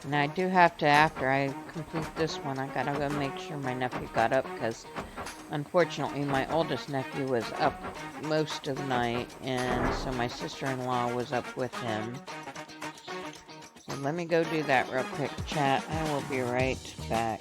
And I do have to, after I complete this one, I gotta go make sure my nephew got up, because unfortunately my oldest nephew was up most of the night, and so my sister-in-law was up with him. So let me go do that real quick, chat. I will be right back.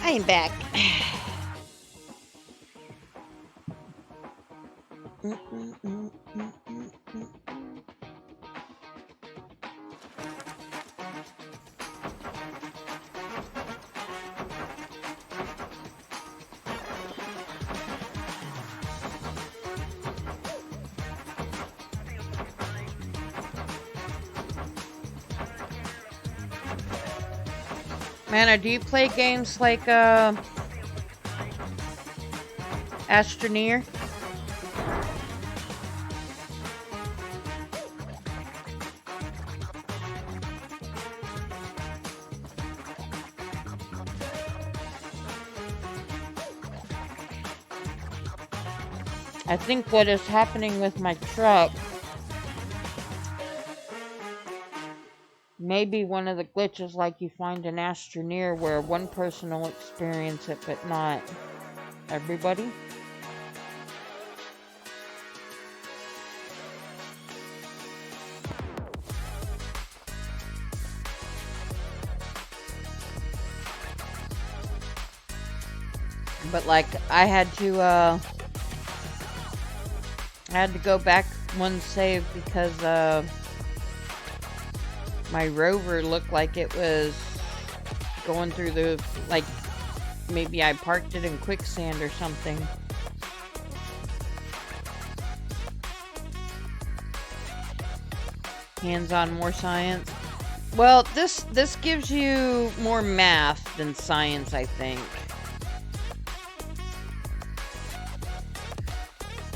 I'm back. Manna, do you play games like Astroneer? I think what is happening with my truck, maybe one of the glitches like you find in Astroneer where one person will experience it but not everybody. But like I had to go back one save because my rover looked like it was going through the, like, maybe I parked it in quicksand or something. Hands-on more science. Well, this gives you more math than science, I think.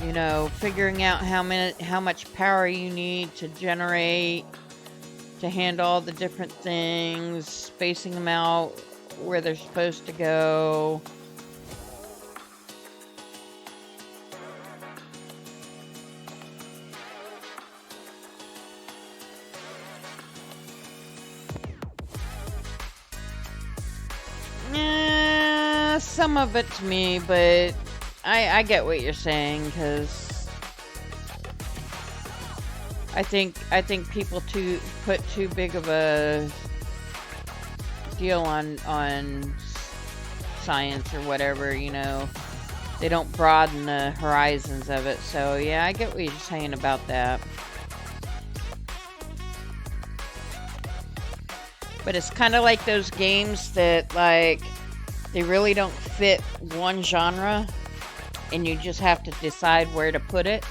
You know, figuring out how much power you need to generate to handle all the different things, spacing them out where they're supposed to go. Some of it to me, but I get what you're saying, because I think people put too big of a deal on science or whatever, you know. They don't broaden the horizons of it. So yeah, I get what you're saying about that. But it's kind of like those games that, like, they really don't fit one genre, and you just have to decide where to put it.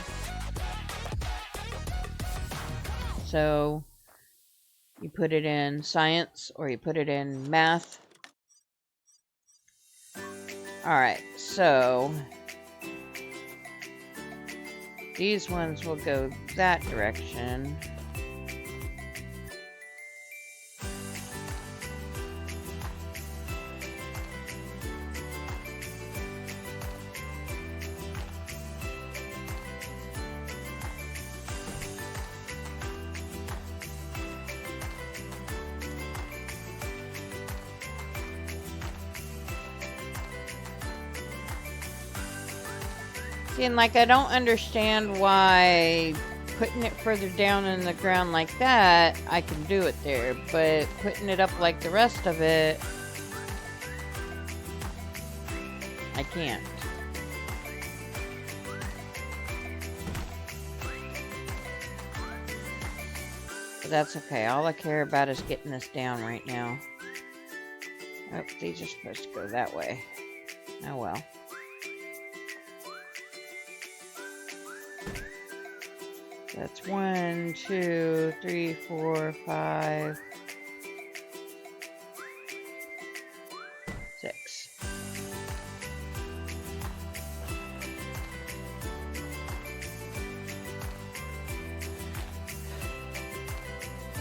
So you put it in science or you put it in math. Alright, so these ones will go that direction. See, and like, I don't understand why putting it further down in the ground like that, I can do it there, but putting it up like the rest of it, I can't. But that's okay. All I care about is getting this down right now. Oh, these are supposed to go that way. Oh well. That's 1, 2, 3, 4, 5, 6.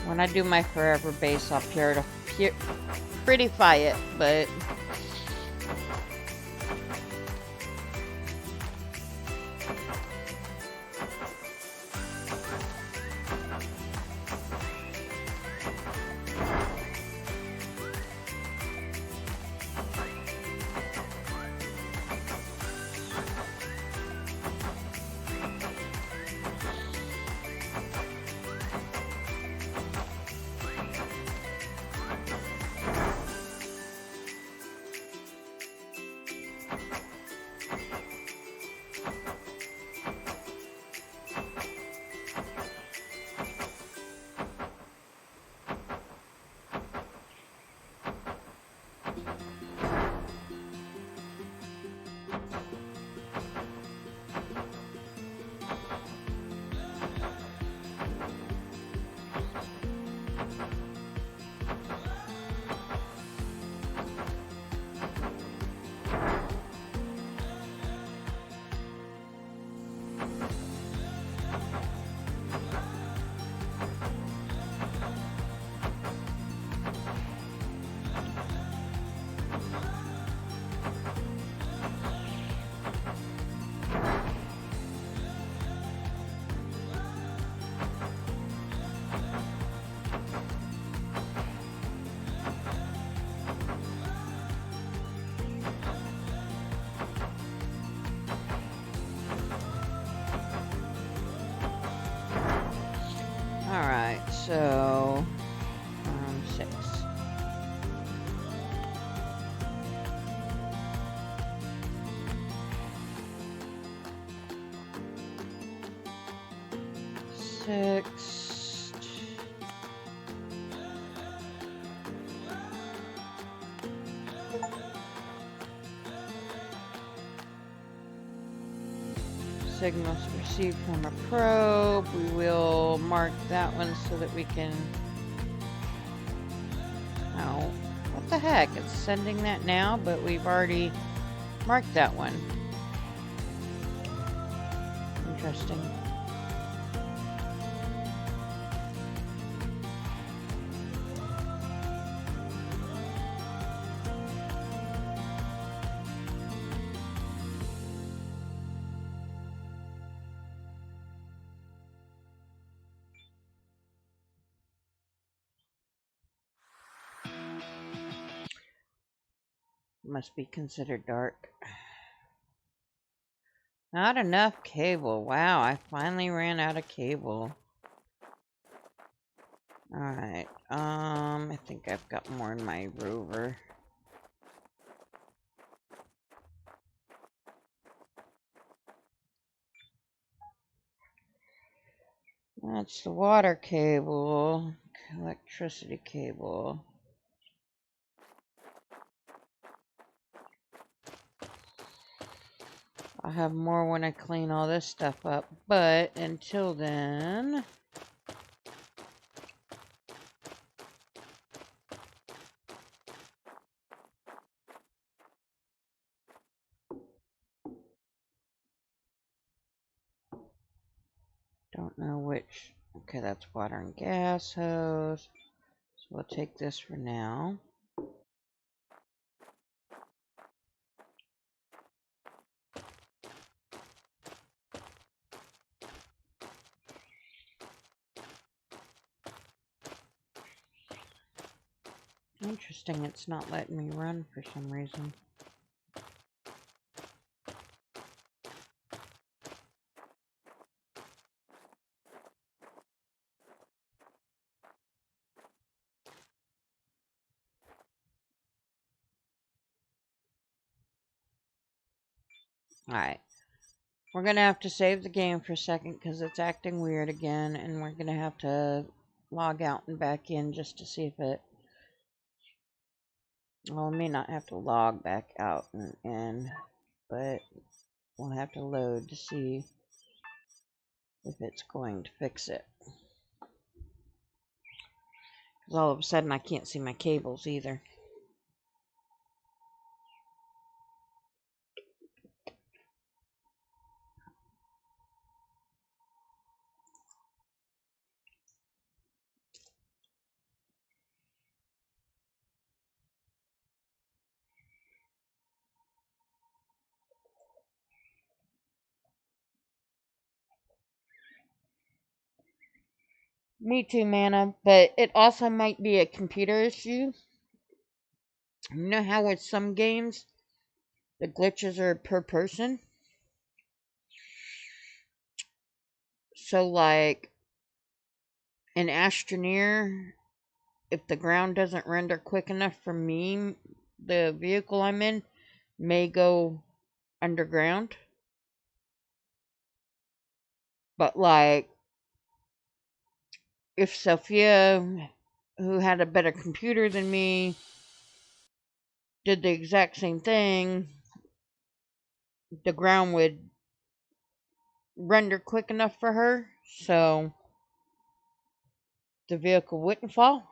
When I do my forever base, I'll prettify it, but alright, so 6. Signals received from a probe. We will mark that one so that we can... Oh, what the heck? It's sending that now, but we've already marked that one. Interesting. Must be considered dark. Not enough cable. Wow, I finally ran out of cable. Alright, I think I've got more in my rover. That's the water cable, electricity cable. I'll have more when I clean all this stuff up, but until then... Don't know which... Okay, that's water and gas hose. So we'll take this for now. Interesting, it's not letting me run for some reason. Alright. We're going to have to save the game for a second because it's acting weird again, and we're going to have to log out and back in just to see if it... Well, we may not have to log back out and in, but we'll have to load to see if it's going to fix it. Because all of a sudden I can't see my cables either. Me too, Mana, but it also might be a computer issue. You know how with some games, the glitches are per person? So, like, in Astroneer, if the ground doesn't render quick enough for me, the vehicle I'm in may go underground. But, like, if Sophia, who had a better computer than me, did the exact same thing, the ground would render quick enough for her, so the vehicle wouldn't fall.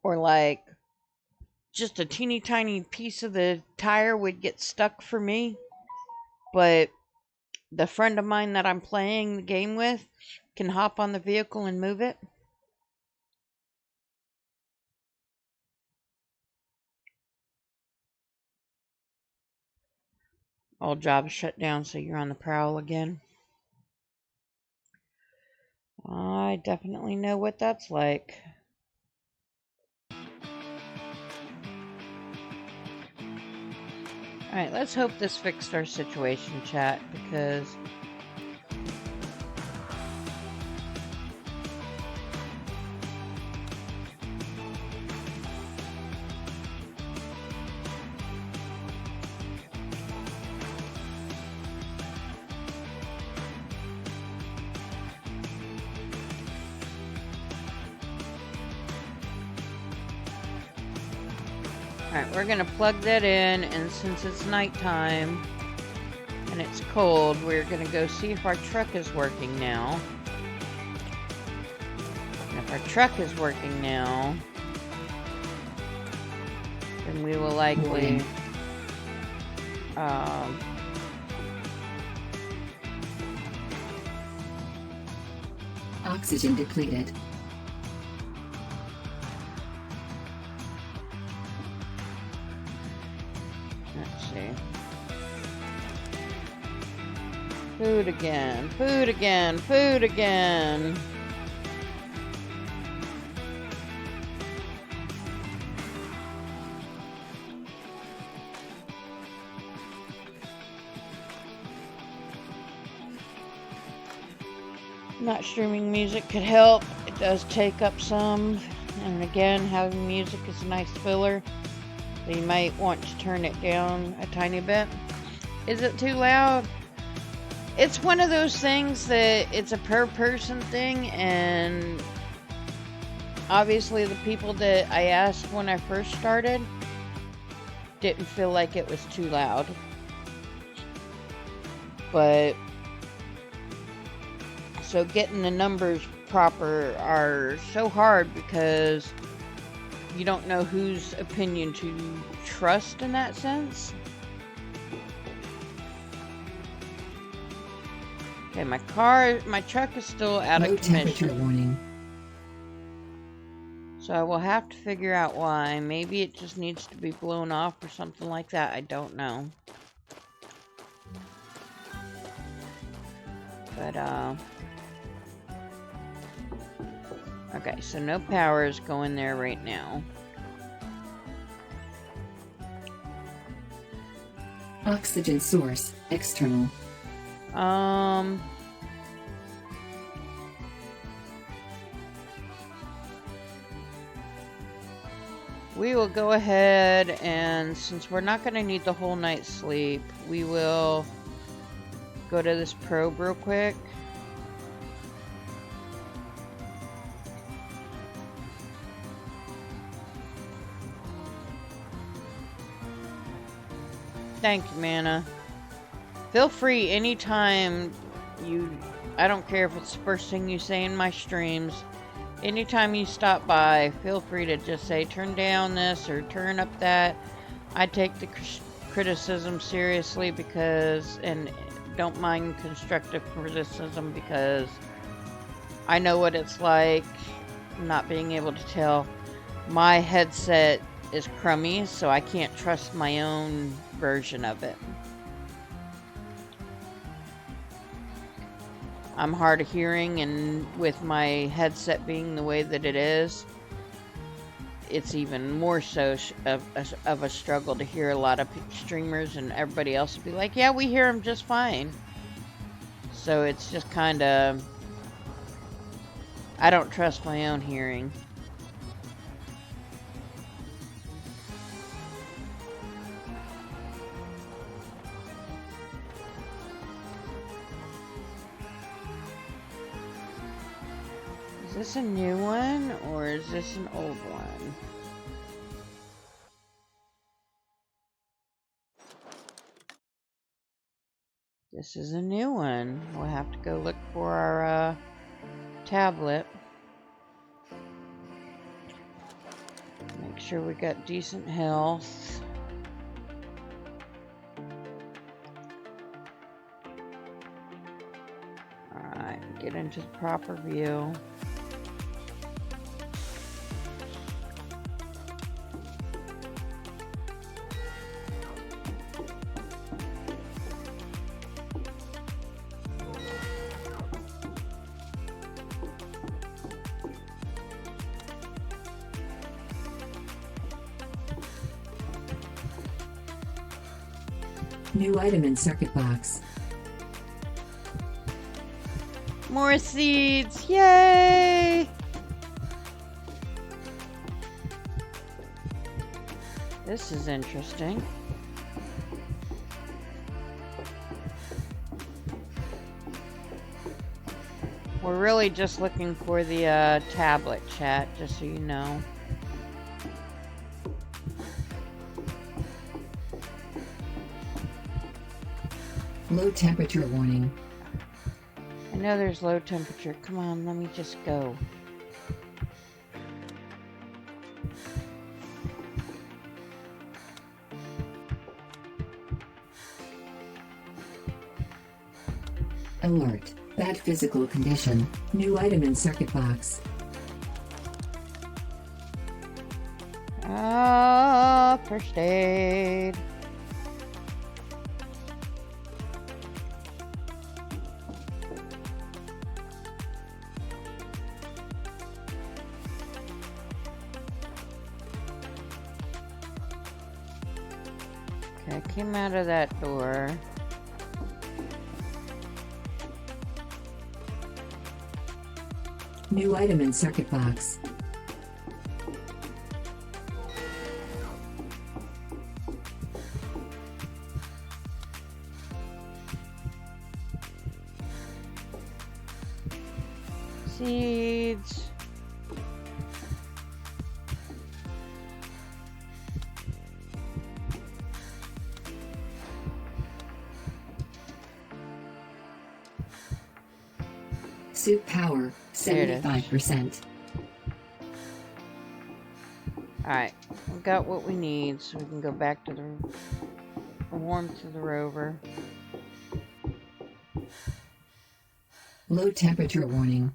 Or, like, just a teeny tiny piece of the tire would get stuck for me, but the friend of mine that I'm playing the game with can hop on the vehicle and move it. All jobs shut down, so you're on the prowl again. I definitely know what that's like. Alright, let's hope this fixed our situation, chat, because alright, we're gonna plug that in, and since it's nighttime and it's cold, we're gonna go see if our truck is working now. And if our truck is working now, then we will likely oxygen depleted. Let's see. Food again, food again, food again. Not streaming music could help. It does take up some. And again, having music is a nice filler. So you might want to turn it down a tiny bit. Is it too loud? It's one of those things that it's a per person thing, and obviously the people that I asked when I first started didn't feel like it was too loud. But so getting the numbers proper are so hard because you don't know whose opinion to trust in that sense. Okay, my truck is still out of commission. Temperature warning. So I will have to figure out why. Maybe it just needs to be blown off or something like that. I don't know. But, okay, so no power is going there right now. Oxygen source, external. We will go ahead, and since we're not going to need the whole night's sleep, we will go to this probe real quick. Thank you, Mana. Feel free anytime I don't care if it's the first thing you say in my streams. Anytime you stop by, feel free to just say, turn down this or turn up that. I take the criticism seriously and don't mind constructive criticism because I know what it's like not being able to tell. My headset is crummy, so I can't trust my own version of it. I'm hard of hearing, and with my headset being the way that it is, it's even more so of a struggle to hear a lot of streamers, and everybody else will be like, yeah, we hear them just fine. So it's just kind of, I don't trust my own hearing. Is this a new one, or is this an old one? This is a new one. We'll have to go look for our tablet. Make sure we got decent health. Alright, get into the proper view. New item in circuit box. More seeds! Yay! This is interesting. We're really just looking for the tablet, chat, just so you know. Low temperature warning. I know there's low temperature. Come on, let me just go. Alert. Bad physical condition. New item in circuit box. First aid. Okay, I came out of that door. New item in circuit box. Seeds. Suit power, There it is. 75%. Alright, we've got what we need, so we can go back to the warmth of the rover. Low temperature warning.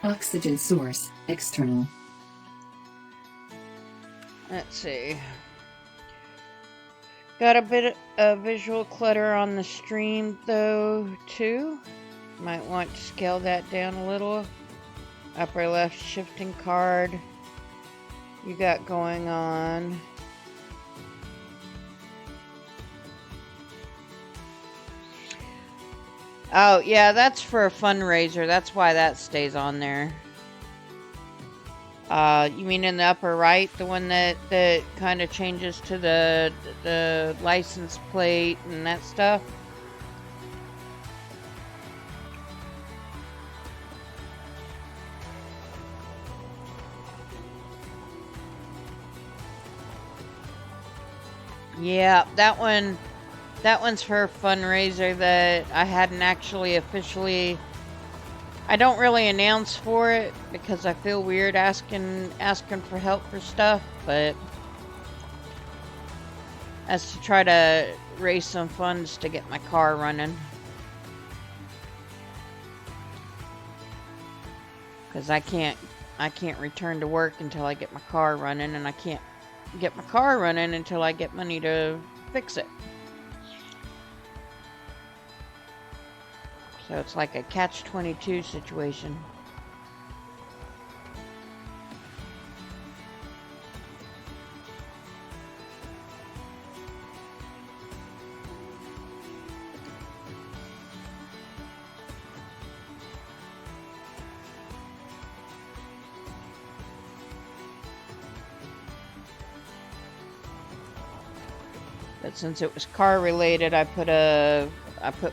Oxygen source, external. Let's see. Got a bit of visual clutter on the stream, though, too. Might want to scale that down a little. Upper left shifting card. You got going on. Oh, yeah, that's for a fundraiser. That's why that stays on there. You mean in the upper right? The one that kind of changes to the license plate and that stuff? Yeah, that one's for a fundraiser that I hadn't actually officially. I don't really announce for it because I feel weird asking for help for stuff, but that's to try to raise some funds to get my car running. Because I can't return to work until I get my car running, and I can't get my car running until I get money to fix it. So it's like a catch-22 situation. But since it was car related, I put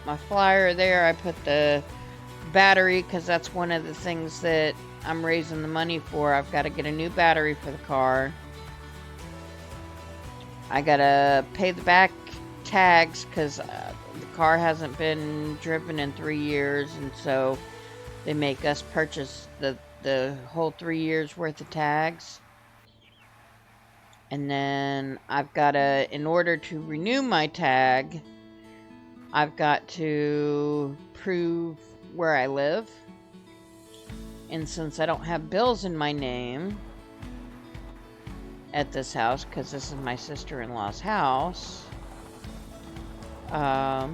my flyer there. I put the battery because that's one of the things that I'm raising the money for. I've got to get a new battery for the car. I got to pay the back tags because the car hasn't been driven in 3 years, and so they make us purchase the whole 3 years worth of tags. And then I've got to, in order to renew my tag, I've got to prove where I live. And since I don't have bills in my name at this house, because this is my sister-in-law's house, I've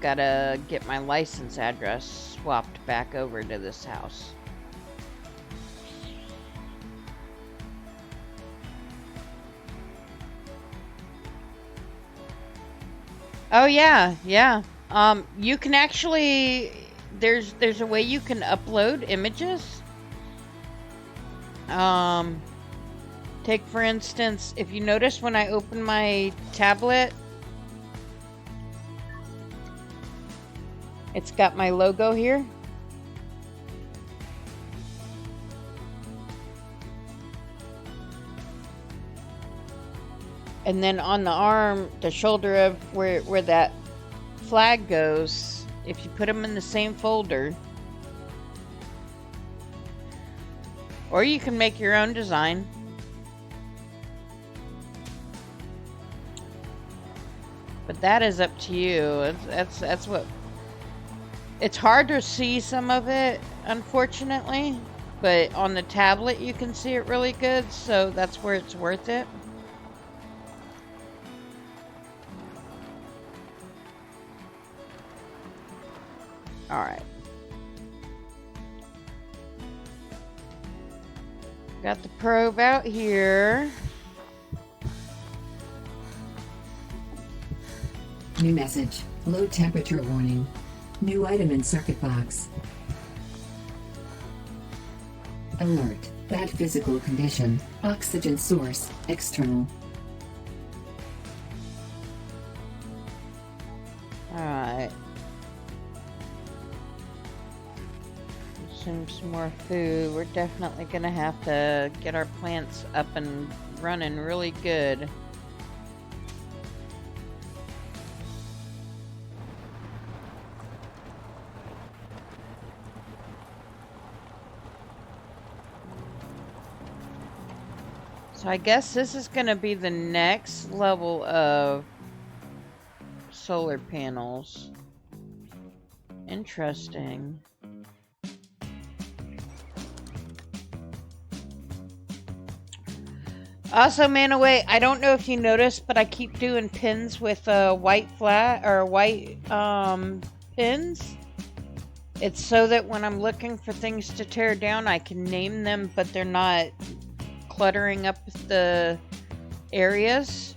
got to get my license address swapped back over to this house. Oh yeah, yeah. You can actually there's a way you can upload images. Take for instance, if you notice when I open my tablet, it's got my logo here. And then on the arm, the shoulder of where that flag goes, if you put them in the same folder, or you can make your own design. But that is up to you. That's what. It's hard to see some of it, unfortunately, but on the tablet you can see it really good, so that's where it's worth it. Alright. Got the probe out here. New message. Low temperature warning. New item in circuit box. Alert. Bad physical condition. Oxygen source. External. Alright. Consume some more food. We're definitely gonna have to get our plants up and running really good. So I guess this is gonna be the next level of solar panels. Interesting. Also, Manaway, I don't know if you noticed, but I keep doing pins with white flat or white pins. It's so that when I'm looking for things to tear down, I can name them, but they're not cluttering up the areas.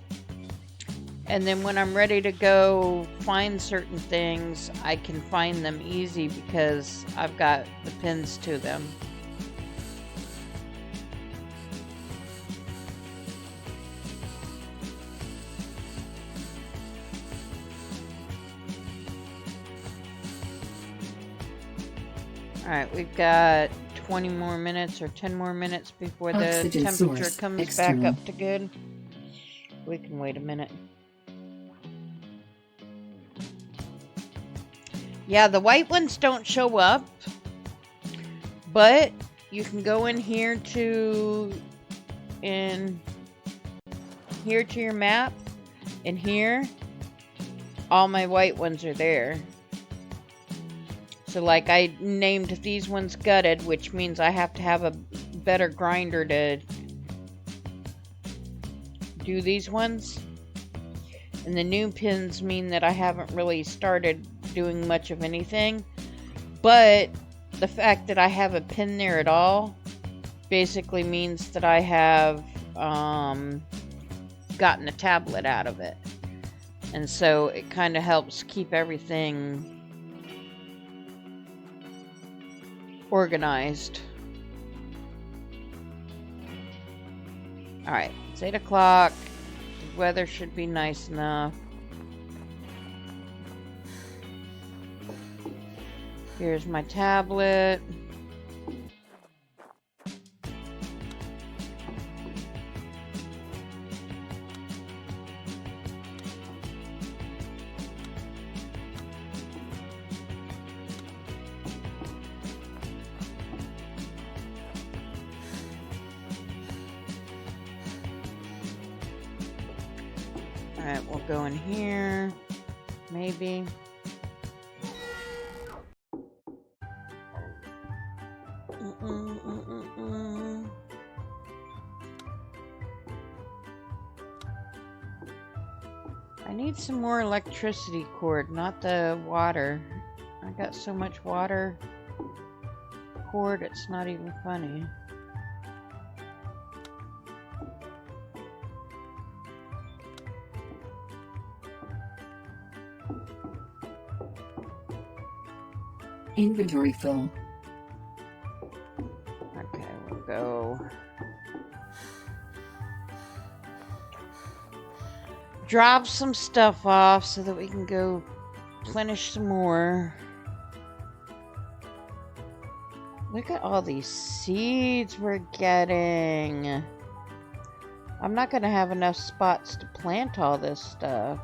And then when I'm ready to go find certain things, I can find them easy because I've got the pins to them. Alright, we've got 20 more minutes or 10 more minutes before the Oxygen temperature source, comes external. back up to good. We can wait a minute. Yeah, the white ones don't show up, but you can go in here to your map, and here all my white ones are there. So like I named these ones gutted, which means I have to have a better grinder to do these ones. And the new pins mean that I haven't really started doing much of anything. But the fact that I have a pin there at all basically means that I have gotten a tablet out of it. And so it kind of helps keep everything organized. Alright, it's 8 o'clock. The weather should be nice enough. Here's my tablet. Alright, we'll go in here. Maybe. I need some more electricity cord, not the water. I got so much water cord, it's not even funny. Inventory full. Okay, we'll go drop some stuff off so that we can go replenish some more. Look at all these seeds we're getting. I'm not gonna have enough spots to plant all this stuff.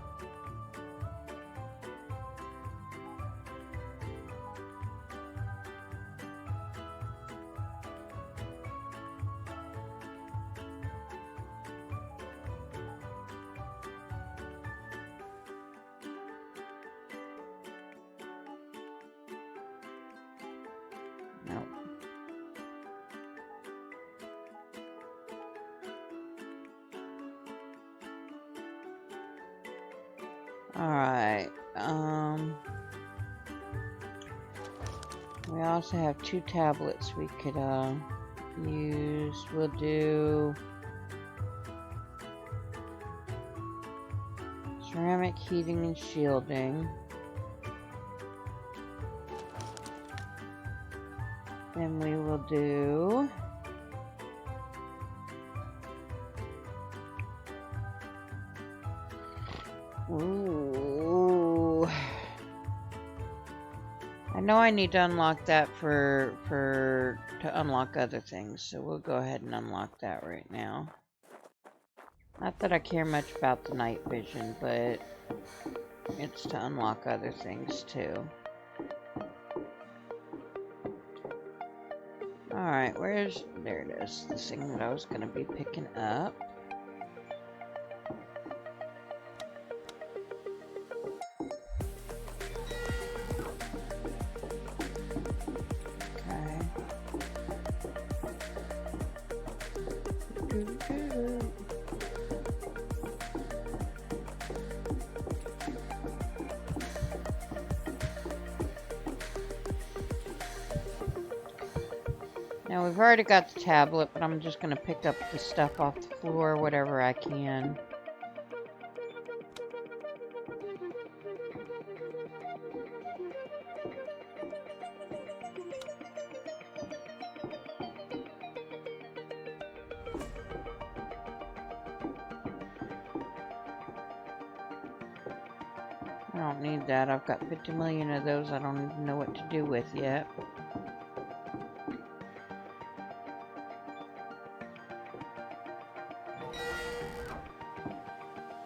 Nope. Alright, we also have 2 tablets we could, use. We'll do ceramic heating and shielding. Then we will do ooh. I know I need to unlock that to unlock other things, so we'll go ahead and unlock that right now. Not that I care much about the night vision, but it's to unlock other things too. Alright, there it is, the thing that I was going to be picking up. Okay. Now we've already got the tablet, but I'm just going to pick up the stuff off the floor, whatever I can. I don't need that. I've got 50 million of those I don't even know what to do with yet.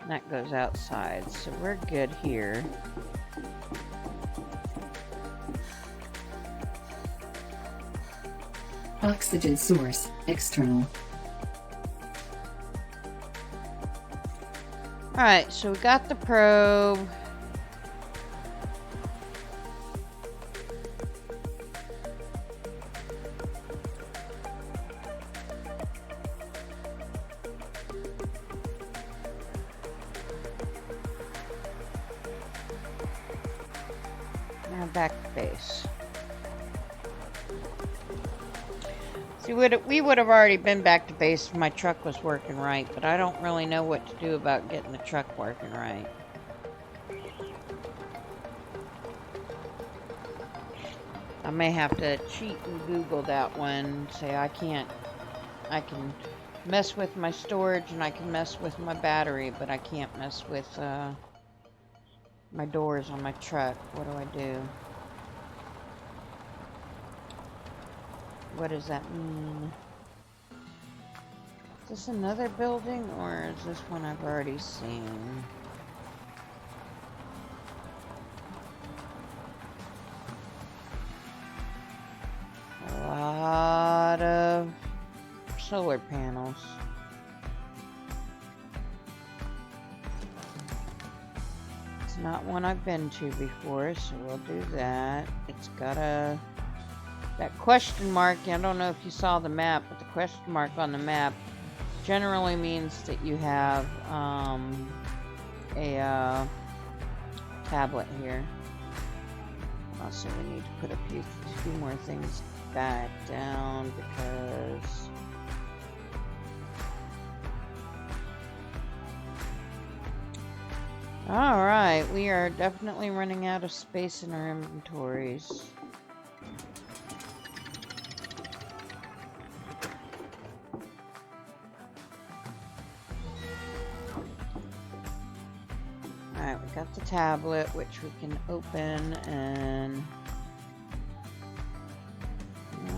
That goes outside, so we're good here. Oxygen source, external. Alright, so we got the probe. Now back to base. See, we would have already been back to base if my truck was working right, but I don't really know what to do about getting the truck working right. I may have to cheat and Google that one. Say I can mess with my storage and I can mess with my battery, but I can't mess with my doors on my truck. What do I do? What does that mean? Is this another building or is this one I've already seen? A lot of solar panels. It's not one I've been to before, so we'll do that. It's got that question mark. I don't know if you saw the map, but the question mark on the map generally means that you have a tablet here. Also, we need to put a few more things back down because alright, we are definitely running out of space in our inventories. Alright, we got the tablet, which we can open, and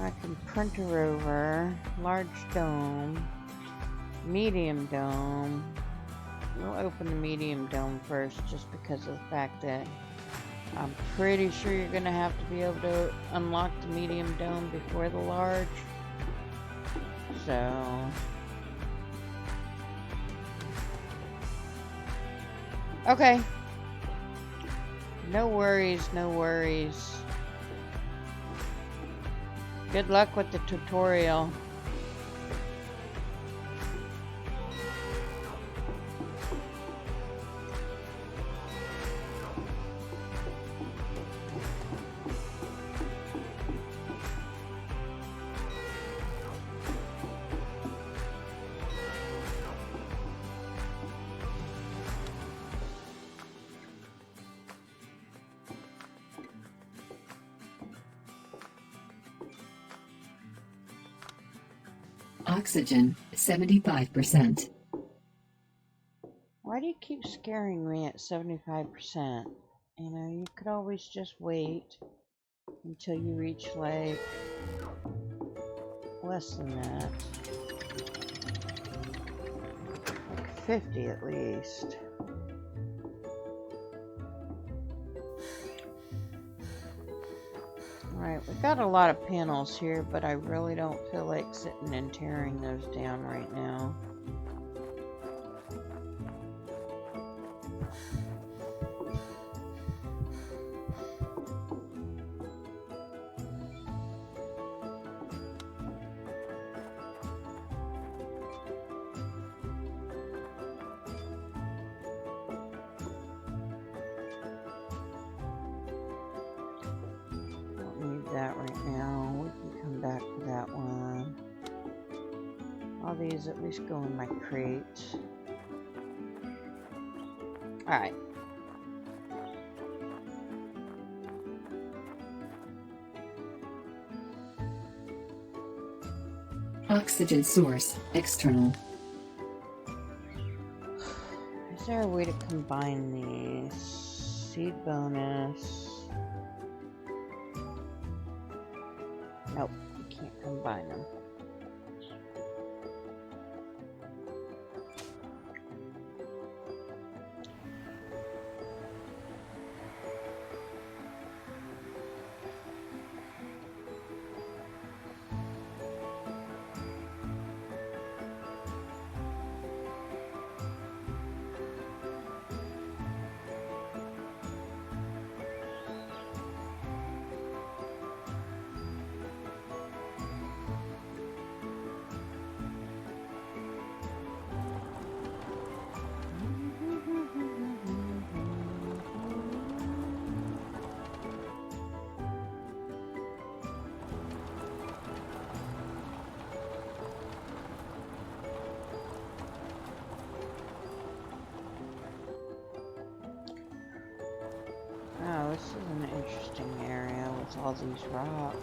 I can print her over. Large dome, medium dome. We'll open the medium dome first, just because of the fact that I'm pretty sure you're going to have to be able to unlock the medium dome before the large. So okay. No worries, no worries. Good luck with the tutorial. Oxygen, 75%. Why do you keep scaring me at 75%? You know, you could always just wait until you reach like less than that. Like 50 at least. Alright, we've got a lot of panels here, but I really don't feel like sitting and tearing those down right now. That right now. We can come back to that one. All these at least go in my crate. Alright. Oxygen source, external. Is there a way to combine these? Seed bonus. Nope, you can't combine them. this is an interesting area with all these rocks.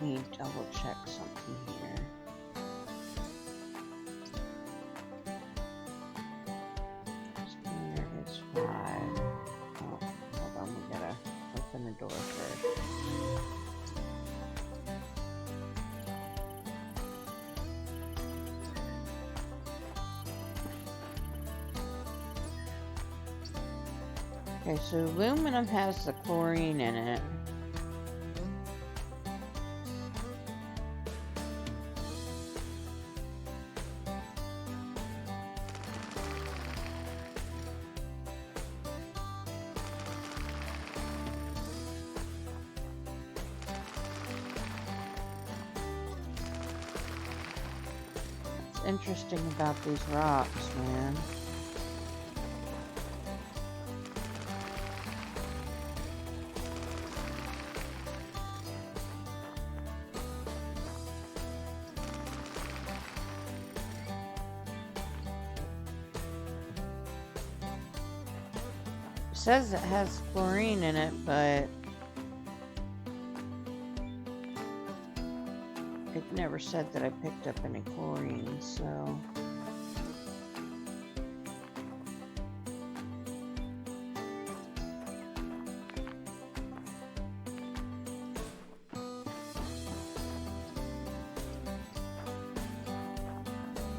Let me double check something here. Standard is 5. Oh, hold on, we gotta open the door first. Okay, so aluminum has the chlorine in it. What's interesting about these rocks, man? It says it has chlorine in it, but it never said that I picked up any chlorine, so...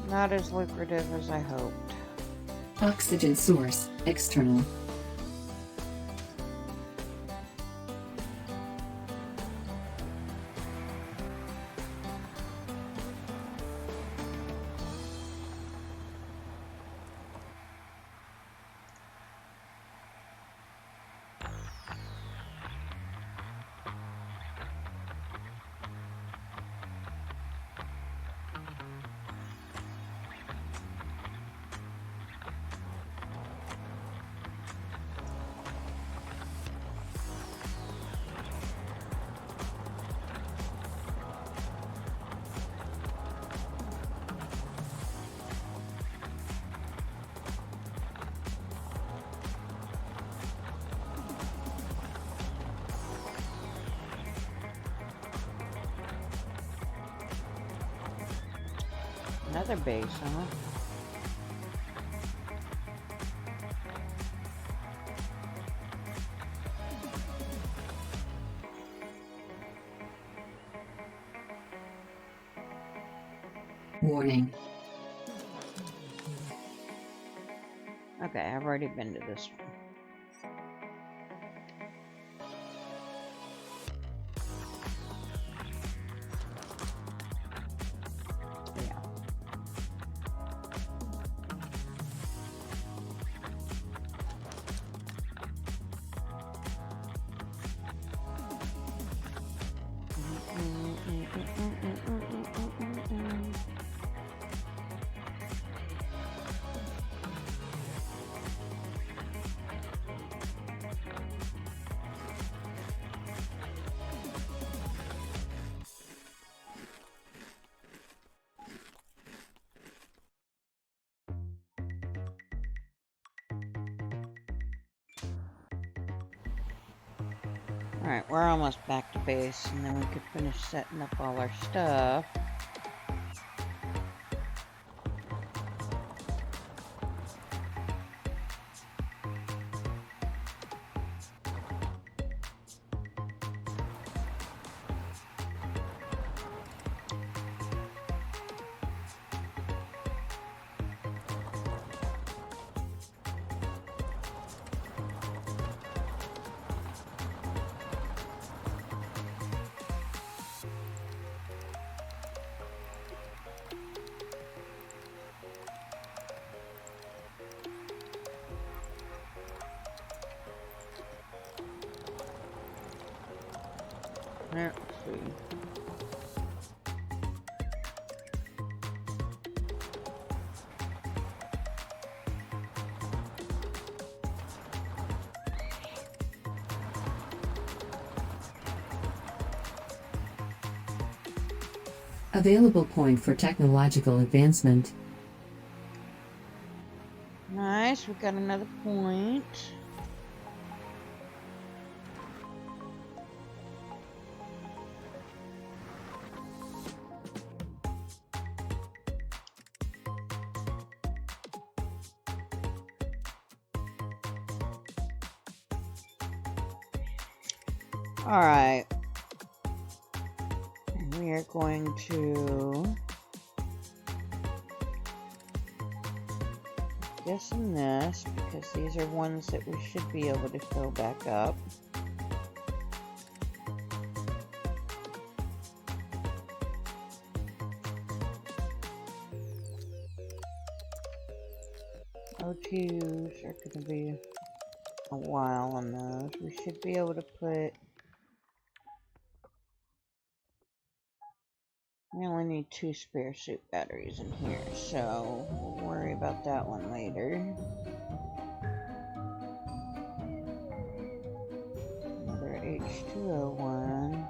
Not as lucrative as I hoped. Oxygen source, external. Another base, huh? Warning. Okay, I've already been to this one. Yeah. Alright, we're almost back to base, and then we could finish setting up all our stuff. Let's see. Available point for technological advancement. Nice, we got another point. Alright. We are going to guessing this because these are ones that we should be able to fill back up. O2s are going to be a while on those. We should be able to put... We only need 2 spare suit batteries in here, so we'll worry about that one later. Another H2O1.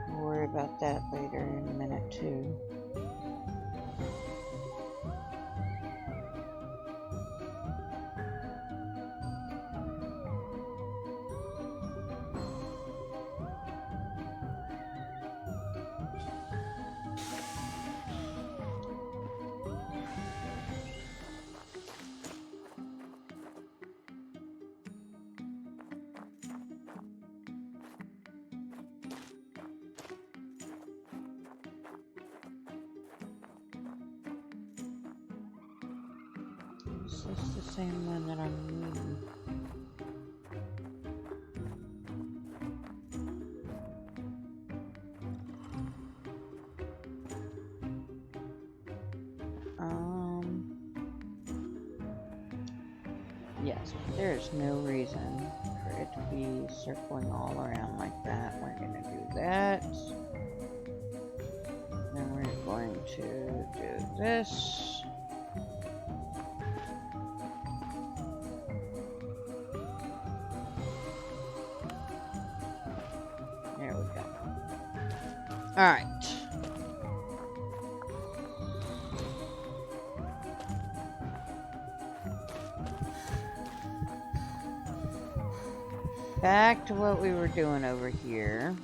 We'll worry about that later in a minute too. Is this the same one that I'm reading? Yes, there's no reason for it to be circling all around like that. We're gonna do that. Then we're going to do this. There we go. Alright. Back to what we were doing over here.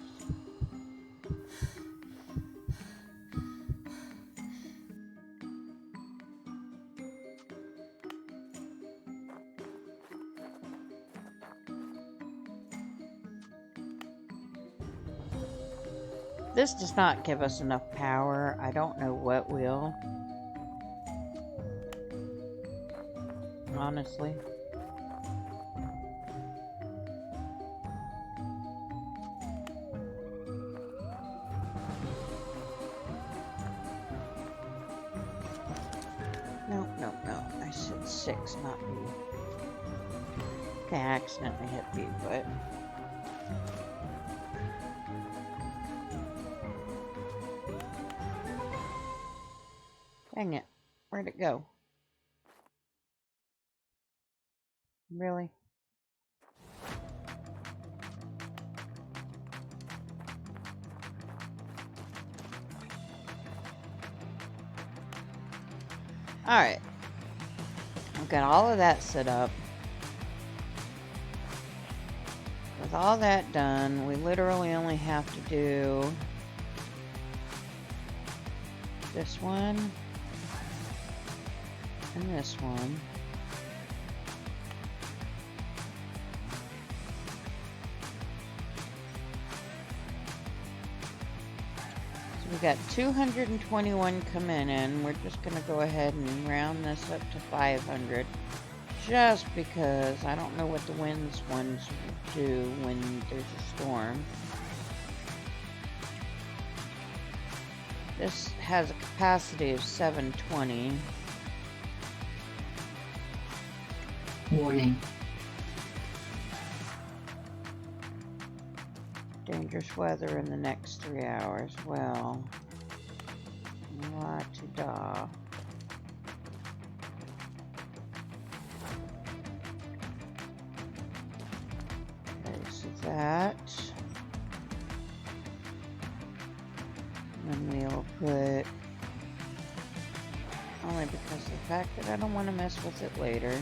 This does not give us enough power. I don't know what will. Honestly. No. I said 6, not B. I accidentally hit B, but... Dang it. Where'd it go? Really? Alright. I've got all of that set up. With all that done, we literally only have to do this one and this one. So we got 221 coming in. We're just going to go ahead and round this up to 500. Just because I don't know what the winds ones do when there's a storm. This has a capacity of 720. Warning. Dangerous weather in the next 3 hours. Well, la-ti-da. Okay, so that. But only because of the fact that I don't want to mess with it later.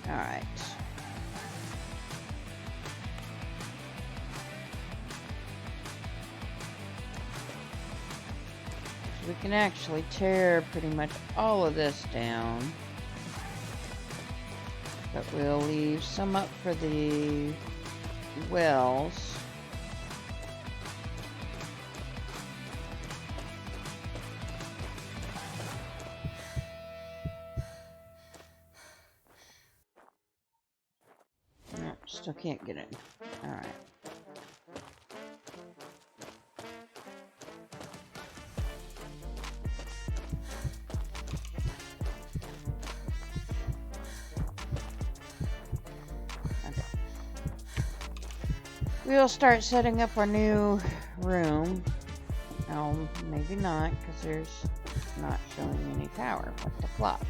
Alright. So we can actually tear pretty much all of this down. But we'll leave some up for the wells. No, still can't get in. Alright. We'll start setting up our new room. Oh, maybe not, because there's not showing any power. What the flop?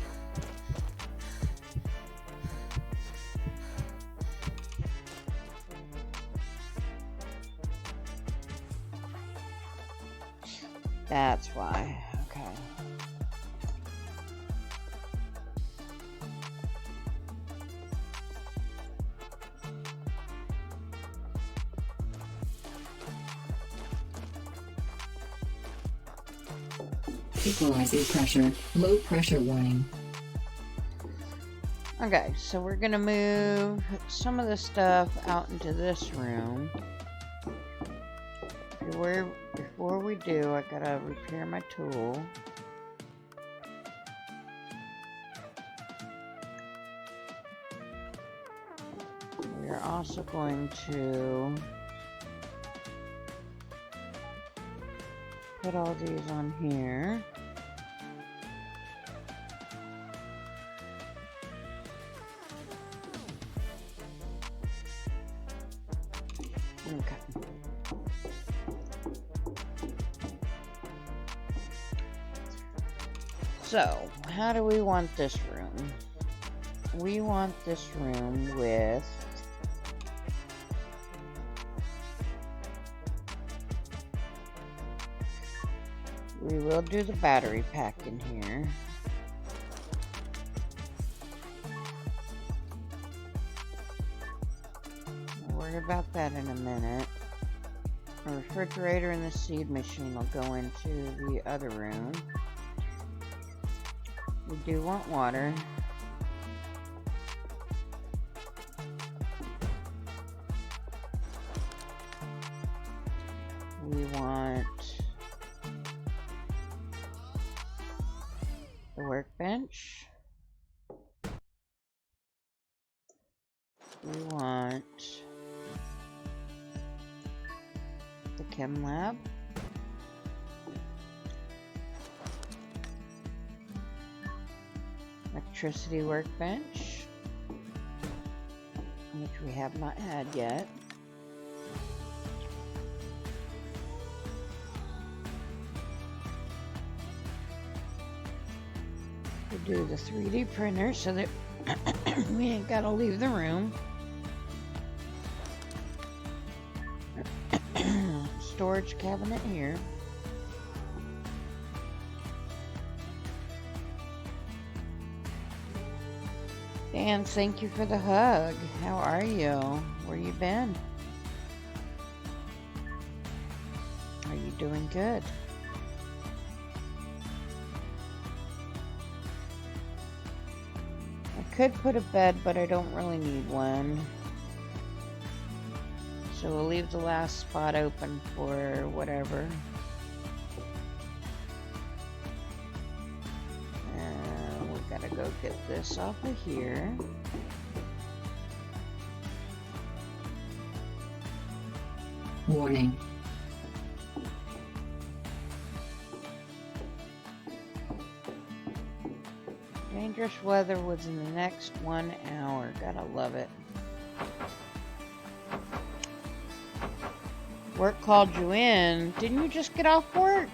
That's why. Okay. Equalizing pressure. Low pressure warning. Okay, so we're gonna move some of the stuff out into this room. Before we do, I gotta repair my tool. We are also going to put all these on here. Okay. So, how do we want this room? We want this room with we will do the battery pack in here. I'll worry about that in a minute. The refrigerator and the seed machine will go into the other room. We do want water. We want the workbench. We want the chem lab. Electricity workbench, which we have not had yet. We do the 3D printer so that we ain't gotta leave the room. Storage cabinet here. Dan, thank you for the hug. How are you? Where you been? Are you doing good? I could put a bed, but I don't really need one. So we'll leave the last spot open for whatever. Gotta go get this off of here. Warning. Dangerous weather within the next 1 hour. Gotta love it. Work called you in. Didn't you just get off work?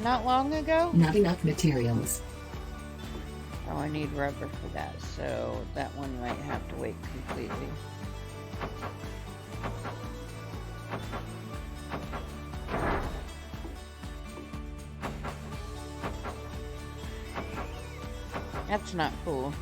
Not long ago? Not enough materials. Oh, I need rubber for that, so that one might have to wait completely. That's not cool.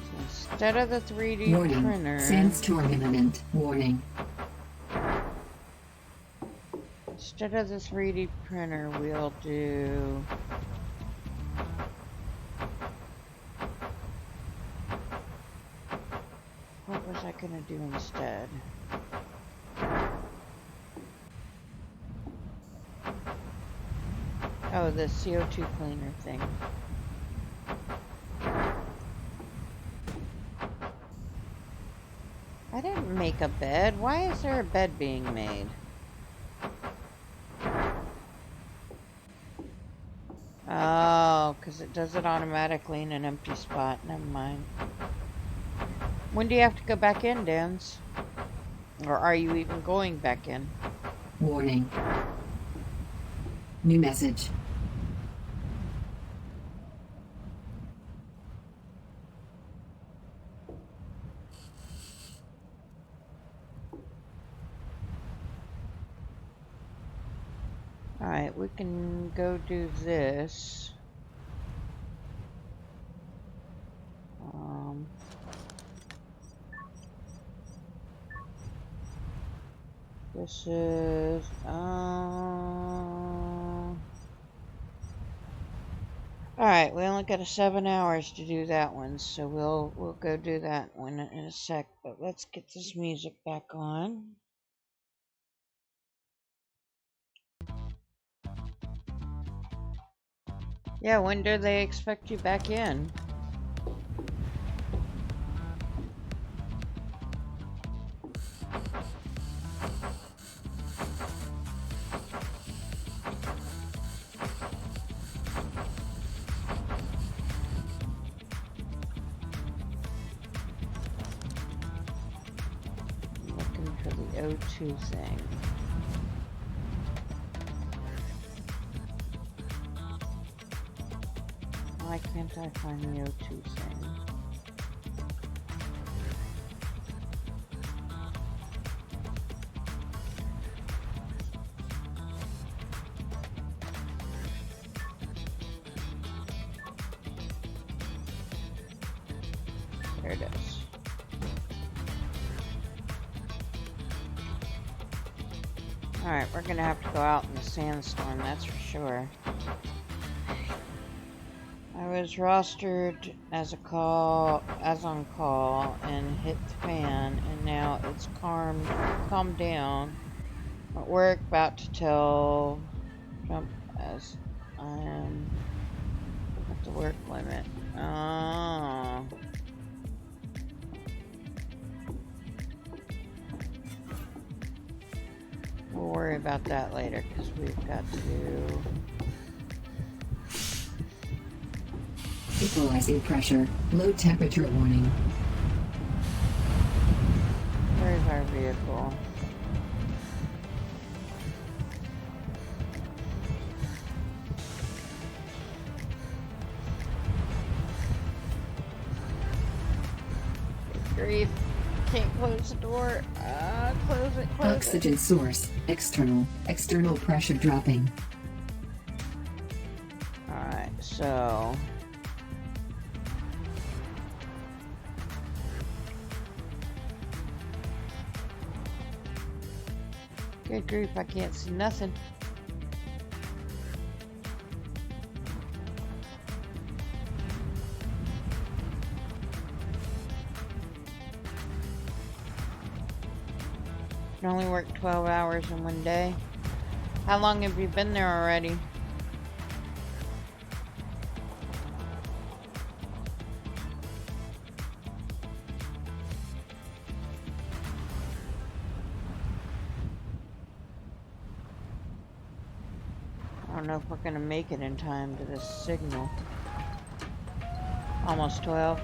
So instead of the 3D Warning. printer... Sandstorm imminent. Warning. Instead of the 3D printer, we'll do... What was I gonna do instead? Oh, the CO2 cleaner thing. I didn't make a bed. Why is there a bed being made? Oh, because it does it automatically in an empty spot. Never mind. When do you have to go back in, Dans? Or are you even going back in? Warning. New message. Alright, we can go do this. This is, Alright, we only got 7 hours to do that one, so we'll go do that one in a sec, but let's get this music back on. Yeah, when do they expect you back in? Looking for the O2 thing. Why can't I find the O2 thing? There it is. Alright, we're gonna have to go out in the sandstorm, that's for sure. I was rostered as on call and hit the fan, and now it's calmed down. At work, about to tell jump as I am at the work limit. Oh. We'll worry about that later because we've got to. Equalizing pressure. Low temperature warning. Where's our vehicle? Good grief. Can't close the door. Close it, close Oxygen source. External. External pressure dropping. Alright, so. Good grief, I can't see nothing. Can only work 12 hours in one day. How long have you been there already? I don't know if we're gonna make it in time to this signal. Almost 12.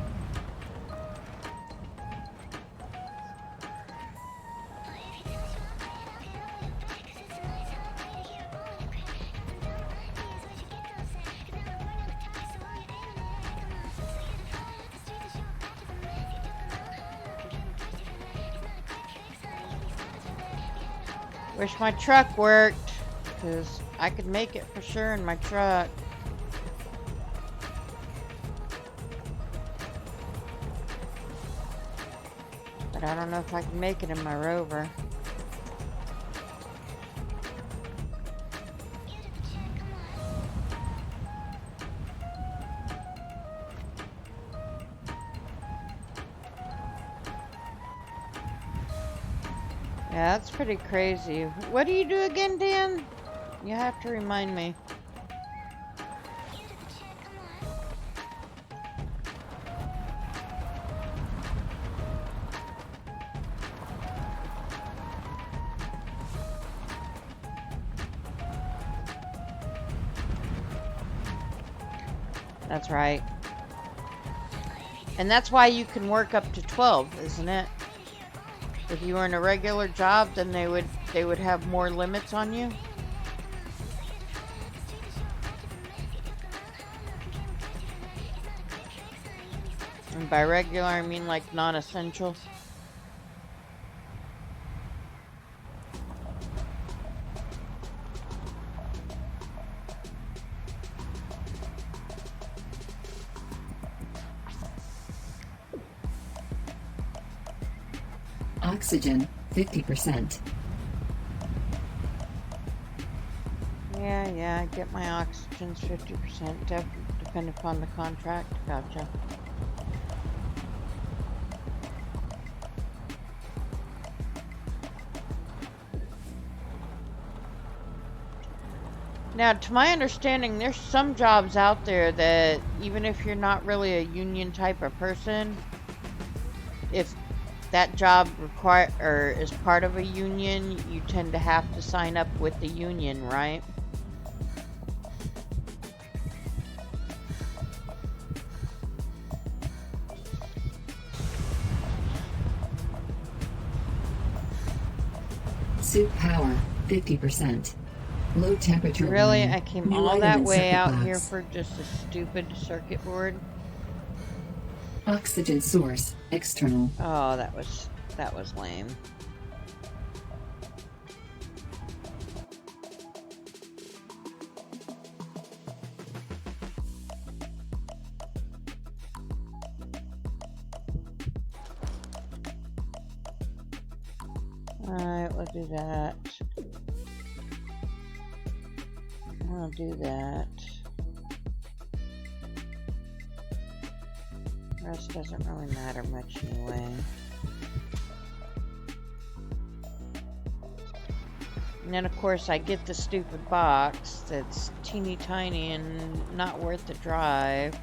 Wish my truck worked, because I could make it for sure in my truck. But I don't know if I can make it in my Rover. Yeah, that's pretty crazy. What do you do again, Dan? You have to remind me. That's right. And that's why you can work up to 12, isn't it? If you were in a regular job, then they would have more limits on you. And by regular, I mean like non-essential. Oxygen, 50%. Yeah, I get my oxygen's 50%, depending upon the contract. Gotcha. Now, to my understanding, there's some jobs out there that even if you're not really a union type of person, if that job is part of a union, you tend to have to sign up with the union, right? Suit power, 50%. Low temperature. Really? warning. I came New all item that in way circuit out box. here for just a stupid circuit board? Oxygen source, external. Oh, that was lame. Alright, we'll do that. We'll do that. The rest doesn't really matter much anyway. And then of course I get the stupid box that's teeny tiny and not worth the drive.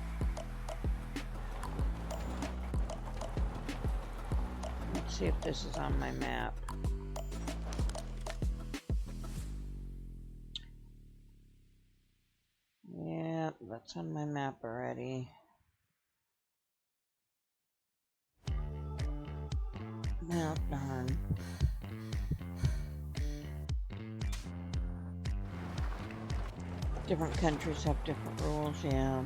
Let's see if this is on my map. Yeah, that's on my map already. Well, darn. Different countries have different rules, yeah.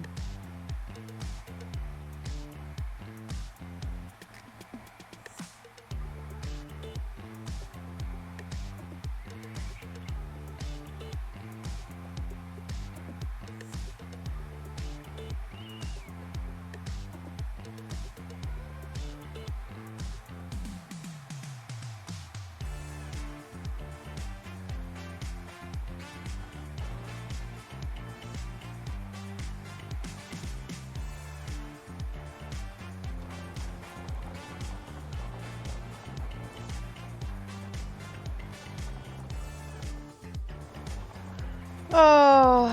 Oh.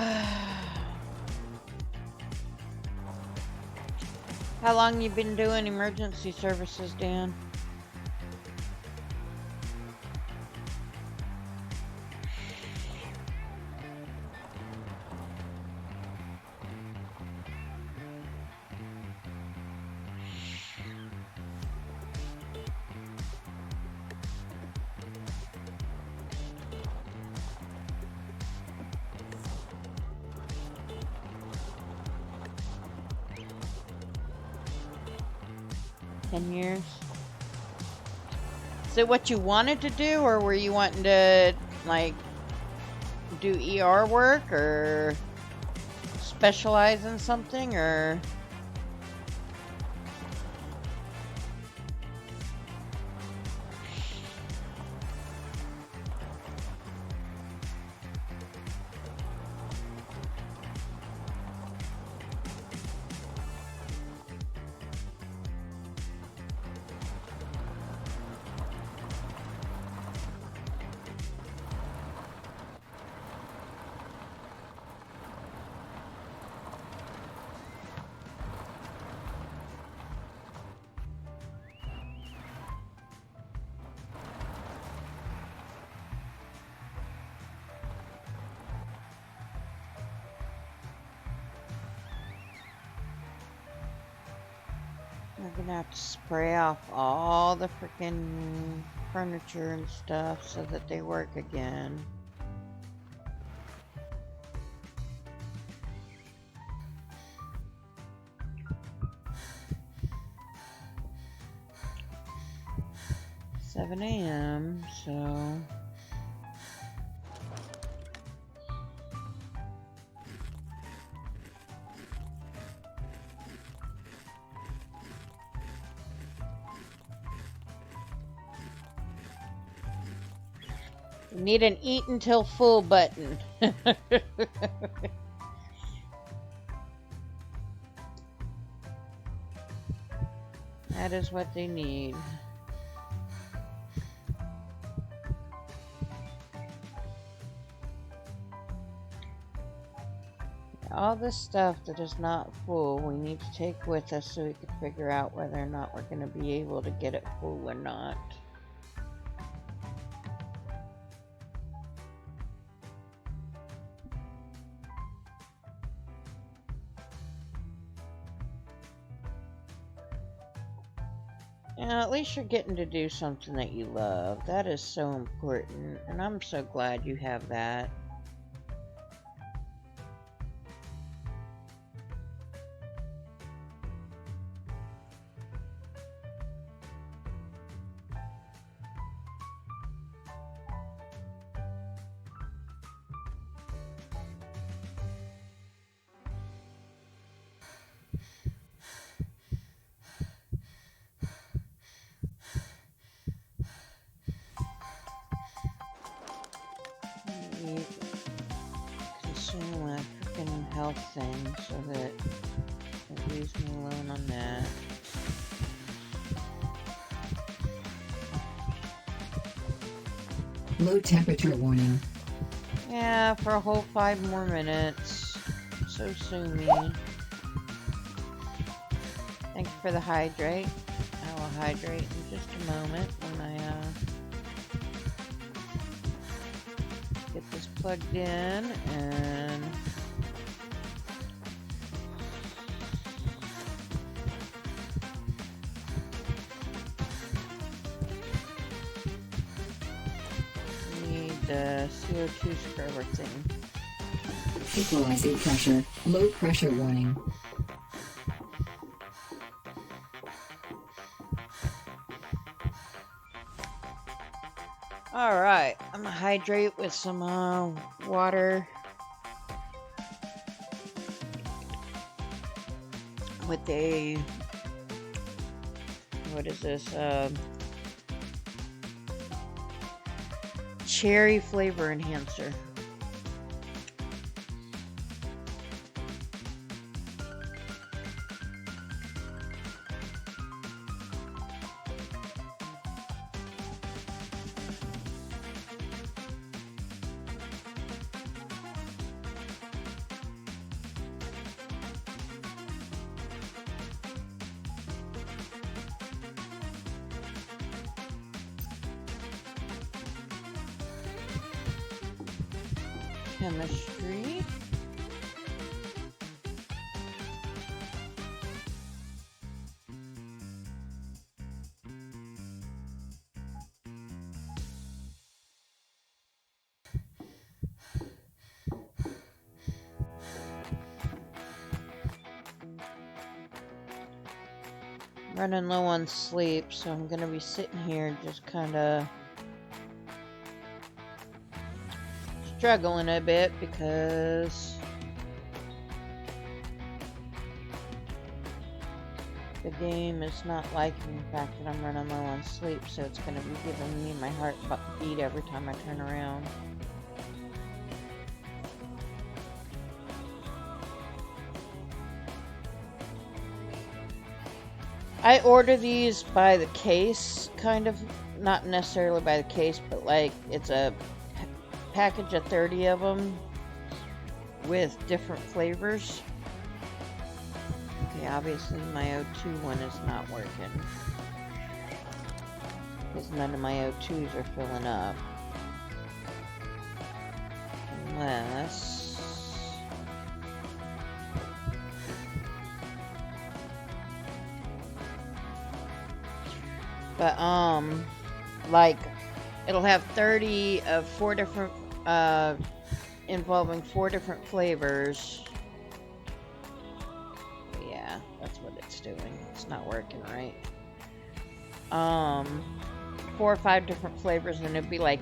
How long you been doing emergency services, Dan? 10 years. Is it what you wanted to do, or were you wanting to, like, do ER work, or specialize in something, or... We're gonna have to spray off all the freaking furniture and stuff so that they work again. It's 7 a.m., so... We need an eat until full button. That is what they need. All this stuff that is not full, we need to take with us so we can figure out whether or not we're going to be able to get it full or not. Yeah, at least you're getting to do something that you love. That is so important, and I'm so glad you have that. You consume a freaking health thing so that it leaves me alone on that. Low temperature warning. Yeah, for a whole 5 more minutes. So sue me. Thank you for the hydrate. I will hydrate in just a moment when I get this plugged in and need the CO2 scrubber thing. Equalizing pressure. Low pressure warning. Alright, I'm gonna hydrate with some water with a, what is this, cherry flavor enhancer. Chemistry. Running low on sleep, so I'm gonna be sitting here just kinda struggling a bit because the game is not liking the fact that I'm running low on sleep, so it's gonna be giving me my heart beat every time I turn around. I order these by the case, kind of. Not necessarily by the case, but like it's a package of 30 of them with different flavors. Okay, obviously my O2 one is not working because none of my O2s are filling up. Unless... But, like, it'll have 30 of 4 different, involving 4 different flavors. Yeah, that's what it's doing. It's not working right. 4 or 5 different flavors, and it'd be like,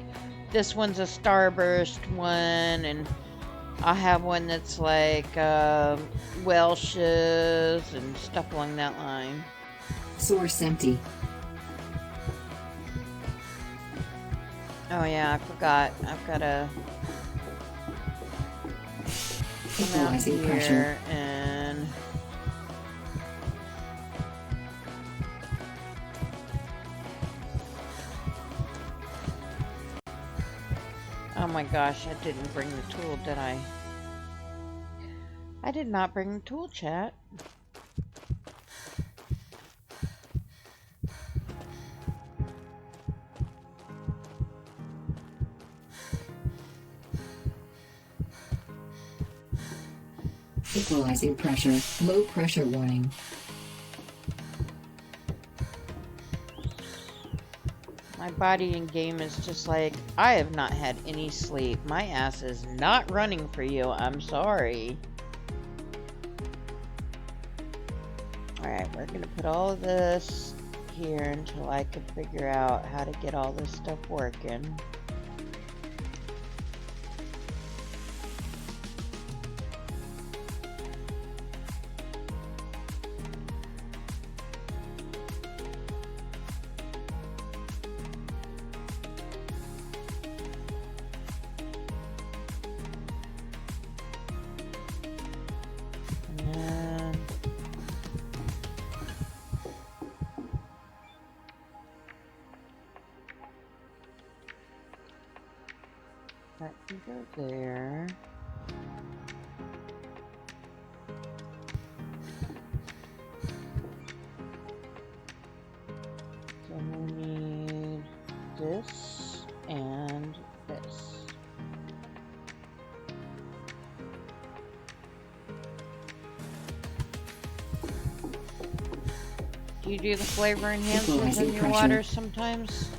this one's a Starburst one, and I'll have one that's like, Welch's and stuff along that line. Source empty. Oh yeah, I forgot. I've gotta come out Equalizing here pressure. and oh my gosh, I didn't bring the tool, did I? I did not bring the tool, chat. Equalizing pressure. Low pressure warning. My body in game is just like, I have not had any sleep. My ass is not running for you. I'm sorry. Alright, we're gonna put all of this here until I can figure out how to get all this stuff working. That can go there. Then we need this and this. Do you do the flavor enhancements in your water sometimes?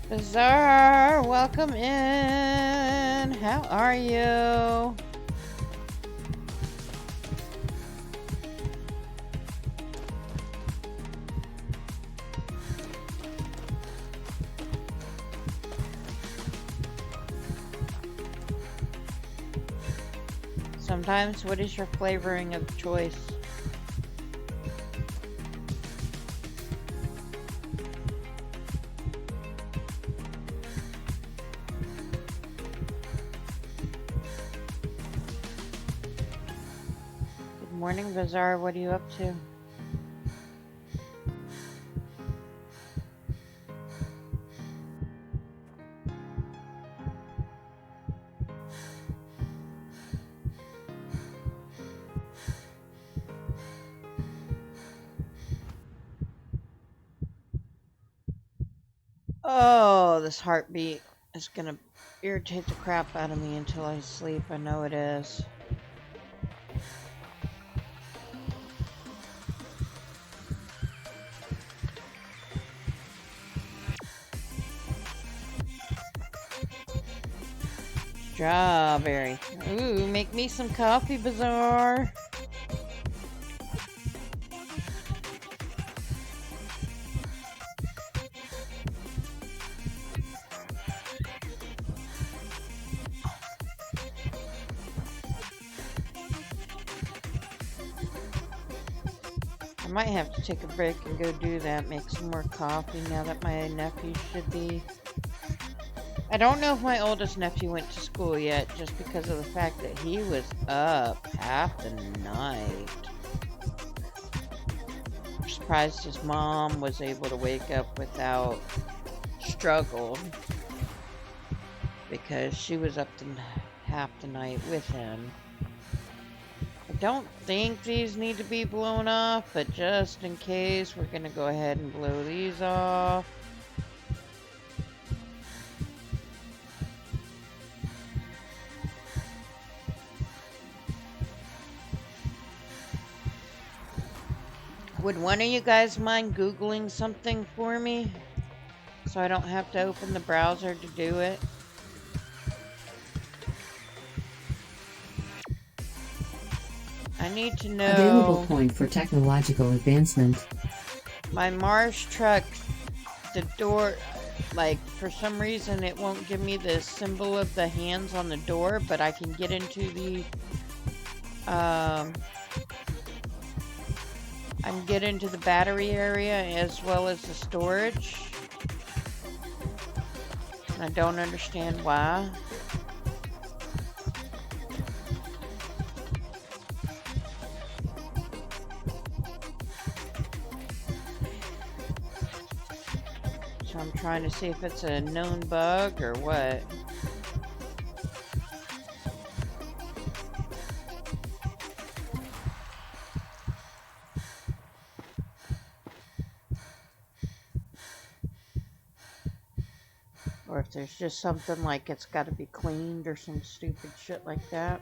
Bazaar, welcome in. How are you? Sometimes, what is your flavoring of choice? Good morning, Bazaar. What are you up to? Oh, this heartbeat is gonna irritate the crap out of me until I sleep. I know it is. Strawberry. Ooh, make me some coffee, Bazaar. I might have to take a break and go do that, make some more coffee now that my nephew should be. I don't know if my oldest nephew went to school yet, just because of the fact that he was up half the night. I'm surprised his mom was able to wake up without struggle, because she was up half the night with him. I don't think these need to be blown off, but just in case, we're going to go ahead and blow these off. Would one of you guys mind Googling something for me, so I don't have to open the browser to do it? I need to know. Available point for technological advancement. My Mars truck, the door, like, for some reason it won't give me the symbol of the hands on the door, but I can get into the, I can get into the battery area as well as the storage. And I don't understand why. So I'm trying to see if it's a known bug or what. Or if there's just something like it's got to be cleaned or some stupid shit like that.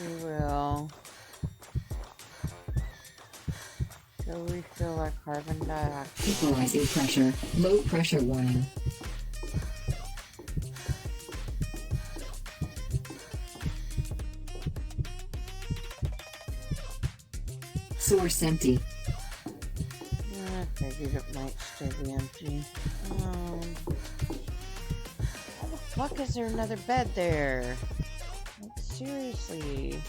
We will go refill our carbon dioxide. Equalizing pressure. Low pressure warning. Source empty. I figured it might still be empty. How the fuck is there another bed there? Like, seriously.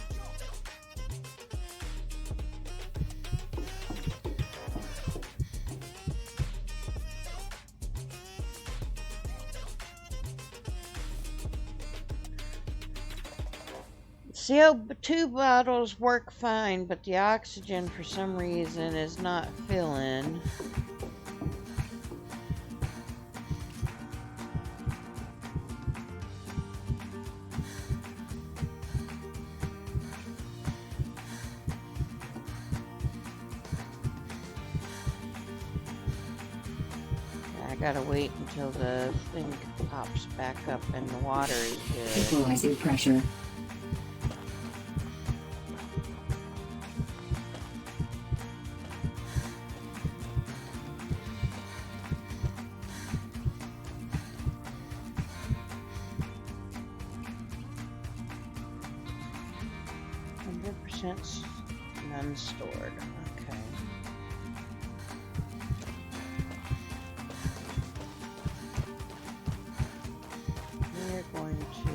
CO2 bottles work fine, but the oxygen for some reason is not filling. I gotta wait until the thing pops back up and the water is good. Equalizing pressure. None stored. Okay. We're going to.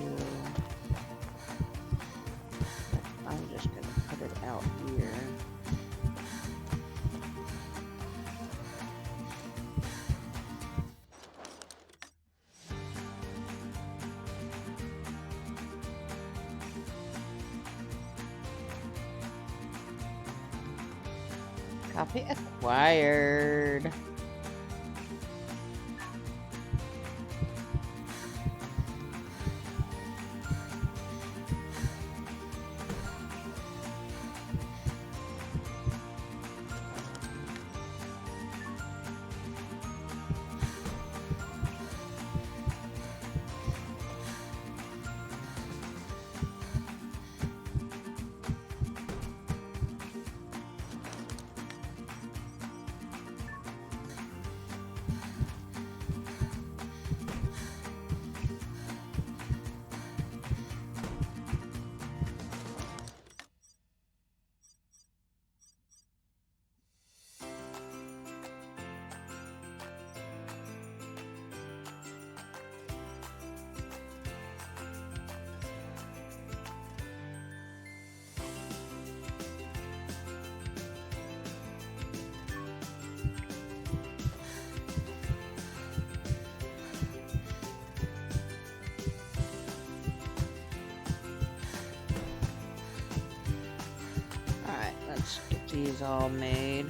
I'm just going to put it out here. Copy acquired. Alright, let's get these all made.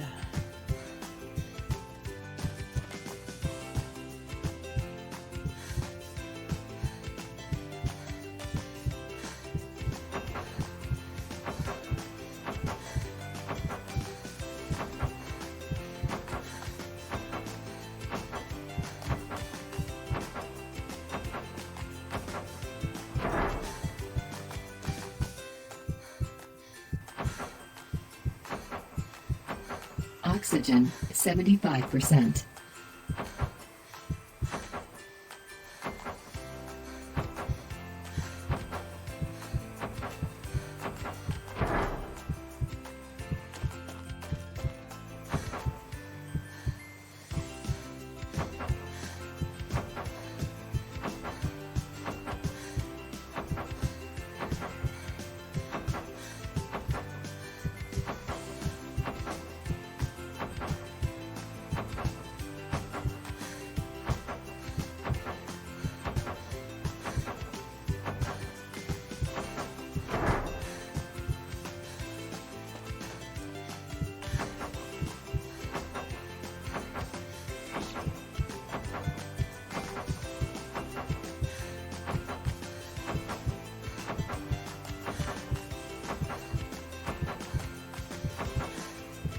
Oxygen, 75%.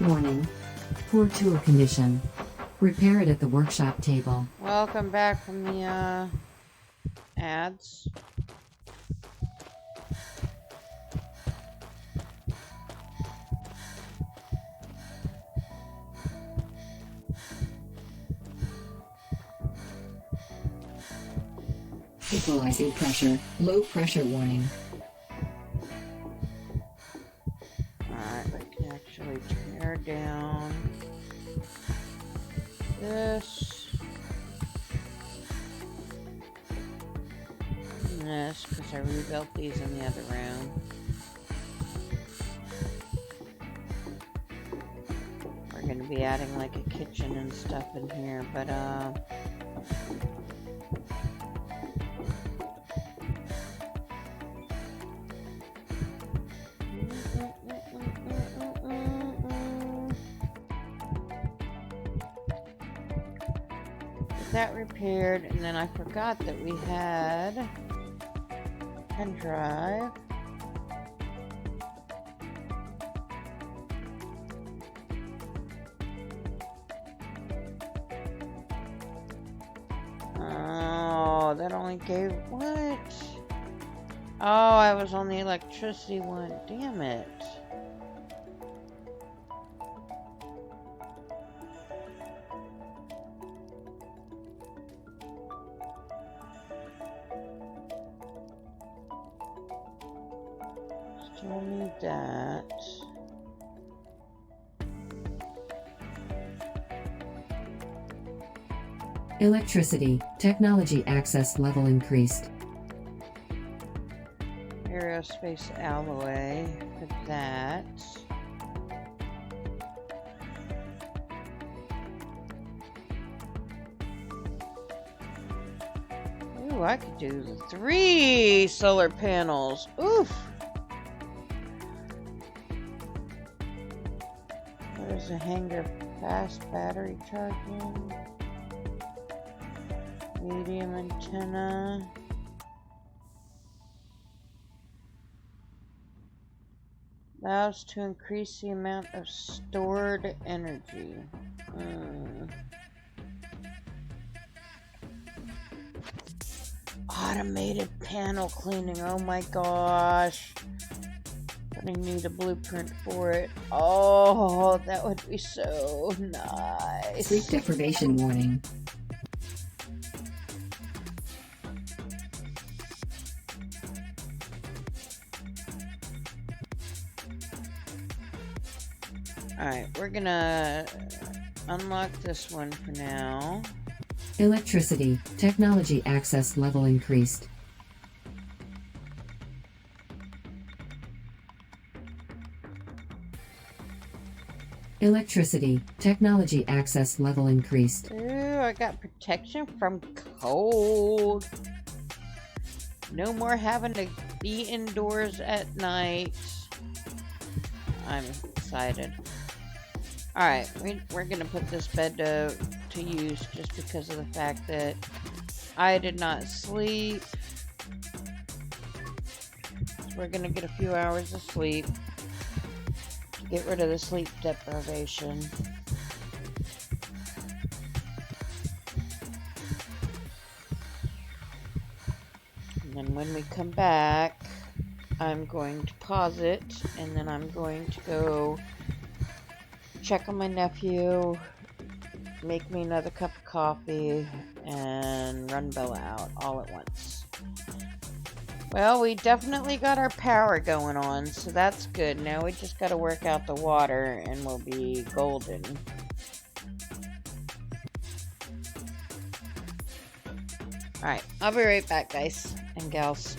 Warning. Poor tool condition. Repair it at the workshop table. Welcome back from the ads. Equalizing pressure. Low pressure warning. Alright, we can actually tear down this. And this, because I rebuilt these in the other room. We're going to be adding like a kitchen and stuff in here, but that repaired, and then I forgot that we had pen drive. Oh, that only gave what? Oh, I was on the electricity one. Damn it. Still need that. Electricity. Technology access level increased. Aerospace alloy. Put that. Ooh, I could do 3 solar panels. Oof. There's a hanger fast battery charging. Medium antenna. Allows to increase the amount of stored energy. Automated panel cleaning. Oh my gosh. I need a blueprint for it. Oh, that would be so nice. Sleep deprivation warning. Alright, we're gonna unlock this one for now. Electricity. Technology access level increased. Electricity. Technology access level increased. Ooh, I got protection from cold. No more having to be indoors at night. I'm excited. Alright, we're gonna put this bed to use just because of the fact that I did not sleep. We're gonna get a few hours of sleep. Get rid of the sleep deprivation. And then when we come back, I'm going to pause it, and then I'm going to go check on my nephew, make me another cup of coffee, and run Bella out all at once. Well, we definitely got our power going on, so that's good. Now we just got to work out the water, and we'll be golden. Alright, I'll be right back, guys and gals.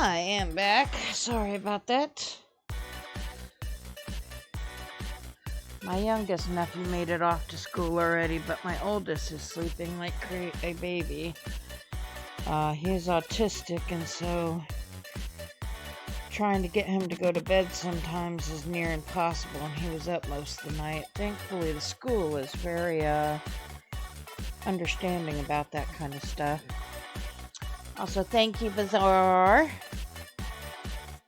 I am back. Sorry about that. My youngest nephew made it off to school already, but my oldest is sleeping like a baby. He's autistic, and so trying to get him to go to bed sometimes is near impossible, and he was up most of the night. Thankfully, the school is very understanding about that kind of stuff. Also, thank you, Bazaar.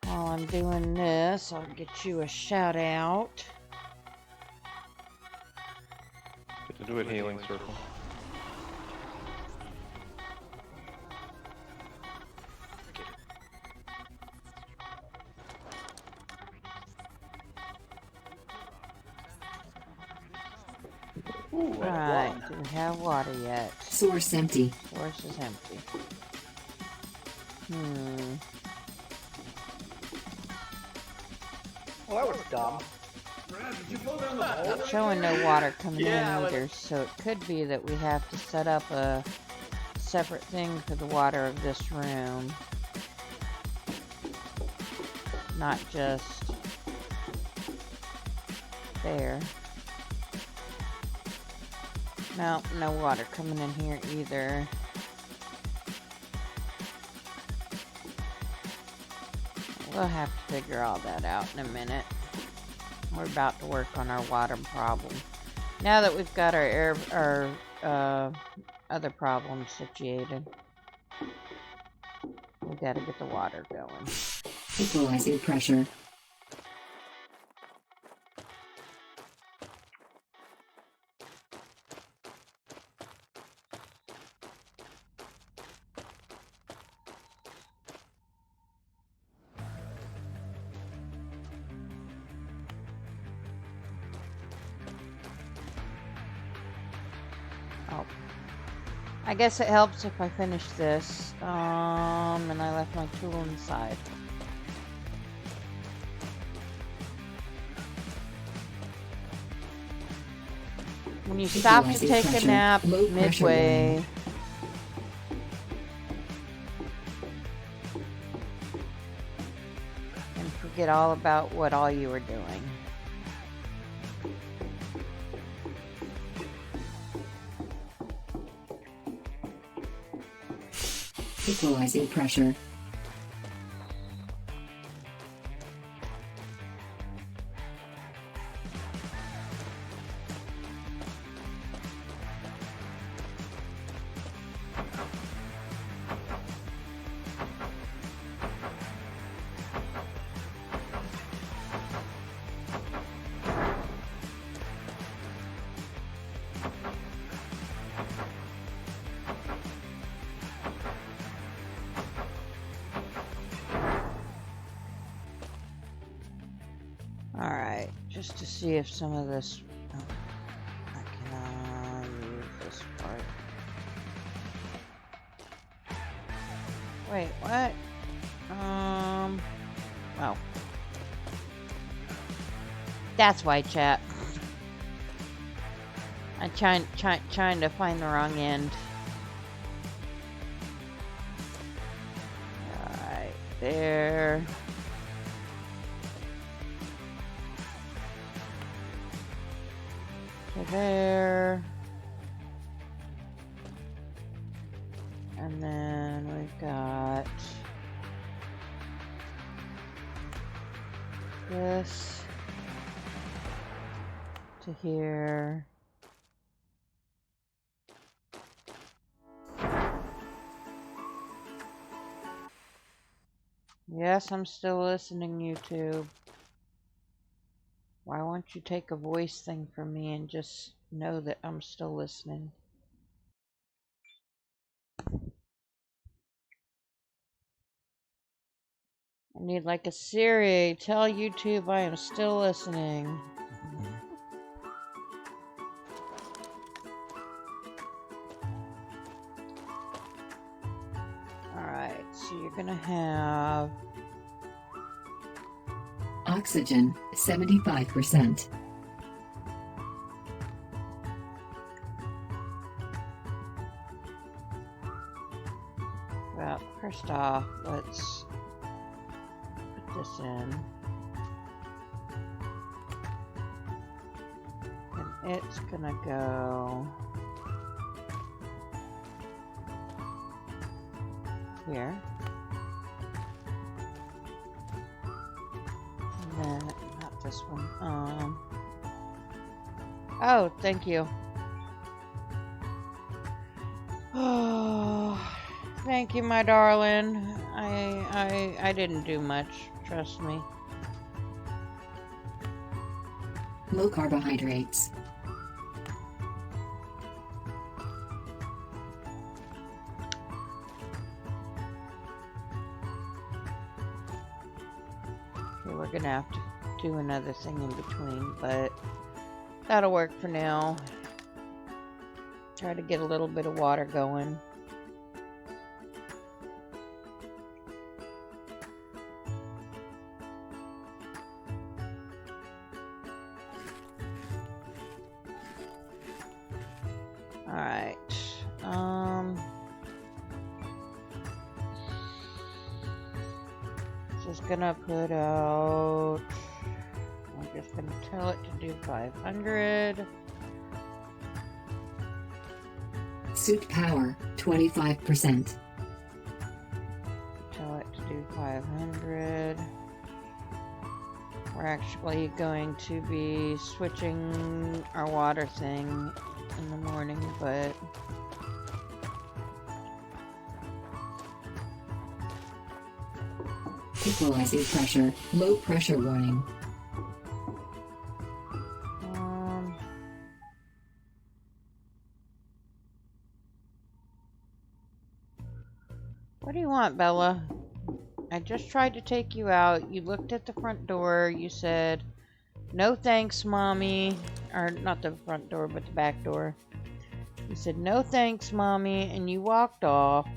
While I'm doing this, I'll get you a shout out. Do a healing circle. Ooh, Right, do we have water yet? Source empty. Source is empty. Well, that was dumb. Not showing no water coming Yeah, in but- either, so it could be that we have to set up a separate thing for the water of this room. Not just there. No, no water coming in here either. We'll have to figure all that out in a minute. We're about to work on our water problem. Now that we've got our other problems situated, we gotta get the water going. Equalizing pressure. Oh. I guess it helps if I finish this. And I left my tool inside. When you stop to Equalizing take a pressure. nap Low pressure midway, line. and forget all about what all you were doing. Equalizing pressure. Alright, just to see if some of this... Oh, I can use this part. Wait, what? Oh. That's why, chat. I'm trying to find the wrong end. Alright, there. To there. And then we've got this to here. Yes, I'm still listening, YouTube. Why won't you take a voice thing from me and just know that I'm still listening? I need like a Siri. Tell YouTube I am still listening. Alright, so you're gonna have... Oxygen, 75%. Well, first off, let's this in. And it's gonna go here. And then, not this one. Oh, thank you. Oh, thank you, my darling. I didn't do much. Trust me. Low carbohydrates. Okay, we're gonna have to do another thing in between, but that'll work for now. Try to get a little bit of water going. Alright. Just gonna put out. I'm just gonna tell it to do 500. Suit power, 25%. Tell it to do 500. We're actually going to be switching our water thing in the morning, but Equalizing pressure, low pressure warning. What do you want, Bella? I just tried to take you out. You looked at the front door. You said, "No thanks, Mommy." Or not the front door, but the back door. You said, "No thanks, Mommy," and you walked off.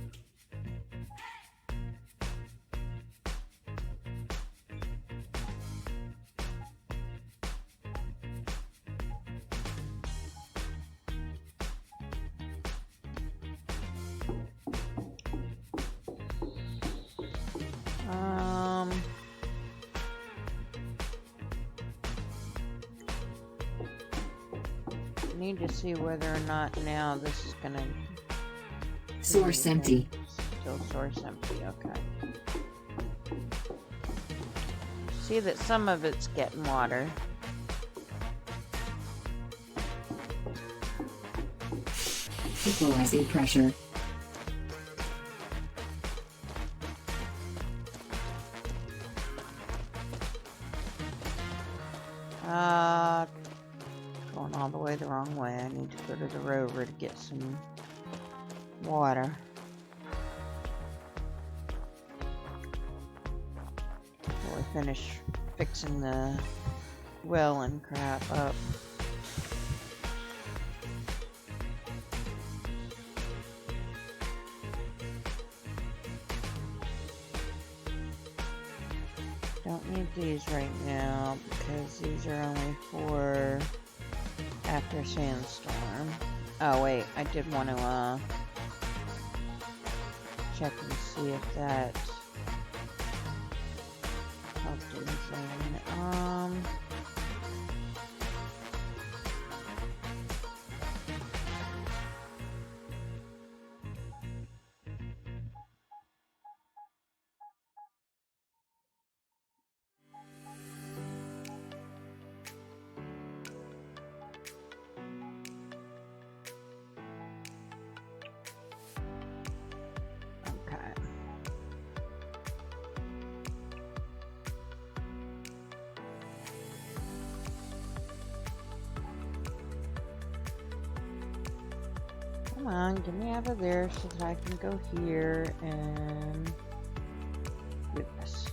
Need to see whether or not now this is gonna. Source empty. Still source empty. Okay. See that some of it's getting water. Equalizing pressure. Going all the way the wrong way. I need to go to the rover to get some water. Before we finish fixing the well and crap up. Don't need these right now because these are only for after sandstorm. Oh wait, I did want to check and see if that helped anything. Come on, get me out of there so that I can go here and do this.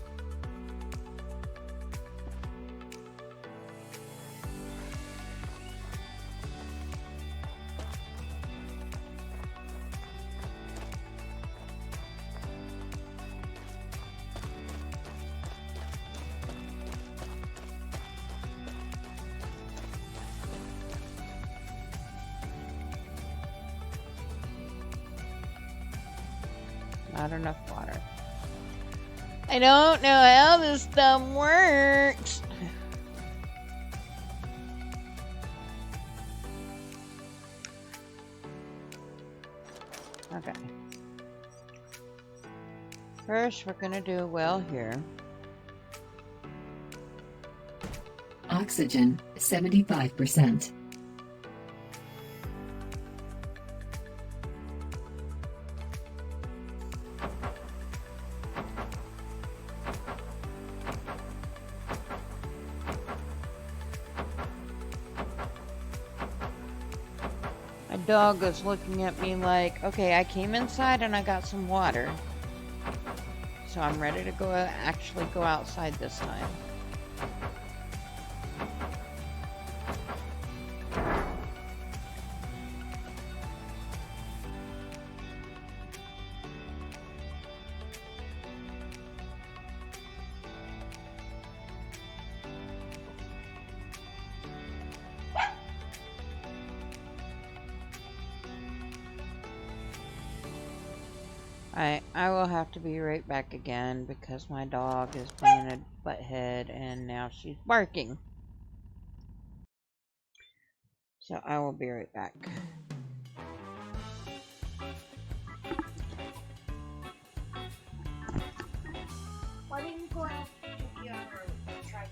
Not enough water. I don't know how this stuff works. Okay. First, we're gonna do a well here. Oxygen, 75%. My dog is looking at me like, okay, I came inside and I got some water. So I'm ready to actually go outside this time. I will have to be right back again because my dog is being a butthead and now she's barking. So I will be right back. Why didn't you go out to the other try?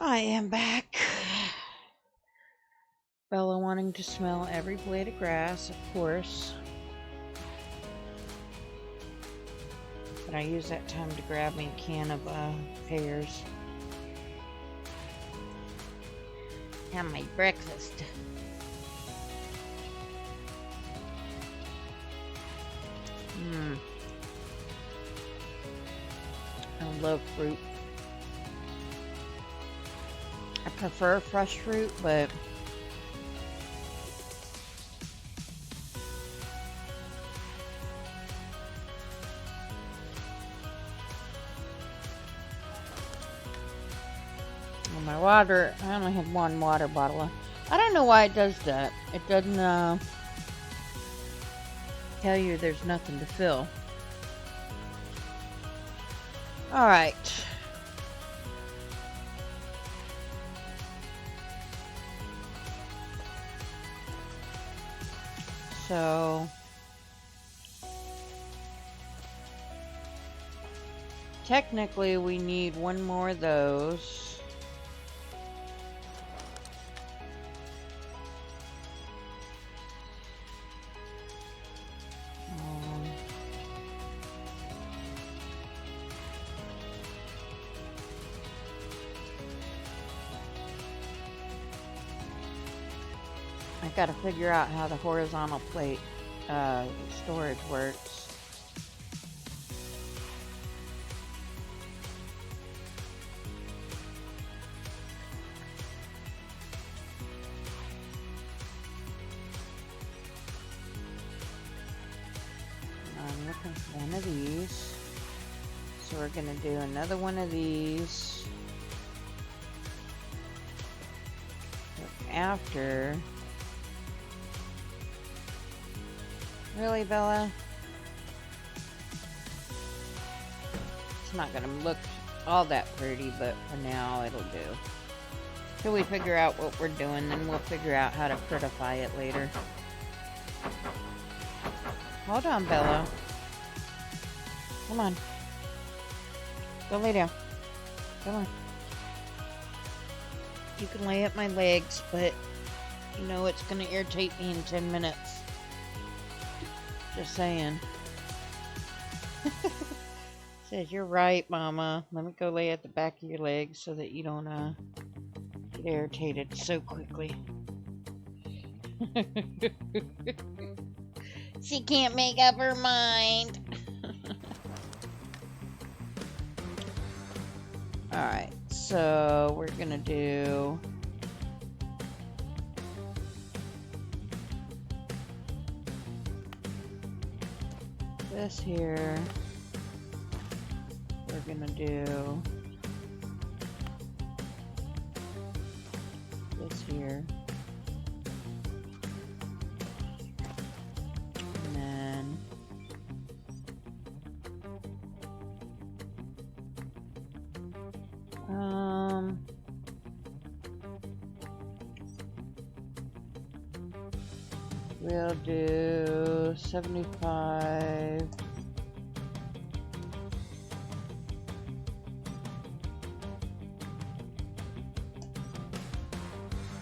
I am back. Bella wanting to smell every blade of grass, of course. But I use that time to grab me a can of pears. Have my breakfast. I love fruit. I prefer fresh fruit, but my water, I only had one water bottle. I don't know why it does that. It doesn't tell you there's nothing to fill. Alright. So technically we need one more of those. I gotta figure out how the horizontal plate storage works. I'm looking for one of these. So we're gonna do another one of these. After... Really, Bella? It's not gonna look all that pretty, but for now it'll do. Till we figure out what we're doing, then we'll figure out how to prettify it later. Hold on, Bella. Come on. Go lay down. Come on. You can lay at my legs, but you know it's gonna irritate me in 10 minutes. Just saying. Says, you're right, Mama. Let me go lay at the back of your legs so that you don't get irritated so quickly. She can't make up her mind. Alright, so we're gonna do... this here. We're gonna do this here. And then we'll do 75.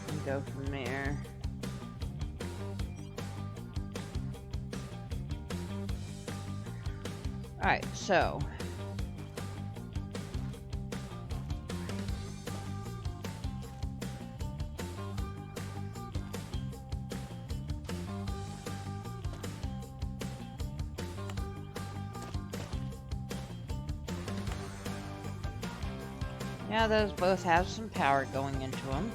And go from there. Alright, so now those both have some power going into them.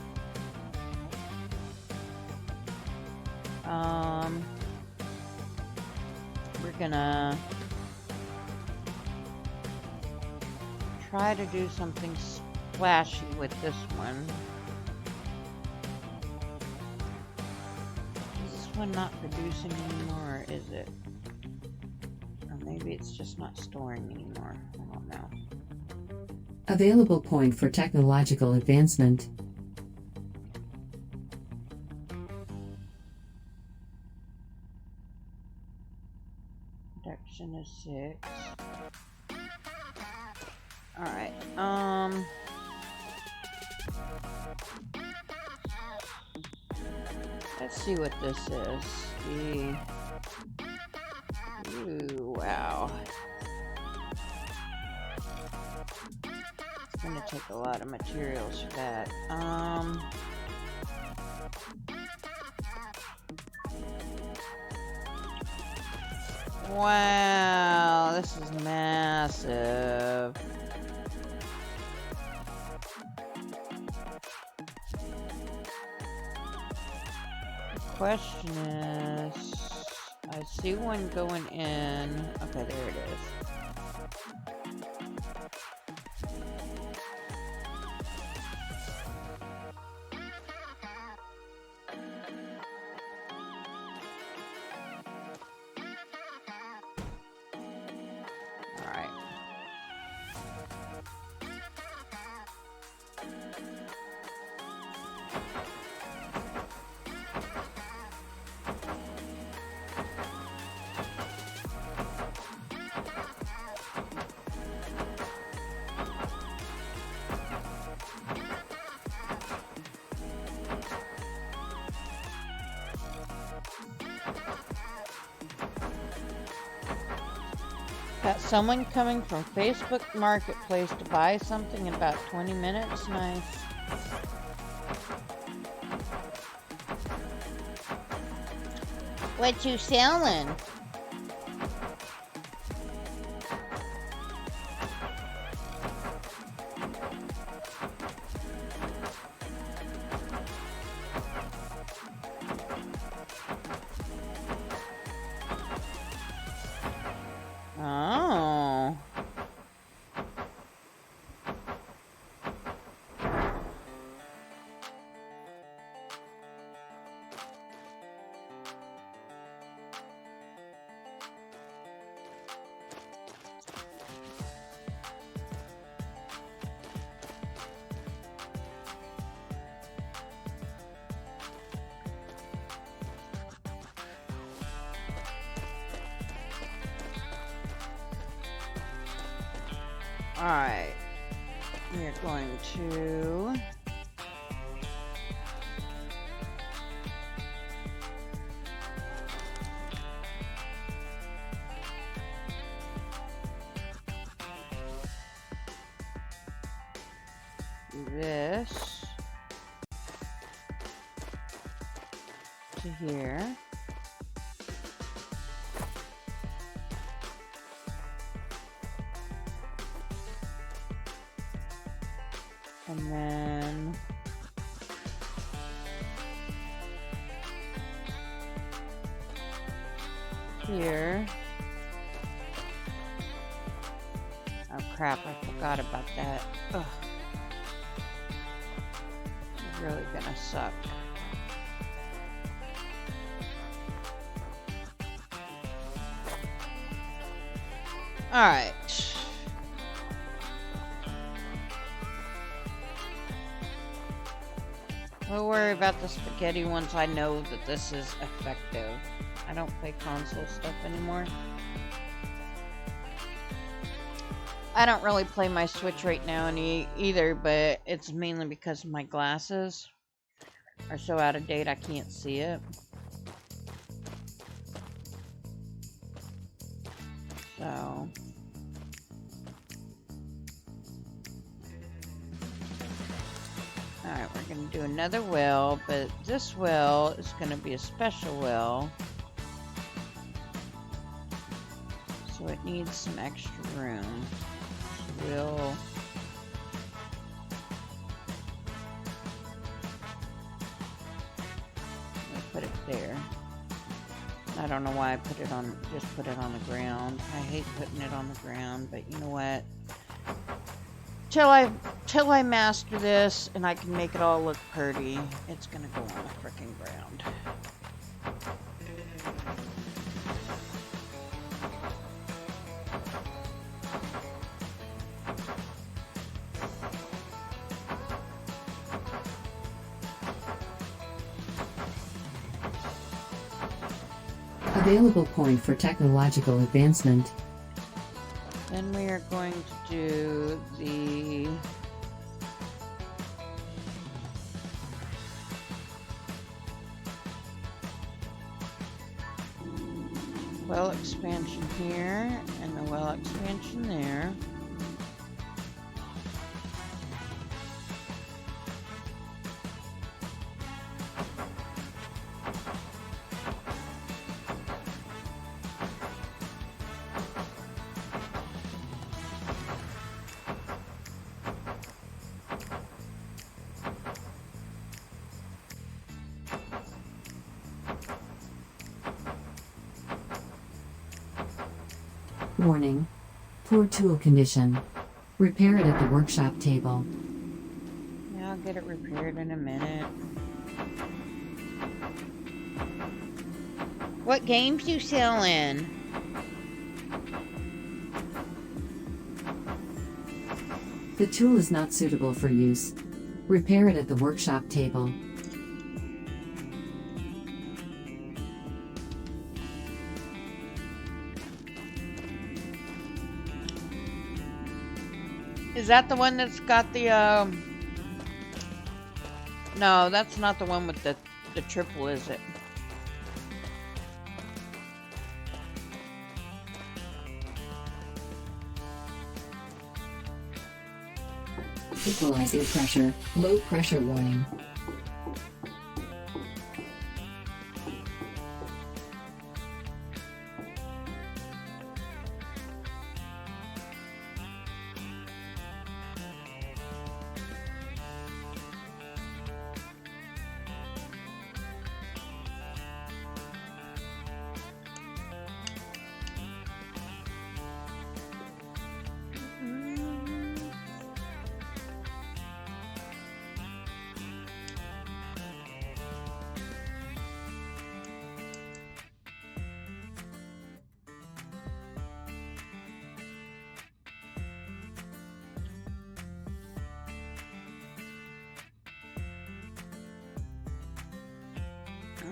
We're gonna try to do something splashy with this one. Is this one not producing anymore, or is it? Or maybe it's just not storing anymore. I don't know. Available point for technological advancement. Production is 6. Alright, Let's see what this is. Ooh, wow. It's gonna take a lot of materials for that. Wow, this is massive. The question is, I see one going in. Okay, there it is. Got someone coming from Facebook Marketplace to buy something in about 20 minutes. Nice. What you selling? Oh. Alright, we're going to do this to here. And then here. Oh crap, I forgot about that. Ugh. It's really gonna suck. Alright. We'll worry about the spaghetti once I know that this is effective. I don't play console stuff anymore. I don't really play my Switch right now either, but it's mainly because my glasses are so out of date I can't see it. So... Alright, we're going to do another well, but this well is going to be a special well. So it needs some extra room. So we'll... put it there. I don't know why I put it on, just put it on the ground. I hate putting it on the ground, but you know what? Till I master this and I can make it all look pretty, it's gonna go on the frickin' ground. Available point for technological advancement. Then we are going to do the well expansion here and the well expansion there. Warning. Poor tool condition. Repair it at the workshop table. Yeah, I'll get it repaired in a minute. What games you selling? The tool is not suitable for use. Repair it at the workshop table. Is that the one that's got the, No, that's not the one with the triple, is it? Equalizing pressure. Low pressure warning.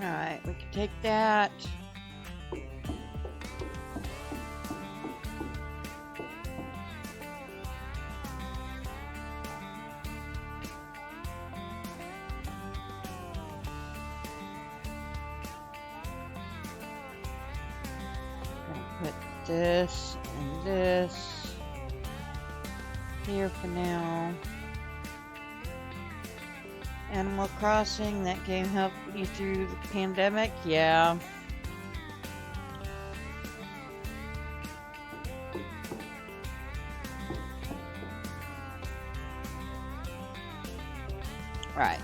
Alright, we can take that. Gonna put this and this here for now. Animal Crossing, that game helped you through the pandemic? Yeah. Right.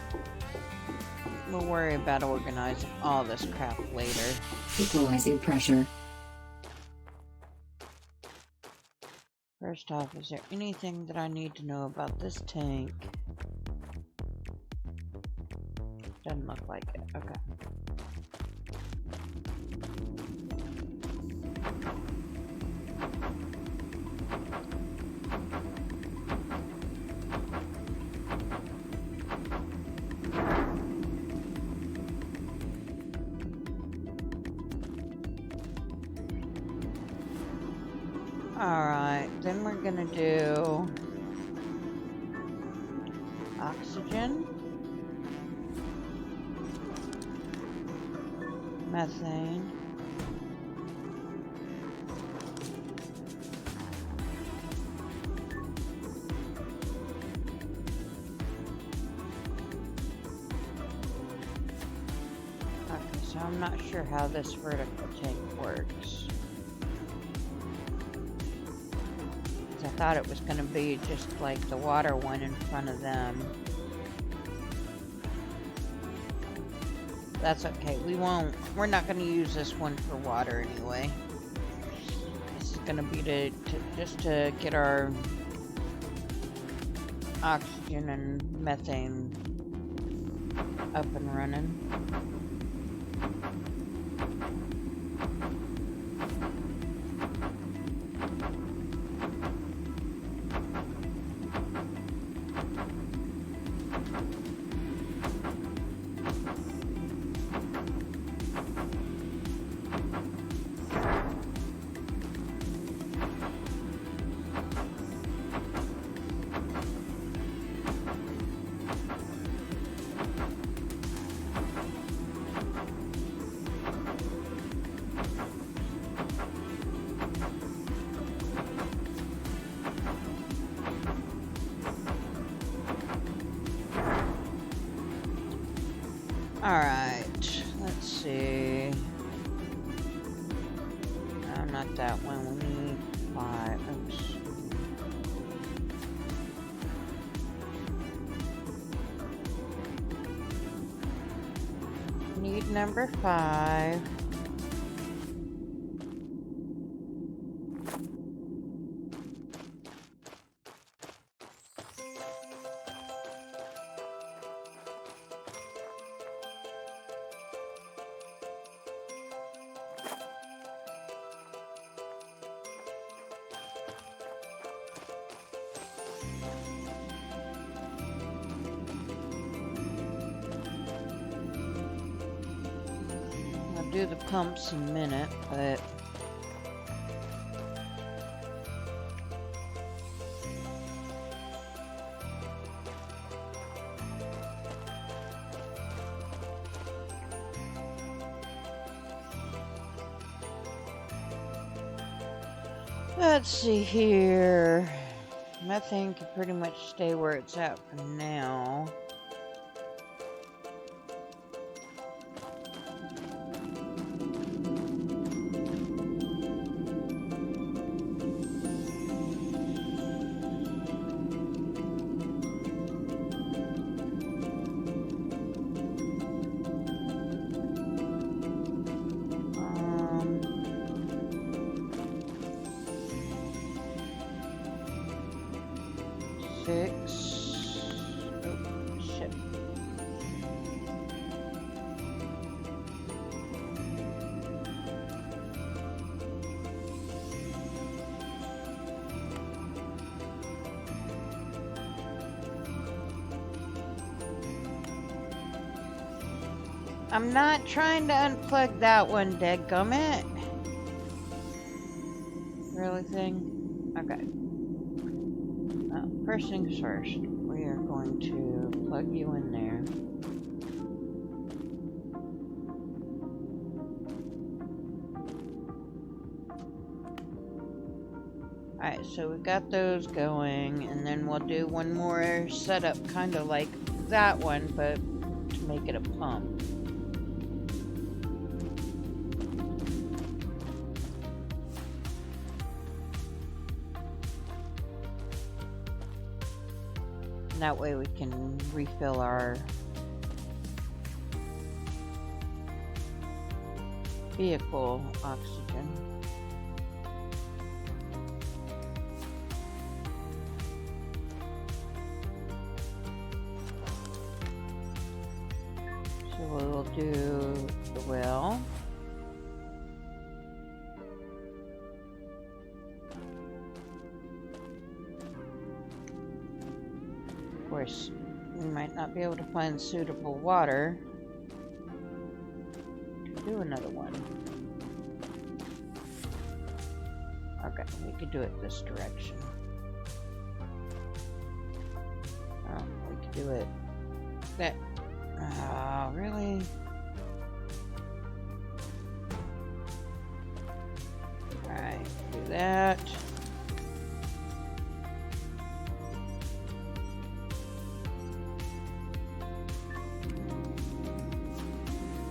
We'll worry about organizing all this crap later. Equalizing pressure. First off, is there anything that I need to know about this tank? Doesn't look like it. Okay. Alright, then we're gonna do oxygen. Methane. Okay, so I'm not sure how this vertical tank works. 'Cause I thought it was going to be just like the water one in front of them. That's okay. We're not going to use this one for water anyway. This is going to be just to get our oxygen and methane up and running. not that one. We need 5. Oops. Need number 5. I'll do the pumps in a minute, but let's see here. Methane can pretty much stay where it's at for now. Oh, shit. I'm not trying to unplug that one, dadgummit. Really thing? Okay. First things first, we are going to plug you in there. Alright, so we got those going, and then we'll do one more setup, kind of like that one, but to make it a pump. And that way we can refill our vehicle oxygen. So we will do the well. Of course, we might not be able to find suitable water to do another one. Okay, we could do it this direction. Oh, we could do it that. Oh, really? Alright, do that.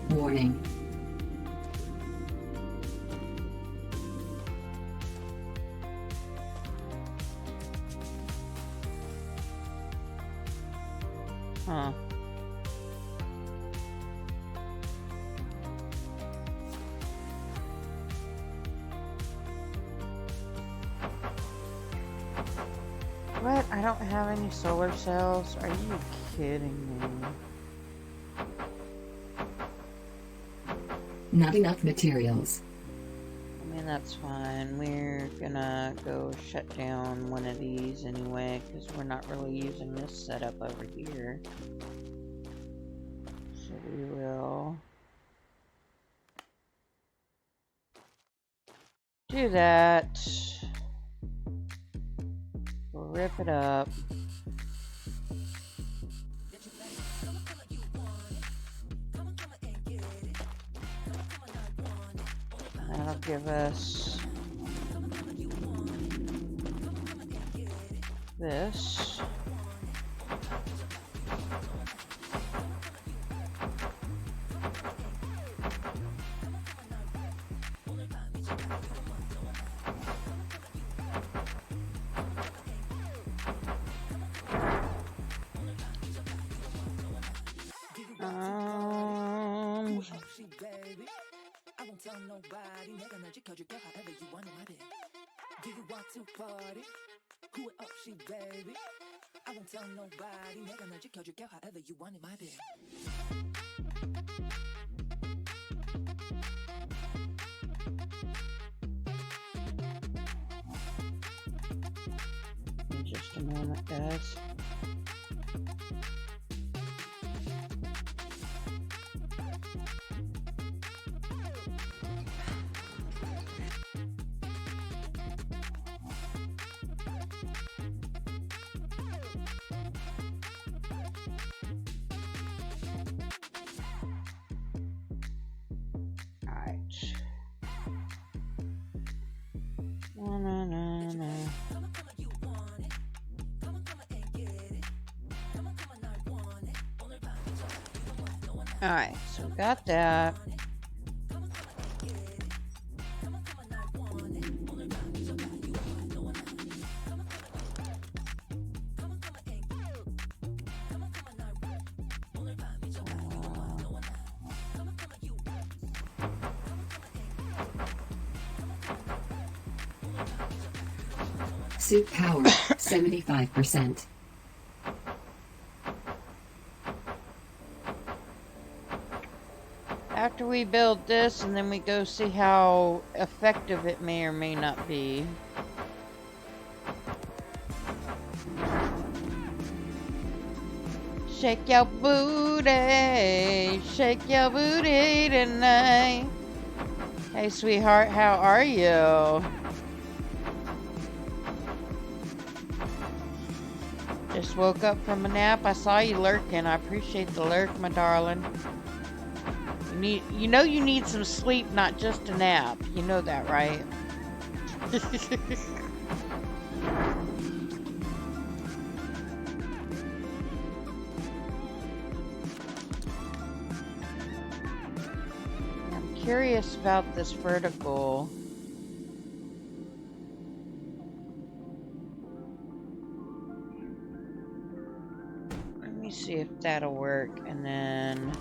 Warning. Huh. What? I don't have any solar cells? Are you kidding me? Not enough materials. I mean, that's fine. We're gonna go shut down one of these anyway, because we're not really using this setup over here. So we will do that. We'll rip it up. That'll give us this. won't tell nobody. 내가 널 지켜줄게 however you want it, my baby. Do you want to party? Who it up, she baby. I won't tell nobody. 내가 널 지켜줄게 however you want it, my baby. Just a moment, guys. Alright, so we got that. Suit power 75%. After we build this, and then we go see how effective it may or may not be. Shake your booty tonight. Hey, sweetheart, how are you? Just woke up from a nap. I saw you lurking. I appreciate the lurk, my darling. You know you need some sleep, not just a nap. You know that, right? I'm curious about this vertical. Let me see if that'll work, and then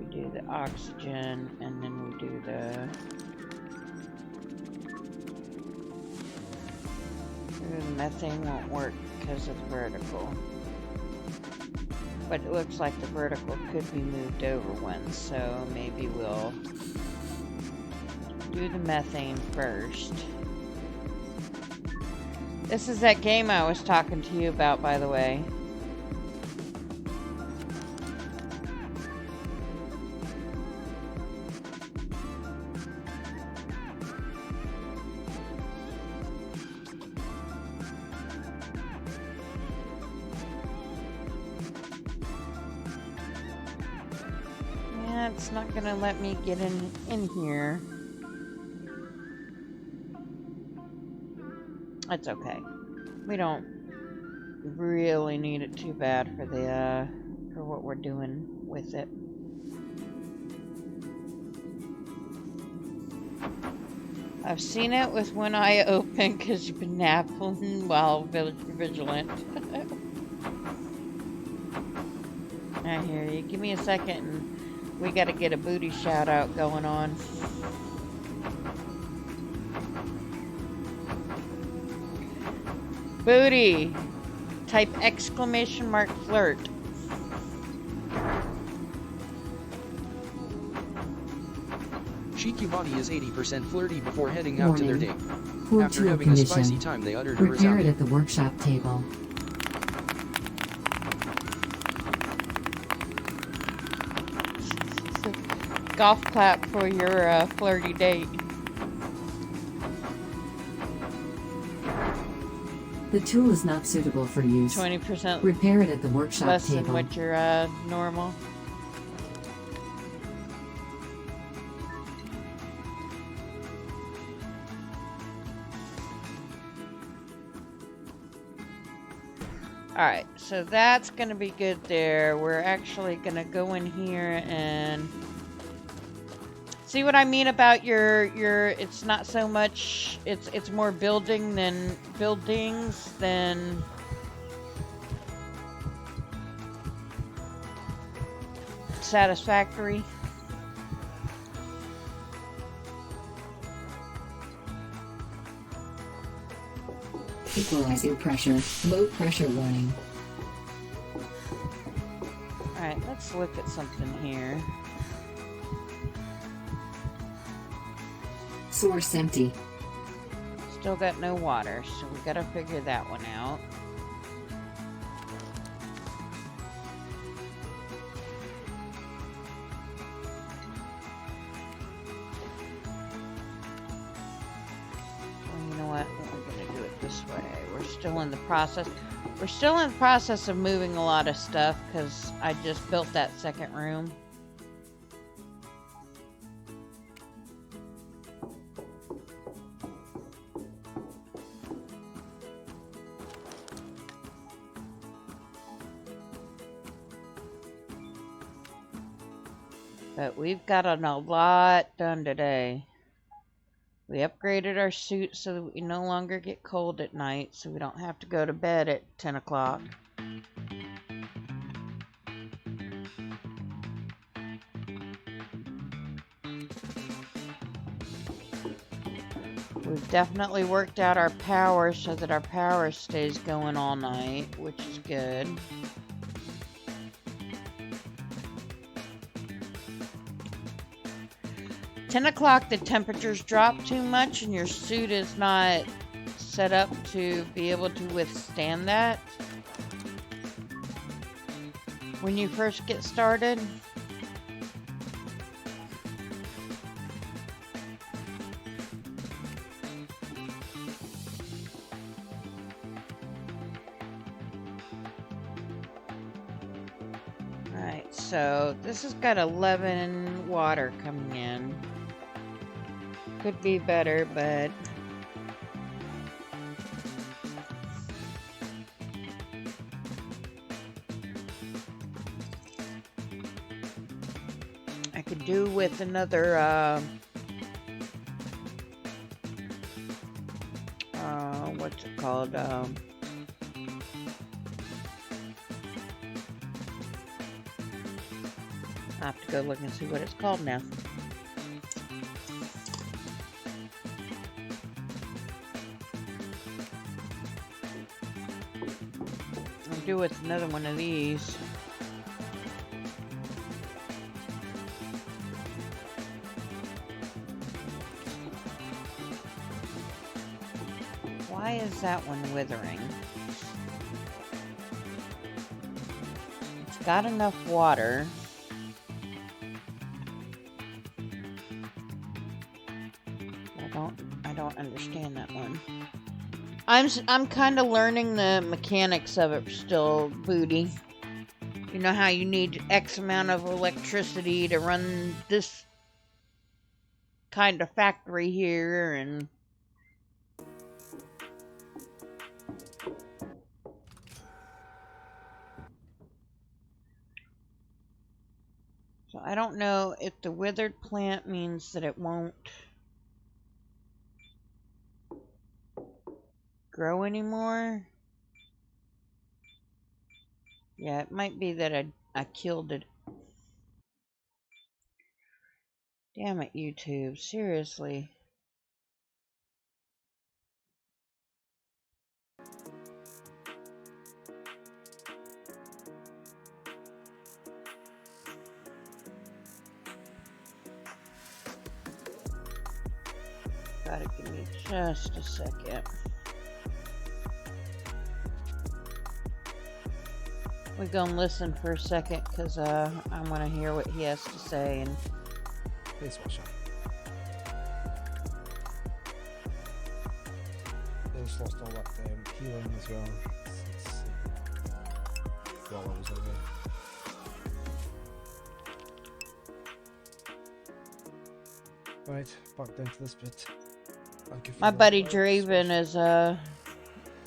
do the oxygen, and then we do the methane won't work because of the vertical, but it looks like the vertical could be moved over one, so maybe we'll do the methane first. This is that game I was talking to you about, by the way. It's not gonna let me get in here. That's okay. We don't really need it too bad for the for what we're doing with it. I've seen it with one eye open because you've been napping while vigilant. I hear you. Give me a second and we gotta get a booty shout out going on. Booty! Type exclamation mark flirt. Shikimani is 80% flirty before heading out to their date. Poor After tool having a spicy condition. time, they uttered a Prepare it resounding at the workshop table. Golf clap for your flirty date. The tool is not suitable for use. 20% Repair it at the workshop less table. than what your normal. Alright, so that's gonna be good there. We're actually gonna go in here and see what I mean about your it's not so much it's more buildings than satisfactory. Equalizing pressure. Low pressure warning. Alright, let's look at something here. Source empty. Still got no water, so we gotta figure that one out. Well, you know what? We're gonna do it this way. We're still in the process. We're still in the process of moving a lot of stuff because I just built that second room. But we've gotten a lot done today. We upgraded our suit so that we no longer get cold at night, so we don't have to go to bed at 10 o'clock. We've definitely worked out our power so that our power stays going all night, which is good. Ten o'clock, the temperatures drop too much and your suit is not set up to be able to withstand that when you first get started. Alright, so this has got 11 water coming in. Could be better, but I could do with another what's it called? I have to go look and see what it's called now. Do with another one of these. Why is that one withering? It's got enough water. I don't understand that one. I'm kind of learning the mechanics of it still, Booty. You know how you need X amount of electricity to run this kind of factory here, and so I don't know if the withered plant means that it won't grow anymore. Yeah, it might be that I killed it. Damn it, YouTube. Seriously. Gotta give me just a second. We're gonna listen for a second because I want to hear what he has to say. And please watch out. I just lost all that healing as well since while I was away. Right, back down to this bit. My buddy Draven is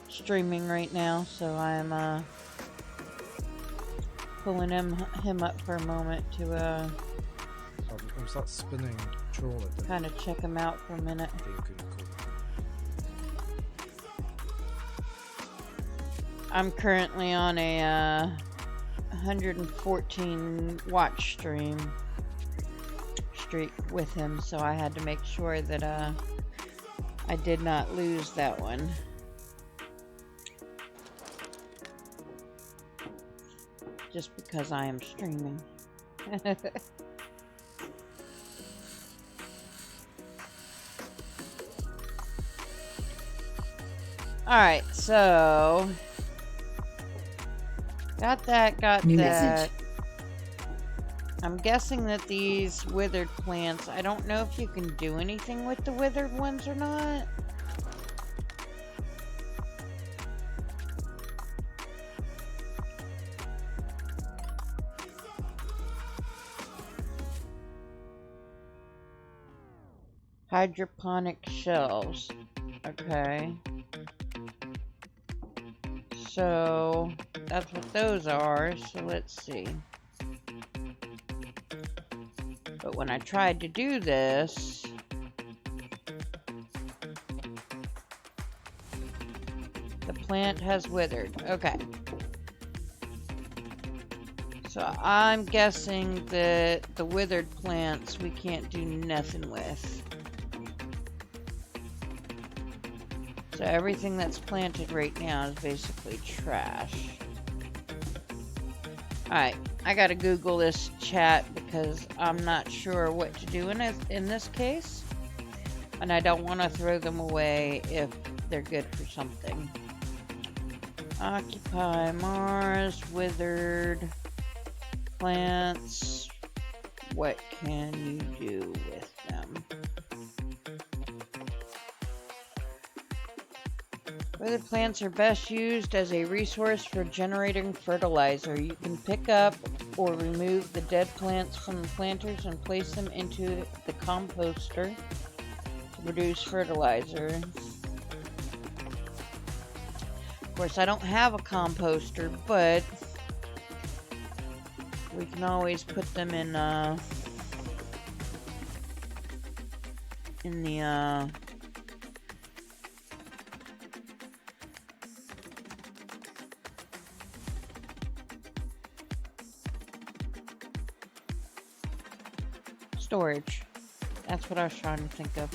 streaming right now, so I'm pulling him up for a moment to I'm start spinning troll it. Kind of check him out for a minute. I'm currently on a 114 watch streak with him, so I had to make sure that I did not lose that one. just because I am streaming. Alright, so got that, New that. message. I'm guessing that these withered plants, I don't know if you can do anything with the withered ones or not. Hydroponic shelves. Okay. So that's what those are. So let's see. But when I tried to do this, the plant has withered. Okay. So I'm guessing that the withered plants we can't do nothing with. So everything that's planted right now is basically trash. Alright, I gotta Google this chat because I'm not sure what to do in this case. And I don't want to throw them away if they're good for something. Occupy Mars, withered plants. What can you do with them? Withered plants are best used as a resource for generating fertilizer. You can pick up or remove the dead plants from the planters and place them into the composter to produce fertilizer. Of course, I don't have a composter, but we can always put them in the storage. That's what I was trying to think of.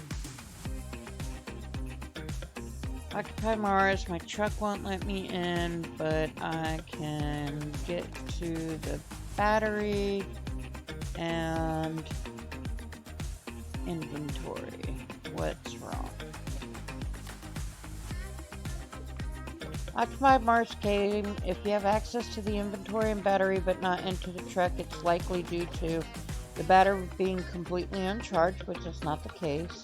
Occupy Mars. My truck won't let me in, but I can get to the battery and inventory. What's wrong? Occupy Mars game. If you have access to the inventory and battery but not into the truck, it's likely due to the battery being completely uncharged, which is not the case,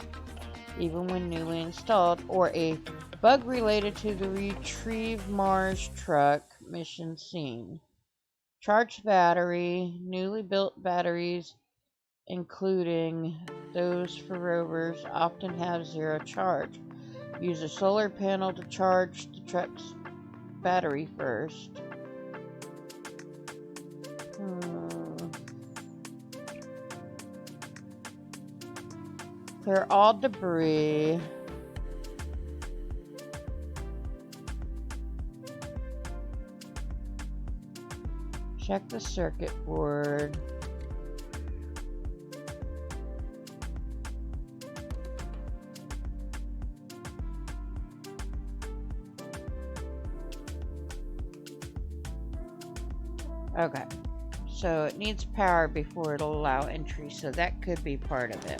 even when newly installed, or a bug related to the Retrieve Mars truck mission scene. Charged battery. Newly built batteries, including those for rovers, often have zero charge. Use a solar panel to charge the truck's battery first. Clear all debris. Check the circuit board. Okay, so it needs power before it'll allow entry, so that could be part of it.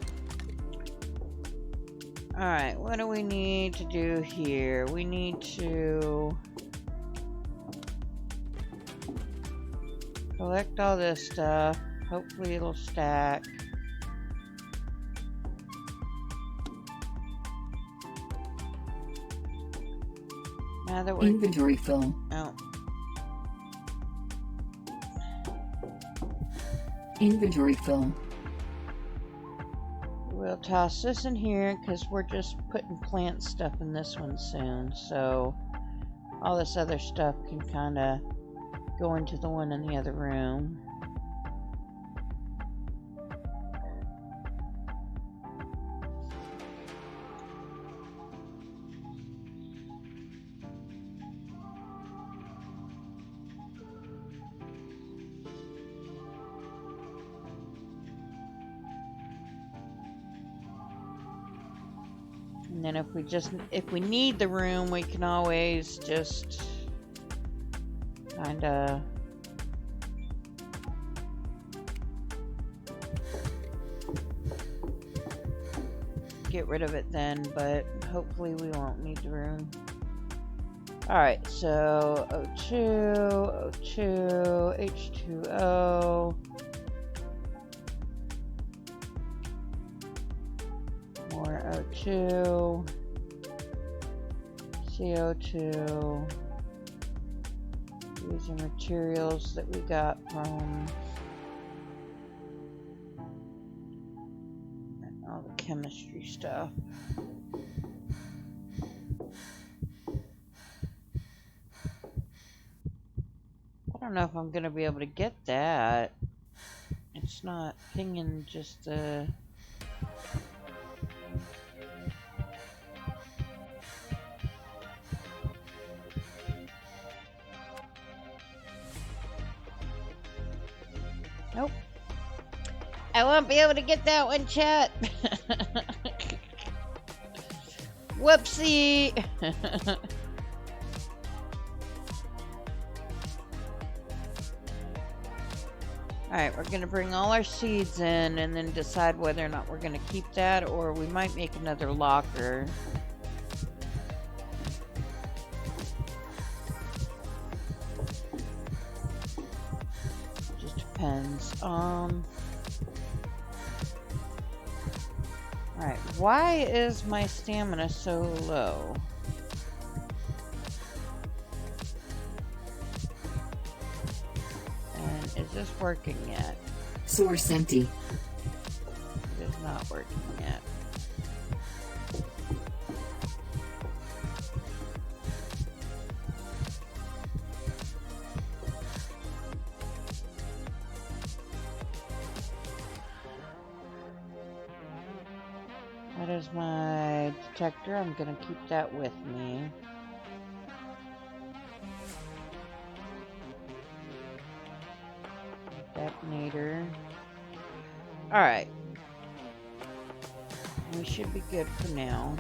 Alright, what do we need to do here? We need to collect all this stuff. Hopefully it'll stack. Now that we're... Inventory full. Oh. Inventory full. We'll toss this in here because we're just putting plant stuff in this one soon. So all this other stuff can kind of go into the one in the other room. And then if we need the room, we can always just kind of get rid of it then, but hopefully we won't need the room. Alright, so O2, O2, H2O. More O2. CO2. These are materials that we got from all the chemistry stuff. I don't know if I'm gonna be able to get that. It's not pinging just the... Nope. I won't be able to get that one, chat. Whoopsie. Alright, we're gonna bring all our seeds in and then decide whether or not we're gonna keep that, or we might make another locker. Just depends. Alright, why is my stamina so low? And is this working yet? Source empty. It is not working yet. That is my detector. I'm gonna keep that with me. Detonator. Alright. We should be good for now.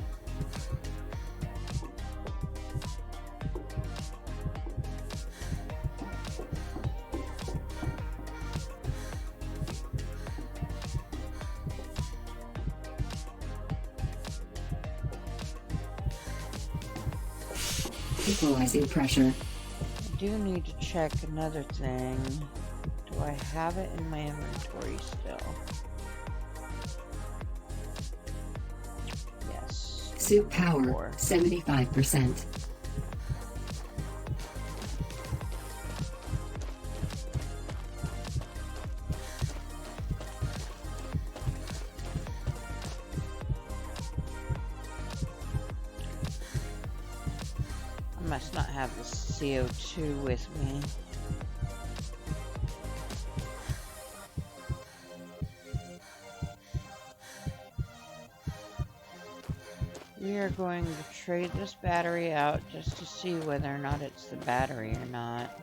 Equalizing pressure. I do need to check another thing. Do I have it in my inventory still? Yes. Suit power, 4. 75%. I must not have the CO2 with me. We are going to trade this battery out just to see whether or not it's the battery or not.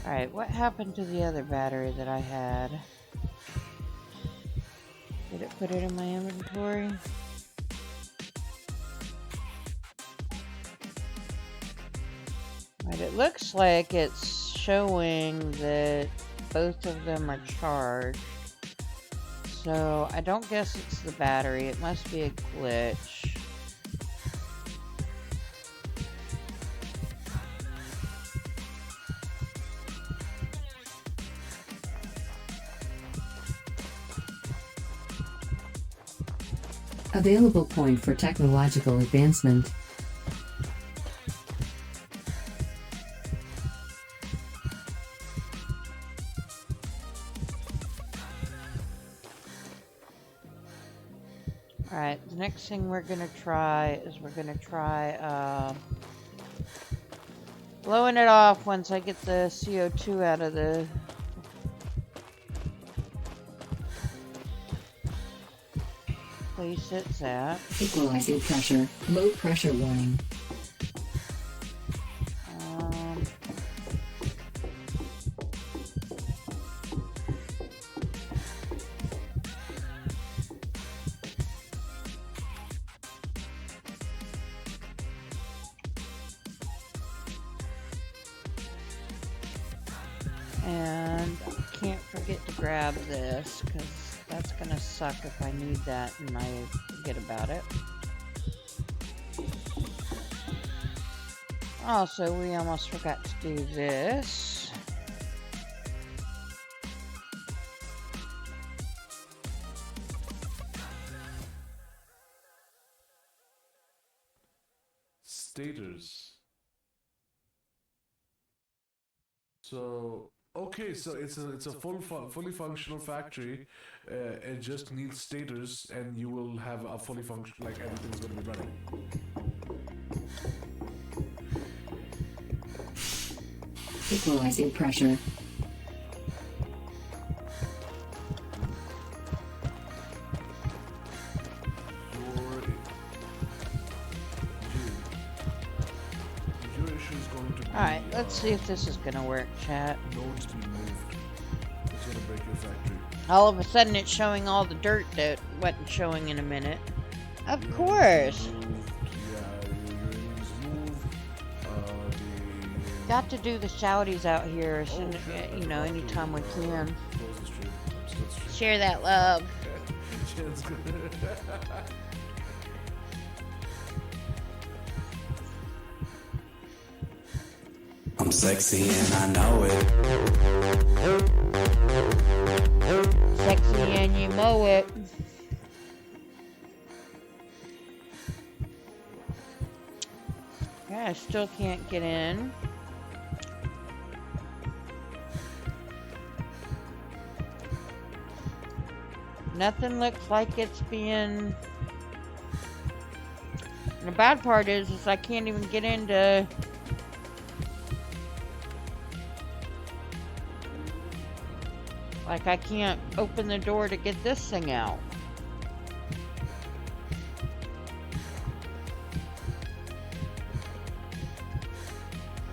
Alright, what happened to the other battery that I had? Did it put it in my inventory? Right, it looks like it's showing that both of them are charged. So I don't guess it's the battery. It must be a glitch. Available point for technological advancement. Alright, the next thing we're gonna try is blowing it off once I get the CO2 out of the place it's at. Equalizing pressure. Low pressure warning. And I can't forget to grab this, because that's gonna suck if I need that and I forget about it. Also, we almost forgot to do this. Stators. So okay, so it's a fully functional factory. It just needs stators, and you will have a fully functional, like everything's going to be running. Equalizing pressure. Your issue is going to be, Alright, let's see if this is gonna work, chat. nodes being moved. It's going to break your factory. All of a sudden it's showing all the dirt that wasn't showing in a minute. Of Your course! enemies moved. Yeah, your enemies moved. Got to do the shouties out here as soon Oh, shit, you know, I forgot anytime we to, can. close the stream. I'm still streaming. Share that love. Jen's good. I'm sexy and I know it. Sexy and you mow it. Yeah, I still can't get in. Nothing looks like it's being... And the bad part is I can't even get into... Like, I can't open the door to get this thing out.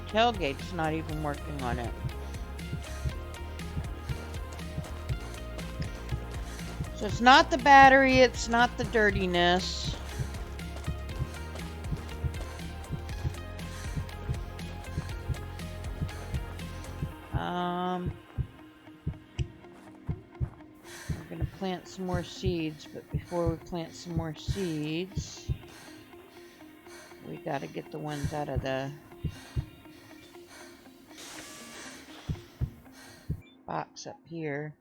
Tailgate's not even working on it. So it's not the battery, it's not the dirtiness. We're gonna plant some more seeds, but before we plant some more seeds, we gotta get the ones out of the box up here.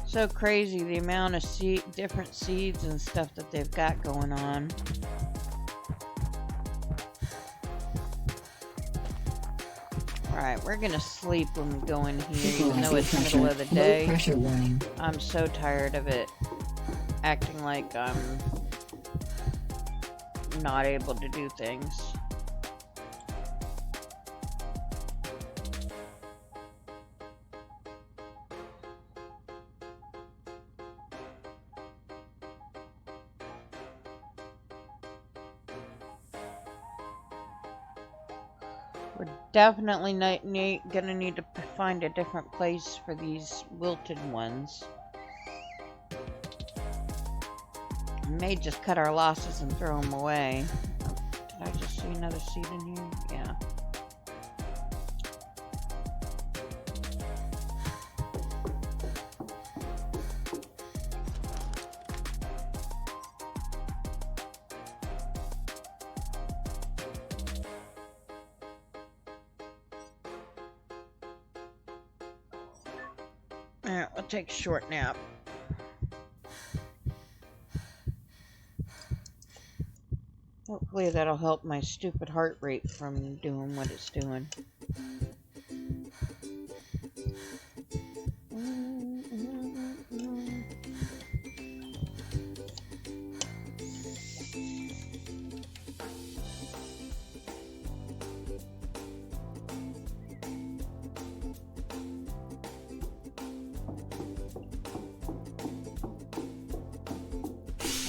So crazy the amount of different seeds and stuff that they've got going on. Alright, we're gonna sleep when we go in here, even though it's the middle of the day. Low pressure warning. I'm so tired of it acting like I'm not able to do things. We're definitely gonna need to find a different place for these wilted ones. We may just cut our losses and throw them away. Did I just see another seed in here? Yeah. Alright, we'll take a short nap. Hopefully that'll help my stupid heart rate from doing what it's doing.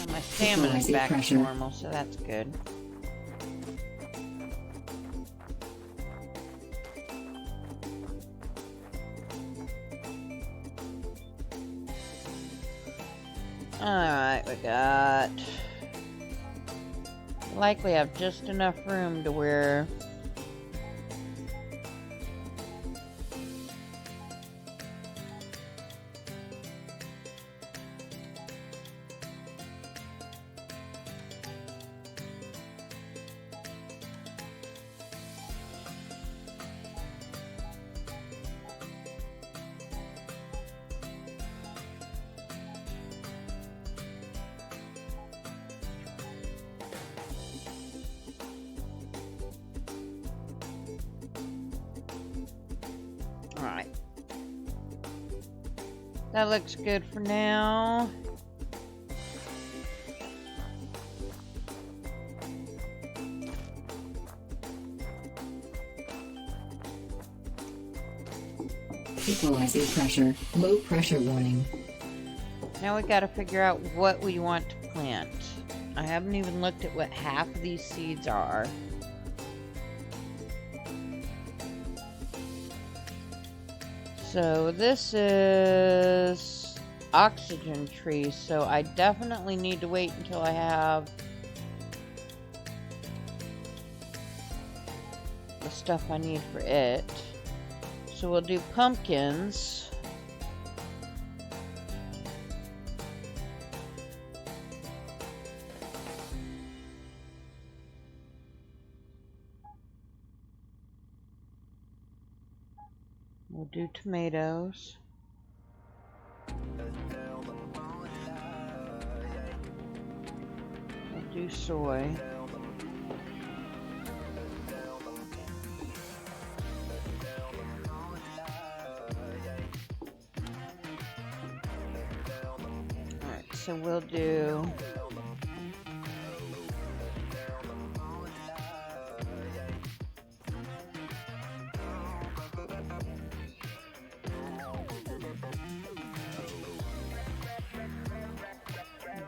My stamina's back to normal, so that's good. Alright, we got... likely have just enough room to where... Alright. That looks good for now. Equalizing pressure. Low pressure warning. Now we gotta figure out what we want to plant. I haven't even looked at what half of these seeds are. So this is oxygen tree, so I definitely need to wait until I have the stuff I need for it. So we'll do pumpkins. We'll do tomatoes. We'll do soy. Alright, so we'll do...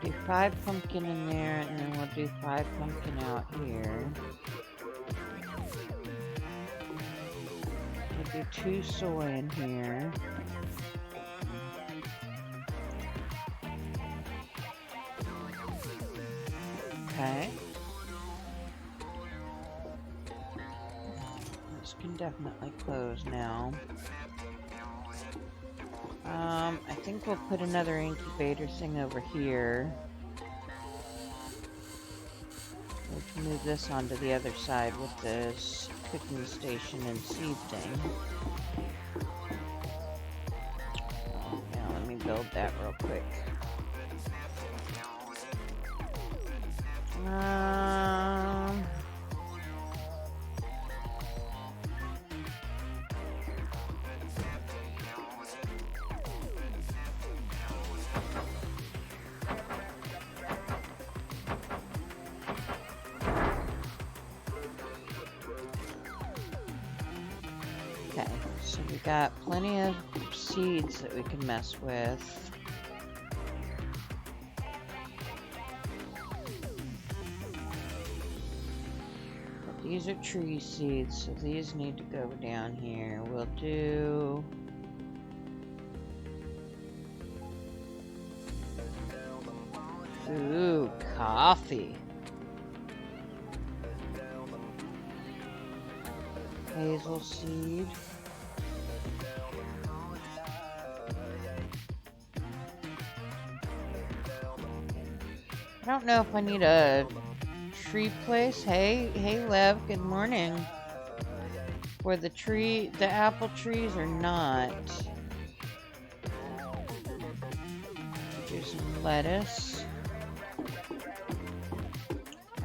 do 5 pumpkin in there, and then we'll do 5 pumpkin out here. We'll do 2 soy in here. Okay. This can definitely close now. I think we'll put another incubator thing over here. We can move this onto the other side with this cooking station and seed thing. Now let me build that real quick. Okay, so we got plenty of seeds that we can mess with. But these are tree seeds, so these need to go down here. We'll do... ooh, coffee. Hazel seed. I don't know if I need a tree place. Hey, Lev, good morning. For the tree, the apple trees or not. Do some lettuce.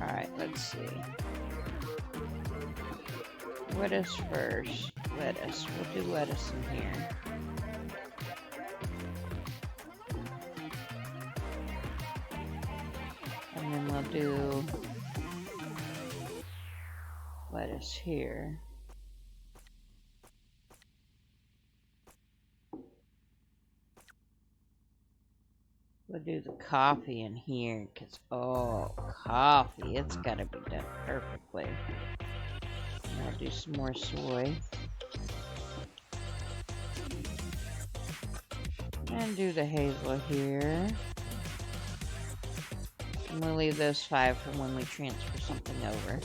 Alright, let's see. Lettuce first. Lettuce. We'll do lettuce in here. And then we'll do lettuce here. We'll do the coffee in here, because, oh, coffee, it's gotta be done perfectly. And I'll do some more soy. And do the hazel here. And we'll leave those 5 for when we transfer something over.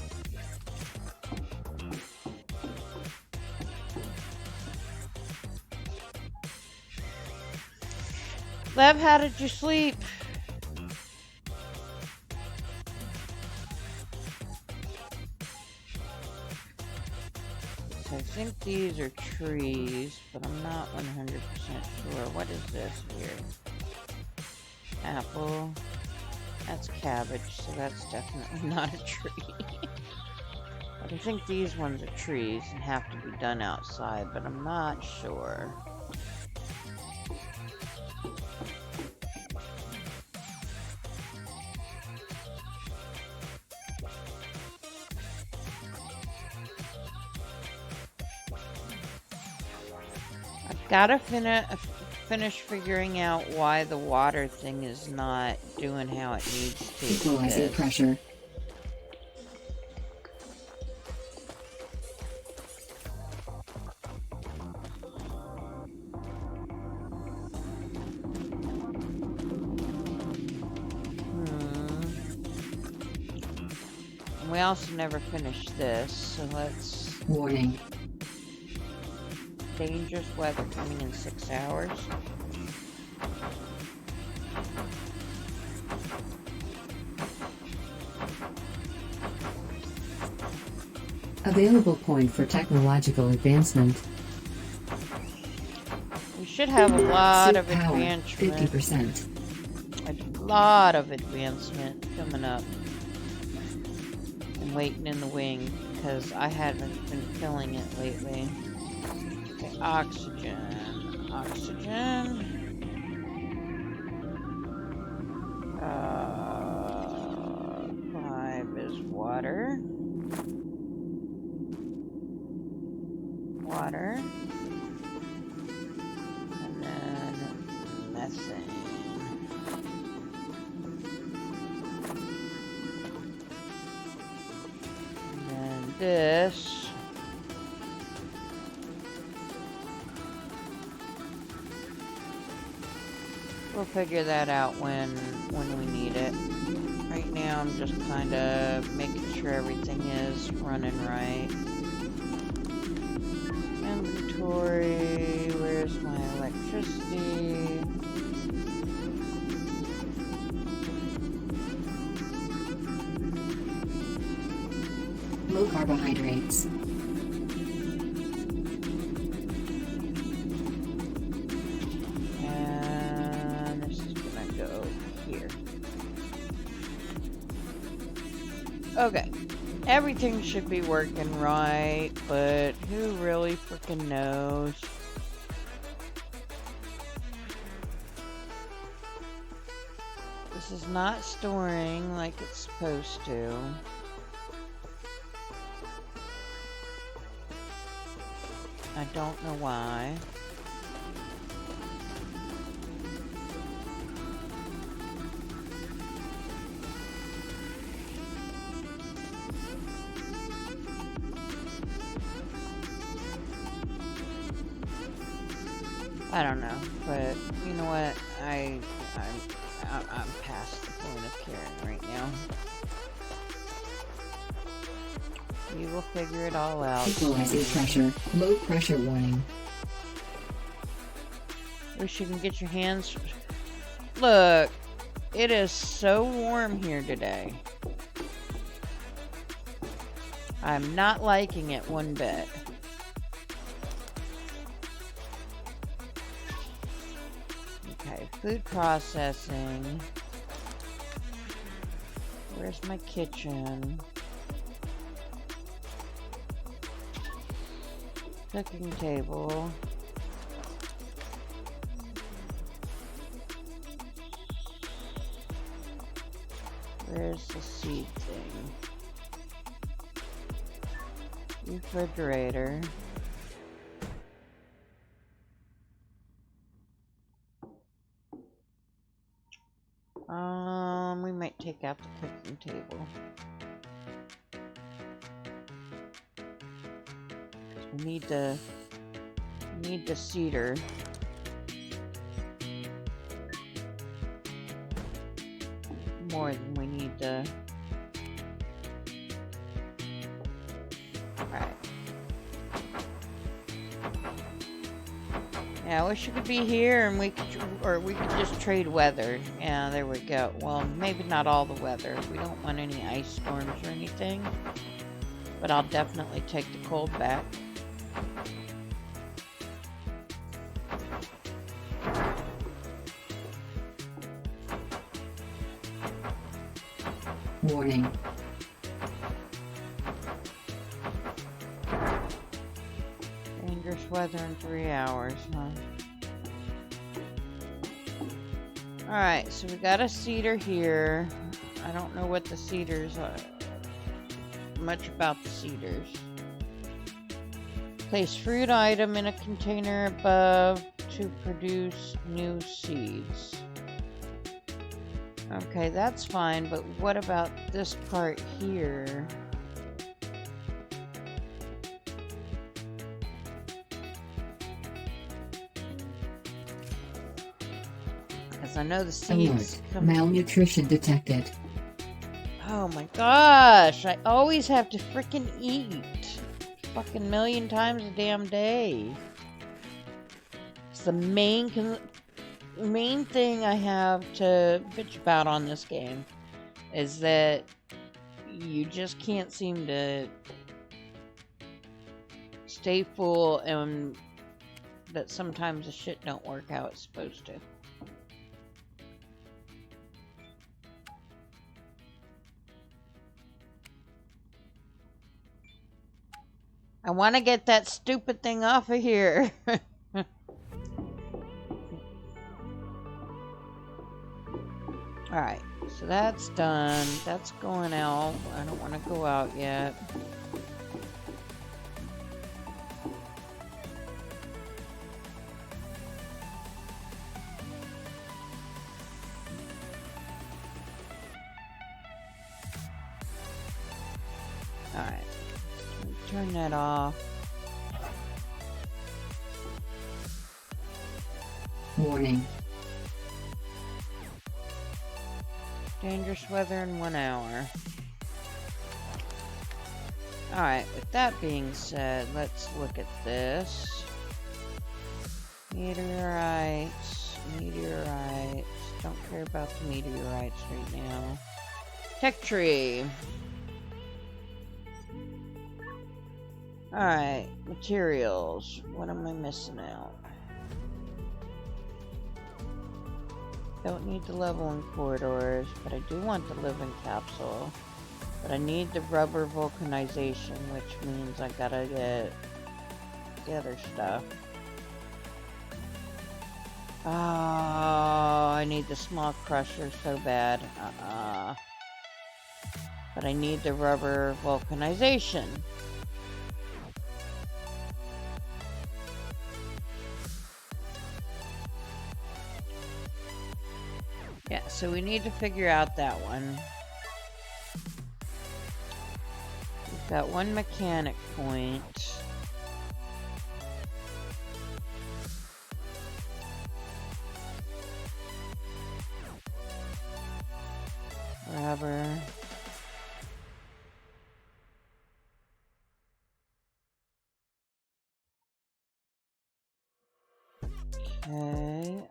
Lev, how did you sleep? So I think these are trees, but I'm not 100% sure. What is this here? Apple. That's cabbage, so that's definitely not a tree. But I think these ones are trees and have to be done outside, but I'm not sure. I've gotta finish figuring out why the water thing is not doing how it needs to. Equalizer pressure. And we also never finished this, so let's... Warning. Dangerous weather coming in 6 hours. Available point for technological advancement. We should have a lot Suit of power, advancement. 50%. A lot of advancement coming up. I'm waiting in the wing because I haven't been filling it lately. Okay, oxygen. Oxygen. 5 is water. Water. And then methane. And then this. We'll figure that out when we need it. Right now I'm just kind of making sure everything is running right. Inventory, where's my electricity? Low carbohydrates. And this is gonna go here. Okay. Everything should be working right, but who really freaking knows? This is not storing like it's supposed to. I don't know why. I don't know, but you know what? I'm past the point of caring right now. We will figure it all out. Equalizer pressure. Low pressure warning. Wish you can get your hands... Look, it is so warm here today. I'm not liking it one bit. Okay, food processing. Where's my kitchen? Cooking table. Where's the seed thing? Refrigerator. We might take out the cooking table. We need the cedar. More than we need to... Alright. Yeah, I wish you could be here and we could just trade weather. Yeah, there we go. Well, maybe not all the weather. We don't want any ice storms or anything. But I'll definitely take the cold back. Warning. Dangerous weather in 3 hours, huh? Alright, so we got a cedar here. I don't know what the cedars are. Much about the cedars. Place fruit item in a container above to produce new seeds. Okay, that's fine, but what about this part here? Because I know the seeds Alert. Malnutrition detected. Oh my gosh, I always have to frickin' eat. Fucking million times a damn day. It's the main thing I have to bitch about on this game is that you just can't seem to stay full, and that sometimes the shit don't work how it's supposed to. I want to get that stupid thing off of here. Alright, so that's done. That's going out. I don't want to go out yet. Alright. Turn that off. Warning. Dangerous weather in 1 hour. Alright, with that being said, let's look at this. Meteorites. Meteorites. Don't care about the meteorites right now. Tech tree. Alright, materials. What am I missing out? Don't need the leveling corridors, but I do want the living capsule. But I need the rubber vulcanization, which means I gotta get the other stuff. Oh, I need the small crusher so bad. But I need the rubber vulcanization. Yeah, so we need to figure out that one. We've got one mechanic point. Rubber. Okay,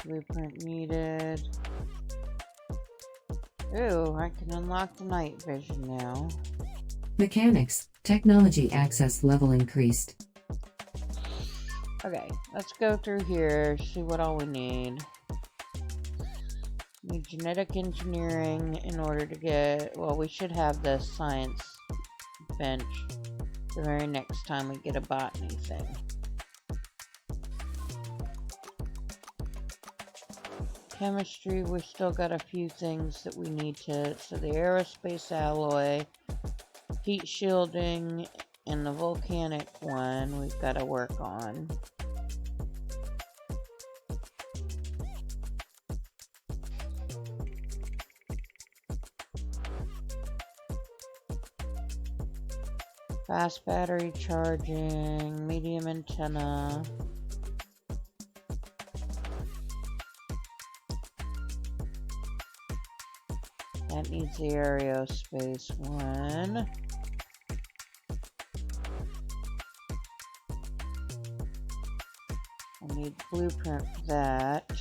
blueprint needed. Ooh, I can unlock the night vision now. Mechanics. Technology access level increased. Okay, let's go through here, see what all we need. Need genetic engineering in order to get... Well, we should have the science bench the very next time we get a botany thing. Chemistry, we've still got a few things that we need to... So the aerospace alloy, heat shielding, and the volcanic one we've got to work on. Fast battery charging, medium antenna. needs the aerospace one. I need blueprint for that.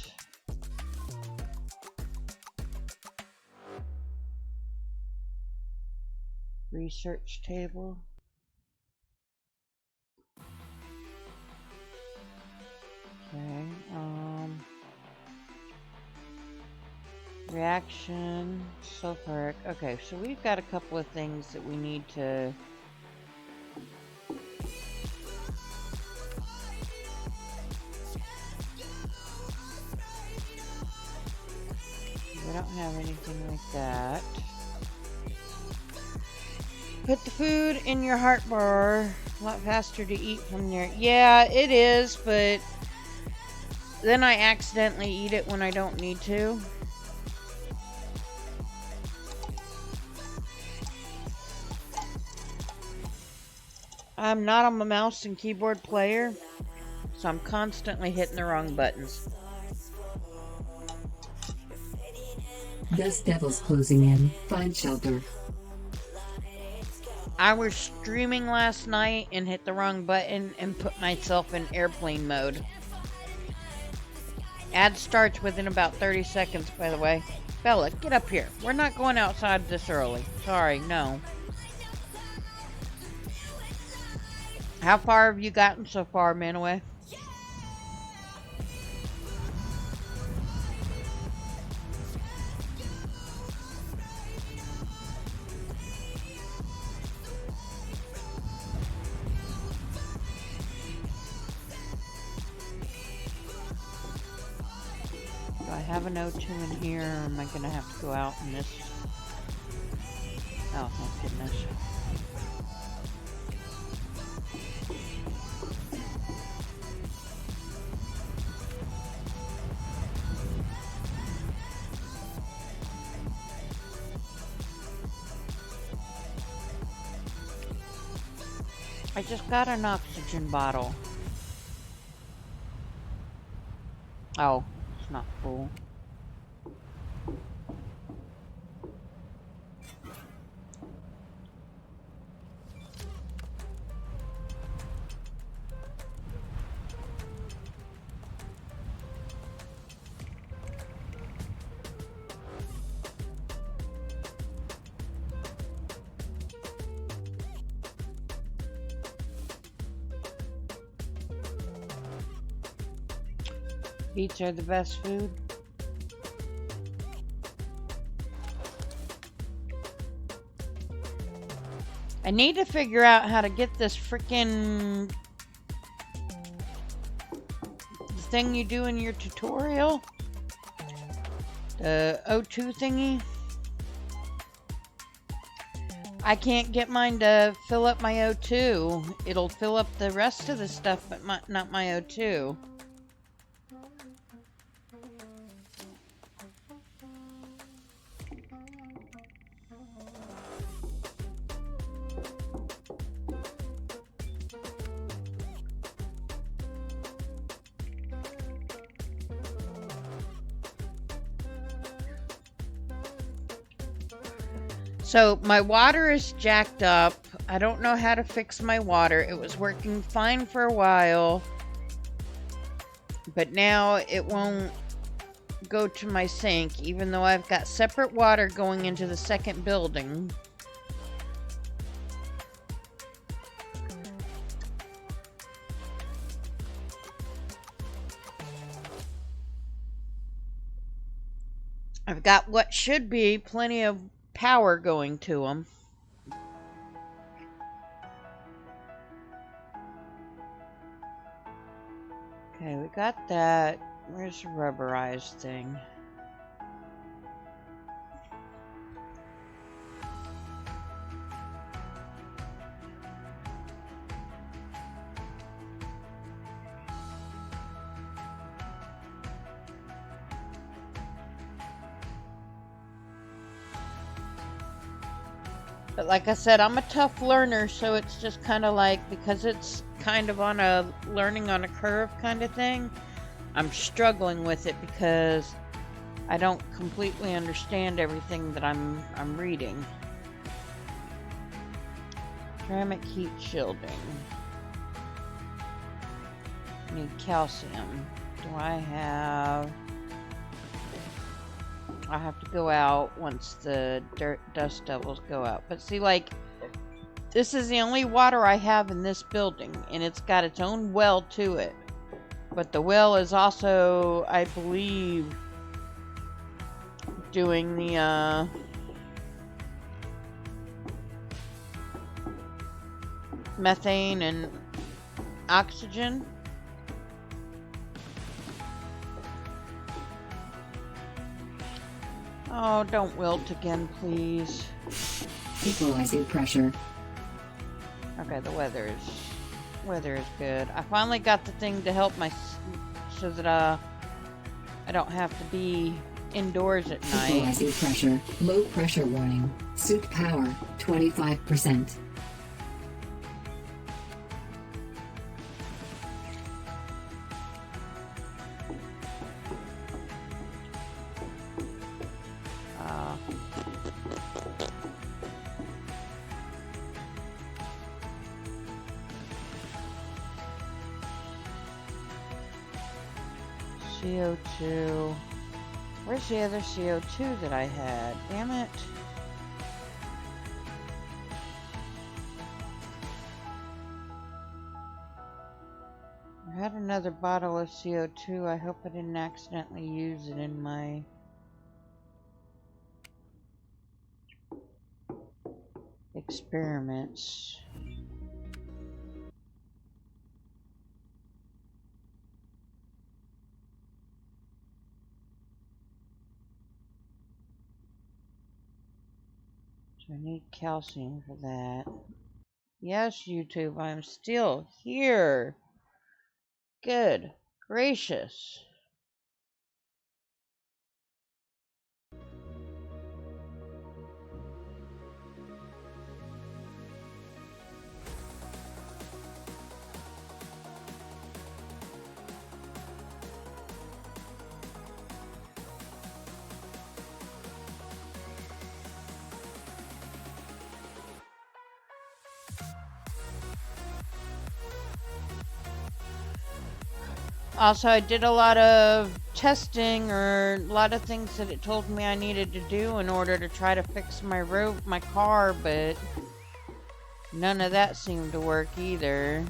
Research table. Okay, reaction, sulfuric. Okay, so we've got a couple of things that we need to... We don't have anything like that. Put the food in your heart bar. A lot faster to eat from there. Yeah, it is, but then I accidentally eat it when I don't need to. I'm not a mouse and keyboard player, so I'm constantly hitting the wrong buttons. Dust devils closing in. Find shelter. I was streaming last night and hit the wrong button and put myself in airplane mode. Ad starts within about 30 seconds, by the way. Bella, get up here. We're not going outside this early. Sorry, no. How far have you gotten so far, Manaway? Do I have an O2 in here, or am I gonna have to go out in this? Oh, thank goodness. I just got an oxygen bottle. Oh, it's not full. Beets are the best food. I need to figure out how to get this freaking thing you do in your tutorial. The O2 thingy. I can't get mine to fill up my O2. It'll fill up the rest of the stuff, but not my O2. So my water is jacked up. I don't know how to fix my water. It was working fine for a while, but now it won't go to my sink, even though I've got separate water going into the second building. I've got what should be plenty of power going to them. Okay, we got that. Where's the rubberized thing? But like I said, I'm a tough learner, so it's just kind of like, because it's kind of on a learning on a curve kind of thing, I'm struggling with it because I don't completely understand everything that I'm reading. Ceramic heat shielding. Need calcium. Do I have... I have to go out once the dust devils go out. But see, like, this is the only water I have in this building, and it's got its own well to it. But the well is also, I believe, doing the, methane and oxygen. Oh, don't wilt again, please. Equalizing pressure. Okay, the weather is good. I finally got the thing to help so that I don't have to be indoors at night. Equalizing pressure. Low pressure warning. Suit power 25%. CO2. Where's the other CO2 that I had? Damn it. I had another bottle of CO2. I hope I didn't accidentally use it in my... experiments. So I need calcium for that. Yes, YouTube, I'm still here. Good gracious. Also, I did a lot of testing, or a lot of things that it told me I needed to do in order to try to fix my car, but none of that seemed to work either.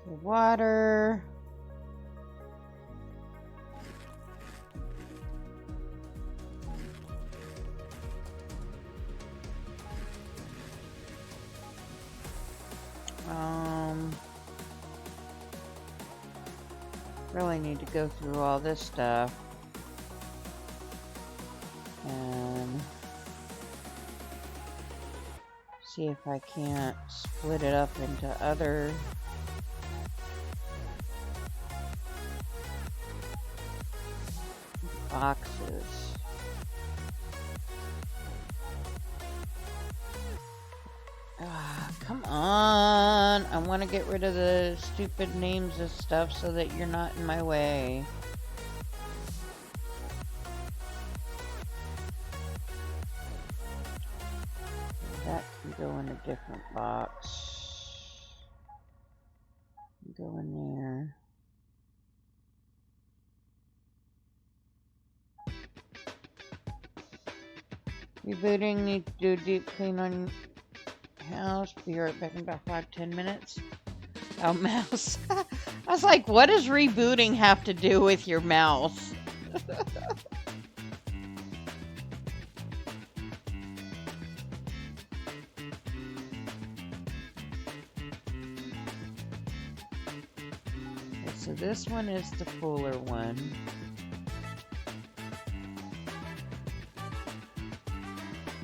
The water. Really need to go through all this stuff and see if I can't split it up into other boxes. Come on! I want to get rid of the stupid names of stuff so that you're not in my way. That can go in a different box. Go in there. Rebooting, need to do a deep clean on house. Be right back in about 5-10 minutes. Oh, mouse. I was like, what does rebooting have to do with your mouse? Okay, so this one is the fuller one.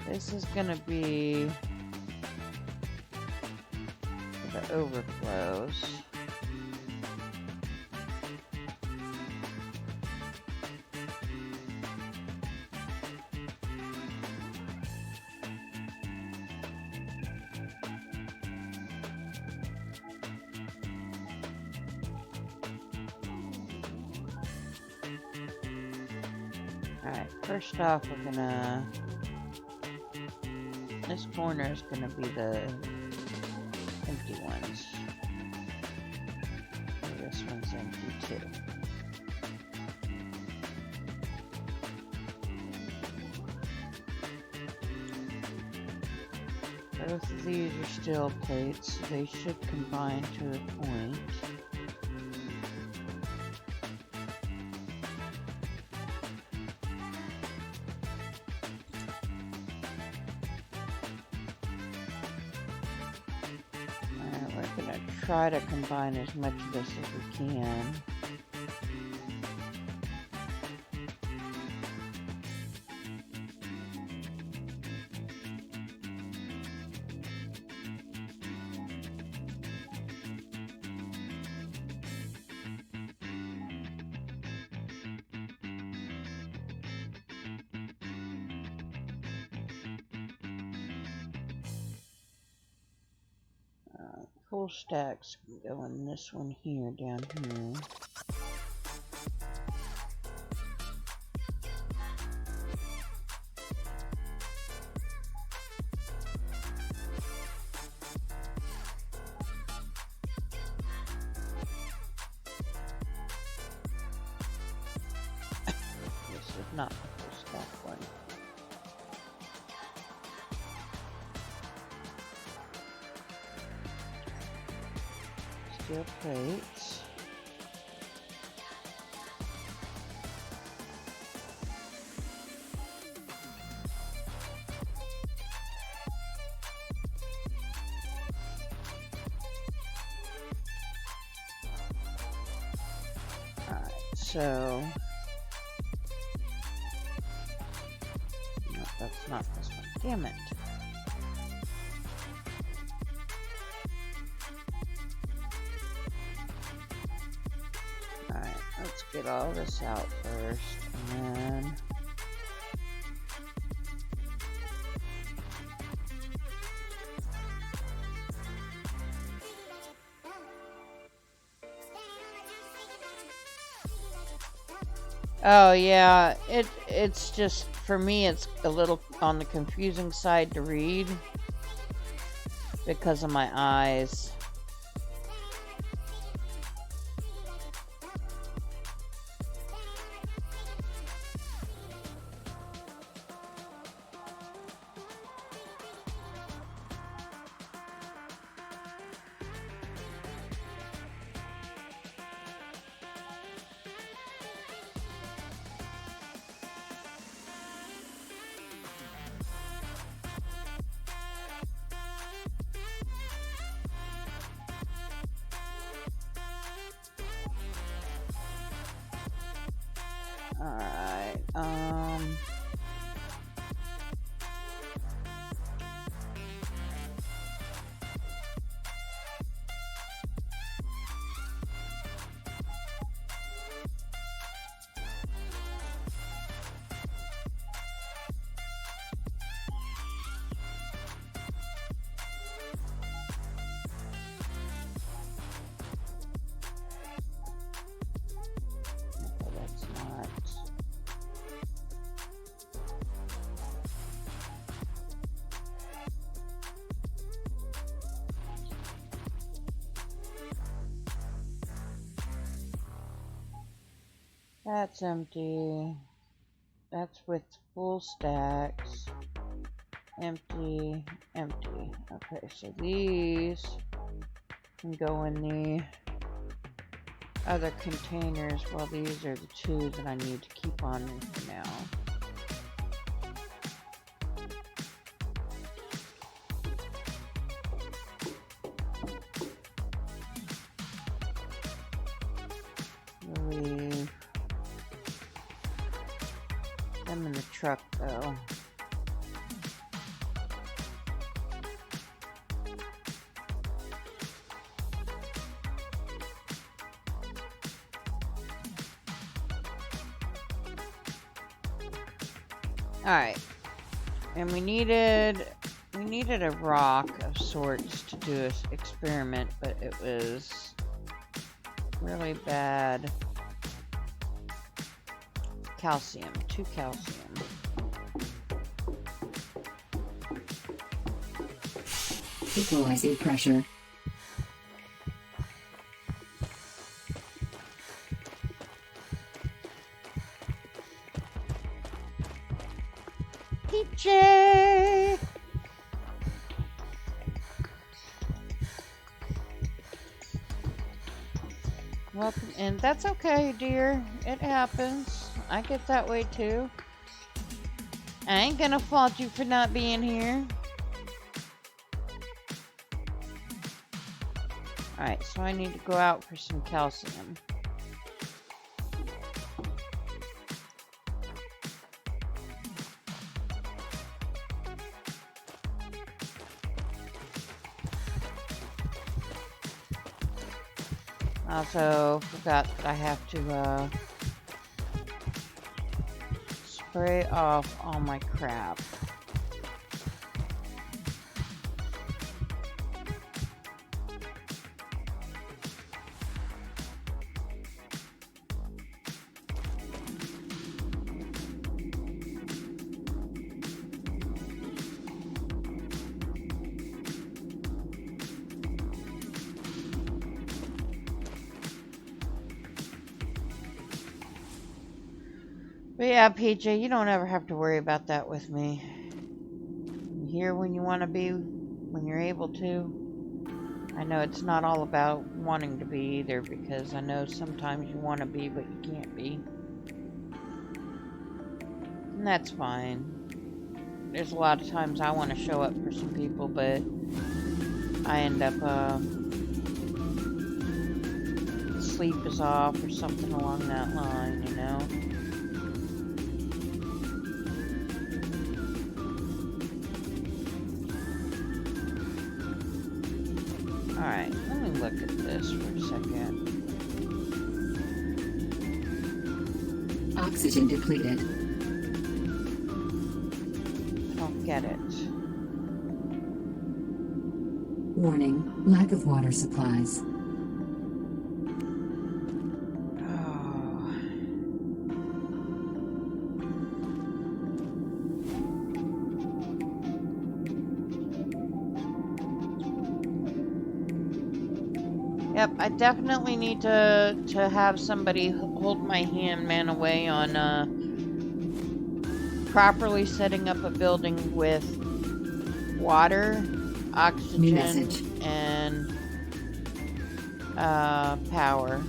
This is gonna be the overflows. Alright, first off, we're gonna... This corner is gonna be the empty ones. This one's empty too. Both of these are steel plates, so they should combine to a point. We're gonna try to combine as much of this as we can. Full stacks can go in this one here, down here. This is not the full stack one. Steel plates. Alright, so... No, that's not this one. Damn it. Let's get all this out first, and then... Oh yeah, it's just, for me it's a little on the confusing side to read because of my eyes. Alright, that's not... That's empty. That's with full stacks. Empty, empty. Okay, so these can go in the other containers, while these are the two that I need to keep on me for now. Leave them in the truck though. Alright, and we needed a rock of sorts to do this experiment, but it was really bad calcium. 2 calcium. Equalizing pressure. PJ! Welcome, and that's okay, dear. It happens. I get that way too. I ain't gonna fault you for not being here. Alright, so I need to go out for some calcium. Also forgot that I have to spray off all my crap. But yeah, PJ, you don't ever have to worry about that with me. You're here when you want to be, when you're able to. I know it's not all about wanting to be either, because I know sometimes you want to be, but you can't be. And that's fine. There's a lot of times I want to show up for some people, but I end up, sleep is off or something along that line, you know? Alright, let me look at this for a second. Oxygen depleted. I don't get it. Warning, lack of water supplies. Oh. Yep, I definitely need to have somebody hold my hand, man, away on properly setting up a building with water, oxygen, and power.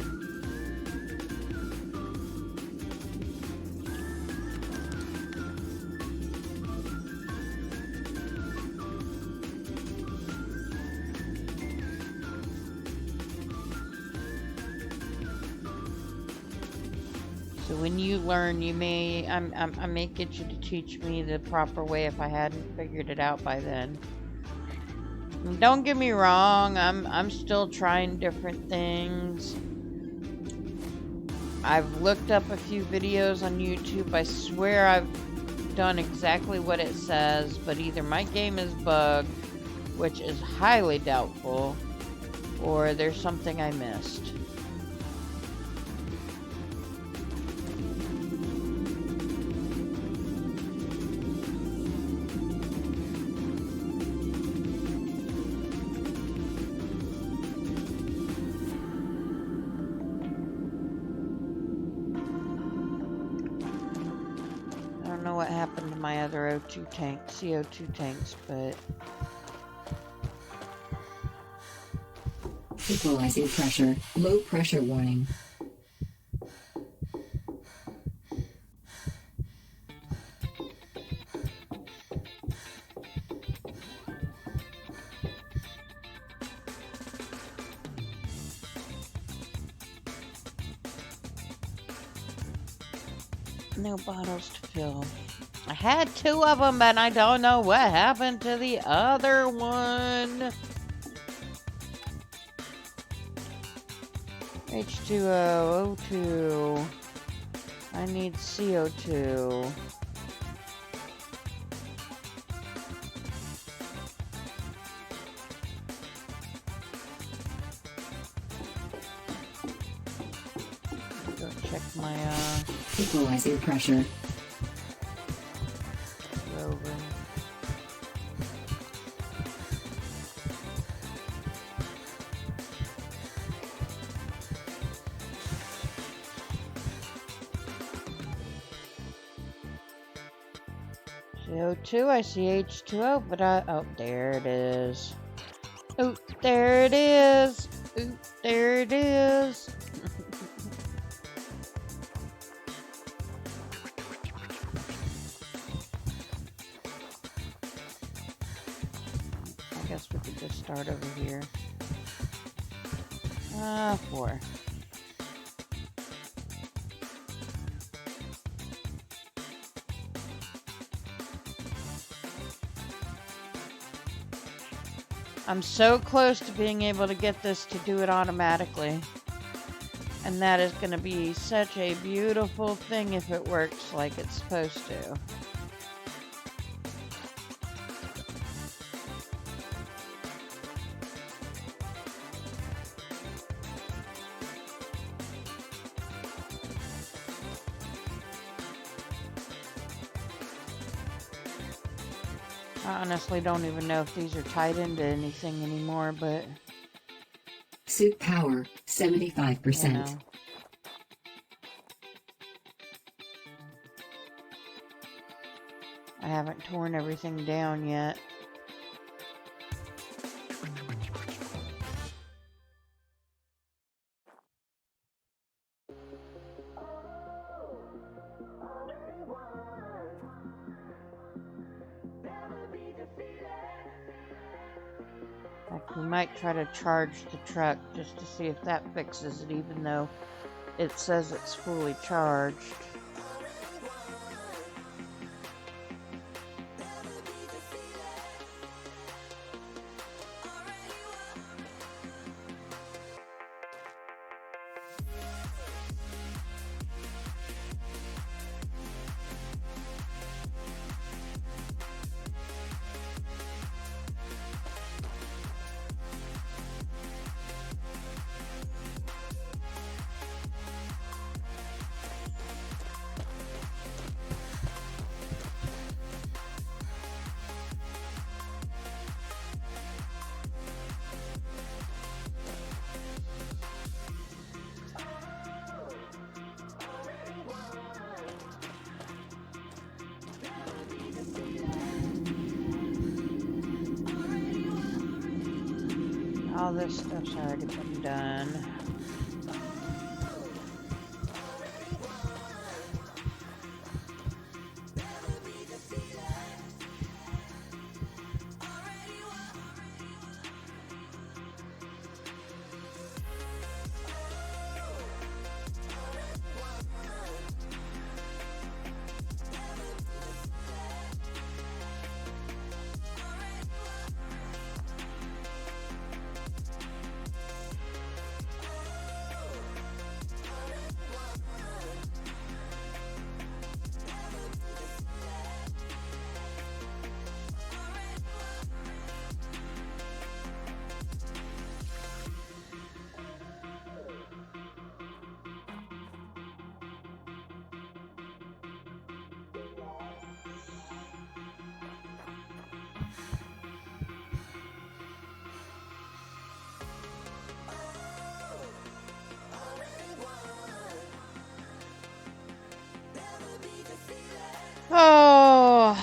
So when you learn, you may, I may get you to teach me the proper way if I hadn't figured it out by then. And don't get me wrong, I'm still trying different things. I've looked up a few videos on YouTube. I swear I've done exactly what it says, but either my game is bugged, which is highly doubtful, or there's something I missed. What happened to my other CO2 tanks, but Equalizing pressure. Low pressure warning. no bottles to fill. I had 2 of them, but I don't know what happened to the other one. H2O, O2. I need CO2. Go check my Equalize ear pressure. Rover. CO2, I see H2O, but oh, there it is. Oh, there it is. Oh, there it is. I guess we could just start over here. 4. I'm so close to being able to get this to do it automatically. And that is going to be such a beautiful thing if it works like it's supposed to. I honestly don't even know if these are tied into anything anymore, but... Suit power, 75%. You know. I haven't torn everything down yet. We might try to charge the truck just to see if that fixes it, even though it says it's fully charged. All this stuff's already been done. Oh,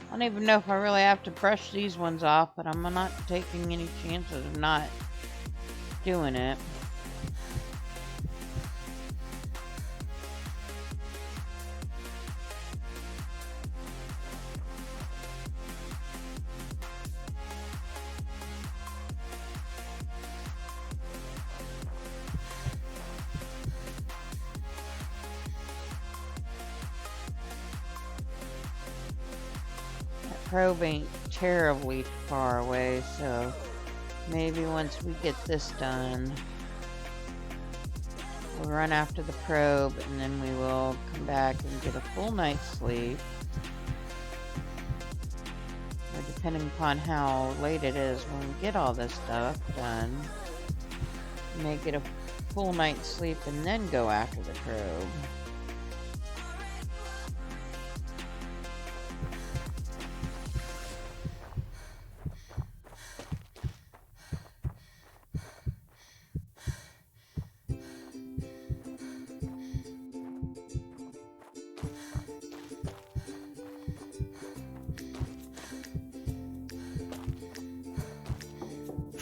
I don't even know if I really have to brush these ones off, but I'm not taking any chances of not doing it. Probe ain't terribly far away, so maybe once we get this done, we'll run after the probe and then we will come back and get a full night's sleep. Or depending upon how late it is when we get all this stuff done, we may get a full night's sleep and then go after the probe.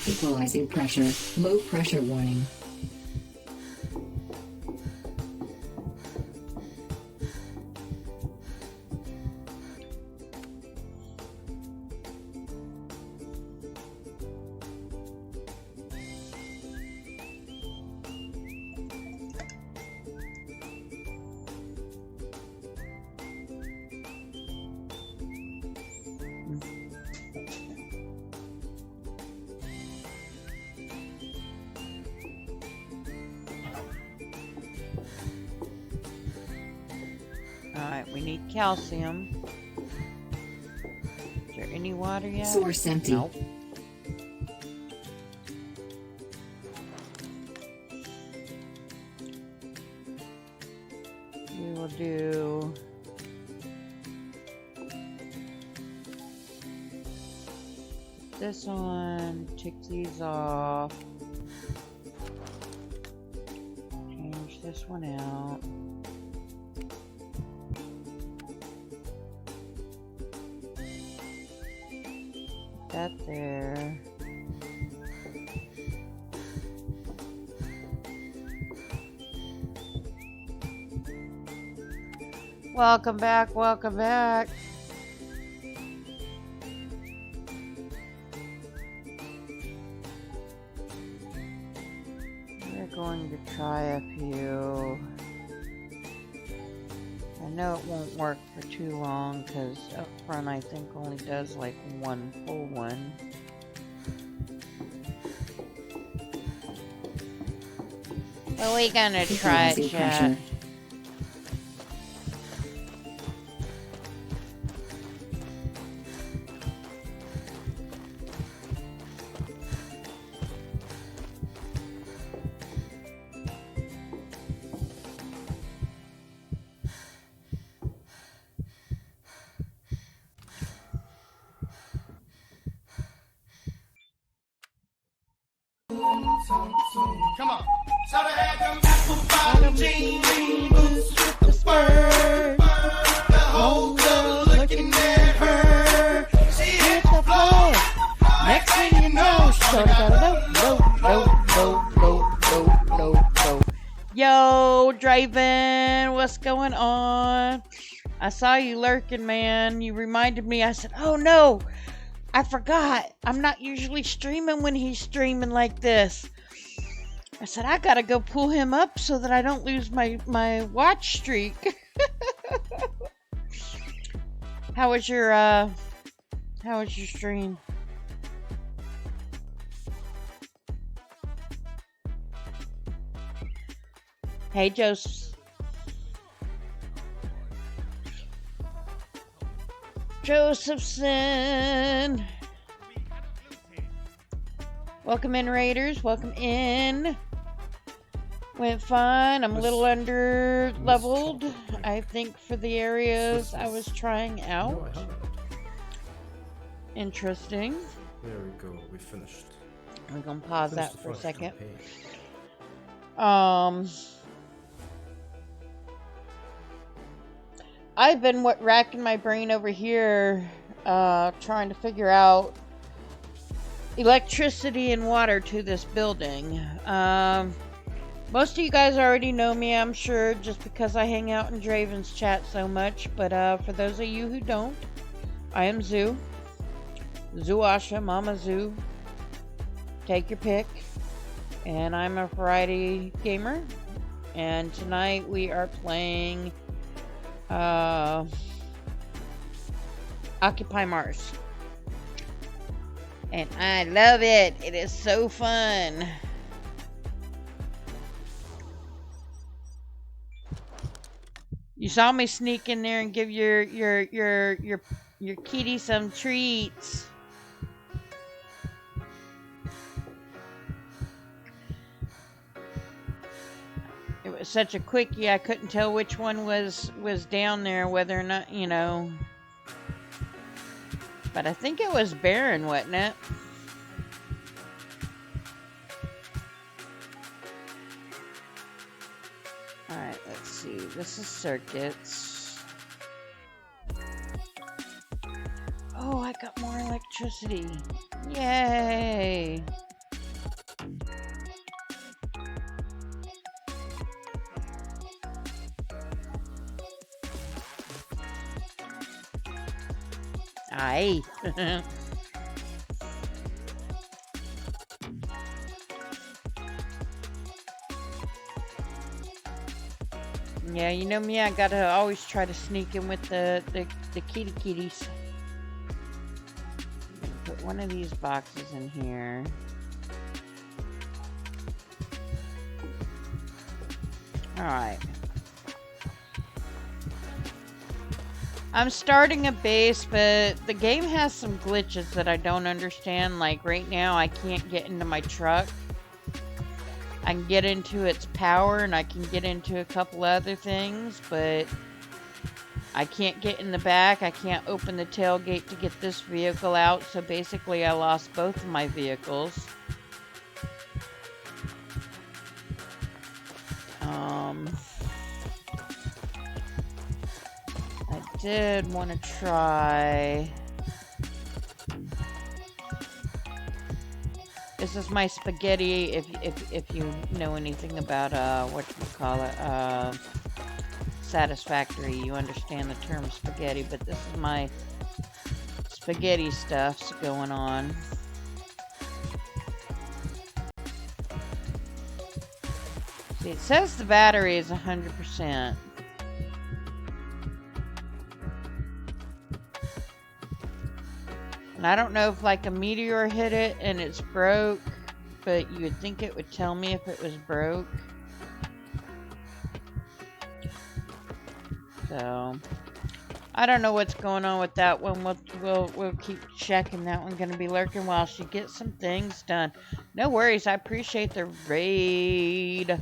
Equalizing pressure. Low pressure warning. Alright, we need calcium. Is there any water yet? Source empty. Nope. We will do this one, take these off, change this one out. That there. Welcome back, welcome back. We're going to try a few. I know it won't work for too long because up front I think only does like one full one. But we're gonna try it, chat. Come on. So they had them apple bottom jean boots with the spur. The whole club looking at her. She hit the floor. Next thing you know, Yo, Draven, what's going on? I saw you lurking, man. You reminded me. I said, oh no, I forgot. I'm not usually streaming when he's streaming like this. I said, I gotta go pull him up so that I don't lose my watch streak. How was your stream? Hey, Josephson. Welcome in, Raiders. Welcome in. Went fine. I'm a little under leveled, I think, for the areas I was trying out. Interesting. There we go. We finished. I'm gonna pause that for a second. Campaign. I've been racking my brain over here, trying to figure out electricity and water to this building. Most of you guys already know me, I'm sure, just because I hang out in Draven's chat so much. But for those of you who don't, I am Zoo. Zoosha, Mama Zoo. Take your pick. And I'm a variety gamer. And tonight we are playing Occupy Mars. And I love it. It is so fun. You saw me sneak in there and give your kitty some treats. was such a quickie, I couldn't tell which one was down there, whether or not, you know. But I think it was Baron, wasn't it? Alright, let's see. This is circuits. Oh, I got more electricity. Yay! Aye. Yeah, you know me, I gotta always try to sneak in with the kitties. Put one of these boxes in here. Alright. I'm starting a base, but the game has some glitches that I don't understand. Like right now, I can't get into my truck. I can get into its power and I can get into a couple other things, but I can't get in the back. I can't open the tailgate to get this vehicle out. So basically, I lost both of my vehicles. I did want to try. This is my spaghetti. If you know anything about whatchamacallit, Satisfactory, you understand the term spaghetti. But this is my spaghetti stuffs going on. See, it says the battery is 100%. And I don't know if like a meteor hit it and it's broke, but you would think it would tell me if it was broke. So I don't know what's going on with that one. We'll keep checking. That one gonna be lurking while she gets some things done. No worries. I appreciate the raid.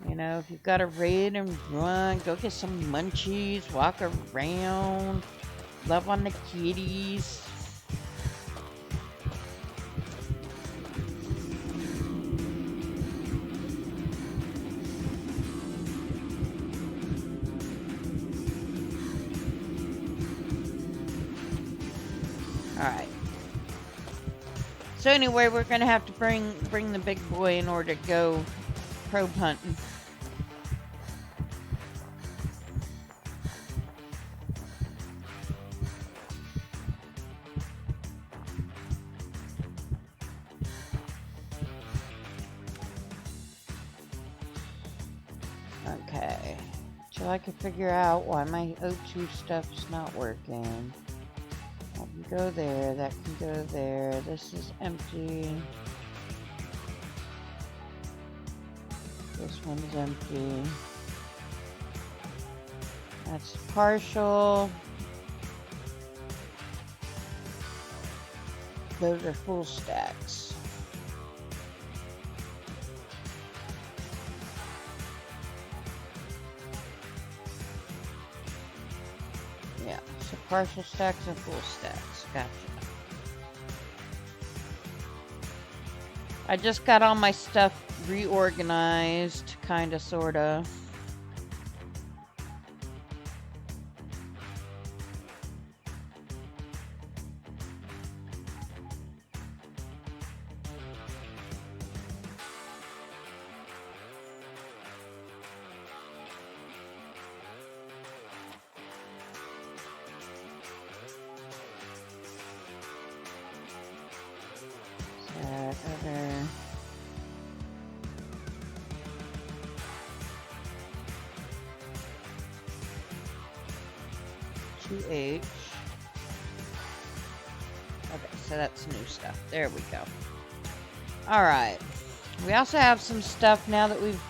You know, if you've got a raid and run, go get some munchies, walk around, love on the kitties. Alright. So anyway, we're gonna have to bring the big boy in order to go probe hunting. Okay. Till I can figure out why my O2 stuff's not working. That can go there, that can go there. This is empty. This one's empty. That's partial. Those are full stacks. Yeah, so partial stacks and full stacks. Gotcha. I just got all my stuff reorganized, kinda, sorta. Other 2H. Okay, so that's new stuff. There we go. Alright. We also have some stuff now that we've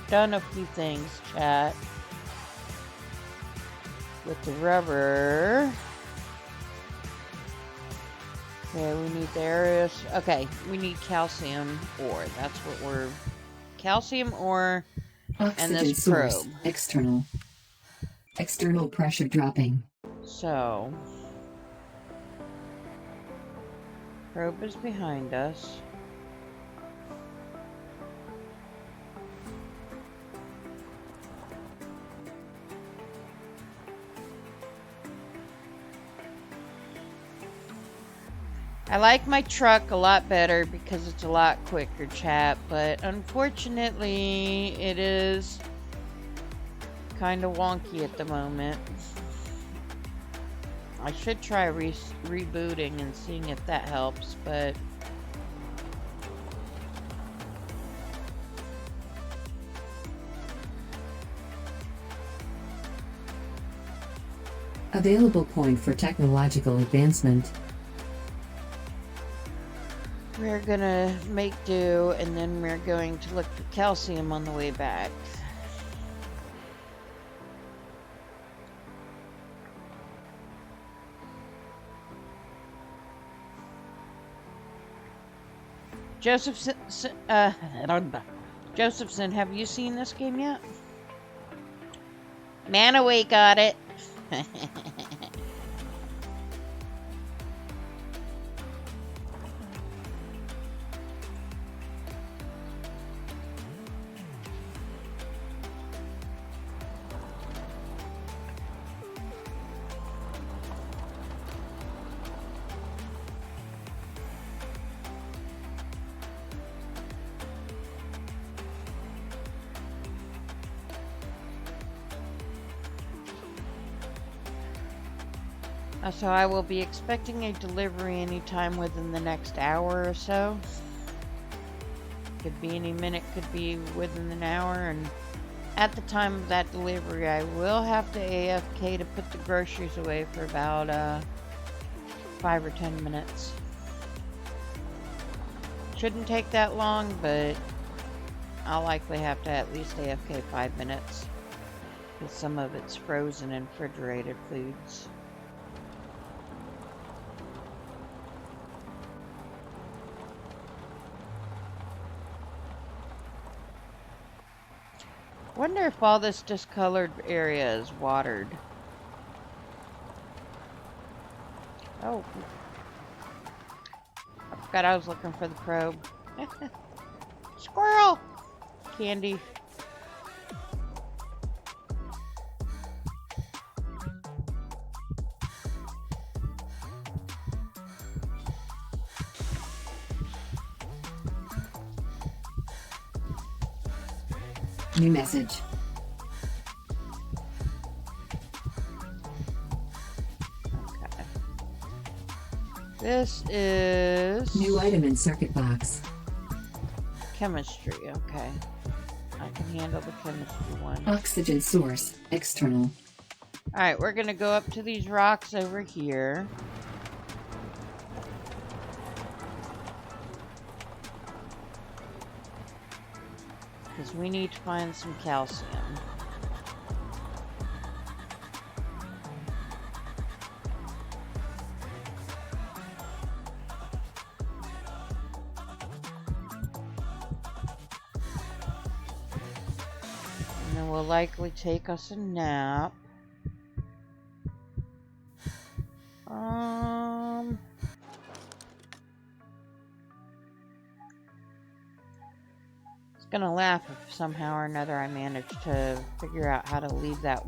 done a few things, chat. With the rubber. Okay, we need the areas. Okay, we need calcium ore. That's what we're... Calcium ore Oxygen this source. probe. External. External pressure dropping. So, probe is behind us. I like my truck a lot better because it's a lot quicker, chat, but unfortunately it is kind of wonky at the moment. I should try rebooting and seeing if that helps, but Available point for technological advancement. we're gonna make do, and then we're going to look for calcium on the way back. Josephson, Josephson, have you seen this game yet? Manaway got it. So I will be expecting a delivery anytime within the next hour or so. Could be any minute, could be within an hour, and at the time of that delivery I will have to AFK to put the groceries away for about 5 or 10 minutes. Shouldn't take that long, but I'll likely have to at least AFK 5 minutes because some of it's frozen and refrigerated foods. Wonder if all this discolored area is watered. Oh. I forgot I was looking for the probe. Squirrel! Candy. New message. Okay. This is... New item in circuit box. Chemistry, okay. I can handle the chemistry one. Oxygen source. External. Alright, we're gonna go up to these rocks over here. Because we need to find some calcium. And then we'll likely take us a nap. Gonna laugh if somehow or another I manage to figure out how to leave that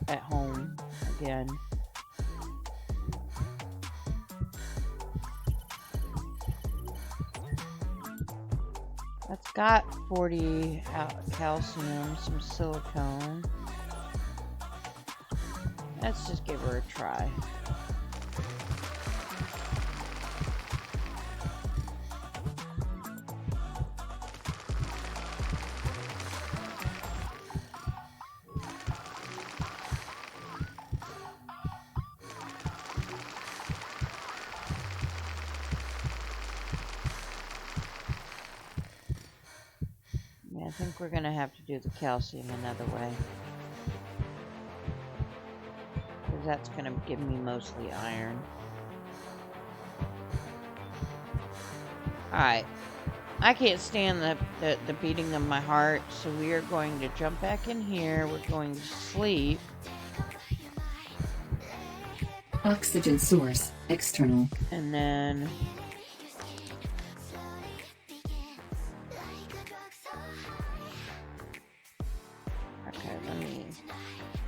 at home again. That's got 40 calcium, some silicone. Let's just give her a try. I think we're gonna have to do the calcium another way. Because that's gonna give me mostly iron. Alright. I can't stand the beating of my heart, so we are going to jump back in here. We're going to sleep. Oxygen source, external. And then... Okay,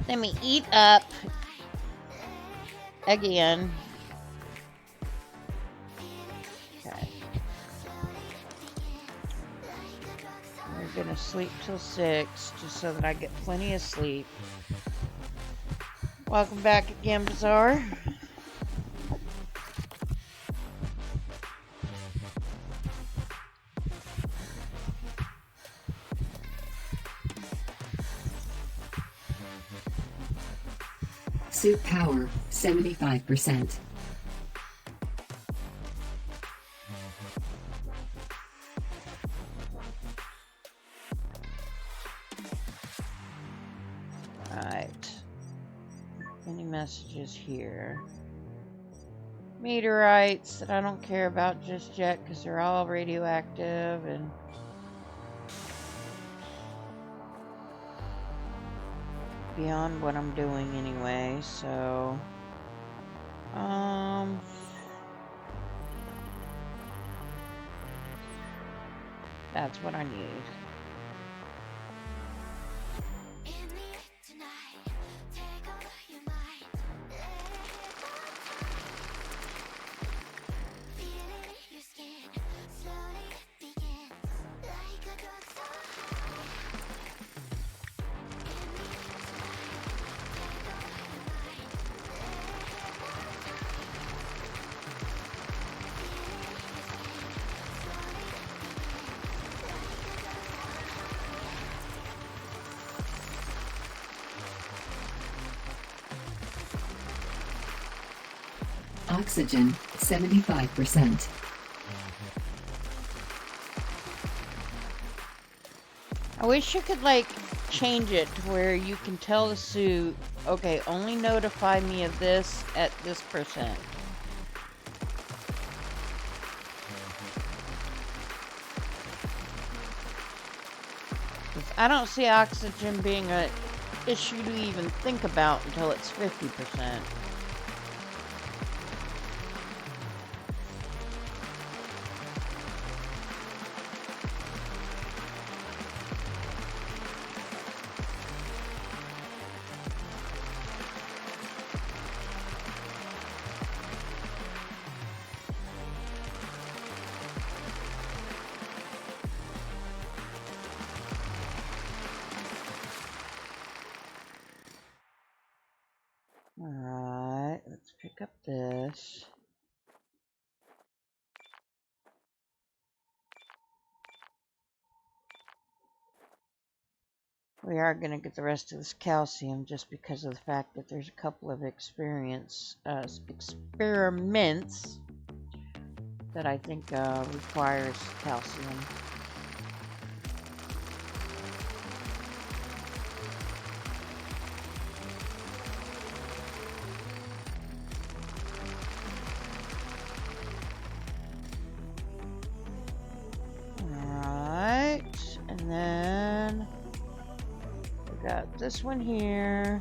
let me eat up again. Okay. We're gonna sleep till 6, just so that I get plenty of sleep. Welcome back again, Bazaar. Suit power, 75%. Right. Any messages here? Meteorites that I don't care about just yet because they're all radioactive and beyond what I'm doing anyway, so that's what I need. Oxygen, 75%. I wish you could, like, change it to where you can tell the suit, okay, only notify me of this at this percent. I don't see oxygen being an issue to even think about until it's 50%. Alright, let's pick up this. We are going to get the rest of this calcium just because of the fact that there's a couple of experiments that I think requires calcium. Alright, and then we got this one here.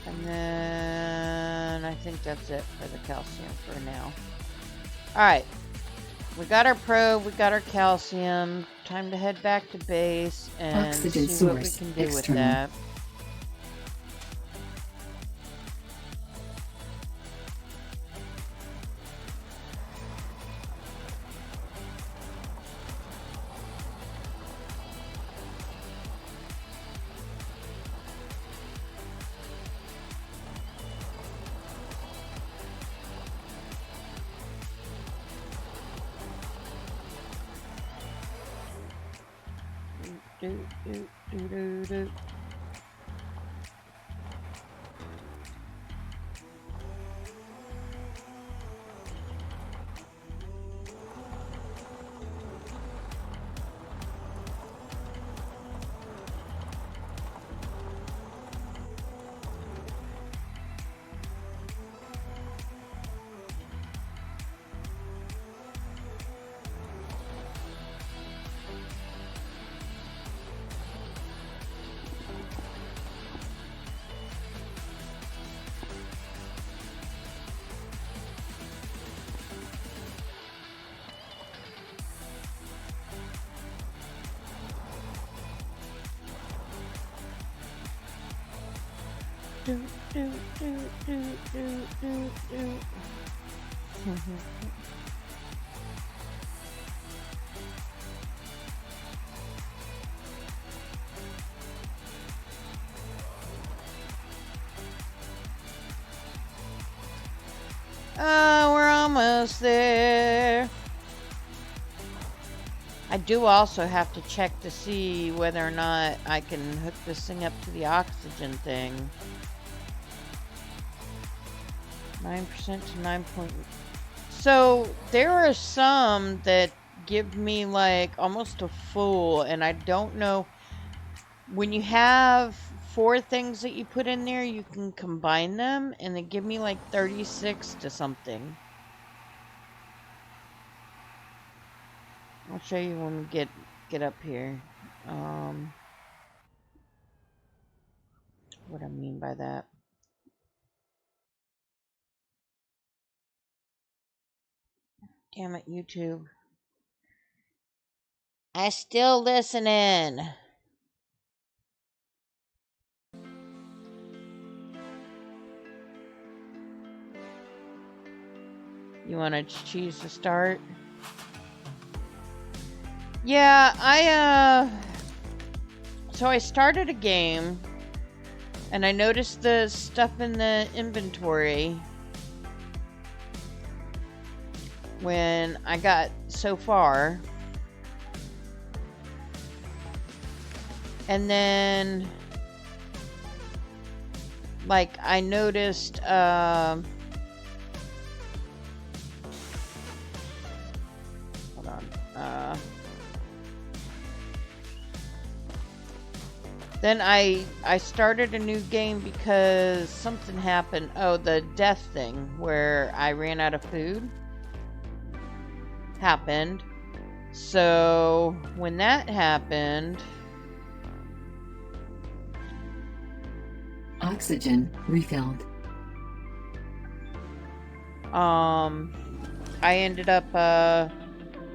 And then I think that's it for the calcium for now. Alright, we got our probe, we got our calcium. Time to head back to base and Oxygen see what we source, can do with external. that. Do. Do, do, do, do, do, do, do. We're almost there. I do also have to check to see whether or not I can hook this thing up to the oxygen thing. 9% to 9 point. So there are some that give me like almost a full, and I don't know. When you have 4 things that you put in there, you can combine them, and they give me like 36 to something. I'll show you when we get up here. What I mean by that. Damn it, YouTube. I still listening. You want to choose to start? Yeah, so I started a game, and I noticed the stuff in the inventory when I got so far. And then, like, I noticed, hold on, then I started a new game because something happened. Oh, the death thing where I ran out of food happened. So when that happened, oxygen refilled. I ended up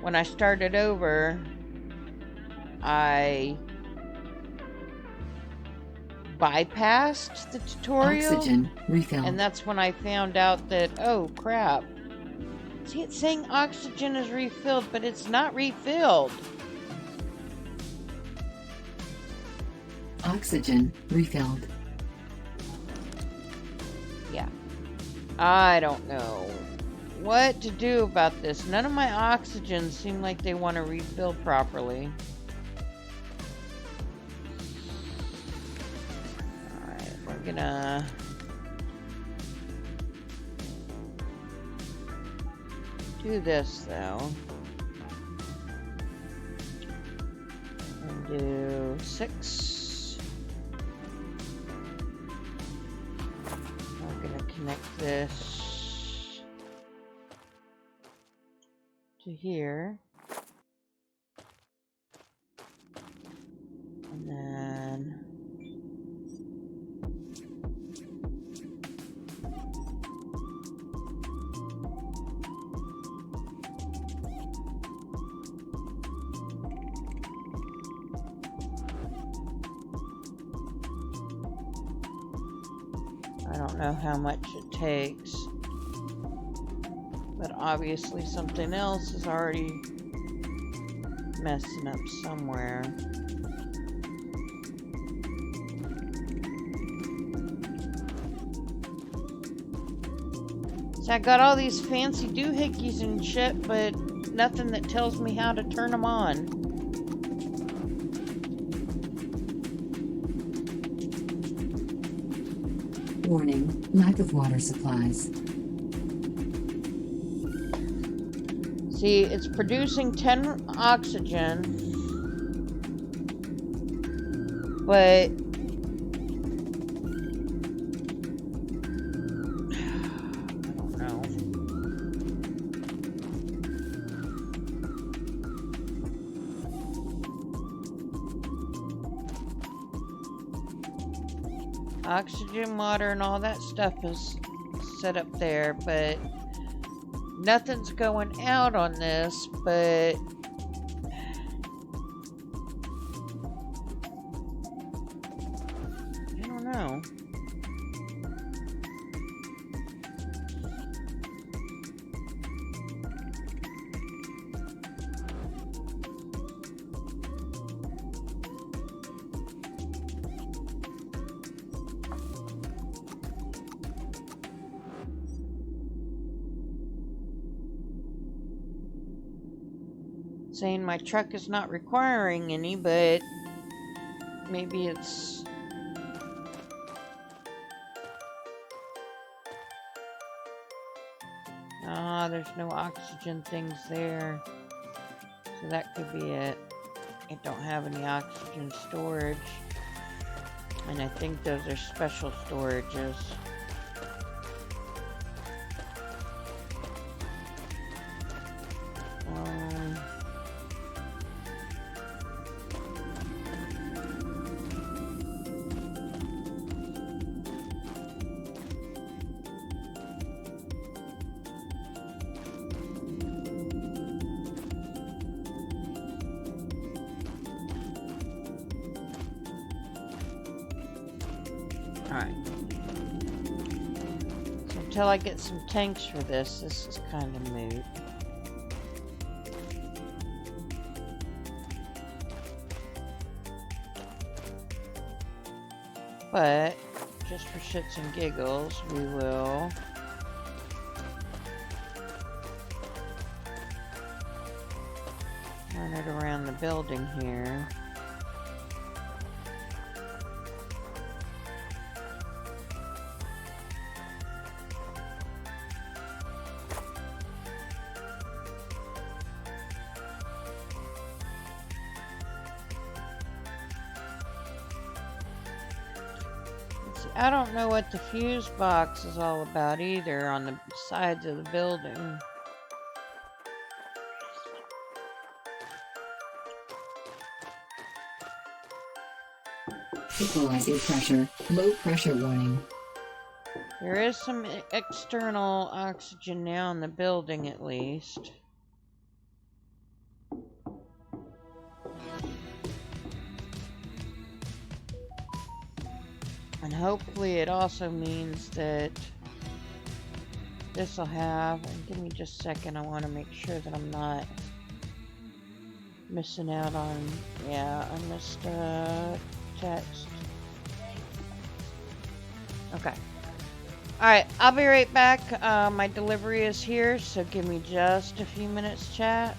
when I started over, I bypassed the tutorial. Oxygen refilled. And that's when I found out that, oh crap. See, it's saying oxygen is refilled, but it's not refilled. Oxygen refilled. Yeah. I don't know what to do about this. None of my oxygens seem like they want to refill properly. We're gonna do this though, and do 6. I'm gonna connect this to here, and then I don't know how much it takes, but obviously something else is already messing up somewhere. So I got all these fancy doohickeys and shit, but nothing that tells me how to turn them on. Warning, lack of water supplies. See, it's producing 10 oxygen, but I don't know. Oxygen, water, and all that stuff is set up there, but nothing's going out on this, but I don't know. saying my truck is not requiring any, but maybe it's... Ah, there's no oxygen things there. So that could be it. I don't have any oxygen storage. And I think those are special storages. Alright. So until I get some tanks for this is kind of moot. But, just for shits and giggles, we will run it around the building here. I don't know what the fuse box is all about either on the sides of the building. Equalizing pressure. Low pressure warning. There is some external oxygen now in the building at least. And hopefully it also means that this will have, and give me just a second, I want to make sure that I'm not missing out on, yeah, I missed a text. Okay. Alright, I'll be right back. My delivery is here, so give me just a few minutes, chat.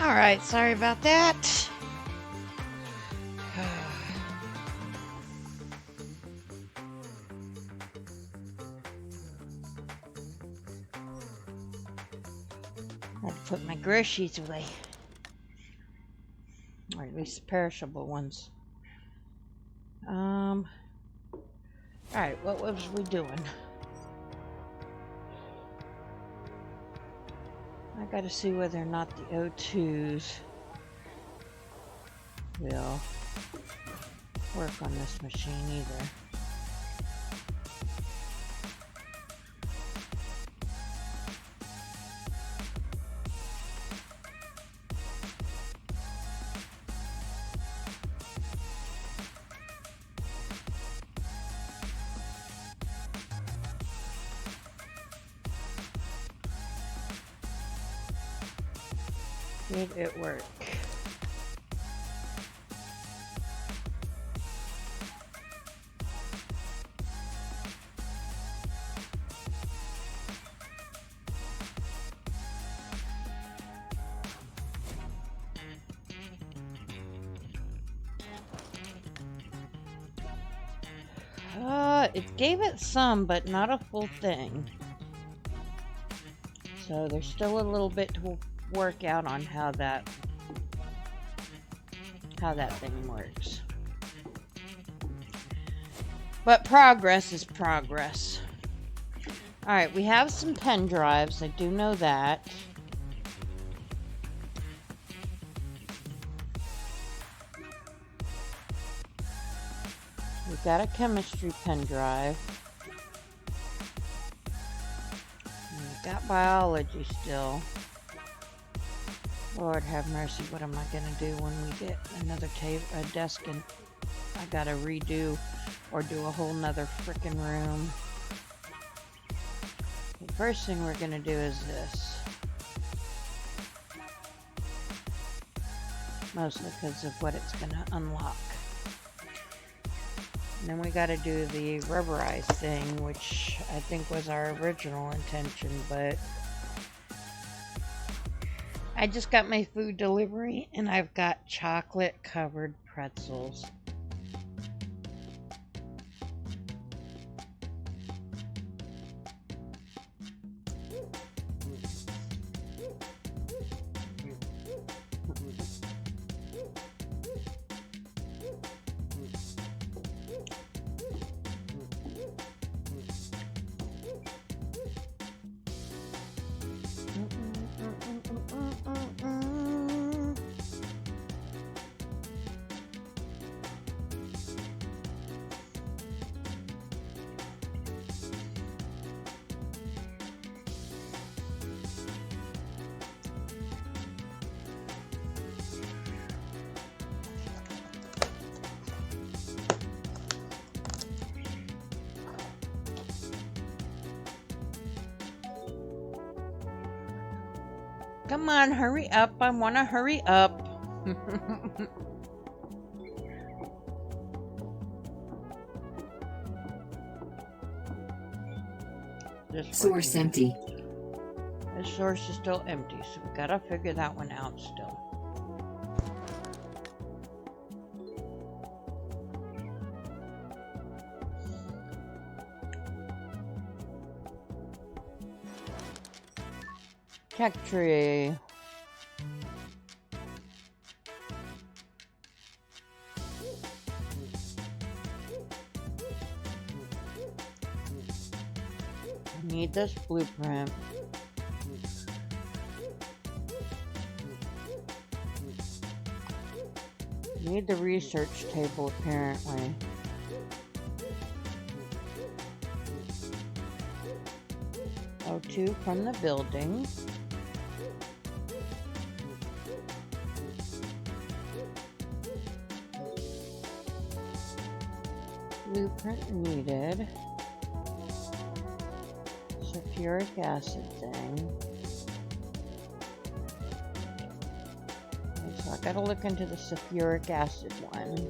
Alright, sorry about that. I had to put my groceries away. Or at least the perishable ones. Alright, what was we doing? I gotta see whether or not the O2s will work on this machine either. Did it work? it gave it some, but not a full thing. So there's still a little bit to work out on how that thing works. But progress is progress. Alright, we have some pen drives. I do know that. We've got a chemistry pen drive. And we've got biology still. Lord have mercy, what am I gonna do when we get another desk and I gotta redo or do a whole nother frickin' room? The first thing we're gonna do is this. Mostly because of what it's gonna unlock. And then we gotta do the rubberized thing, which I think was our original intention, but I just got my food delivery and I've got chocolate covered pretzels. Come on, hurry up. I want to hurry up. Source empty. This source is still empty, so we gotta figure that one out still. Tech tree. Need this blueprint. Need the research table apparently. O2 from the building. Blueprint needed. Sulfuric acid thing. Okay, so I gotta look into the sulfuric acid one.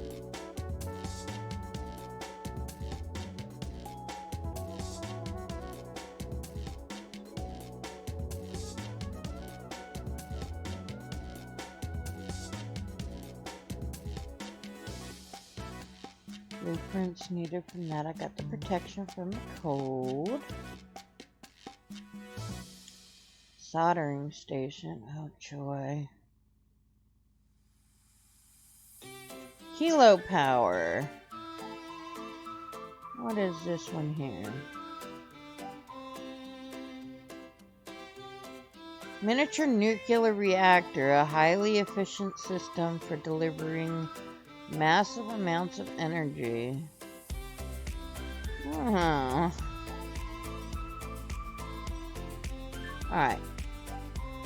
Blueprints needed from that. I got the protection from the code. Soldering station. Oh joy. Kilo power. What is this one here? Miniature nuclear reactor, a highly efficient system for delivering massive amounts of energy. Alright.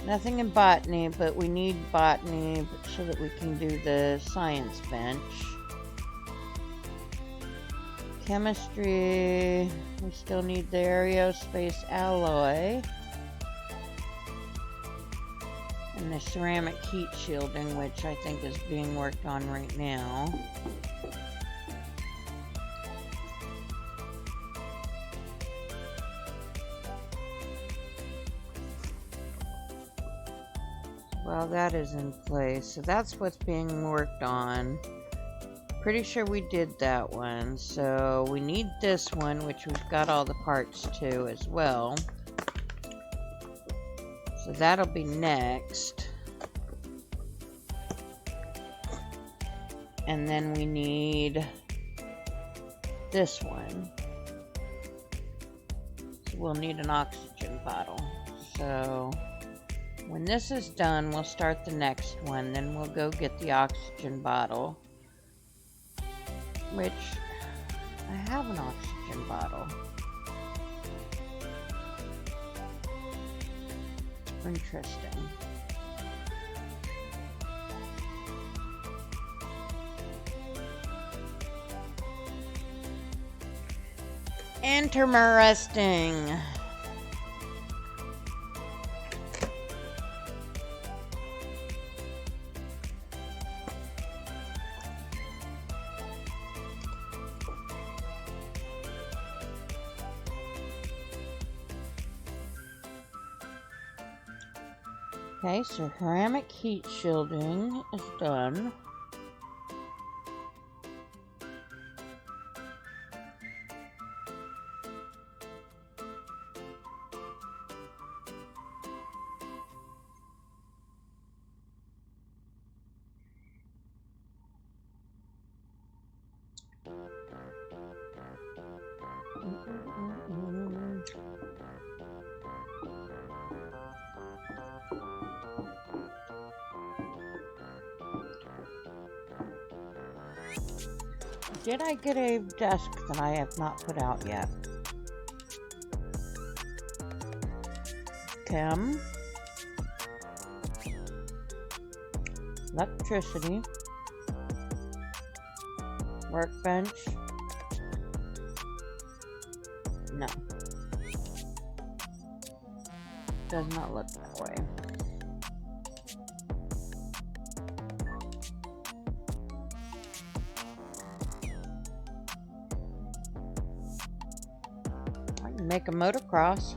Nothing in botany, but we need botany so that we can do the science bench. Chemistry, we still need the aerospace alloy. And the ceramic heat shielding, which I think is being worked on right now. Well, that is in place. So that's what's being worked on. pretty sure we did that one. So we need this one, which we've got all the parts to as well. So that'll be next. And then we need this one. So we'll need an oxygen bottle. So when this is done, we'll start the next one. Then we'll go get the oxygen bottle. Which, I have an oxygen bottle. Interesting. Interesting. Okay, so ceramic heat shielding is done. Did I get a desk that I have not put out yet? Chem. Electricity. Workbench. No. Does not look that way. Make a motocross.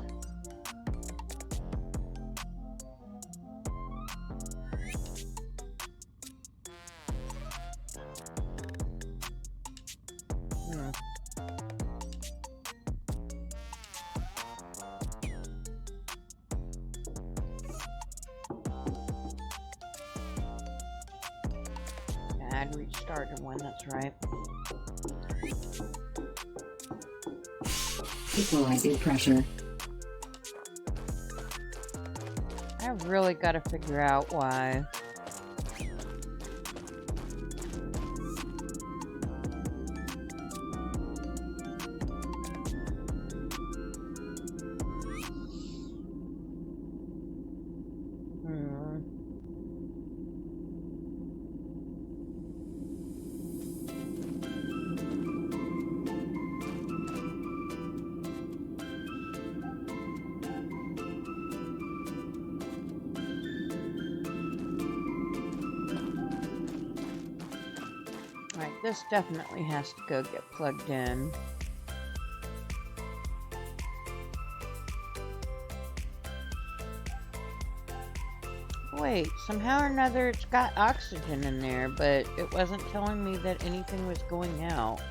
I'd restarted one, that's right. Equalizing pressure. I've really got to figure out why. This definitely has to go get plugged in. Wait, somehow or another it's got oxygen in there, but it wasn't telling me that anything was going out.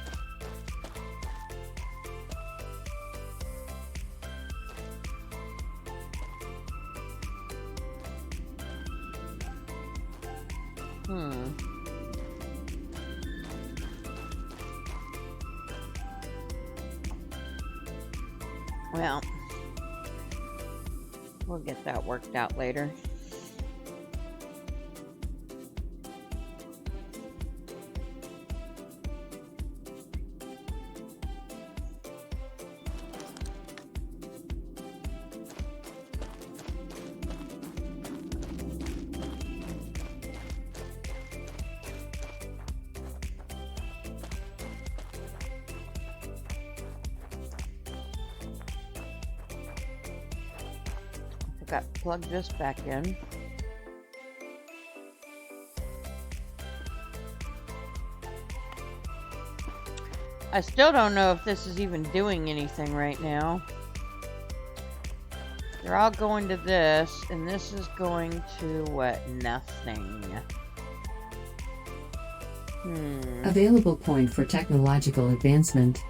Well, we'll get that worked out later. Got to plug this back in. I still don't know if this is even doing anything right now. They're all going to this, and this is going to what? Nothing. Available point for technological advancement.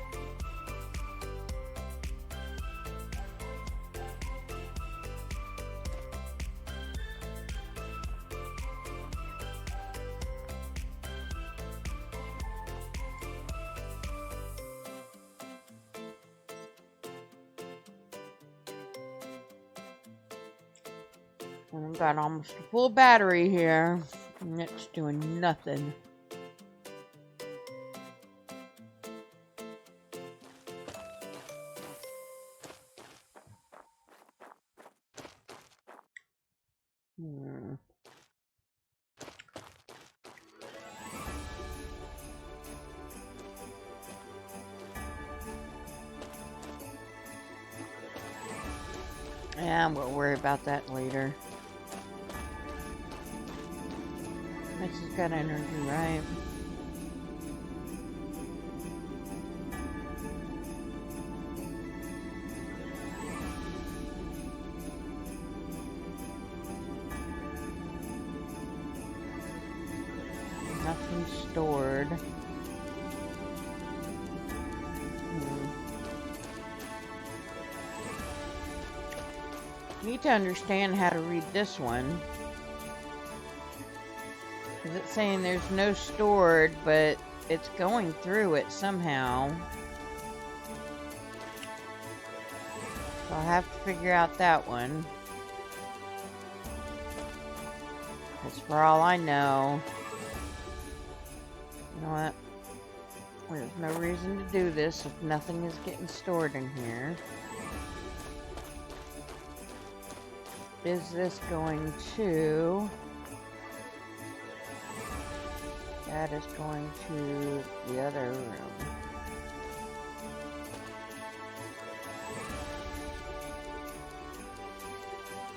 And I've got almost a full battery here, and it's doing nothing. Yeah, we'll worry about that later. This has got energy, right? Nothing stored. Need to understand how to read this one. Is it saying there's no stored, but it's going through it somehow? So I'll have to figure out that one. Because for all I know, you know what? There's no reason to do this if nothing is getting stored in here. Is this going to... That is going to the other room.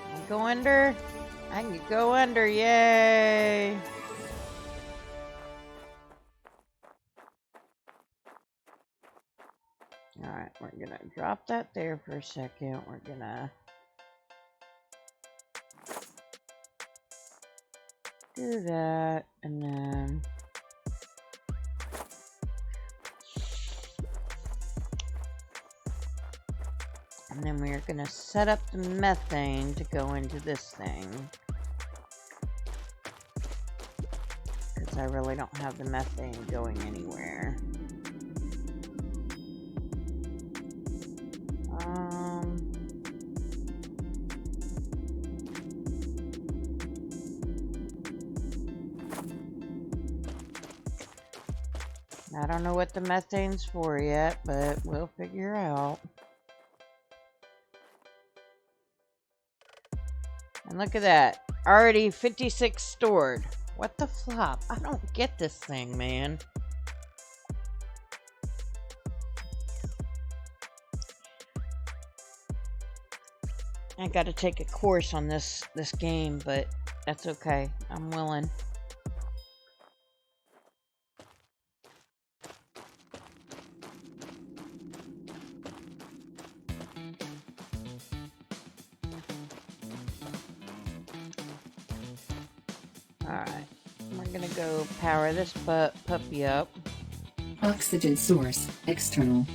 Can I go under? I can go under, yay! Alright, we're gonna drop that there for a second. We're gonna do that, and then we are gonna set up the methane to go into this thing, because I really don't have the methane going anywhere. I don't know what the methane's for yet, but we'll figure out. And look at that. Already 56 stored. What the flop? I don't get this thing, man. I gotta take a course on this game, but that's okay. I'm willing. Alright, we're gonna go power this puppy up. Oxygen source, external.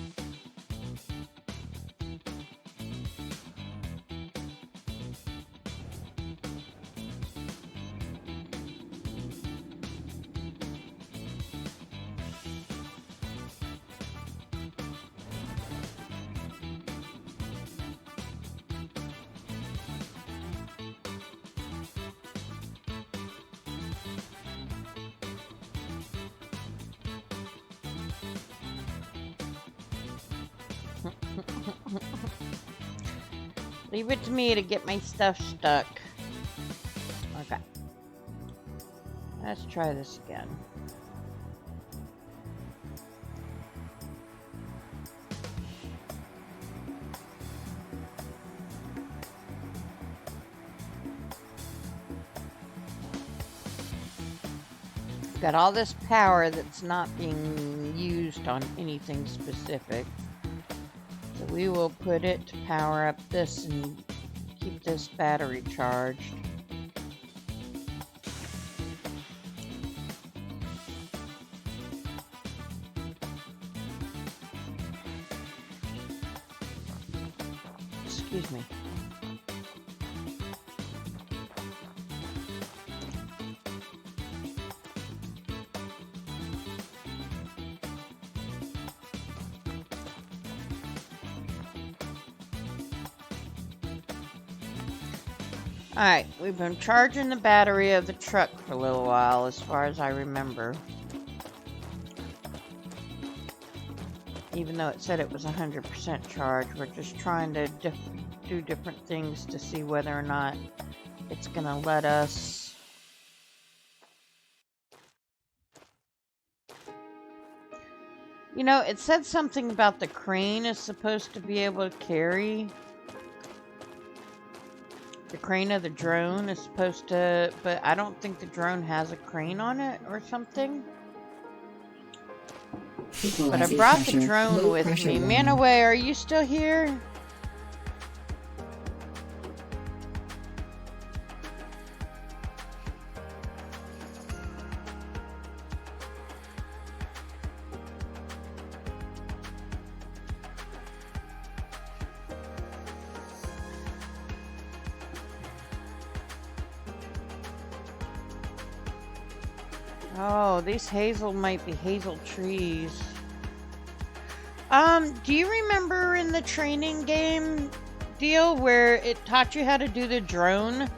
Leave it to me to get my stuff stuck. Okay. Let's try this again. Got all this power that's not being used on anything specific. So we will put it to power up this and keep this battery charged. Excuse me. Alright, we've been charging the battery of the truck for a little while, as far as I remember. Even though it said it was 100% charge, we're just trying to do different things to see whether or not it's going to let us. You know, it said something about the crane is supposed to be able to carry. The crane of the drone is supposed to, but I don't think the drone has a crane on it or something. But I brought the drone with me. Manaway, are you still here? Oh, these hazel might be hazel trees. Do you remember in the training game deal where it taught you how to do the drone?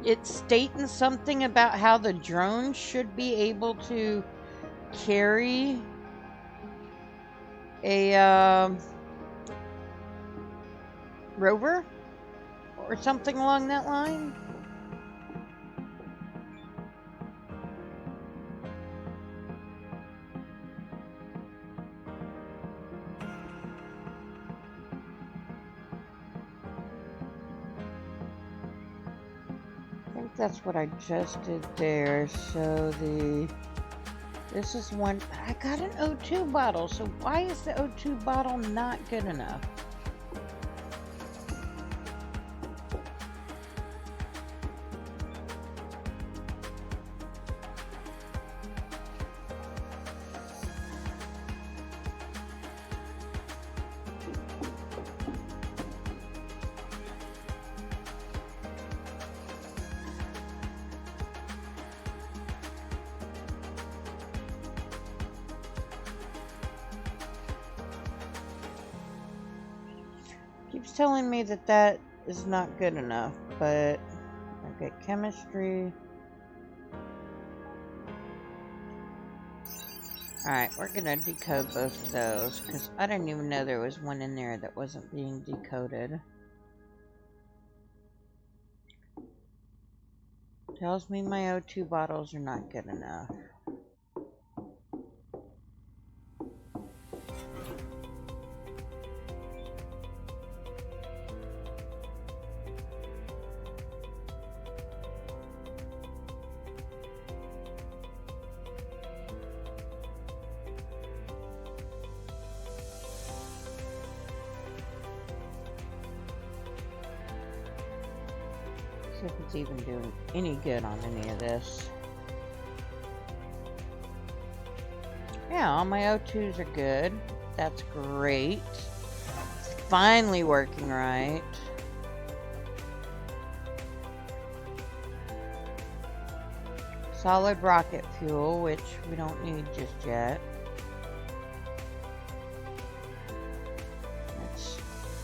It's stating something about how the drone should be able to carry a rover or something along that line. That's what I just did there. So this is one. I got an O2 bottle. So why is the O2 bottle not good enough? Keeps telling me that that is not good enough, but okay, chemistry. Alright, we're gonna decode both of those, because I didn't even know there was one in there that wasn't being decoded. Tells me my O2 bottles are not good enough. See if it's even doing any good on any of this. Yeah, all my O2s are good. That's great. It's finally working right. Solid rocket fuel, which we don't need just yet.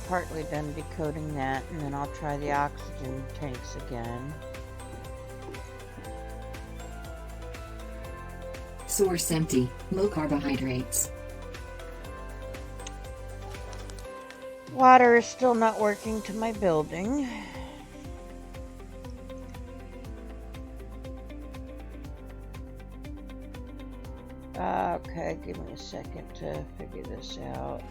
Partly done decoding that, and then I'll try the oxygen tanks again. Source empty. Low carbohydrates. Water is still not working to my building. Okay, give me a second to figure this out.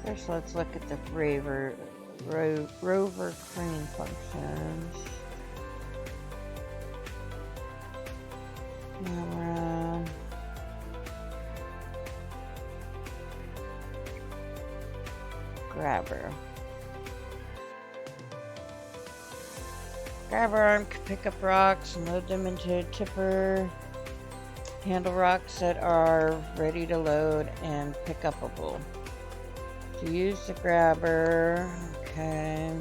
First, let's look at the rover crane functions. Camera. grabber. Grabber arm can pick up rocks and load them into a tipper. Handle rocks that are ready to load and pick upable. To use the grabber, okay.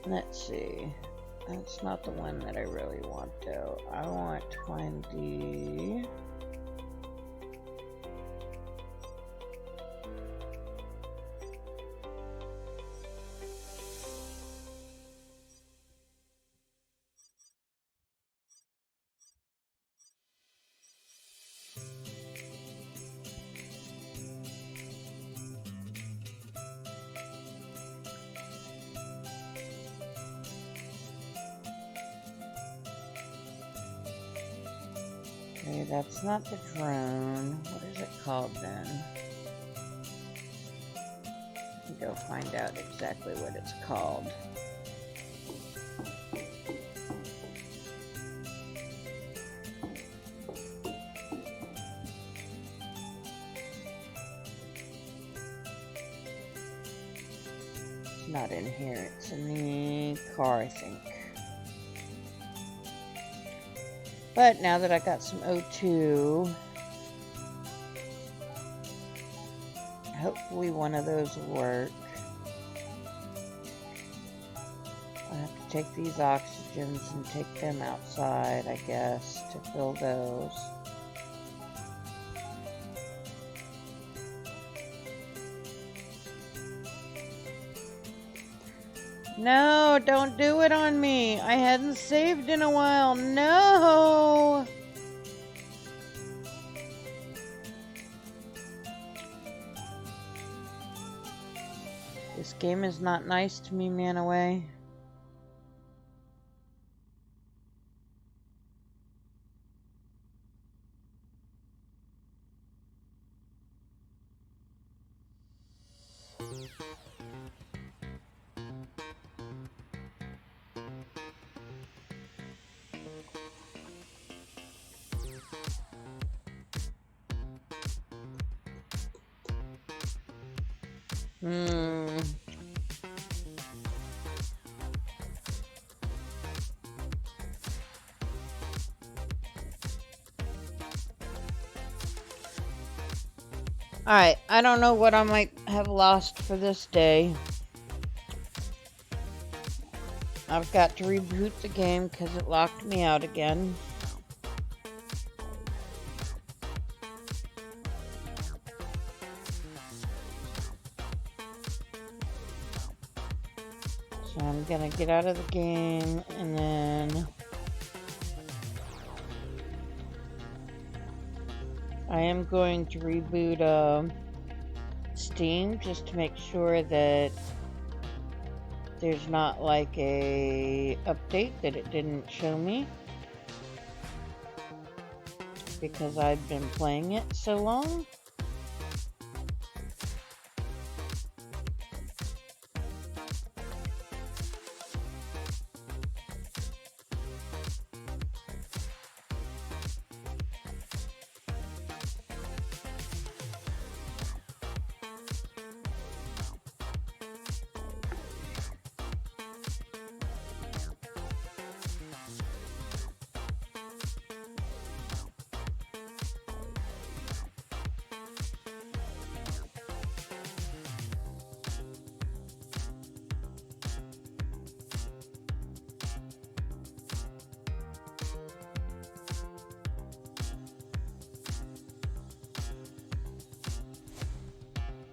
Let's see. That's not the one that I really want though. I want to find the... Okay, that's not the drone. What is it called then? Let me go find out exactly what it's called. It's not in here. It's in the car, I think. But now that I got some O2, hopefully one of those will work. I have to take these oxygens and take them outside, I guess, to fill those. No, don't do it on me. I hadn't saved in a while. No! This game is not nice to me, Manaway. Alright, I don't know what I might have lost for this day. I've got to reboot the game because it locked me out again. So I'm gonna get out of the game and then I am going to reboot Steam just to make sure that there's not like a update that it didn't show me because I've been playing it so long.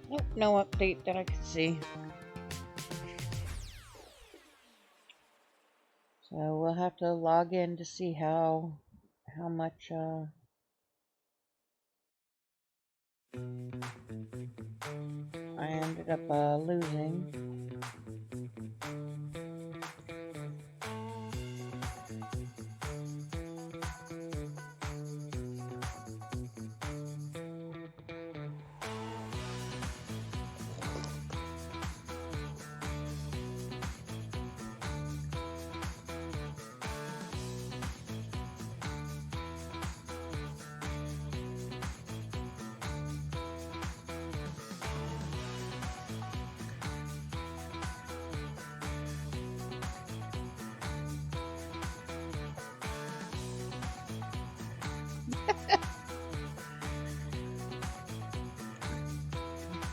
Nope, no update that I could see. So we'll have to log in to see how much I ended up losing.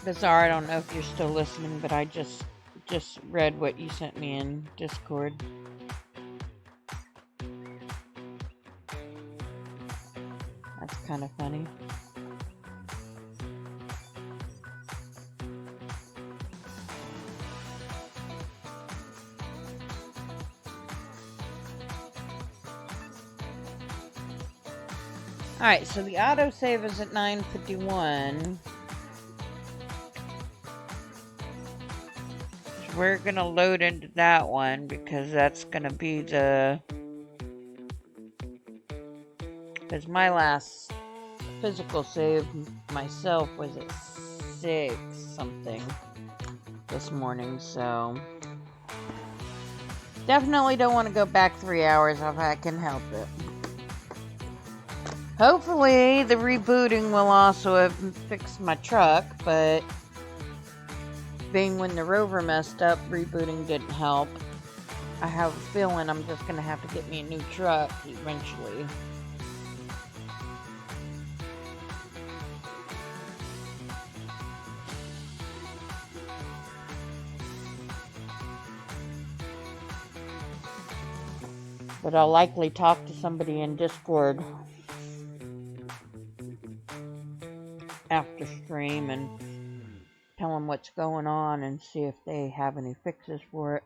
Bizarre, I don't know if you're still listening, but I just read what you sent me in Discord. That's kind of funny. Alright, so the autosave is at 9:51. So we're gonna load into that one because that's gonna be the... Because my last physical save myself was at 6 something this morning, so... Definitely don't want to go back 3 hours if I can help it. Hopefully, the rebooting will also have fixed my truck, but being when the Rover messed up, rebooting didn't help. I have a feeling I'm just going to have to get me a new truck eventually. But I'll likely talk to somebody in Discord after stream and tell them what's going on and see if they have any fixes for it.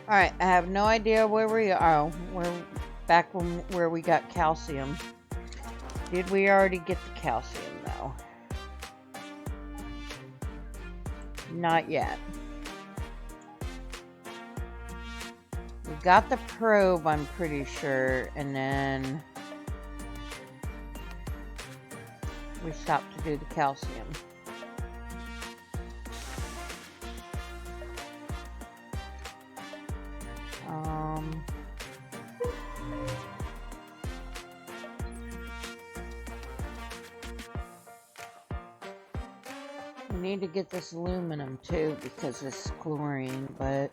Alright, I have no idea where we are. We're back where we got calcium. Did we already get the calcium though? Not yet. We got the probe, I'm pretty sure, and then we stopped to do the calcium. We need to get this aluminum too because it's chlorine, but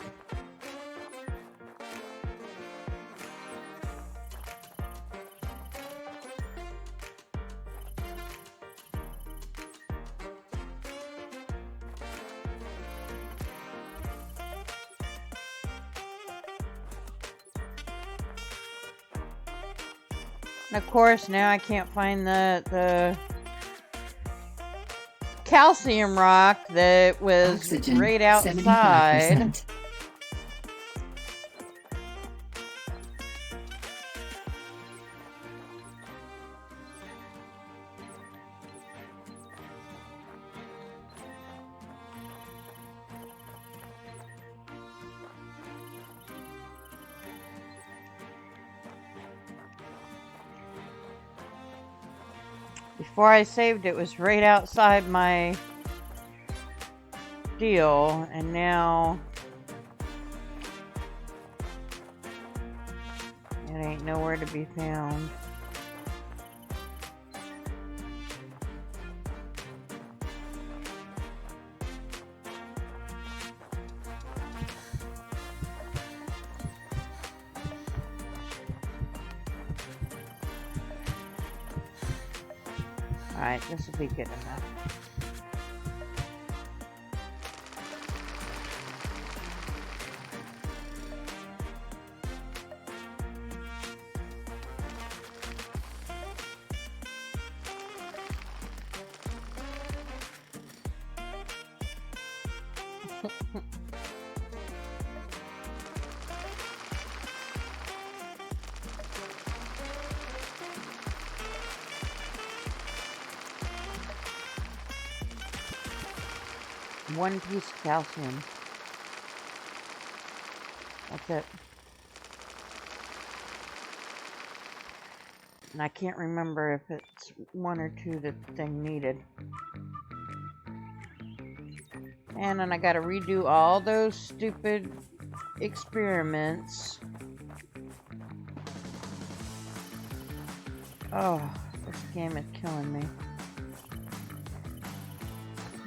of course now I can't find the calcium rock that was Oxygen, right outside. 75%. Before I saved it was right outside my deal, and now it ain't nowhere to be found. Alright, this will be good enough. One piece of calcium. That's it. And I can't remember if it's 1 or 2 that the thing needed. And then I gotta redo all those stupid experiments. Oh, this game is killing me.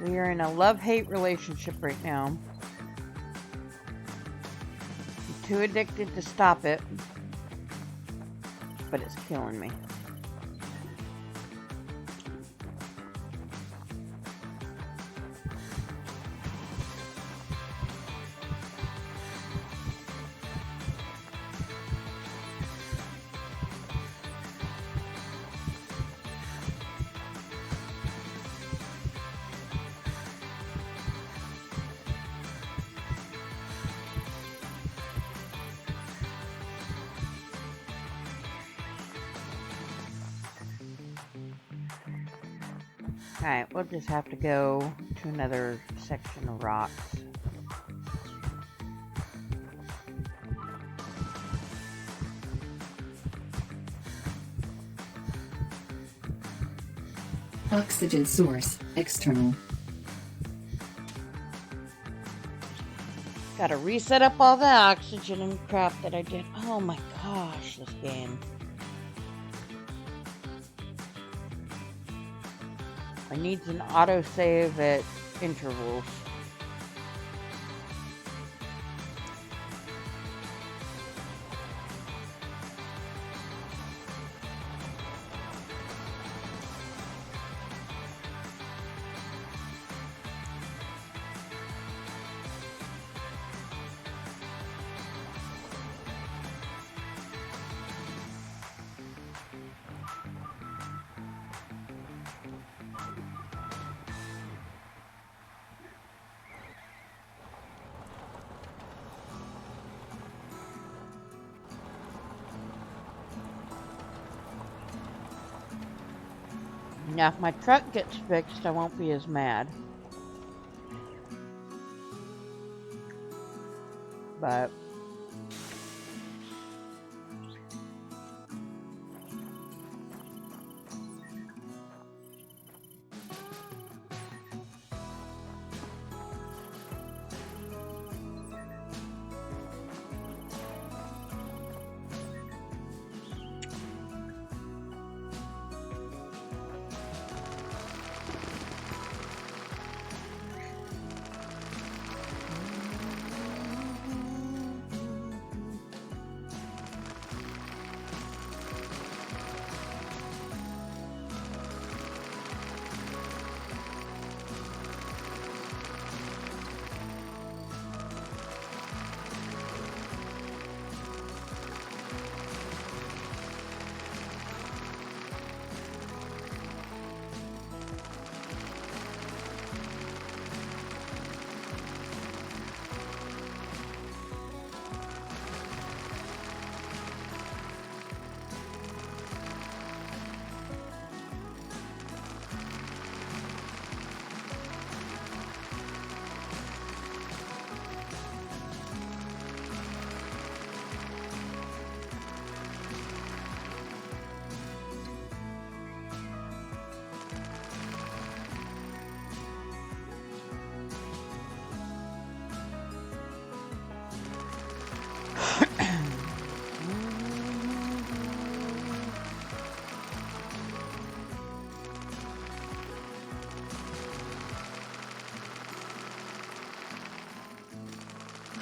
We are in a love-hate relationship right now. I'm too addicted to stop it, but it's killing me. Alright, we'll just have to go to another section of rocks. Oxygen source, external. Gotta reset up all the oxygen and crap that I did. Oh my gosh, this game. I need an autosave at intervals. Now, if my truck gets fixed, I won't be as mad. But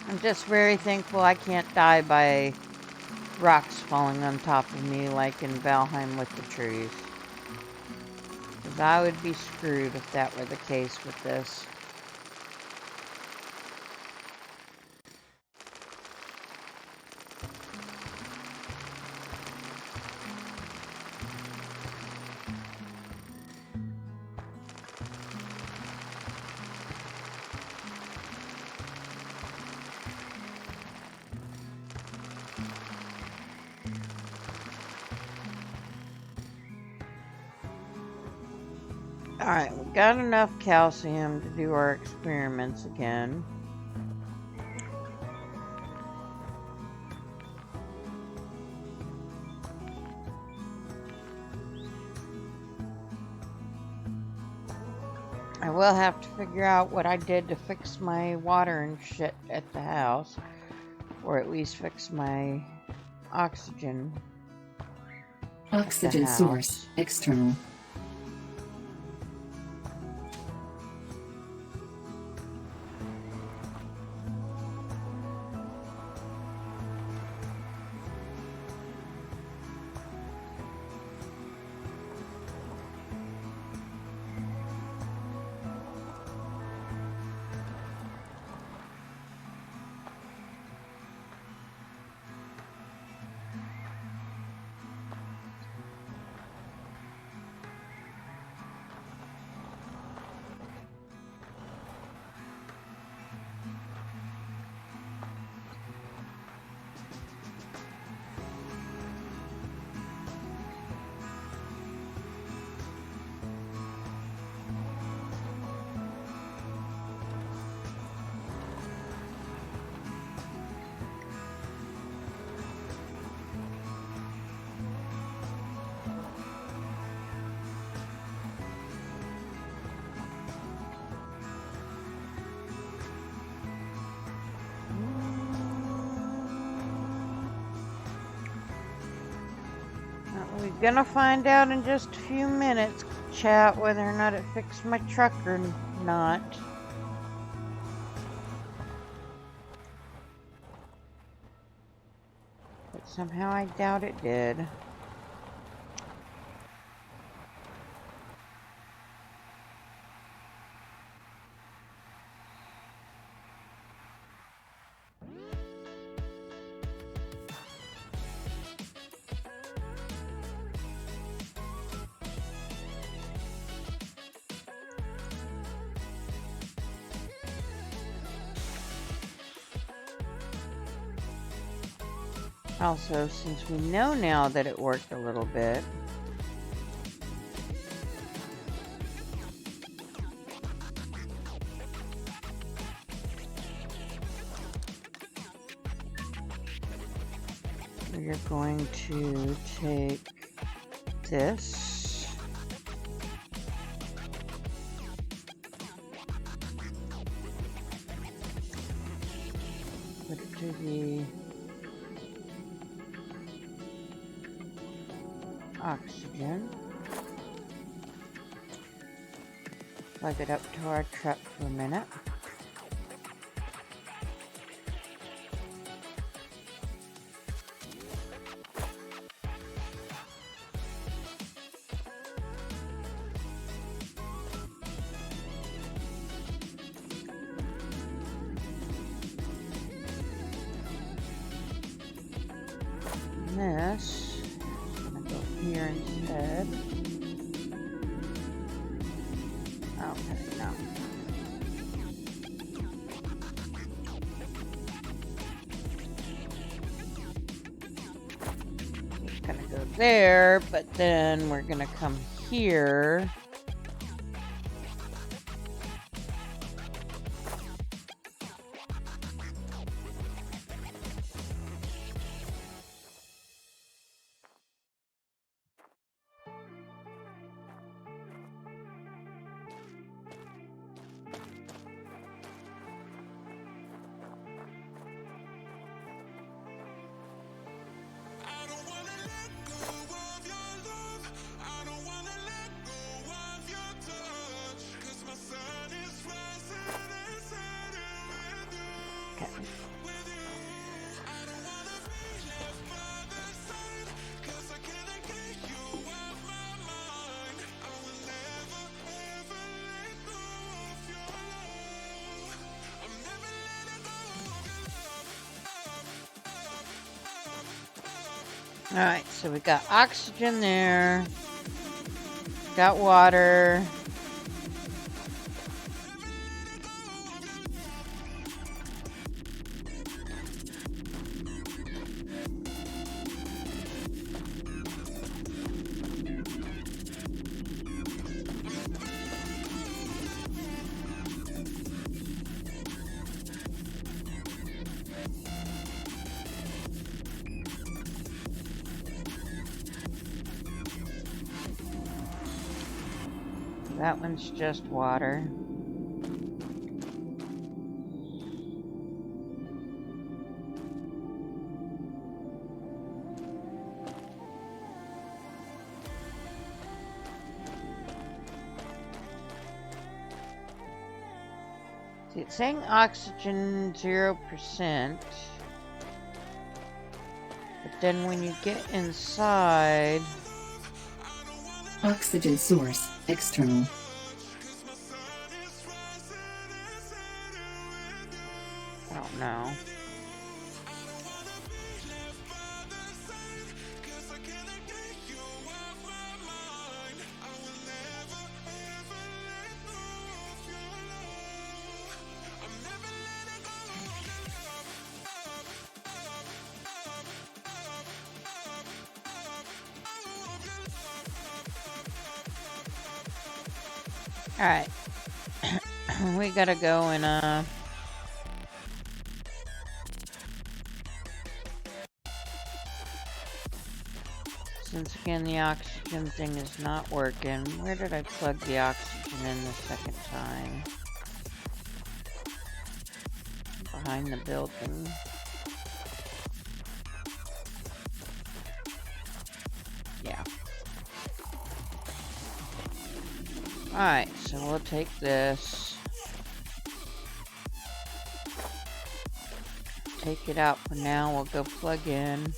I'm just very thankful I can't die by rocks falling on top of me like in Valheim with the trees. Because I would be screwed if that were the case with this. Alright, we got enough calcium to do our experiments again. I will have to figure out what I did to fix my water and shit at the house. Or at least fix my oxygen. Oxygen source, external. Gonna find out in just a few minutes, chat, whether or not it fixed my truck or not. But somehow I doubt it did. Also, since we know now that it worked a little bit, we're going to take this. Put it to the oxygen. Plug it up to our truck for a minute. This, I'm gonna go here instead. Okay, no. It's gonna go there, but then we're gonna come here. Alright, so we got oxygen there. Got water. That one's just water. See, it's saying oxygen 0%. But then when you get inside... Oxygen source, external. I don't know. Alright. We gotta go and, since again the oxygen thing is not working, where did I plug the oxygen in the second time? Behind the building. Yeah. Alright, so we'll take this. Take it out for now. We'll go plug in.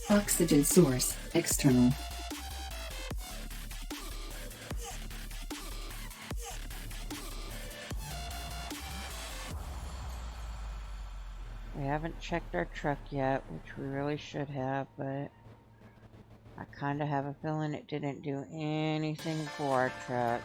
Oxygen source, external. We haven't checked our truck yet, which we really should have, but I kind of have a feeling it didn't do anything for our truck.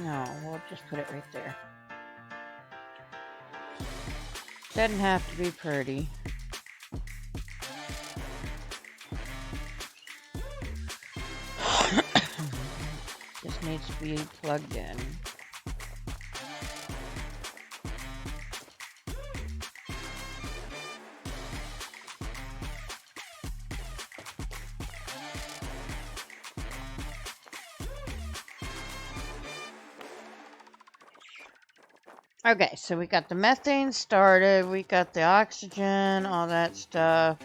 No, we'll just put it right there. Doesn't have to be pretty. Just needs to be plugged in. Okay, so we got the methane started, we got the oxygen, all that stuff.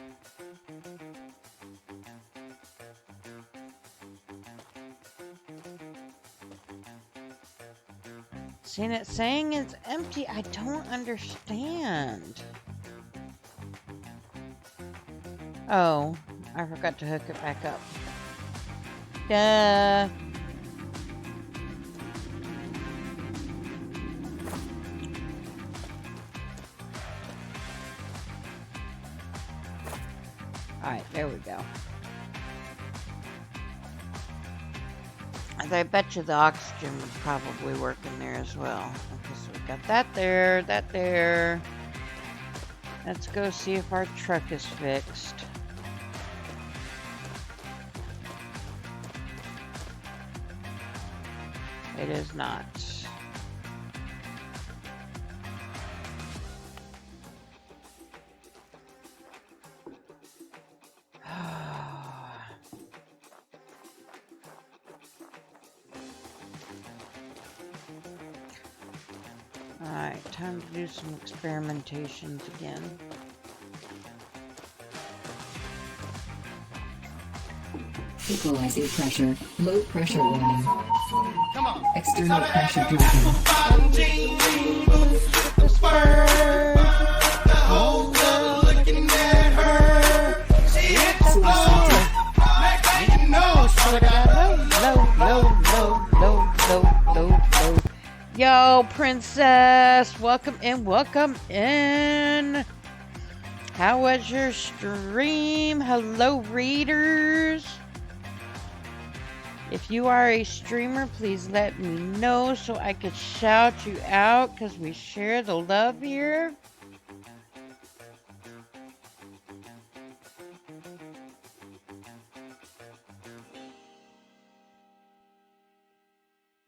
Seeing it saying it's empty, I don't understand. Oh, I forgot to hook it back up. Duh. Alright, there we go. And I bet you the oxygen would probably work in there as well. Okay, so we got that there, that there. Let's go see if our truck is fixed. It is not. Alright, time to do some experimentations again. Equalizing pressure. Low pressure warning. Come on. External pressure dropping. The whole world looking at her. She hit the floor. Next thing you know, she Low. Yo, princess, welcome in. How was your stream? Hello, readers. If you are a streamer, please let me know so I could shout you out because we share the love here.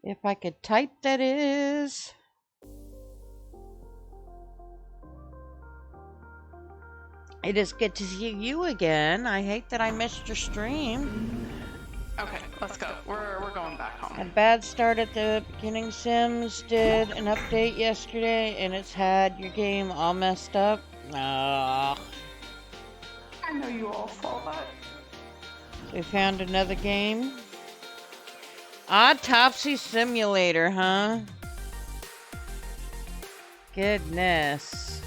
If I could type, that is. It is good to see you again. I hate that I missed your stream. Okay, let's go. We're going back home. A bad start at the beginning. Sims did an update yesterday and it's had your game all messed up. I know you all saw that. We found another game. Autopsy Simulator, huh? Goodness.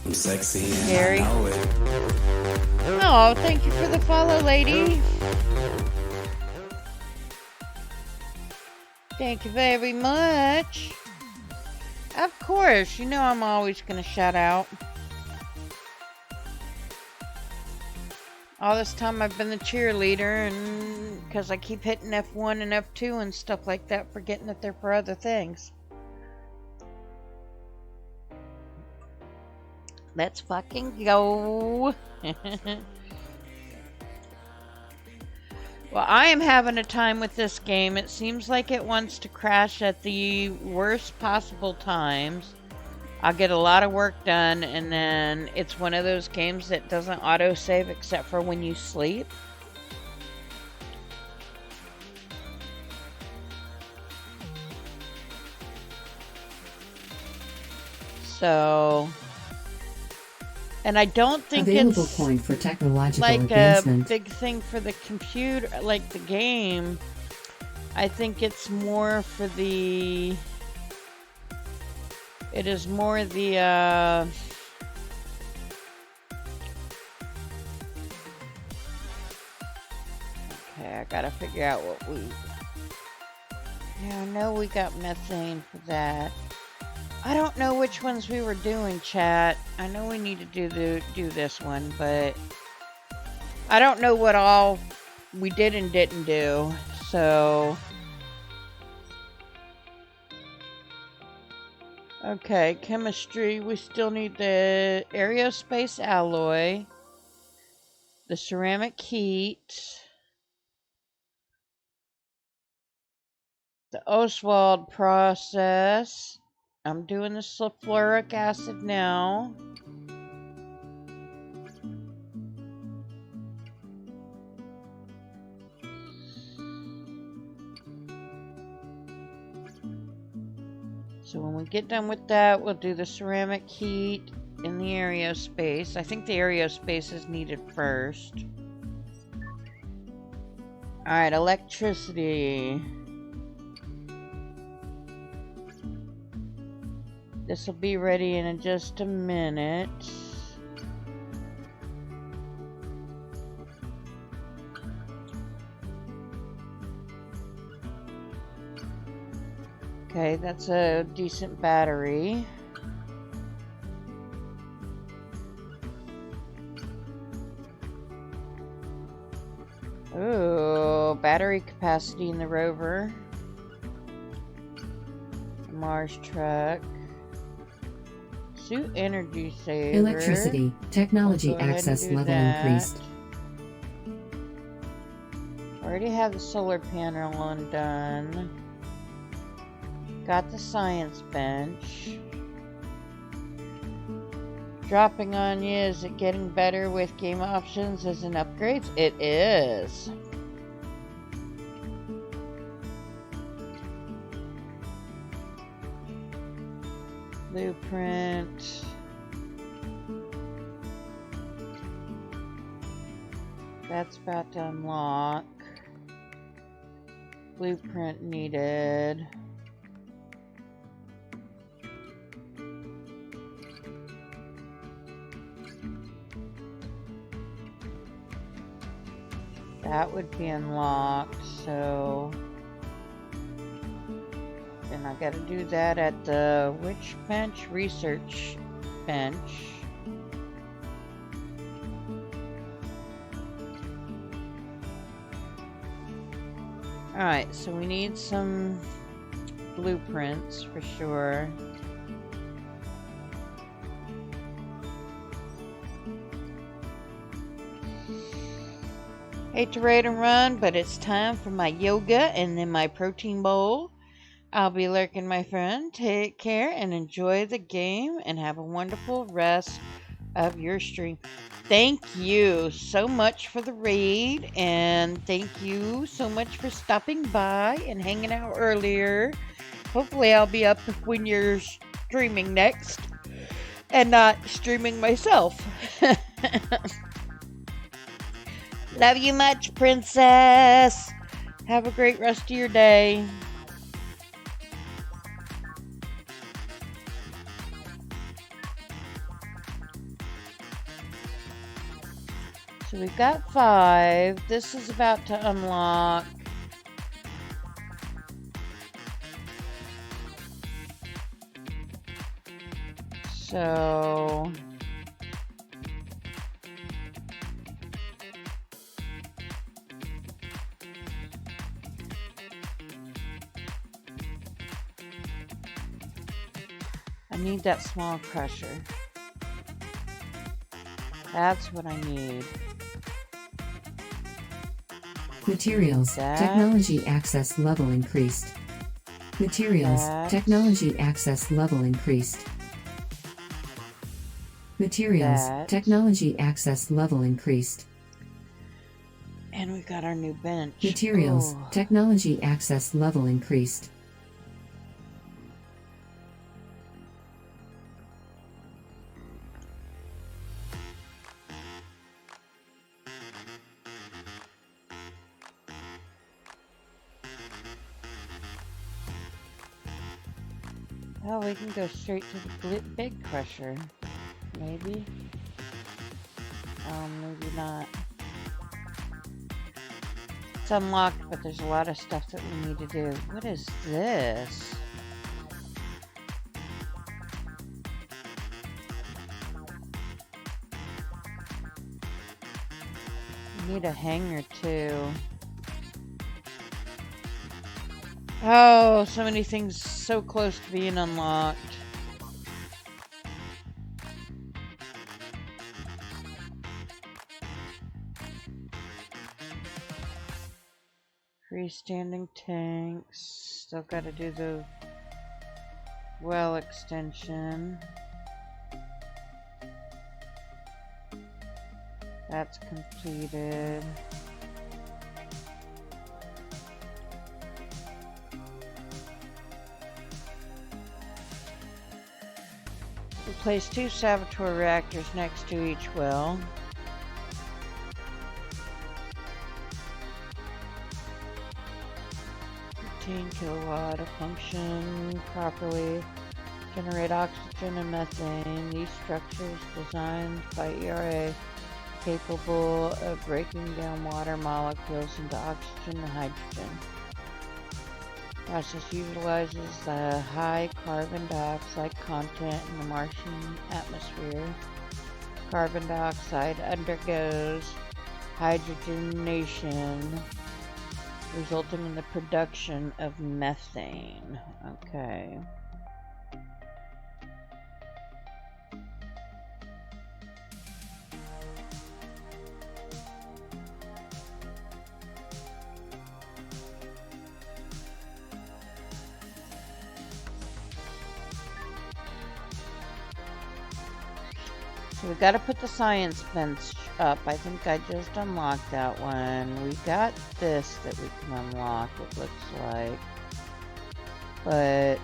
I'm sexy and Gary. I know it. Oh, Oh, thank you for the follow, lady. Thank you very much. Of course, you know I'm always going to shout out. All this time I've been the cheerleader, and because I keep hitting F1 and F2 and stuff like that, forgetting that they're for other things. Let's fucking go. Well, I am having a time with this game. It seems like it wants to crash at the worst possible times. I'll get a lot of work done, and then it's one of those games that doesn't autosave except for when you sleep. So, and I don't think Available it's point for technological like advancement. a big thing for the computer, like the game. I think it's more for the... It is more the, Okay, I gotta figure out what we... Yeah, I know we got methane for that. I don't know which ones we were doing, chat. I know we need to do this one, but... I don't know what all we did and didn't do, so... Okay, chemistry, we still need the aerospace alloy, the ceramic heat, the Oswald process. I'm doing the sulfuric acid now. So when we get done with that, we'll do the ceramic heat in the aerospace. I think the aerospace is needed first. Alright, electricity. This will be ready in just a minute. Okay, that's a decent battery. Ooh, battery capacity in the rover. Mars truck. Suit energy saver. Electricity. Technology We'll go ahead access and do level that. increased. Already have the solar panel undone. Got the science bench. Dropping on you, is it getting better with game options as in upgrades? It is. Blueprint. That's about to unlock. Blueprint needed. That would be unlocked, so then I gotta do that at the which bench? Research bench. Alright, so we need some blueprints for sure. Hate to raid and run, but it's time for my yoga and then my protein bowl. I'll be lurking, my friend. Take care and enjoy the game and have a wonderful rest of your stream. Thank you so much for the raid, and thank you so much for stopping by and hanging out earlier. Hopefully I'll be up when you're streaming next and not streaming myself. Love you much, princess. Have a great rest of your day. So we've got 5. This is about to unlock. So I need that small crusher. That's what I need. Materials. Technology access level increased. Materials. Technology access level increased. Materials. Technology access level increased. And we got our new bench. Materials. Oh. Technology access level increased. Oh, we can go straight to the big crusher. Maybe. Maybe not. It's unlocked, but there's a lot of stuff that we need to do. What is this? We need a hanger too. Oh, so many things so close to being unlocked. Freestanding tanks. Still gotta do the well extension. That's completed. We place 2 Saboteur reactors next to each well. Kilowatt to function properly, generate oxygen and methane. These structures designed by ERA capable of breaking down water molecules into oxygen and hydrogen. Process utilizes the high carbon dioxide content in the Martian atmosphere. Carbon dioxide undergoes hydrogenation, resulting in the production of methane. Okay. So we gotta put the science bench up. I think I just unlocked that one. We got this that we can unlock, it looks like. But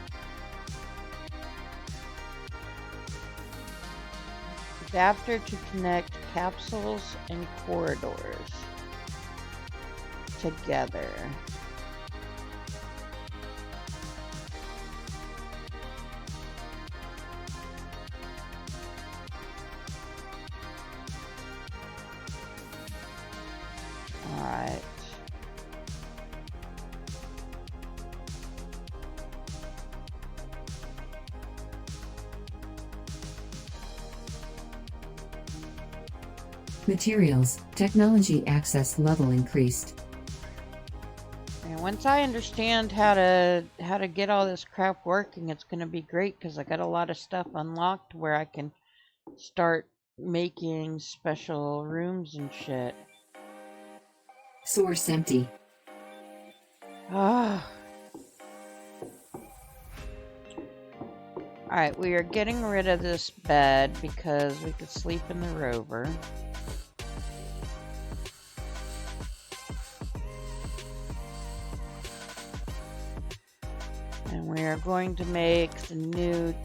adapter to connect capsules and corridors together. Alright. Materials. Technology access level increased. And once I understand how to get all this crap working, it's going to be great because I got a lot of stuff unlocked where I can start making special rooms and shit. Source empty. Ah. Alright, we are getting rid of this bed because we could sleep in the rover. And we are going to make the new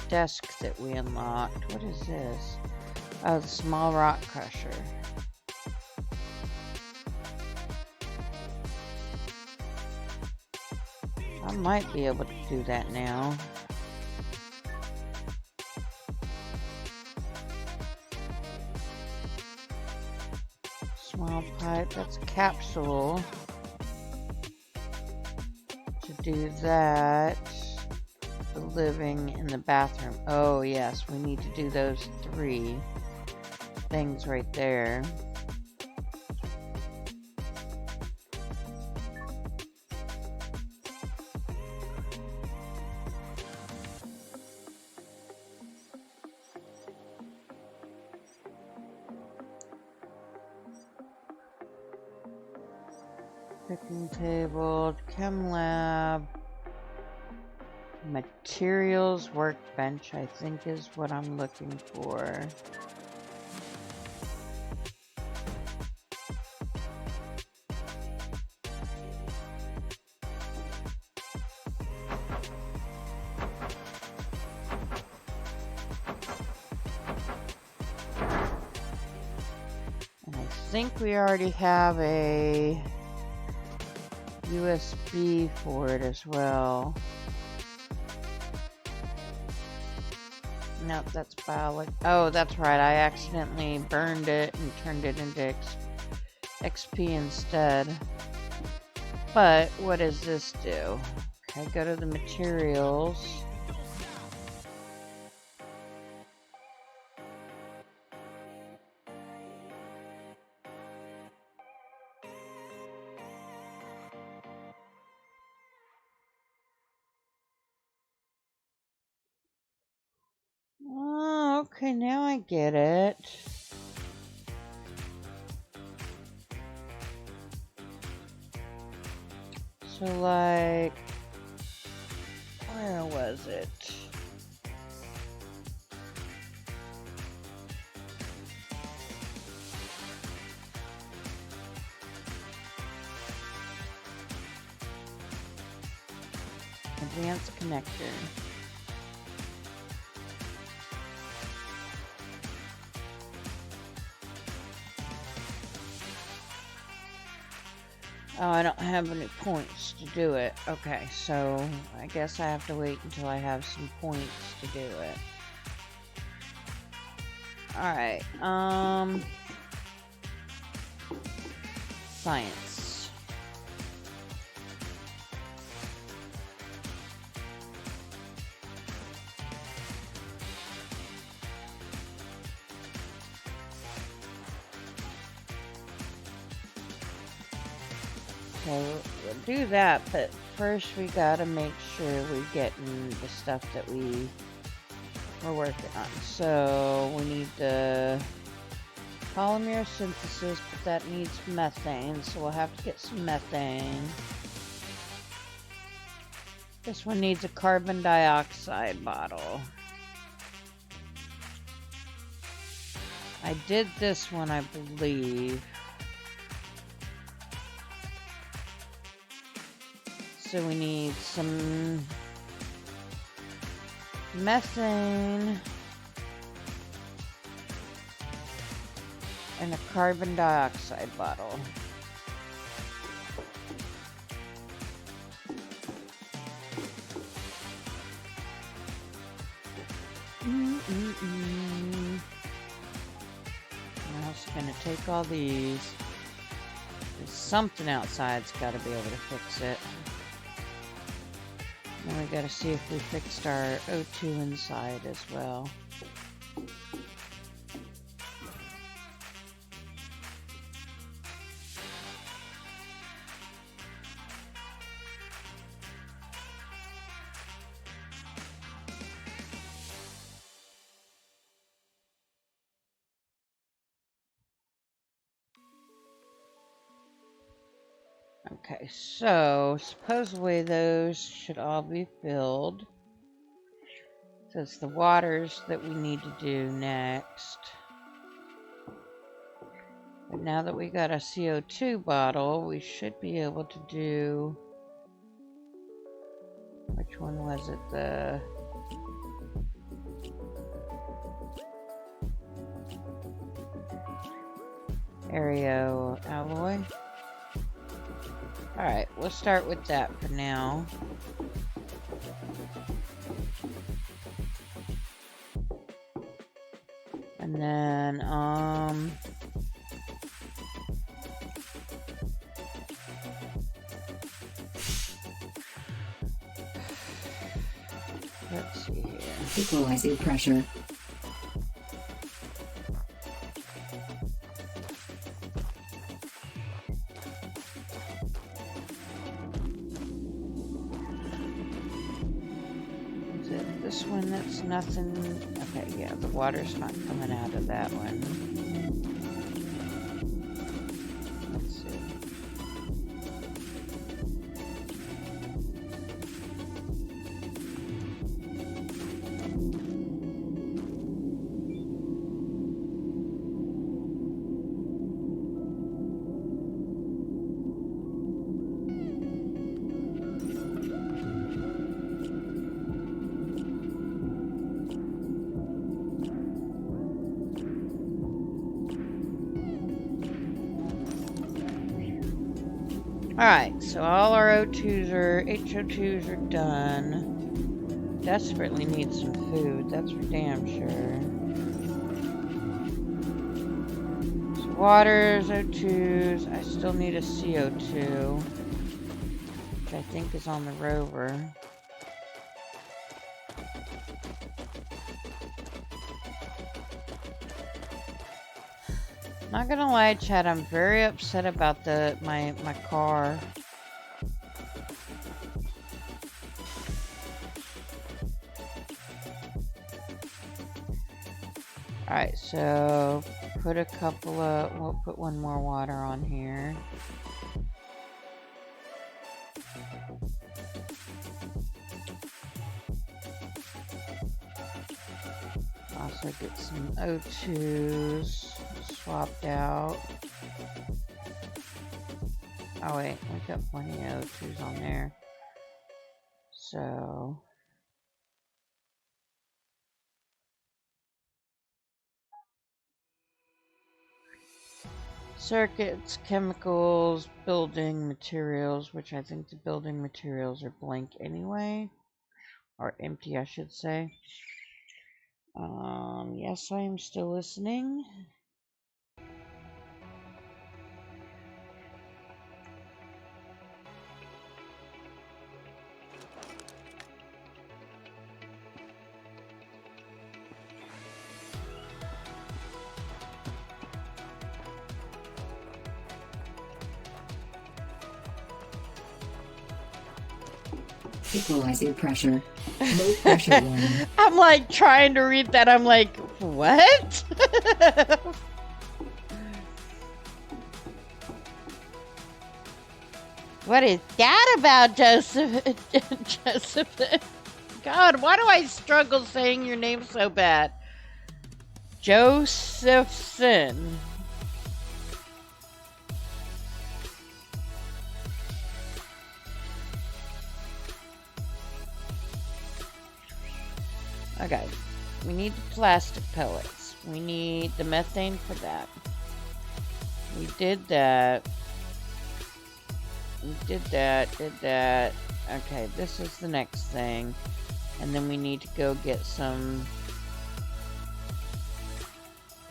desk that we unlocked. What is this? Oh, the small rock crusher. I might be able to do that now. Small pipe, that's a capsule. To do that, the living and the bathroom. Oh yes, we need to do those 3 things right there. Picking table, chem lab, materials workbench, I think is what I'm looking for. And I think we already have a USB for it as well. Nope, that's bio. Oh, that's right. I accidentally burned it and turned it into XP instead. But what does this do? Okay, go to the materials. Oh, okay, now I get it. So, like, where was it? Advanced connector. Oh, I don't have any points to do it. Okay, so I guess I have to wait until I have some points to do it. Alright, science. Okay, we'll do that, but first we gotta make sure we're getting the stuff that we're working on. So we need the polymer synthesis, but that needs methane, so we'll have to get some methane. This one needs a carbon dioxide bottle. I did this one, I believe. So we need some methane and a carbon dioxide bottle. I'm also gonna take all these. There's something outside's gotta be able to fix it. Now we gotta see if we fixed our O2 inside as well. Okay, so supposedly those should all be filled. So it's the waters that we need to do next. But now that we got a CO2 bottle, we should be able to do... Which one was it? The... Aereo alloy. Alright, we'll start with that for now. And then, Equalizing pressure. Is it this one that's nothing? Okay, yeah, the water's not coming out of that one. Let's see. Alright, so all our HO2s are done. Desperately need some food, that's for damn sure. So waters, O2s, I still need a CO2, which I think is on the rover. Not gonna lie, Chad, I'm very upset about my car. Alright, so put a couple of, we'll put one more water on here. Also get some O2s swapped out. Oh wait, we got plenty of O2s on there. So circuits, chemicals, building materials, which I think the building materials are blank anyway. Or empty, I should say. Yes, I am still listening. Equalizing pressure. Low pressure one. I'm like trying to read that. I'm like, what? What is that about, Joseph? Joseph? God, why do I struggle saying your name so bad? Josephson. Okay, we need the plastic pellets. We need the methane for that. We did that. We did that. Okay, this is the next thing. And then we need to go get some...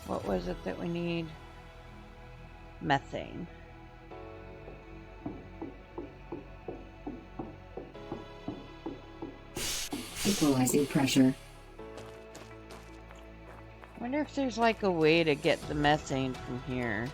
What was it that we need? Methane. Equalizing pressure. I wonder if there's like a way to get the methane from here.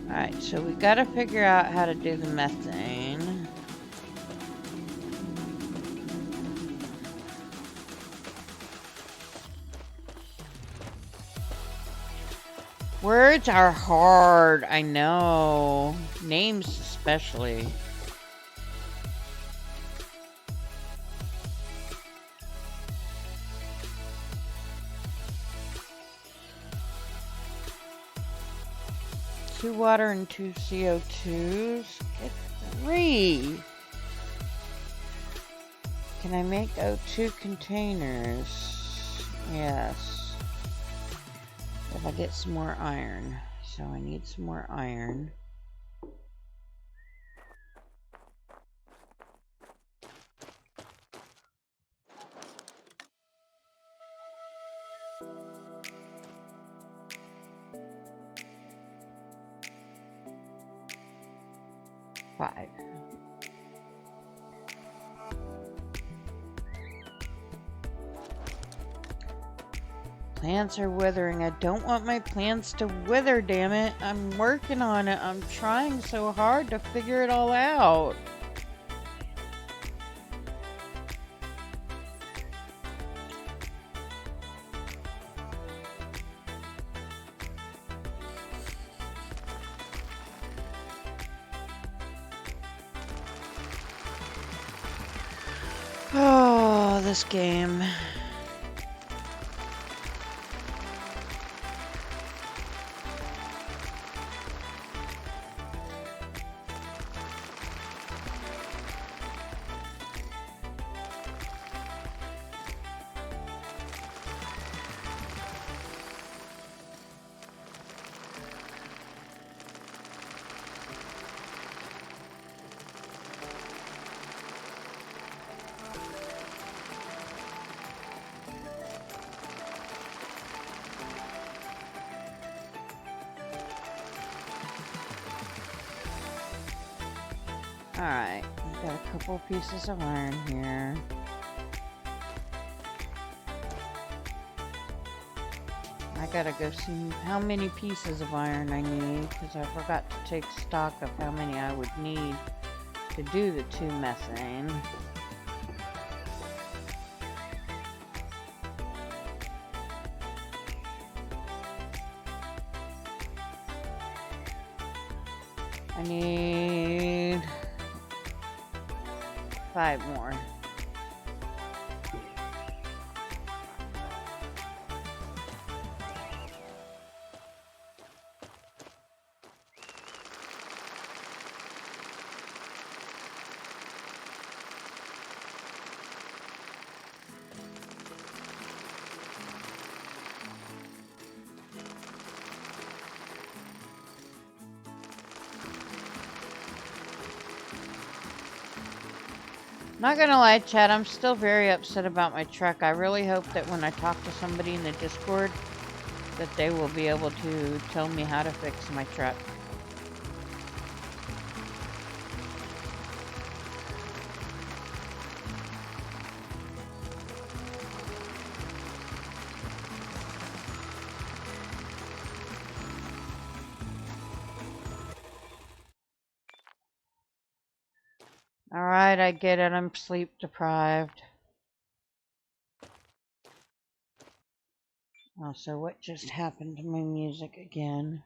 Alright, so we gotta figure out how to do the methane. Words are hard, I know. Names especially. Two water and 2 CO2s. Get 3. can I make O2 containers? Yes. If I get some more iron. So I need some more iron. Five. Plants are withering. I don't want my plants to wither, damn it. I'm working on it. I'm trying so hard to figure it all out. Oh, this game. Alright, I've got a couple pieces of iron here. I gotta go see how many pieces of iron I need, because I forgot to take stock of how many I would need to do the 2 methane. I need 5 more. Not gonna lie, Chad, I'm still very upset about my truck. I really hope that when I talk to somebody in the Discord, that they will be able to tell me how to fix my truck. Alright, I get it. I'm sleep deprived. Oh, so what just happened to my music again?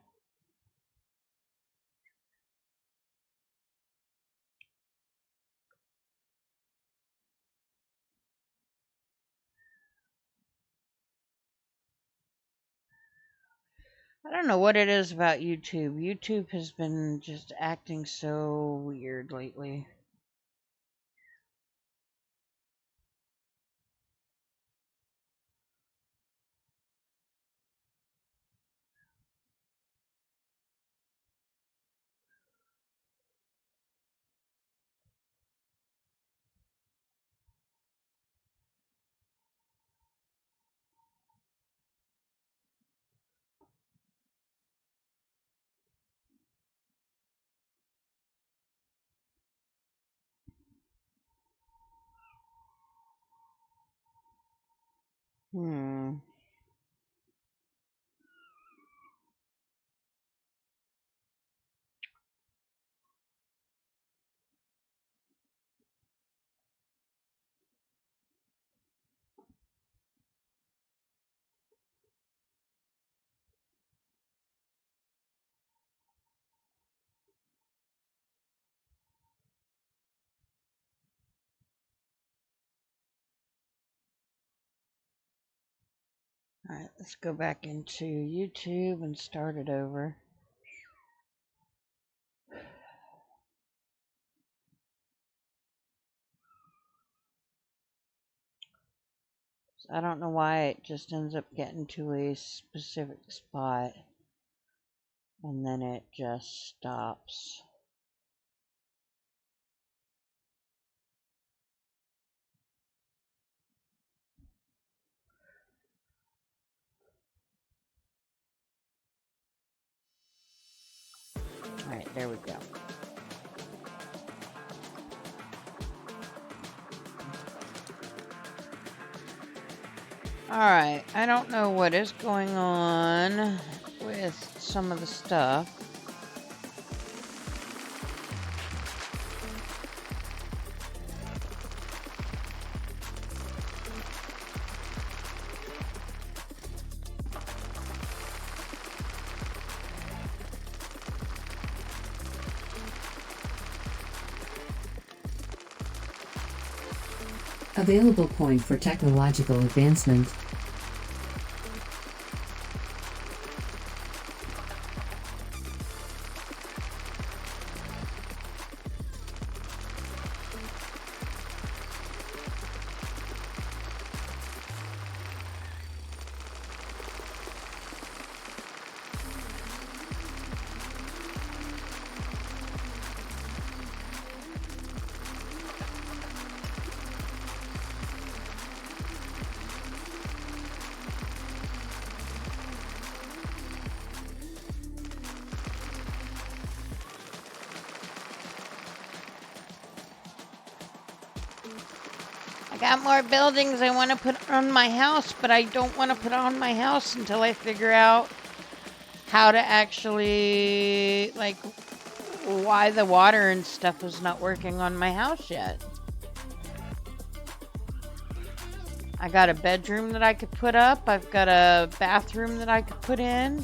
I don't know what it is about YouTube. YouTube has been just acting so weird lately. Hmm. Alright, let's go back into YouTube and start it over. I don't know why it just ends up getting to a specific spot and then it just stops. Alright, there we go. Alright, I don't know what is going on with some of the stuff. Available point for technological advancement. I got more buildings I want to put on my house, but I don't want to put on my house until I figure out how to actually, like, why the water and stuff is not working on my house yet. I got a bedroom that I could put up. I've got a bathroom that I could put in.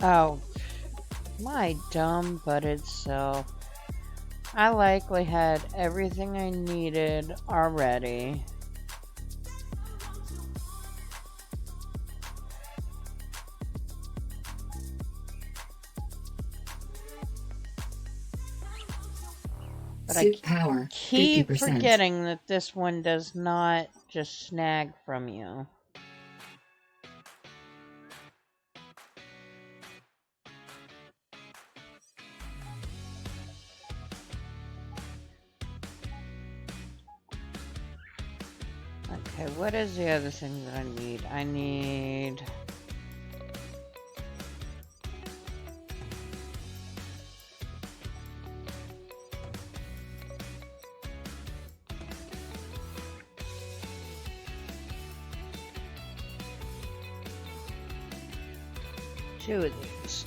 Oh, my dumb butted self. I likely had everything I needed already. But I power, keep 50%. forgetting that this one does not just snag from you. Okay, what is the other thing that I need? I need... two of these.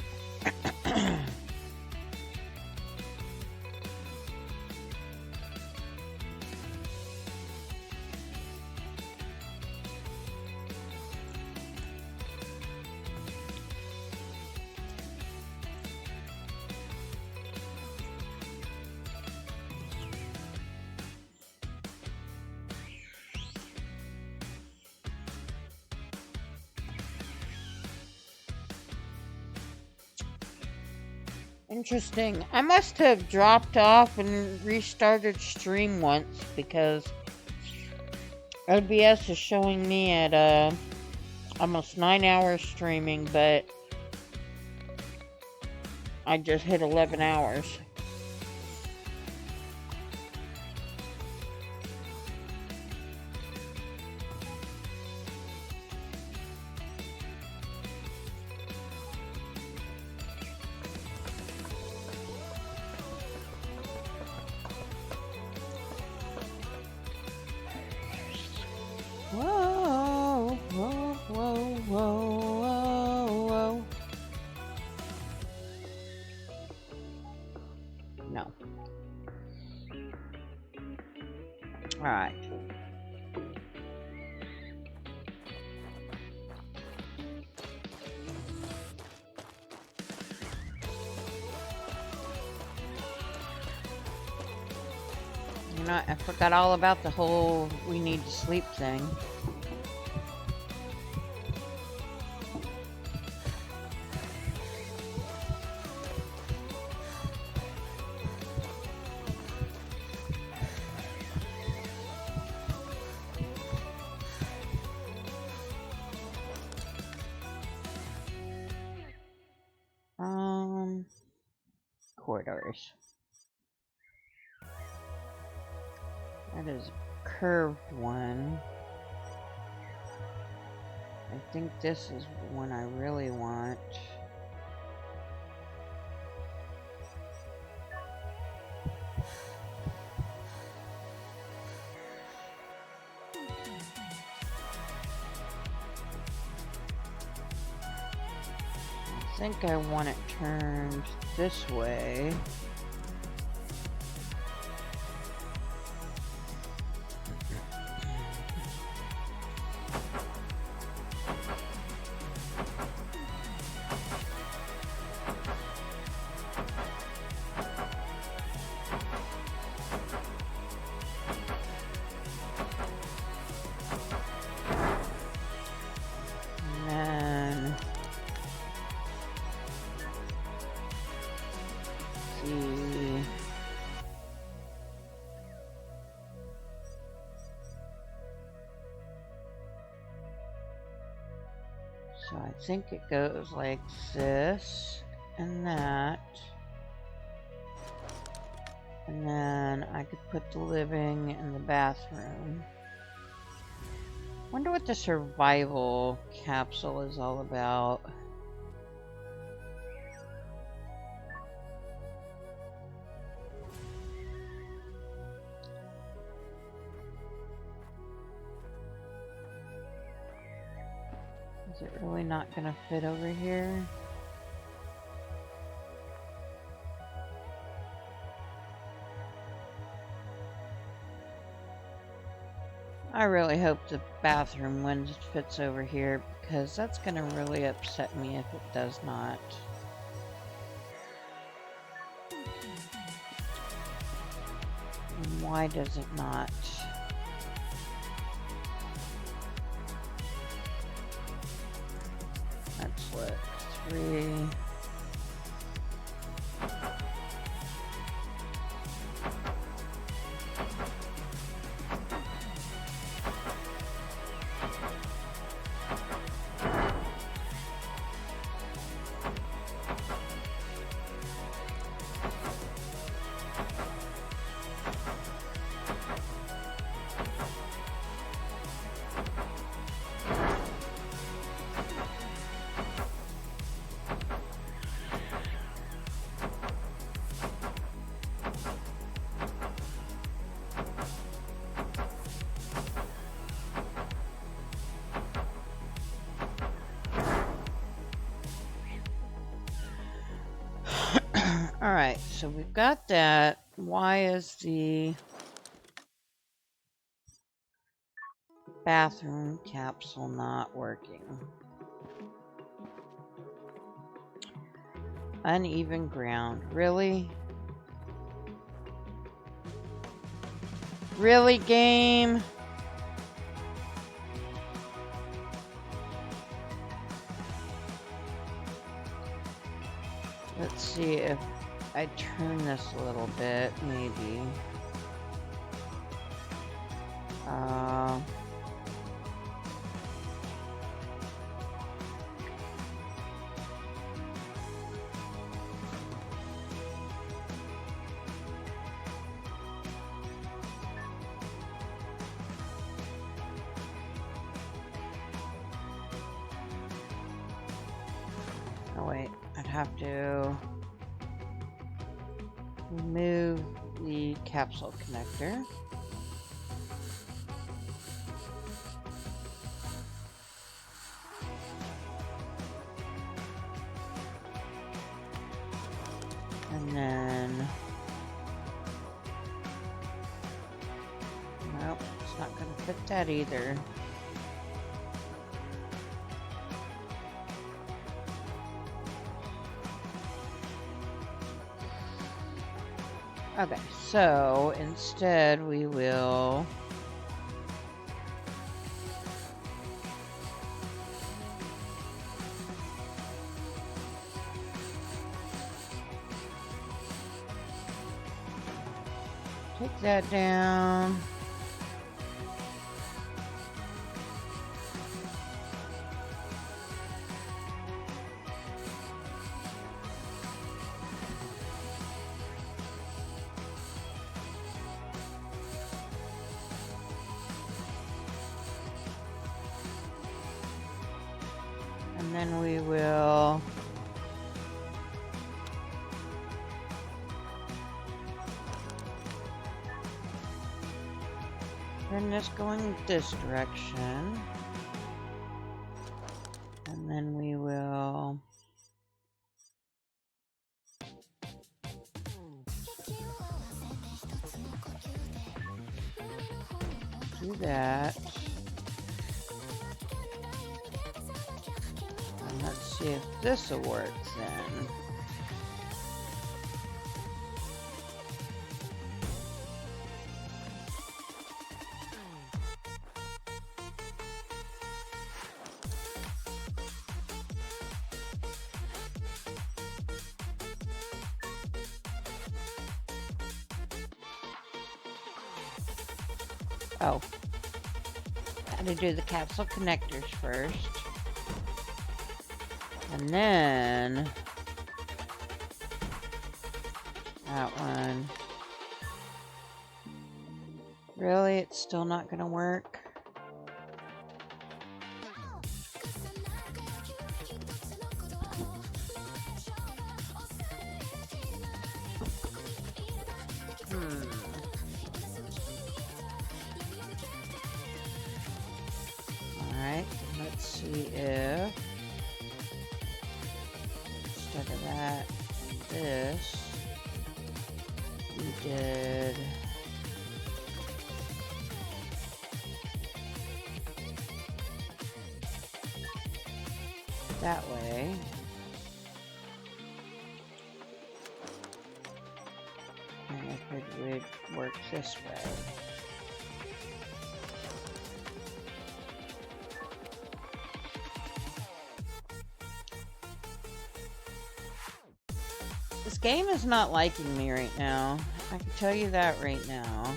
Interesting. I must have dropped off and restarted stream once because OBS is showing me at almost 9 hours streaming, but I just hit 11 hours. Whoa, whoa, whoa, whoa, whoa, whoa. No. Alright. know, I forgot all about the whole we need to sleep thing. Corridors. That is a curved one. I think this is the one I really want. I think I want it turned this way. So I think it goes like this and that. And then I could put the living and the bathroom. Wonder what the survival capsule is all about. Is it really not gonna fit over here? I really hope the bathroom one fits over here, because that's gonna really upset me if it does not. And why does it not? Let's look. 3. Alright, so we've got that. Why is the bathroom capsule not working? Uneven ground. Really? Really, game? Let's see if I turn this a little bit, maybe. Oh wait, I'd have to remove the capsule connector. And then, nope, it's not going to fit that either. Okay, so instead we will take that down. And then we will turn this going this direction. And then we will do that. And let's see if this will work then. Oh, had to do the capsule connectors first. And then that one. Really? It's still not going to work? Alright, let's see if instead of that, this, we did that way. And if it would work this way. This game is not liking me right now. I can tell you that right now.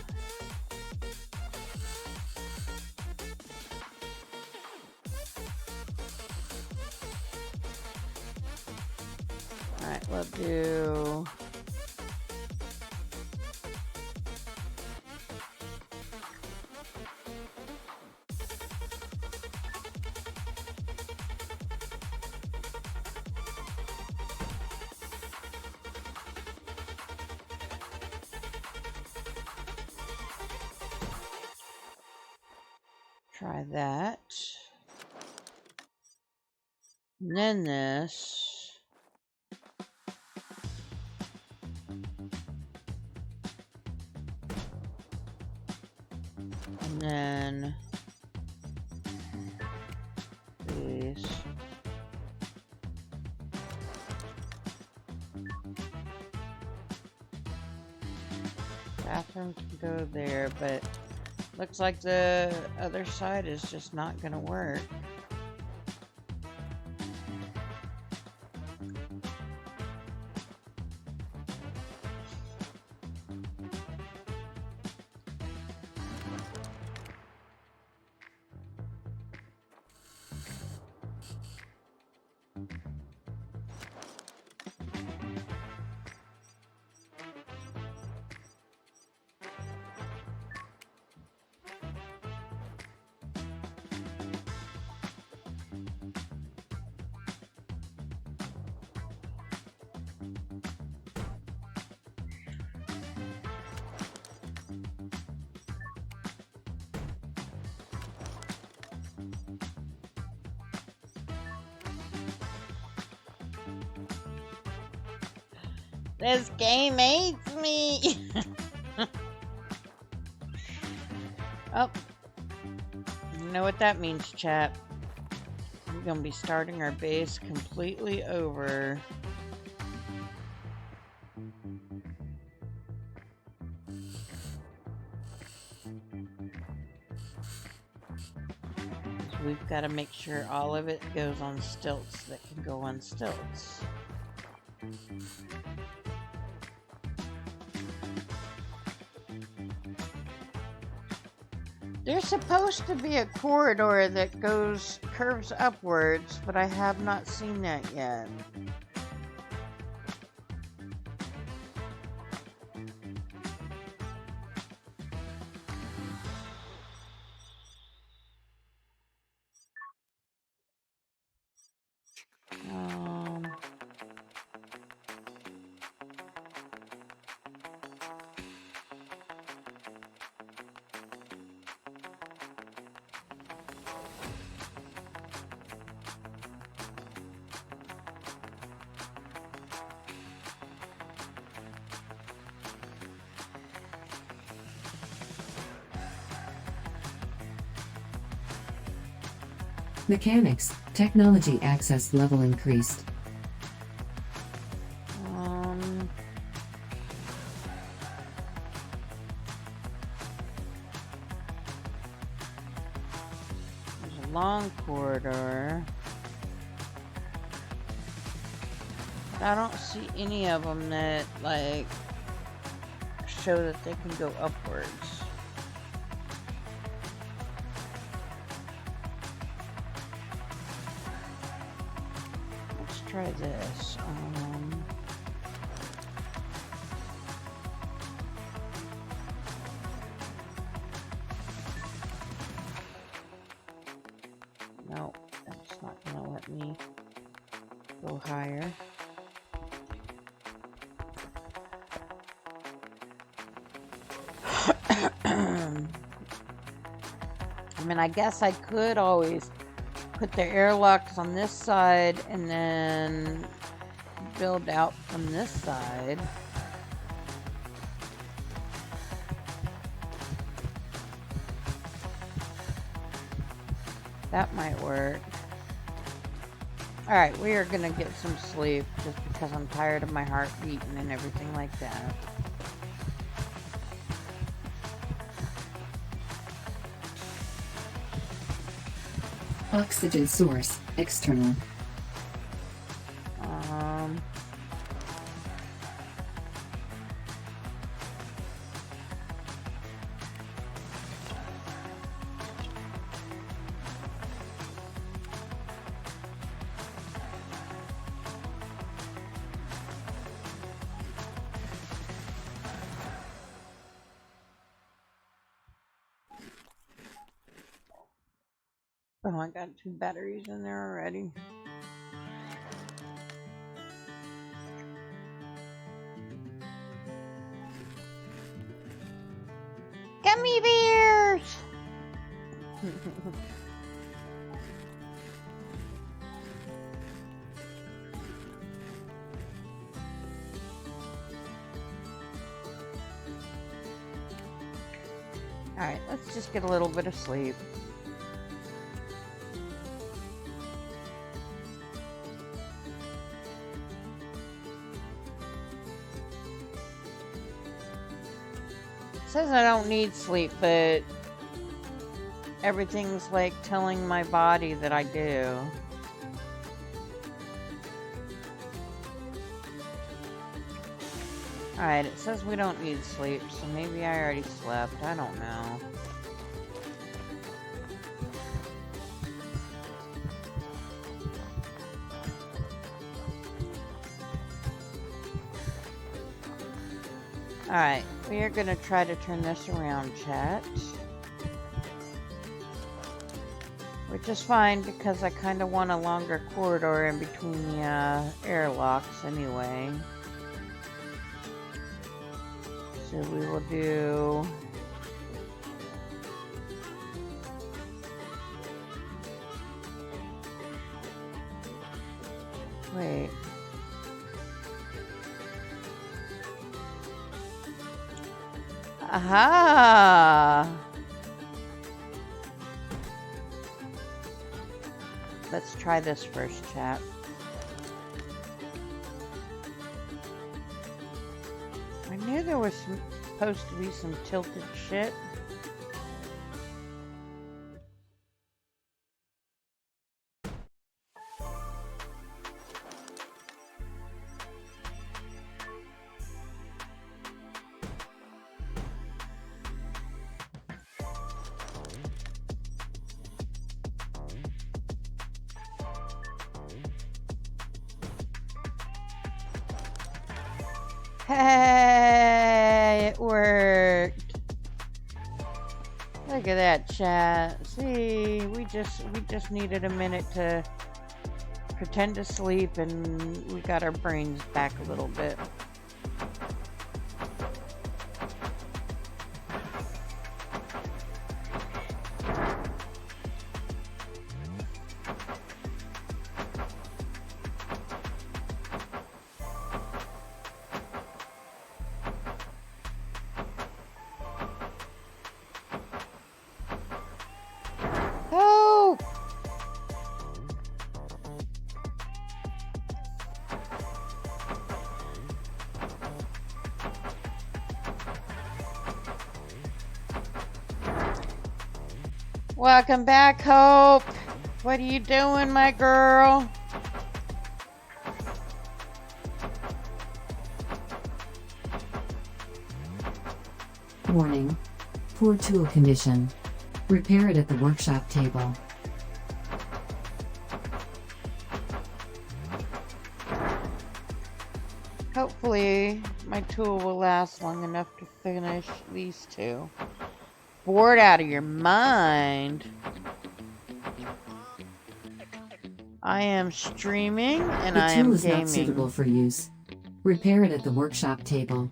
Alright, we'll do... try that. And then this. And then these. Bathroom can go there, but looks like the other side is just not going to work. This game hates me. Oh, you know what that means, chat. We're gonna be starting our base completely over. So we've got to make sure all of it goes on stilts that can go on stilts. There's supposed to be a corridor that curves upwards, but I have not seen that yet. Mechanics, technology access level increased. There's a long corridor. But I don't see any of them that, like, show that they can go upwards. Try this. No, that's not gonna let me go higher. I mean, I guess I could always put the airlocks on this side and then build out from this side. That might work. Alright, we are gonna get some sleep just because I'm tired of my heart beating and everything like that. Oxygen source, external. Oh, I got 2 batteries in there already. Gummy bears! Alright, let's just get a little bit of sleep. It says I don't need sleep, but everything's like telling my body that I do. Alright, it says we don't need sleep, so maybe I already slept. I don't know. Alright, we are going to try to turn this around, chat. Which is fine because I kind of want a longer corridor in between the airlocks anyway. So we will do... Wait. Aha! Let's try this first, chat. I knew there was some... supposed to be some tilted shit. Hey, it worked. Look at that, chat. See, we just needed a minute to pretend to sleep, and we got our brains back a little bit. Welcome back, Hope. What are you doing, my girl? Warning. Poor tool condition. Repair it at the workshop table. Hopefully, my tool will last long enough to finish these two. Bored out of your mind. I am streaming and I am The tool is gaming. not suitable for use. Repair it at the workshop table.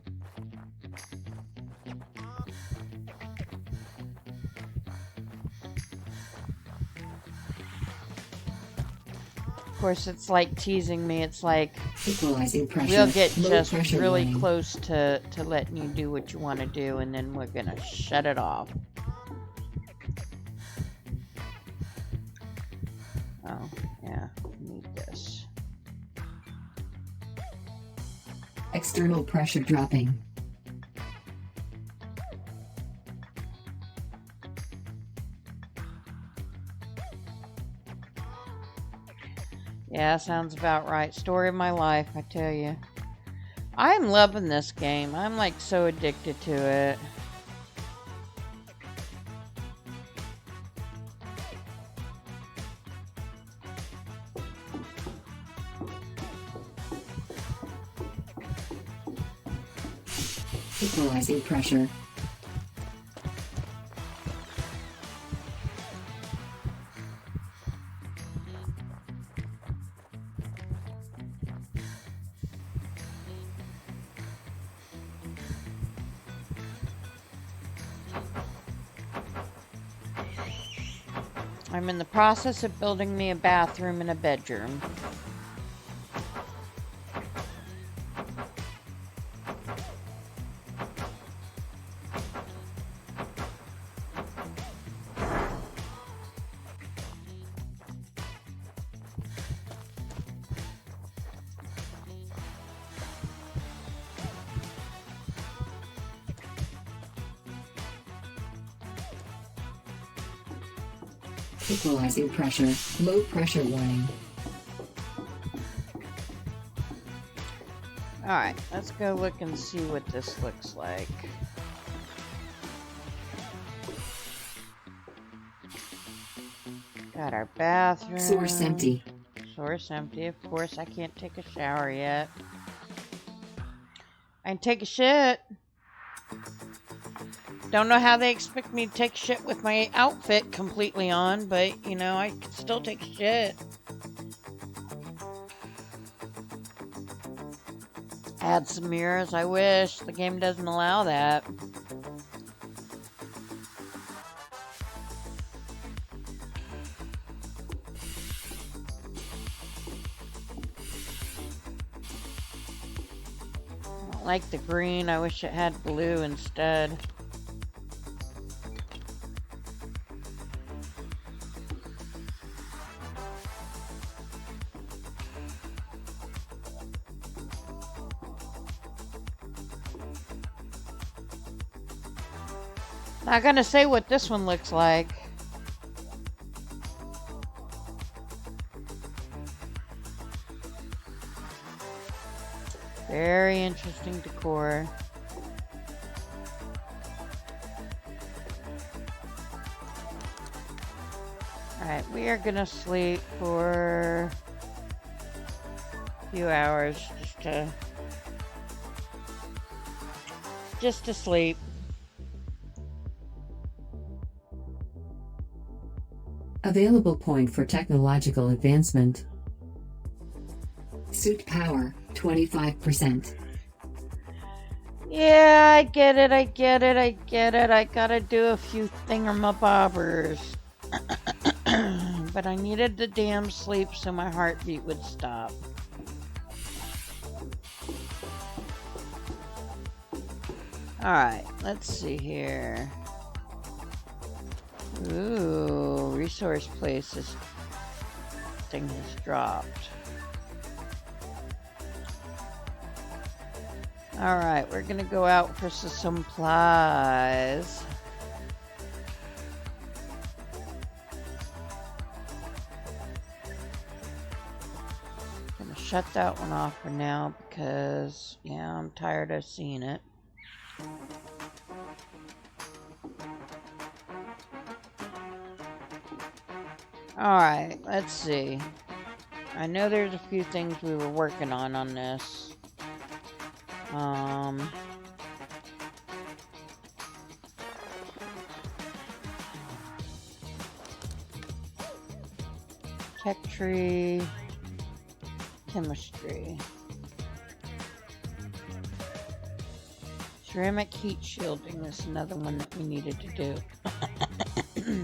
Of course, it's like teasing me. It's like Equalizing pressure. we'll get Low just pressure really warning. close to letting you do what you want to do, and then we're gonna shut it off. Oh, yeah, need this. External pressure dropping. Yeah, sounds about right. Story of my life, I tell you. I'm loving this game. I'm like so addicted to it. Equalizing pressure. I'm in the process of building me a bathroom and a bedroom. Equalizing pressure. Low pressure warning. Alright, let's go look and see what this looks like. Got our bathroom. Source empty. Source empty. Of course, I can't take a shower yet. I can take a shit. Don't know how they expect me to take shit with my outfit completely on, but, you know, I can still take shit. Add some mirrors, I wish. The game doesn't allow that. I don't like the green. I wish it had blue instead. Not gonna say what this one looks like. Very interesting decor. Alright, we are gonna sleep for a few hours just to sleep. Available point for technological advancement. Suit power, 25%. Yeah, I get it. I gotta do a few thingamabobbers. But I needed the damn sleep so my heartbeat would stop. Alright, let's see here. Ooh, resource places. Thing has dropped. Alright, we're gonna go out for some supplies. Gonna shut that one off for now because, yeah, I'm tired of seeing it. Alright, let's see. I know there's a few things we were working on this. Tech tree, chemistry. Ceramic heat shielding is another one that we needed to do.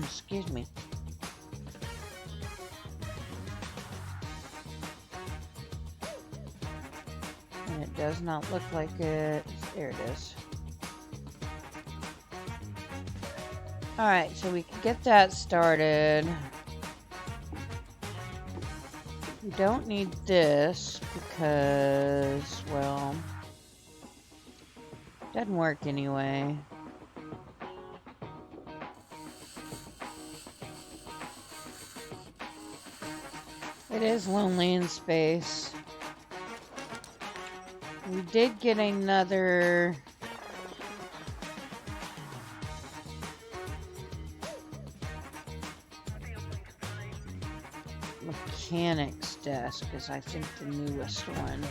Excuse me. And it does not look like it. There it is. Alright, so we can get that started. We don't need this because, well, it doesn't work anyway. It is lonely in space. We did get another mechanic's desk, is I think the newest one.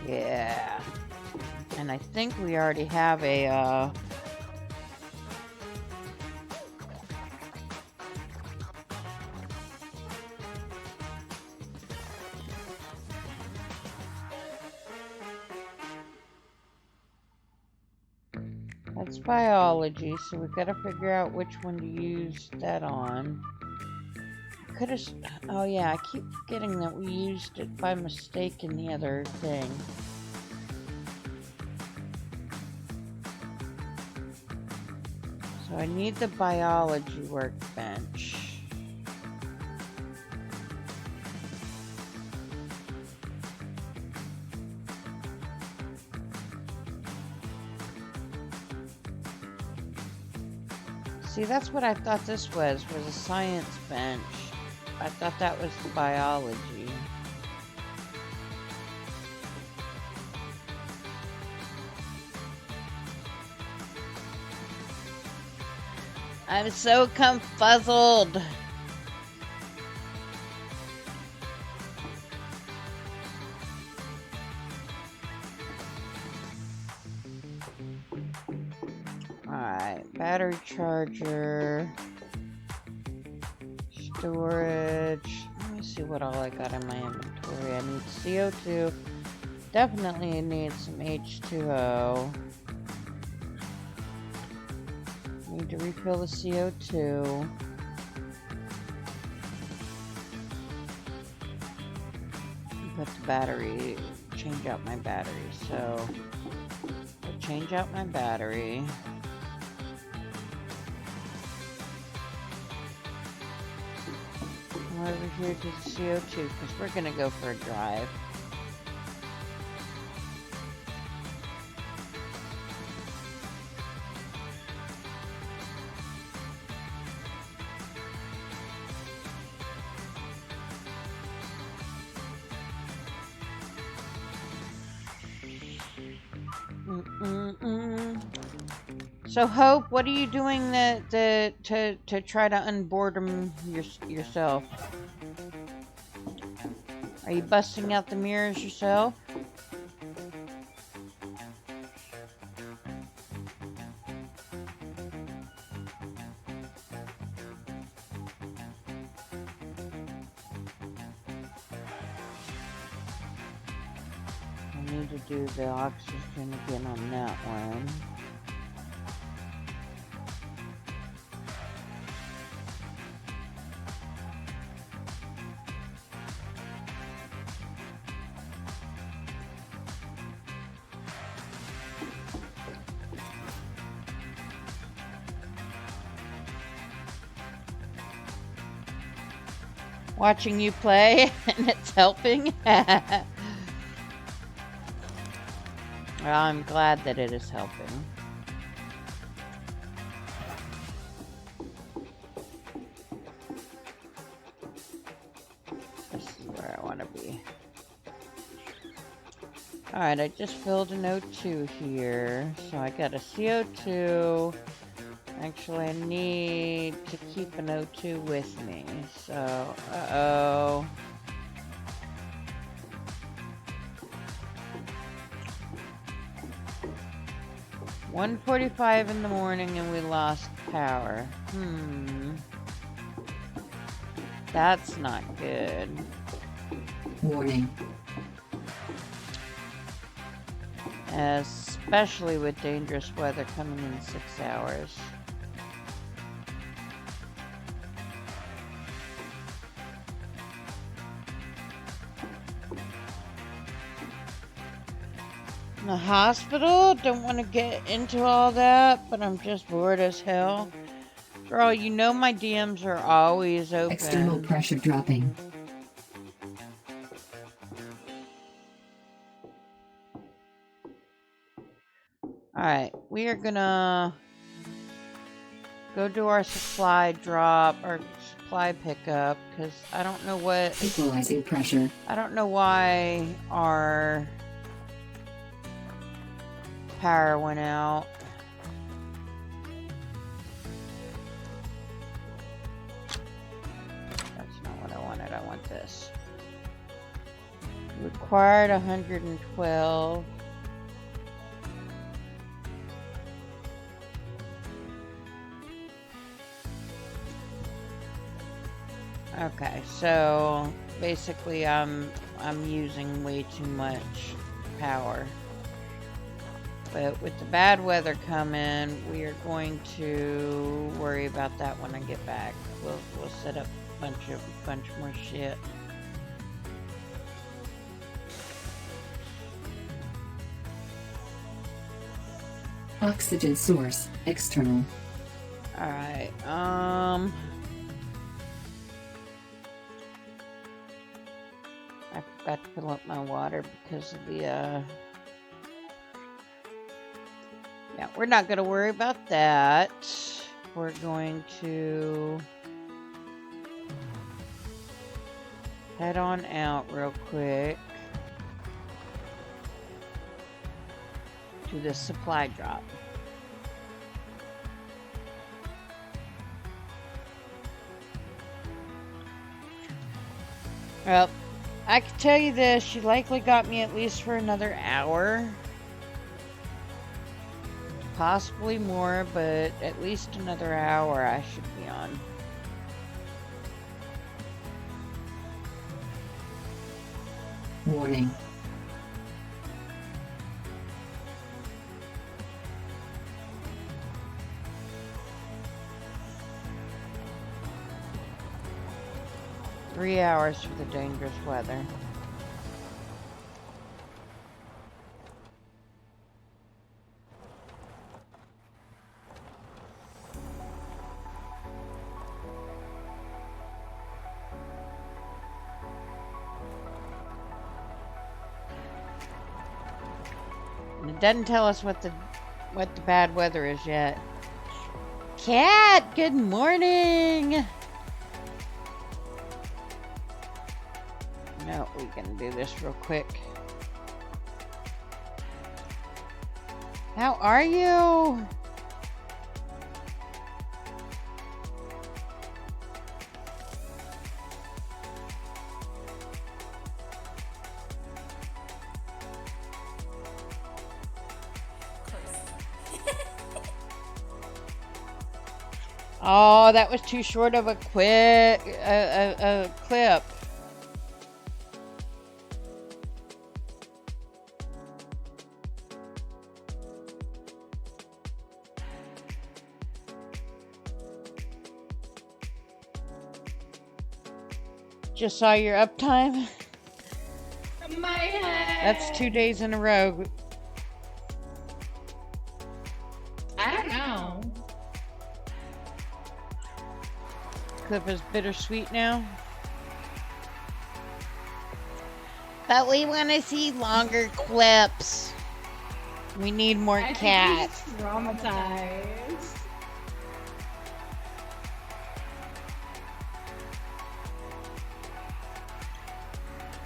Yeah. And I think we already have a, that's biology, so we gotta figure out which one to use that on. Could've, oh yeah, I keep forgetting that we used it by mistake in the other thing. So I need the biology workbench. See, that's what I thought this was a science bench. I thought that was the biology. I'm so confuzzled. Alright, battery charger, storage. Let me see what all I got in my inventory. I need CO2. Definitely need some H2O. Need to refill the CO2. Put the battery, change out my battery. So, I'll change out my battery. over here to the CO2 because we're gonna go for a drive. So Hope, what are you doing to try to unboard them yourself? Are you busting out the mirrors yourself? I need to do the oxygen again on that one. Watching you play and it's helping. Well, I'm glad that it is helping. This is where I want to be. Alright, I just filled an O2 here. So I got a CO2. Actually, I need to keep an O2 with me. So, uh-oh. $1:45 in the morning and we lost power. That's not good. Warning. Especially with dangerous weather coming in 6 hours. The hospital, don't want to get into all that, but I'm just bored as hell. Girl, you know my DMs are always open. External pressure dropping. Alright, we are gonna go do our supply drop, our supply pickup, because I don't know what... Equalizing pressure. I don't know why our power went out. That's not what I wanted. I want this. Required 112. Okay, so basically I'm using way too much power. But with the bad weather coming, we are going to worry about that when I get back. We'll set up a bunch more shit. Oxygen source external. Alright, I forgot to fill up my water because of the, yeah, we're not going to worry about that. We're going to head on out real quick to the supply drop. Well, I can tell you this, she likely got me at least for another hour. Possibly more, but at least another hour I should be on. Warning. Three hours for the dangerous weather. And it doesn't tell us what the bad weather is yet. Cat, good morning. No, we can do this real quick. How are you? Oh, that was too short of a clip. Just saw your uptime. My head. That's 2 days in a row. I don't know. Clip is bittersweet now. But we want to see longer clips. We need more I cats. think he's traumatized.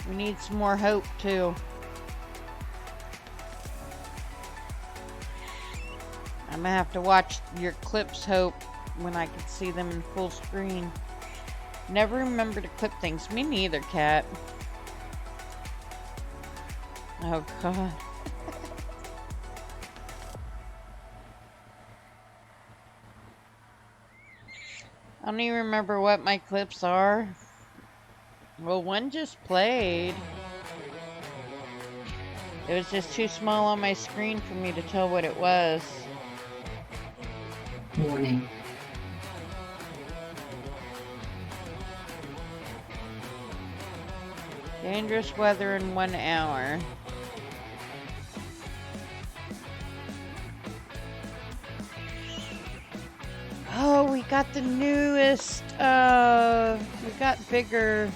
We need some more hope too. I'm gonna have to watch your clips, Hope, when I can see them in full screen. Never remember to clip things. Me neither, Cat. Oh God. I don't even remember what my clips are. Well, one just played. It was just too small on my screen for me to tell what it was. Warning. Dangerous weather in 1 hour. Oh, we got the newest, we got bigger.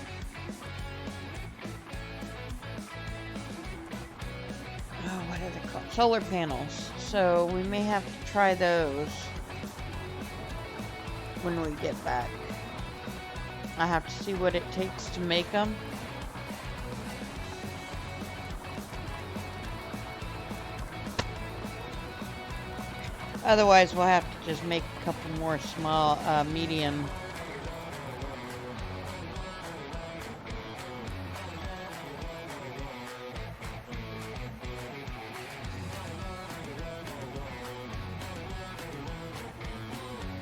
Oh, what are they called? Solar panels. So we may have to try those when we get back. I have to see what it takes to make them. Otherwise, we'll have to just make a couple more small, medium.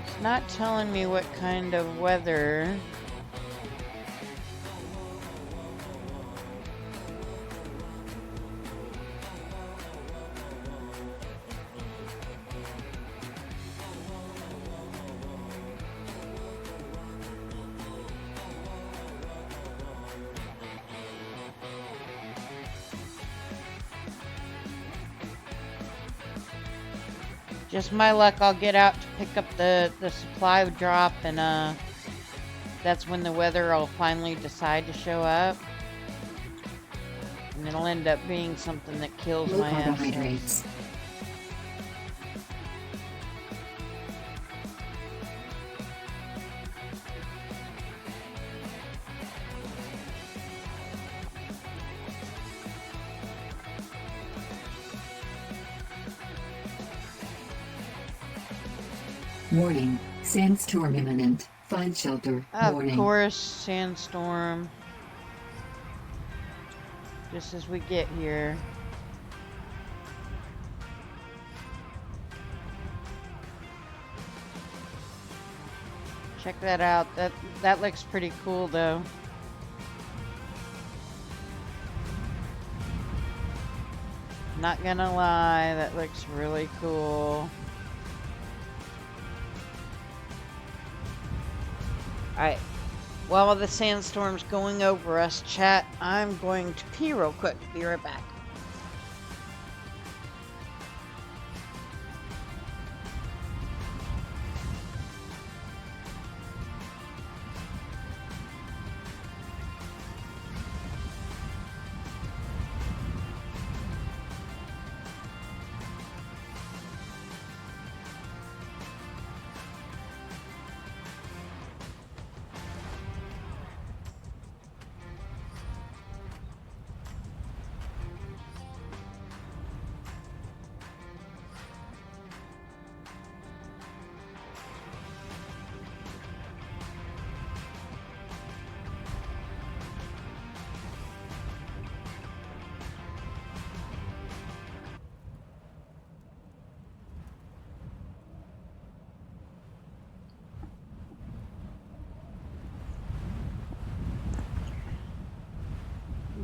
It's not telling me what kind of weather. Just my luck, I'll get out to pick up the supply drop, and that's when the weather will finally decide to show up. And it'll end up being something that kills Low my ass. carbohydrates. Warning, sandstorm imminent. Find shelter. Of Warning. course, sandstorm. Just as we get here. Check that out. That looks pretty cool though. Not gonna lie, that looks really cool. Alright, while the sandstorm's going over us, chat, I'm going to pee real quick. Be right back.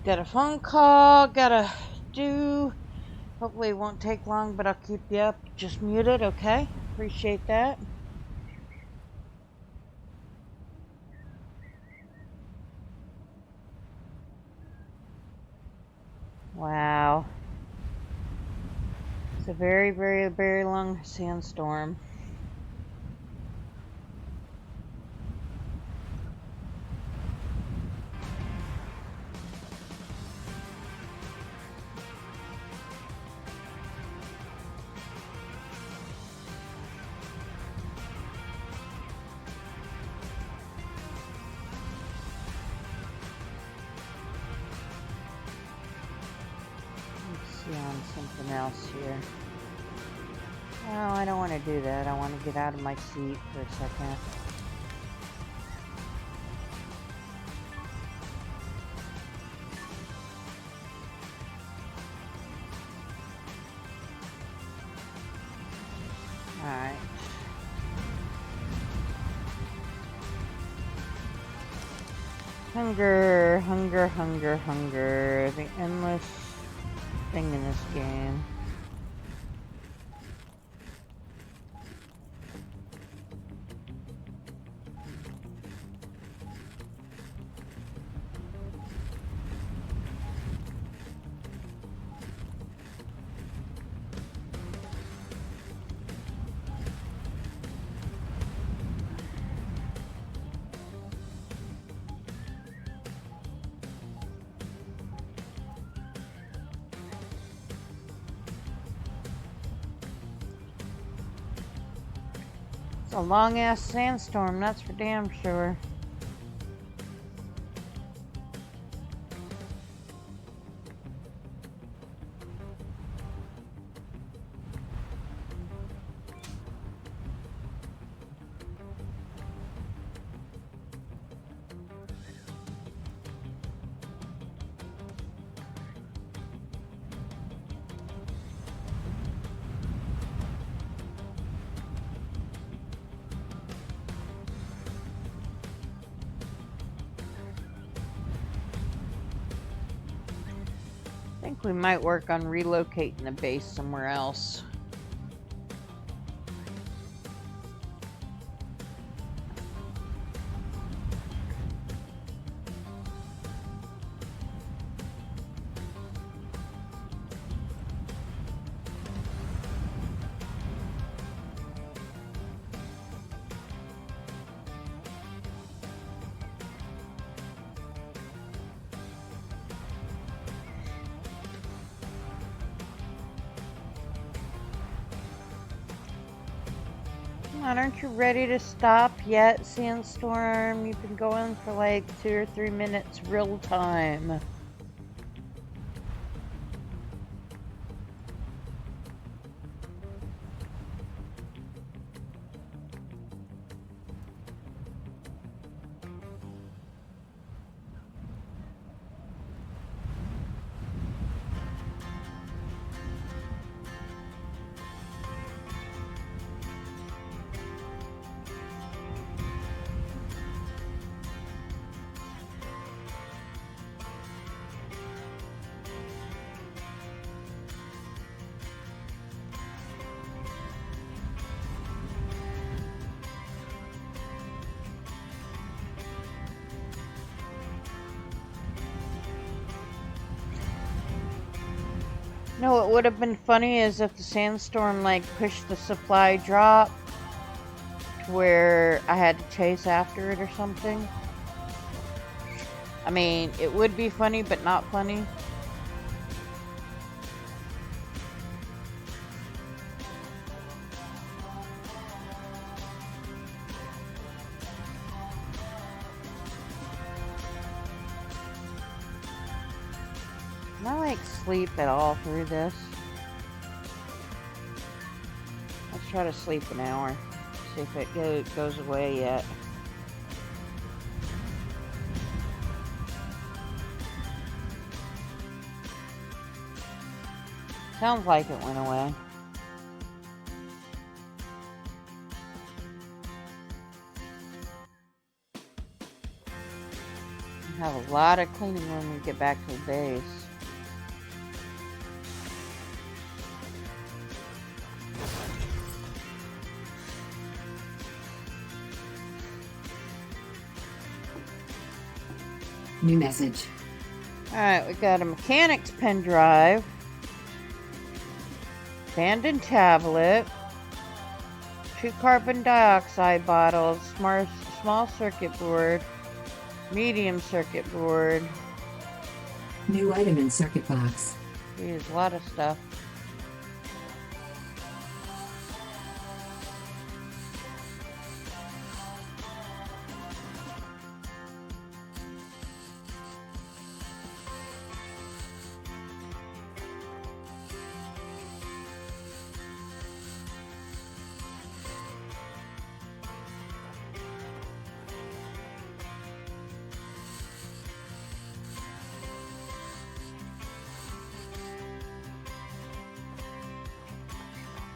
Got a phone call, gotta do. Hopefully it won't take long, but I'll keep you up. Just mute it, okay? Appreciate that. Wow. It's a very, very, very long sandstorm. On something else here. Oh, I don't want to do that. I want to get out of my seat for a second. Alright. Hunger, hunger, hunger, hunger. The endless thing in this game. It's a long ass sandstorm, that's for damn sure. I think we might work on relocating the base somewhere else. Come on, aren't you ready to stop yet, Sandstorm? You've been going for like 2 or 3 minutes real time. No, what would have been funny is if the sandstorm like pushed the supply drop to where I had to chase after it or something. I mean, it would be funny, but not funny. Can I like sleep at all through this? Let's try to sleep an hour. See if it goes away yet. Sounds like it went away. Have a lot of cleaning when we get back to the base. New message. Alright, we got a mechanics pen drive, abandoned tablet, 2 carbon dioxide bottles, small circuit board, medium circuit board. New item in circuit box. There's a lot of stuff.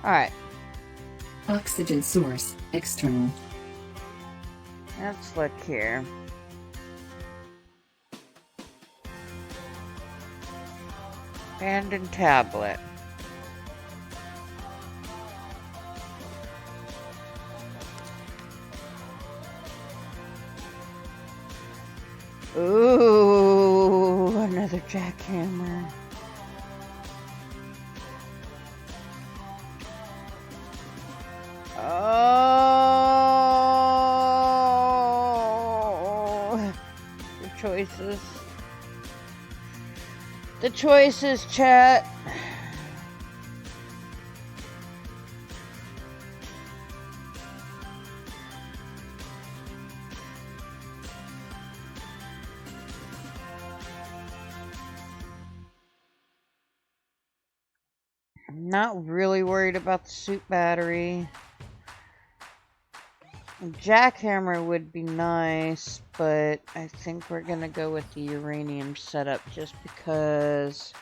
Alright, Oxygen source. External. let's look here. Abandoned tablet. Ooh, another jackhammer. Oh, the choices. The choices, chat. I'm not really worried about the suit battery. A jackhammer would be nice, but I think we're gonna go with the uranium setup just because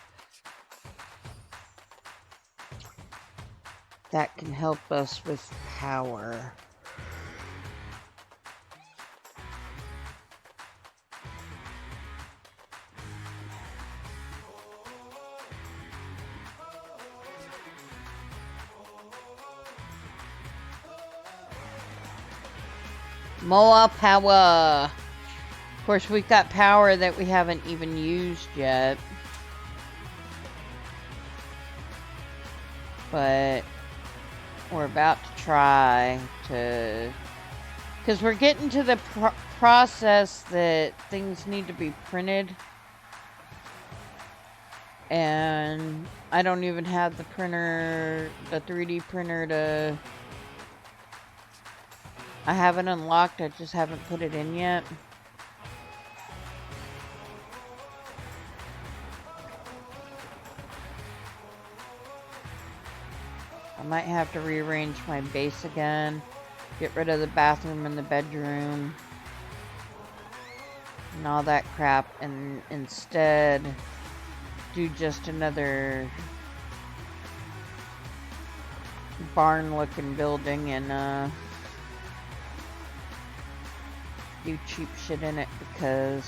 that can help us with power. More power. Of course, we've got power that we haven't even used yet. But we're about to try to... Because we're getting to the process that things need to be printed. And I don't even have the printer, the 3D printer to... I haven't unlocked, I just haven't put it in yet. I might have to rearrange my base again. Get rid of the bathroom and the bedroom. And all that crap. And instead do just another barn looking building and do cheap shit in it because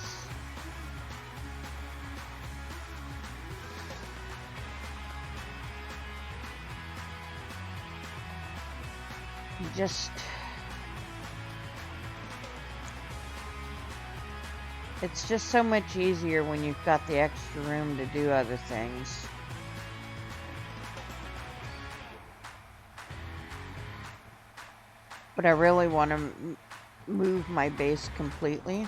you just it's just so much easier when you've got the extra room to do other things. But I really want to move my base completely.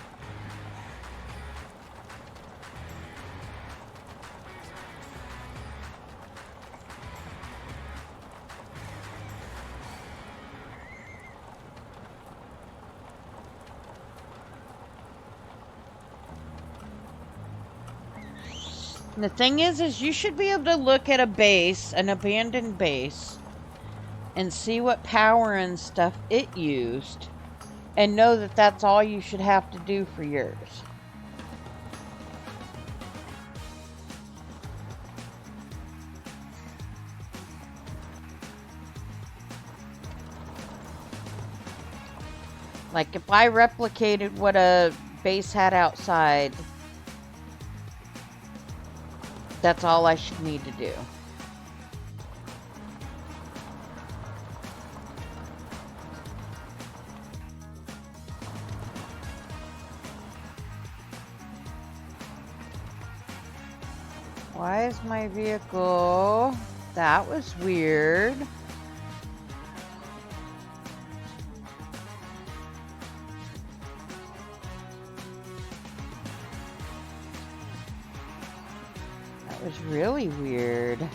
And the thing is you should be able to look at a base, an abandoned base, and see what power and stuff it used. And know that that's all you should have to do for yours. Like if I replicated what a base hat outside. That's all I should need to do. Why is my vehicle... That was weird. That was really weird.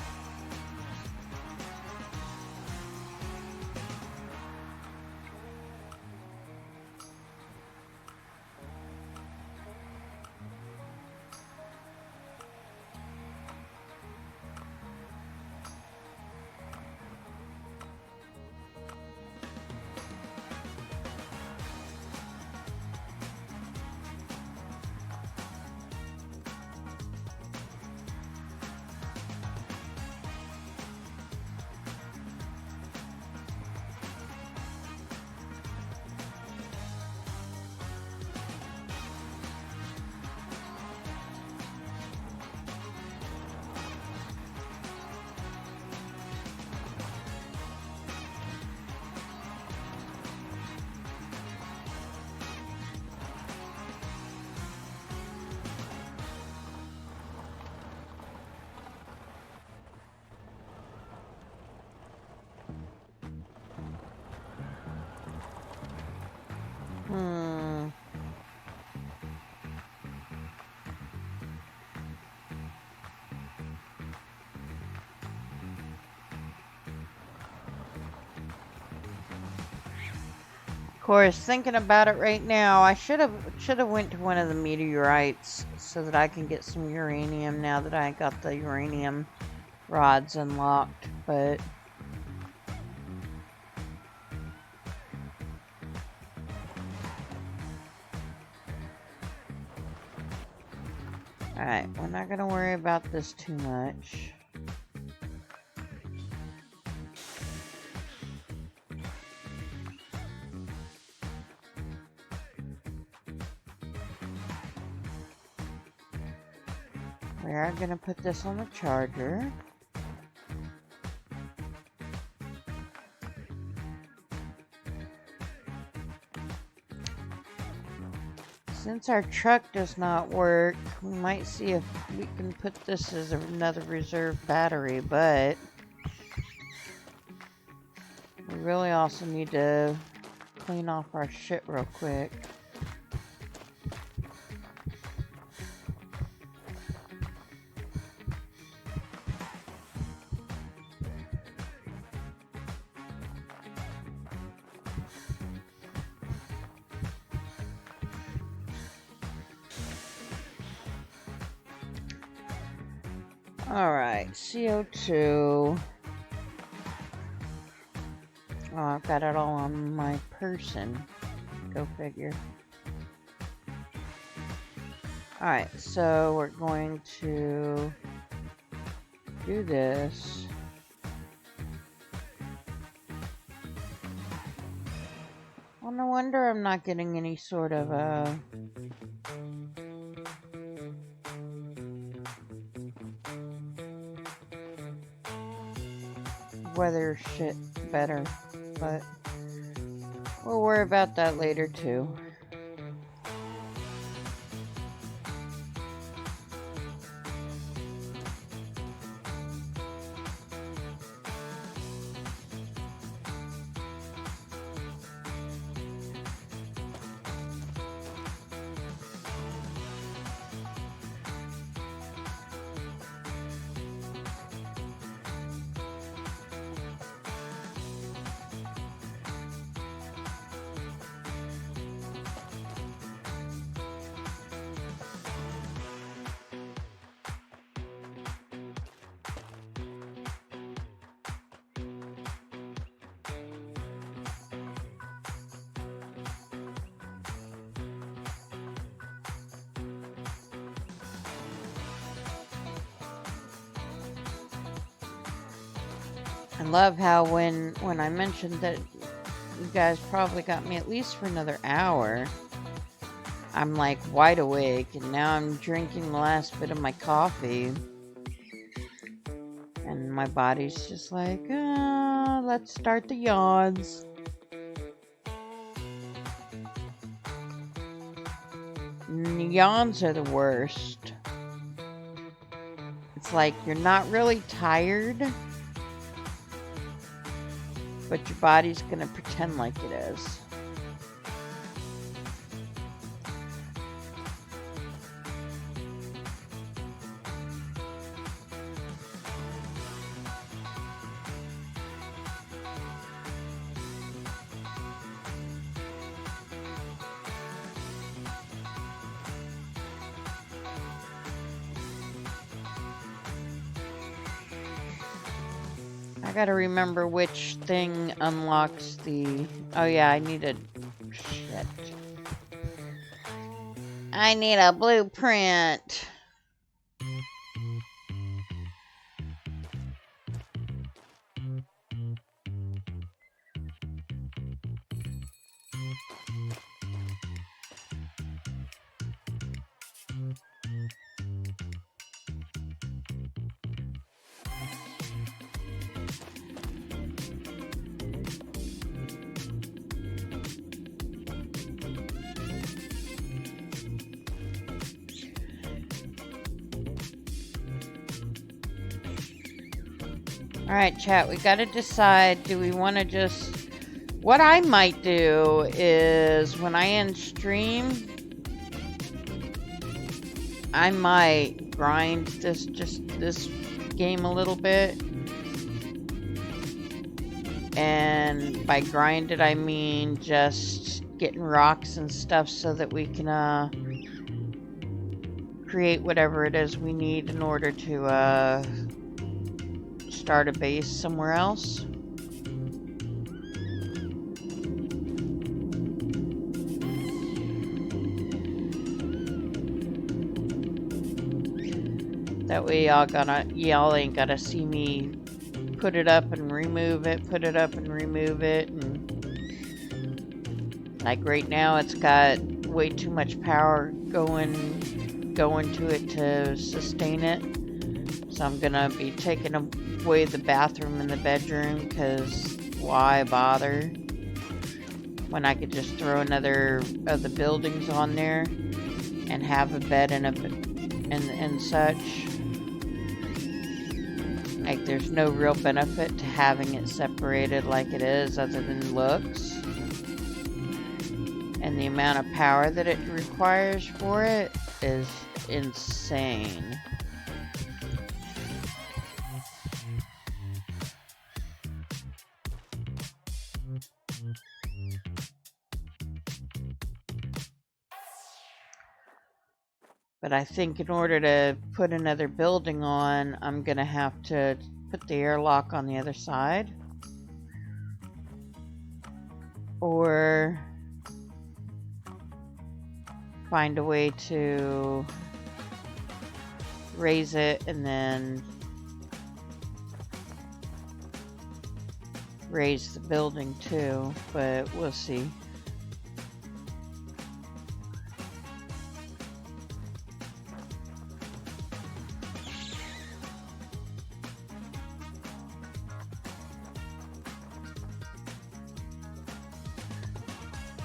Of course, thinking about it right now, I should have went to one of the meteorites so that I can get some uranium now that I got the uranium rods unlocked, but alright, we're not gonna worry about this too much. We are going to put this on the charger. Since our truck does not work, we might see if we can put this as another reserve battery, but we really also need to clean off our shit real quick. Alright, CO2. Oh, I've got it all on my person. Go figure. Alright, so we're going to do this. Well, no wonder I'm not getting any sort of weather shit better, but we'll worry about that later too. I love how when I mentioned that you guys probably got me at least for another hour, I'm like wide awake, and now I'm drinking the last bit of my coffee. And my body's just like, let's start the yawns. And yawns are the worst. It's like you're not really tired, but your body's gonna pretend like it is. I gotta remember which thing unlocks the... Oh yeah, I need a... Shit. I need a blueprint. Alright, chat, we gotta decide, do we want to just... What I might do is, when I end stream, I might grind this game a little bit. And by grind it, I mean just getting rocks and stuff so that we can create whatever it is we need in order to start a base somewhere else. That way y'all ain't gotta see me put it up and remove it, put it up and remove it, and like right now it's got way too much power going to it to sustain it. So I'm gonna be taking away the bathroom and the bedroom, because why bother when I could just throw another of the buildings on there and have a bed and such. Like, there's no real benefit to having it separated like it is other than looks. And the amount of power that it requires for it is insane. But I think in order to put another building on, I'm going to have to put the airlock on the other side. Or find a way to raise it and then raise the building too, but we'll see.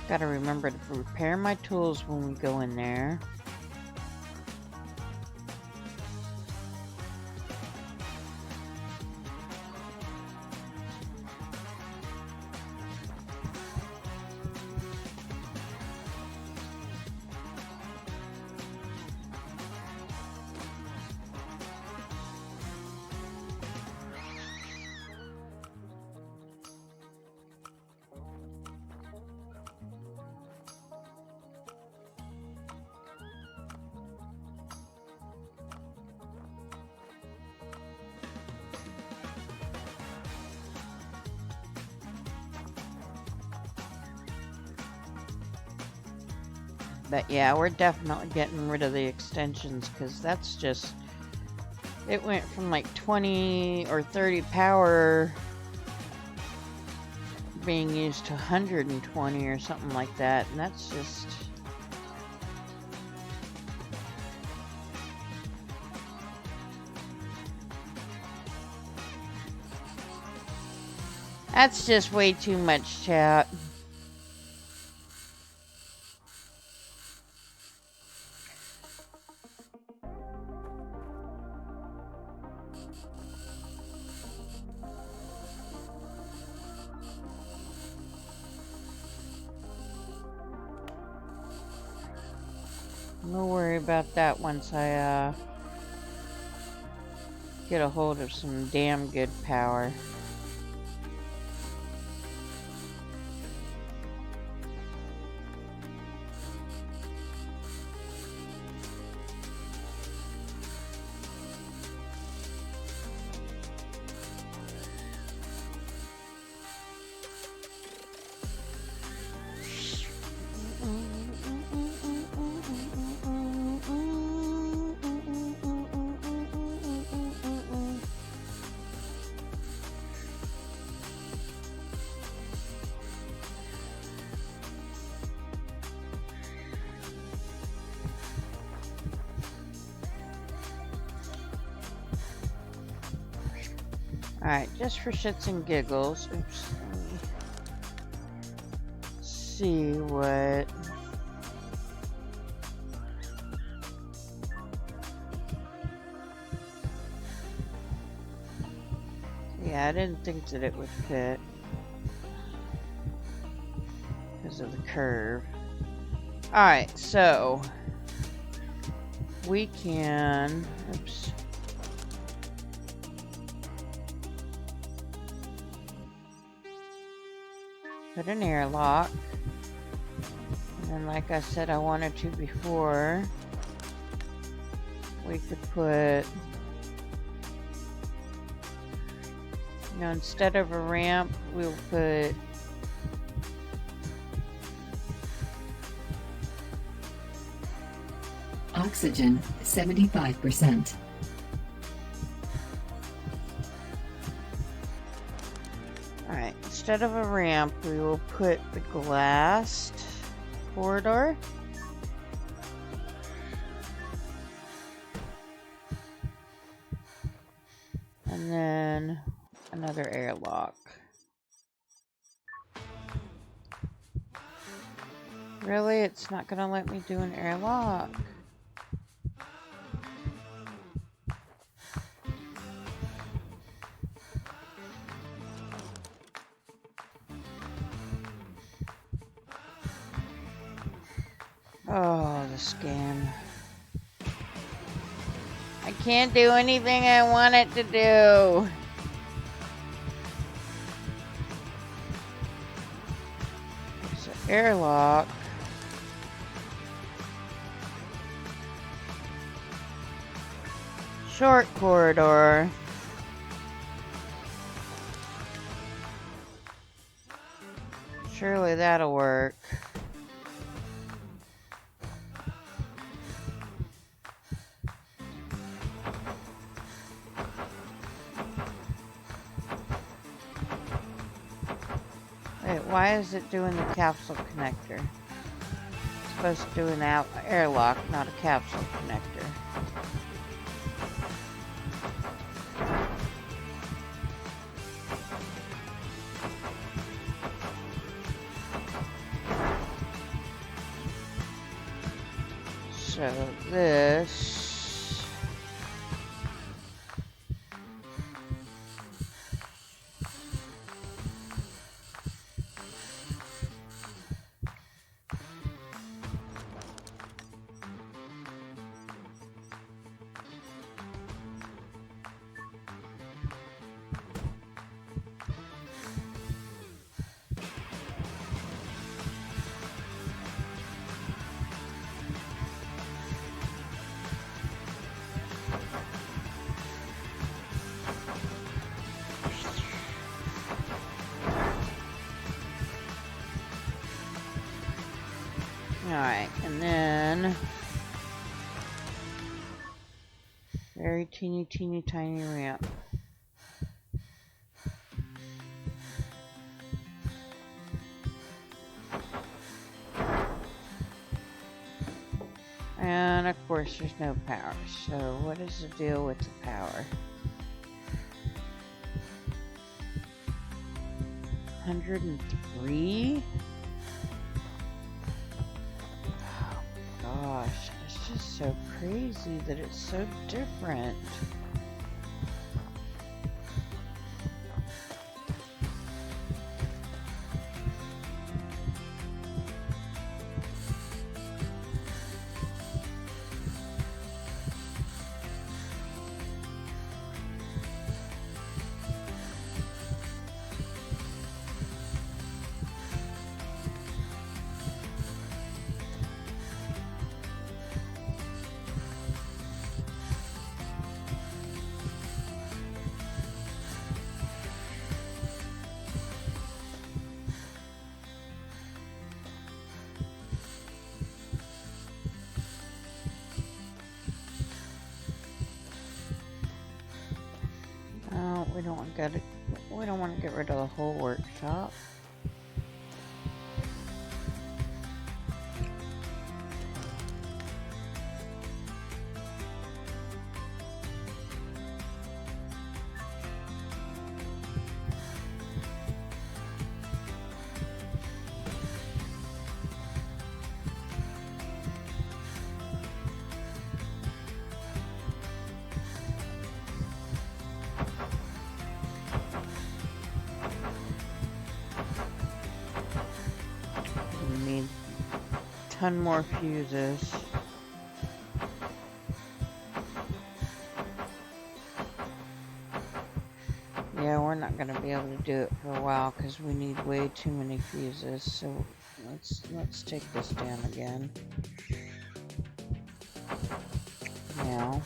Gotta remember to repair my tools when we go in there. But yeah, we're definitely getting rid of the extensions, because that's just... It went from like 20 or 30 power being used to 120 or something like that, and that's just... That's just way too much, chat. We'll worry about that once I get a hold of some damn good power. Alright, just for shits and giggles. Oops. Let me see what. Yeah, I didn't think that it would fit because of the curve. Alright, so we can. Oops. Put an airlock, and then like I said I wanted to before, we could put, you know, instead of a ramp, we'll put oxygen 75%. Alright, instead of a ramp, we will put the glassed corridor. And then another airlock. Really? It's not gonna let me do an airlock? Oh, the scam. I can't do anything I want it to do. It's an airlock. Short corridor. Surely that'll work. Wait, why is it doing the capsule connector? It's supposed to do an airlock, not a capsule connector. So this. Alright, and then very teeny tiny ramp. And of course there's no power, so what is the deal with the power? 103? Oh gosh, it's just so crazy that it's so different. Oh, we don't want to get rid of the whole workshop. We need a ton more fuses. Yeah, we're not gonna be able to do it for a while because we need way too many fuses. So let's take this down again. Now.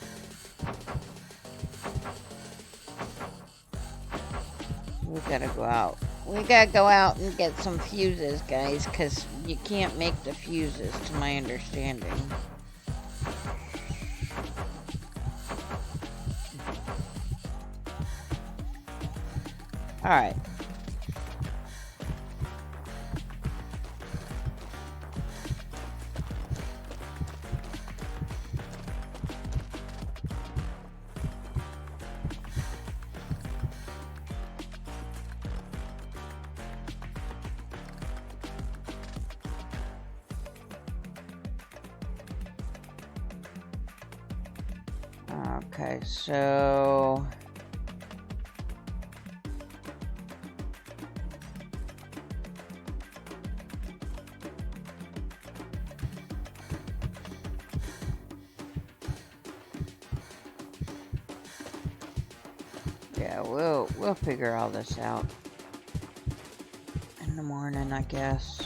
We gotta go out. We gotta go out and get some fuses, guys, because you can't make the fuses, to my understanding. Alright. Okay, so yeah, we'll figure all this out in the morning, I guess.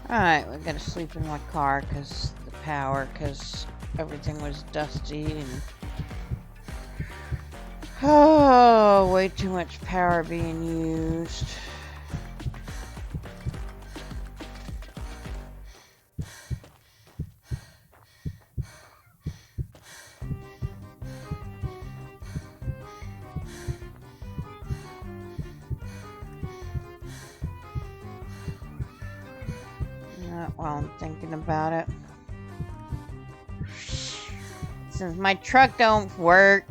Alright, we're gonna sleep in my car because the power, because everything was dusty and oh, way too much power being used. While I'm thinking about it, since my truck don't work,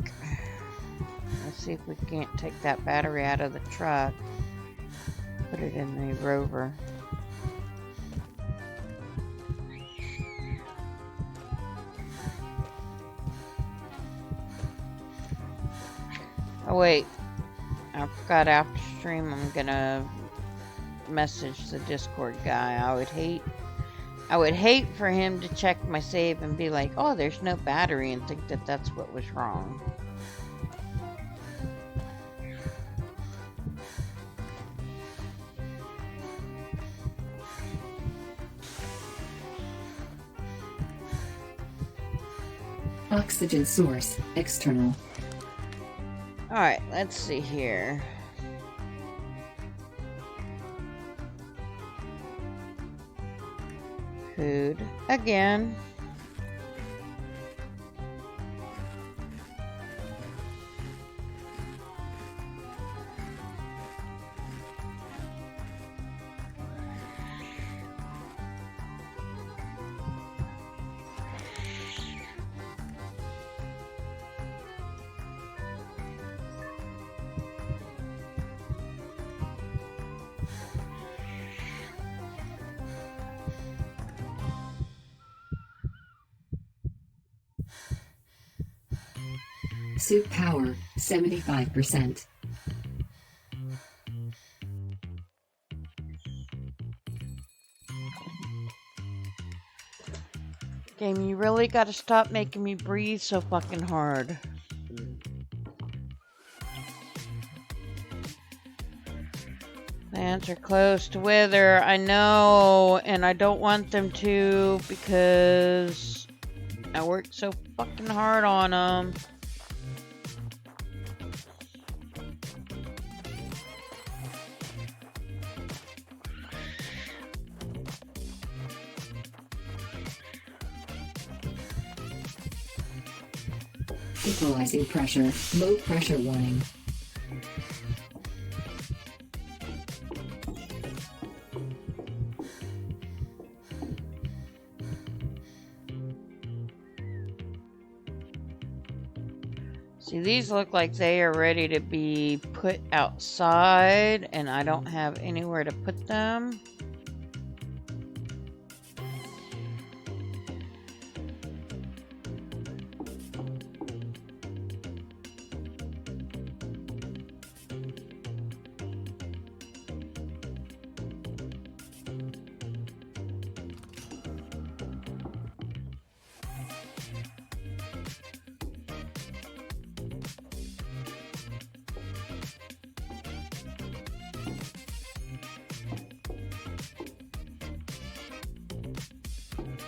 let's see if we can't take that battery out of the truck, put it in the Rover. Oh wait, I forgot after stream I'm gonna message the Discord guy. I would hate for him to check my save and be like, oh, there's no battery, and think that that's what was wrong. Oxygen source, external. Alright, let's see here. Food again. Suit power, 75%. Game, you really gotta stop making me breathe so fucking hard. Plants are close to wither, I know, and I don't want them to because I worked so fucking hard on them. Equalizing pressure, low pressure warning. See, these look like they are ready to be put outside, and I don't have anywhere to put them.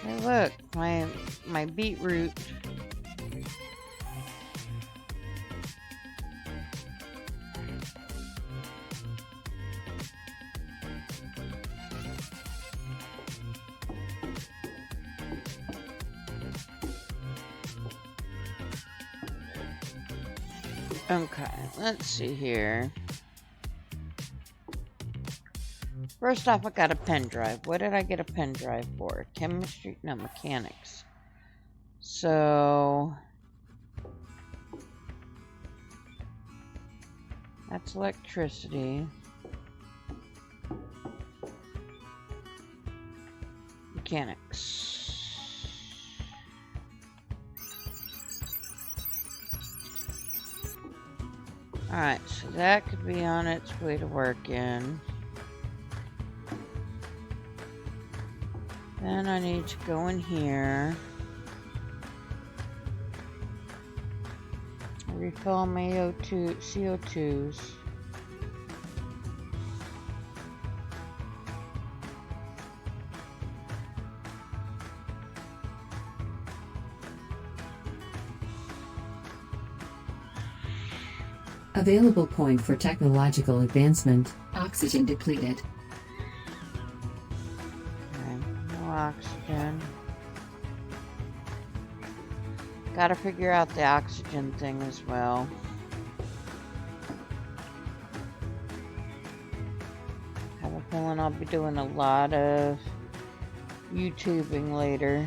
Hey, look, my beetroot. Okay, let's see here. First off, I got a pen drive. What did I get a pen drive for? Chemistry? No, mechanics. So... that's electricity. Mechanics. Alright, so that could be on its way to work in. Then I need to go in here. Refill my CO2s. Available point for technological advancement. Oxygen depleted. Oxygen. Gotta figure out the oxygen thing as well. Have a feeling I'll be doing a lot of YouTubing later.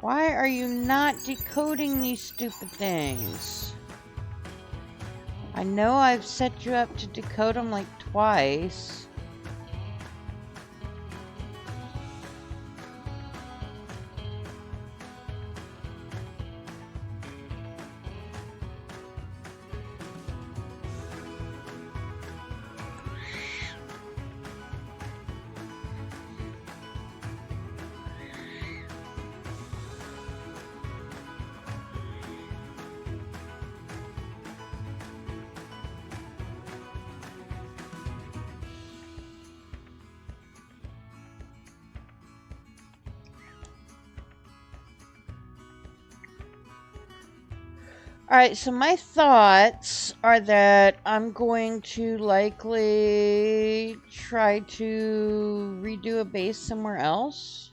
Why are you not decoding these stupid things? I know I've set you up to decode them like twice. Alright, so my thoughts are that I'm going to likely try to redo a base somewhere else.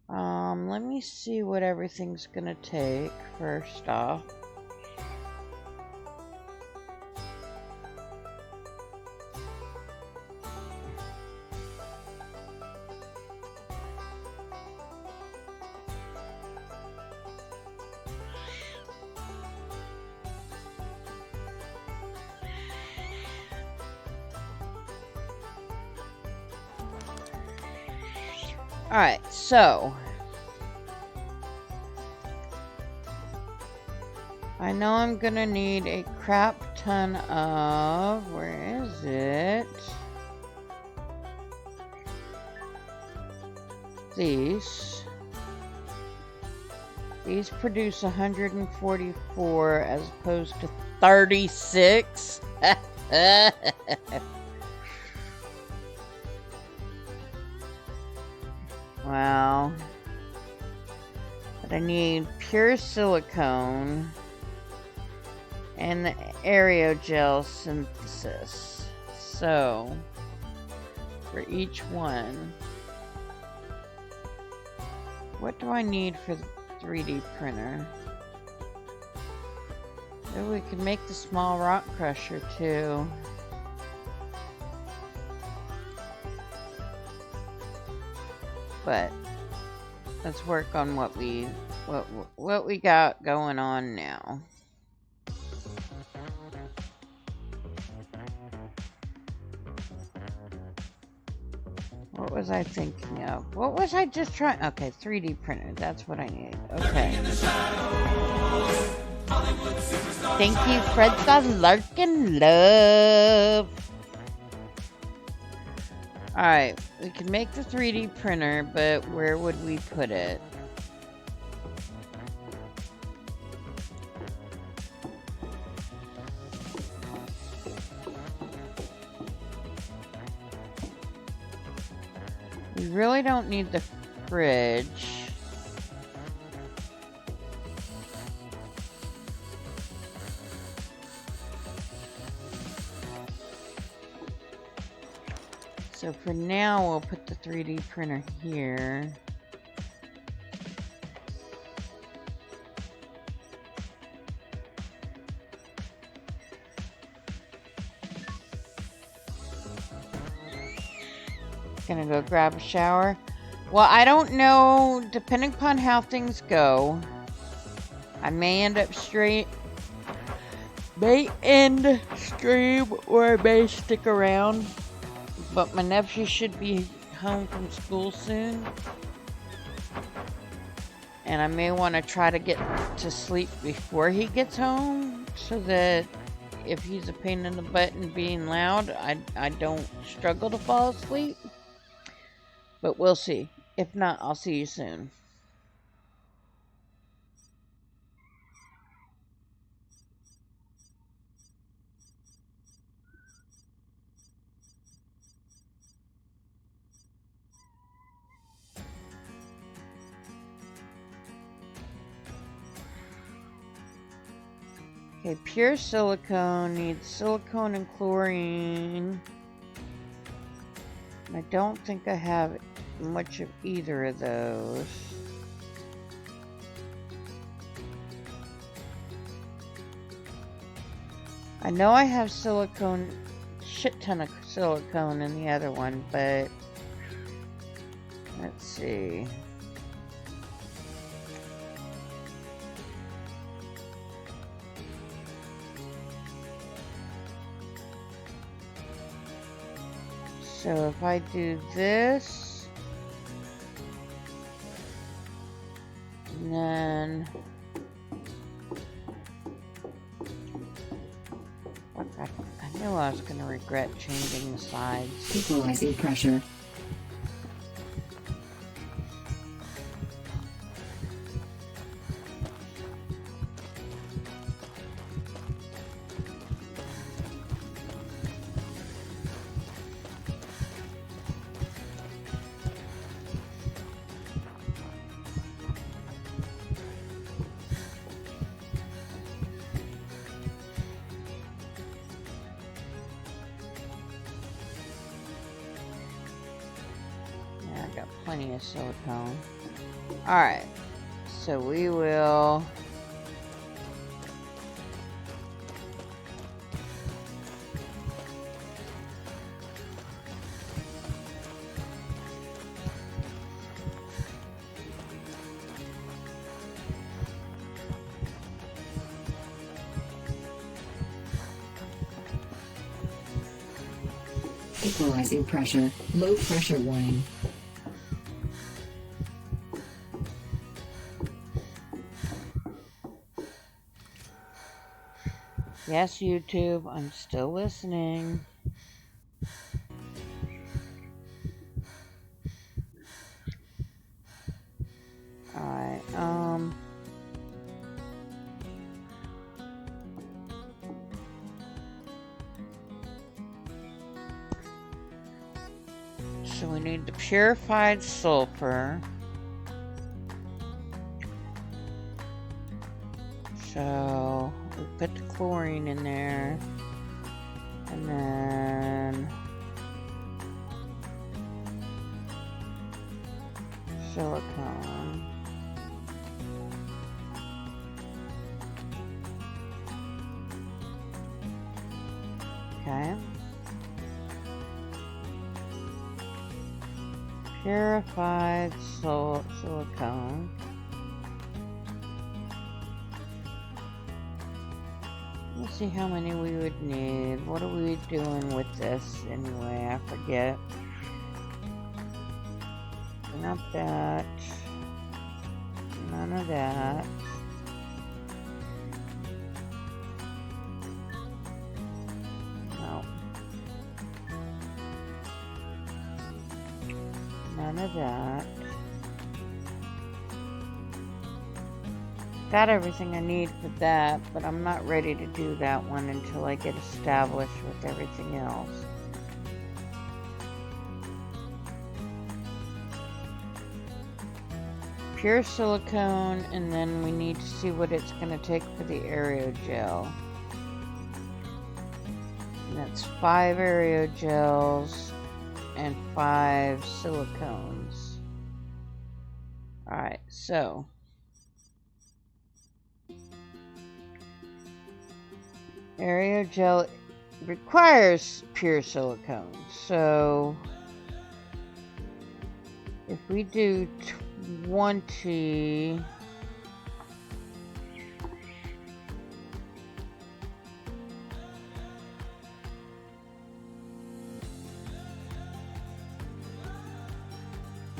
Let me see what everything's gonna take first off. Alright, so I know I'm gonna need a crap ton of, where is it? These produce 144 as opposed to 36. Wow. But I need pure silicone and the aerogel synthesis. So, for each one, what do I need for the 3D printer? Oh, we could make the small rock crusher too. But let's work on what we got going on now. What was I thinking of? What was I just trying? Okay, 3D printer. That's what I need. Okay. Thank you, Fred the Larkin Love. Alright, we can make the 3D printer, but where would we put it? We really don't need the fridge. So for now, we'll put the 3D printer here. Gonna go grab a shower. Well, I don't know, depending upon how things go, I may end up stream or I may stick around. But my nephew should be home from school soon. And I may want to try to get to sleep before he gets home, so that if he's a pain in the butt and being loud, I don't struggle to fall asleep. But we'll see. If not, I'll see you soon. Okay, pure silicone needs silicone and chlorine. I don't think I have much of either of those. I know I have silicone, shit ton of silicone in the other one, but let's see. So if I do this, and then I knew I was going to regret changing the sides. Equalizing pressure. Plenty of silicone. Alright, so we will equalizing pressure. Low pressure warning. Yes, YouTube, I'm still listening. Alright, so we need the purified sulfur. So we put the chlorine in there, and then silicone. Okay. Purified silicone. Let's see how many we would need. What are we doing with this anyway? I forget. Not that. None of that. No. None of that. Got everything I need for that, but I'm not ready to do that one until I get established with everything else. Pure silicone, and then we need to see what it's going to take for the aerogel. And that's 5 aerogels and 5 silicones. Alright, so aerogel requires pure silicone, so if we do 20,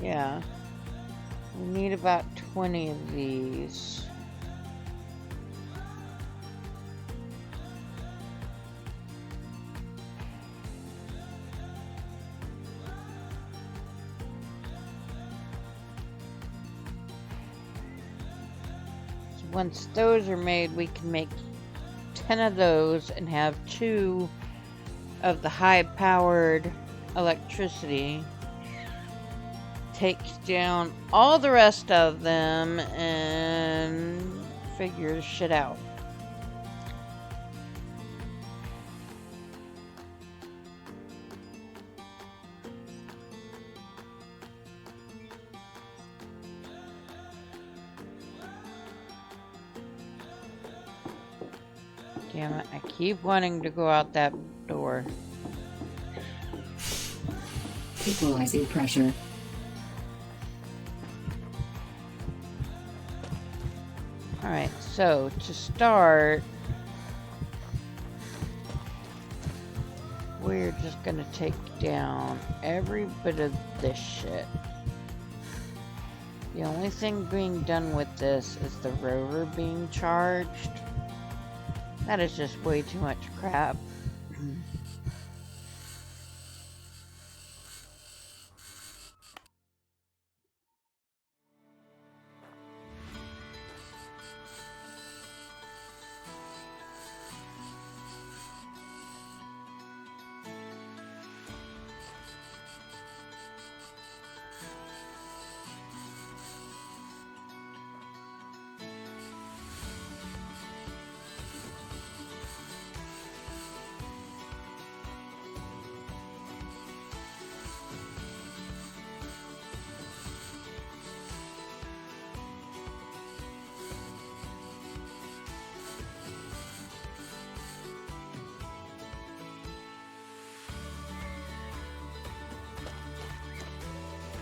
yeah, we need about 20 of these. Once those are made, we can make 10 of those and have 2 of the high-powered electricity. Takes down all the rest of them and figures shit out. Damn it, I keep wanting to go out that door. Equalizing pressure. Alright, so to start, we're just gonna take down every bit of this shit. The only thing being done with this is the rover being charged. That is just way too much crap.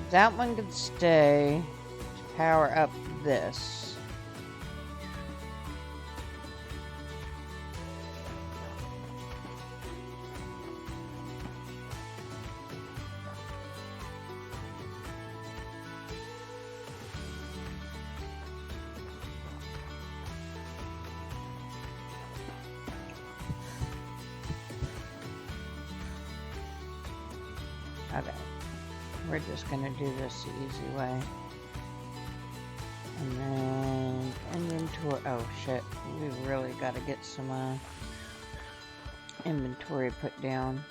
That one could stay to power up this. Okay. We're just gonna do this the easy way. And then inventory. Oh shit. We really gotta get some inventory put down.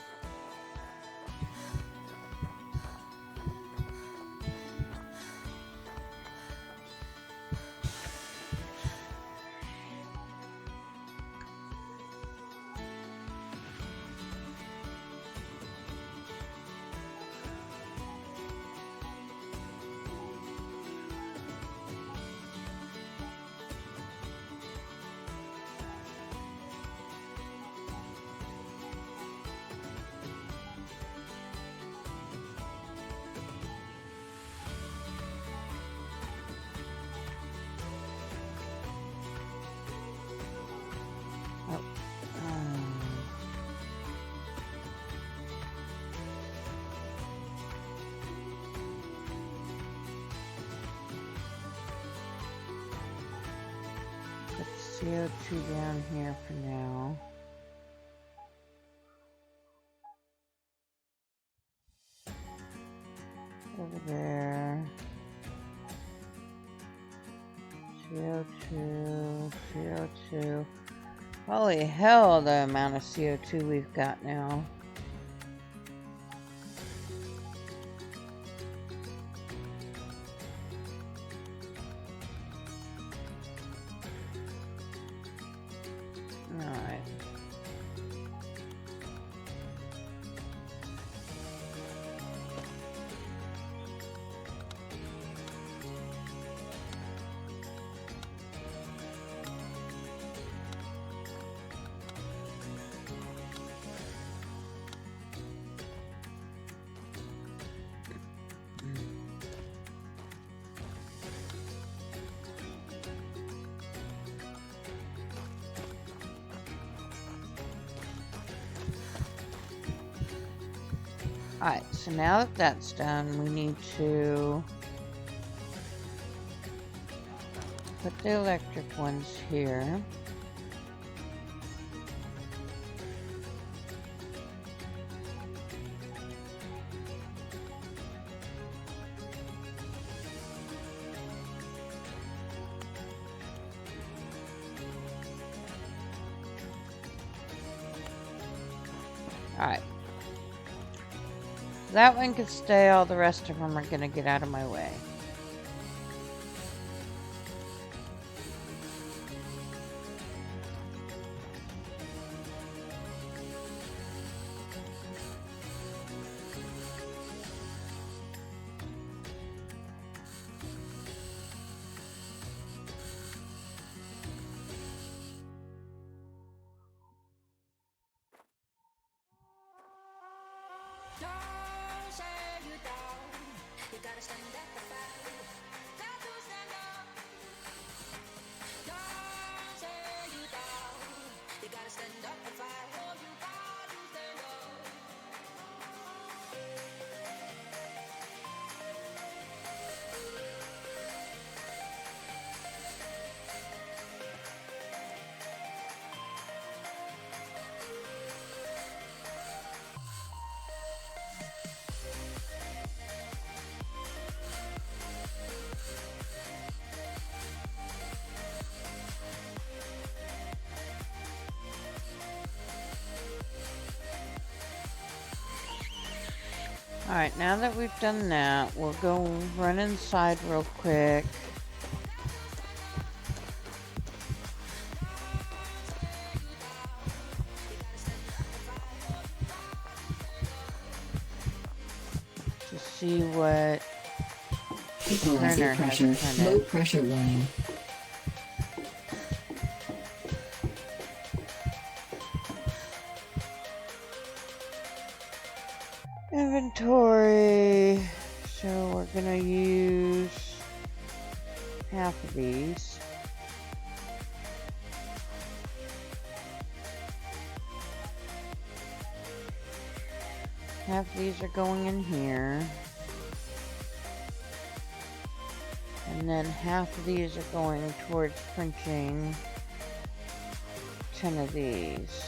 Put CO2 down here for now. Over there. CO2, CO2. Holy hell, the amount of CO2 we've got now. Alright. Alright, so now that that's done, we need to put the electric ones here. Alright. That one can stay, all the rest of them are gonna get out of my way. Alright, now that we've done that, we'll go run inside real quick. To see what Equalizer pressure, low pressure warning. Inventory. So we're gonna use half of these. Half of these are going in here. And then half of these are going towards printing 10 of these.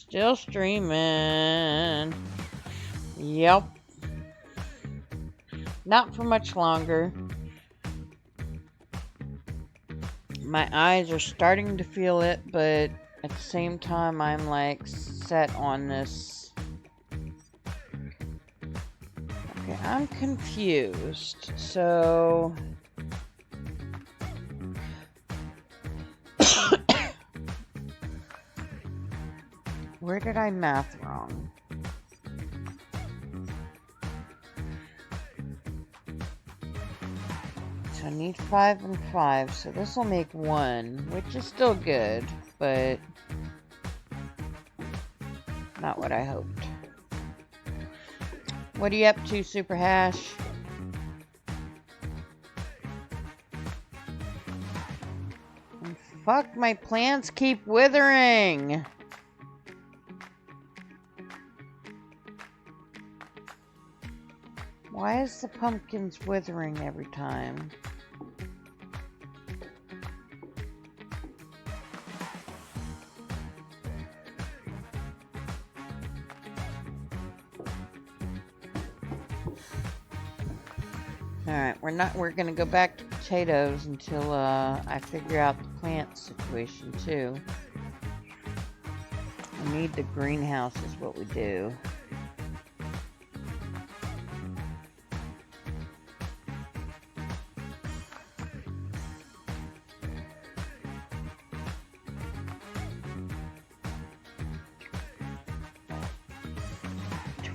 Still streaming. Yep. Not for much longer. My eyes are starting to feel it, but at the same time, I'm like set on this. Okay, I'm confused. So. Where did I math wrong? So I need 5 and 5, so this will make 1, which is still good, but not what I hoped. What are you up to, Super Hash? And fuck, my plants keep withering! Why is the pumpkins withering every time? Alright, we're gonna go back to potatoes until I figure out the plant situation too. I need the greenhouse is what we do.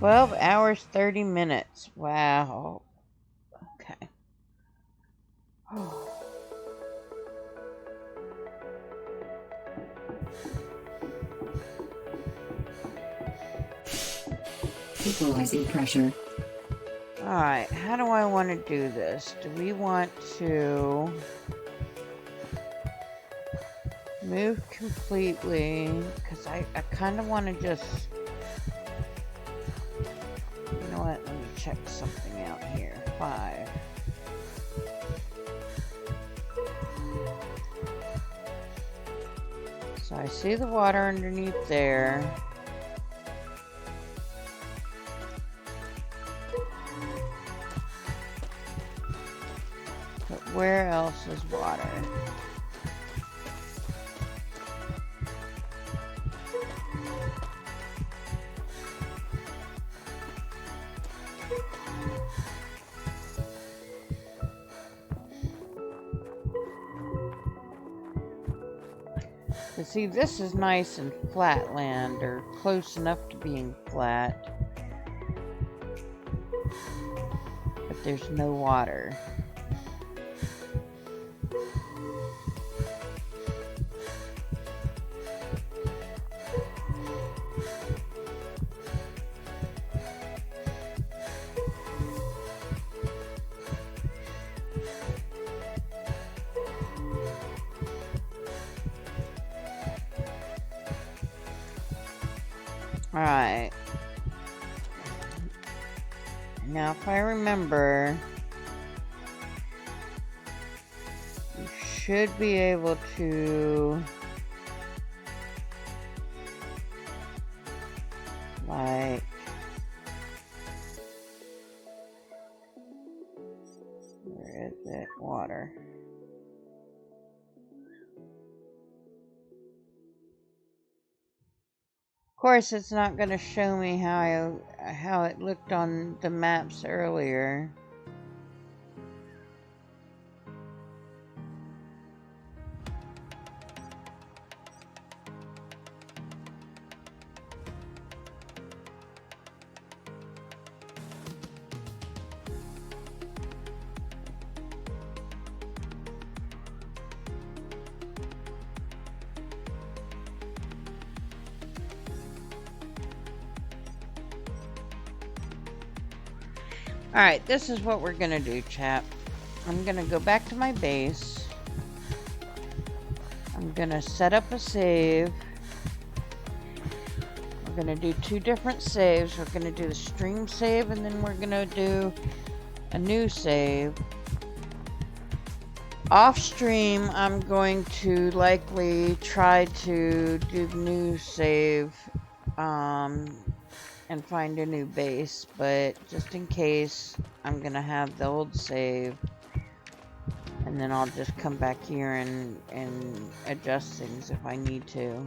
$12 hours, 30 minutes. Wow. Okay. Equalizing pressure. Alright, how do I want to do this? Do we want to move completely? Because I kind of want to just... You know what? Let me check something out here. 5. So I see the water underneath there. But where else is water? See, this is nice and flat land, or close enough to being flat. But there's no water. Alright. Now, if I remember, you should be able to, like, where is it? Water. Of course, it's not going to show me how it looked on the maps earlier. Alright, this is what we're gonna do, chap. I'm gonna go back to my base. I'm gonna set up a save. We're gonna do 2 different saves. We're gonna do the stream save, and then we're gonna do a new save. Off stream, I'm going to likely try to do the new save and find a new base, but just in case, I'm gonna have the old save, and then I'll just come back here and adjust things if I need to.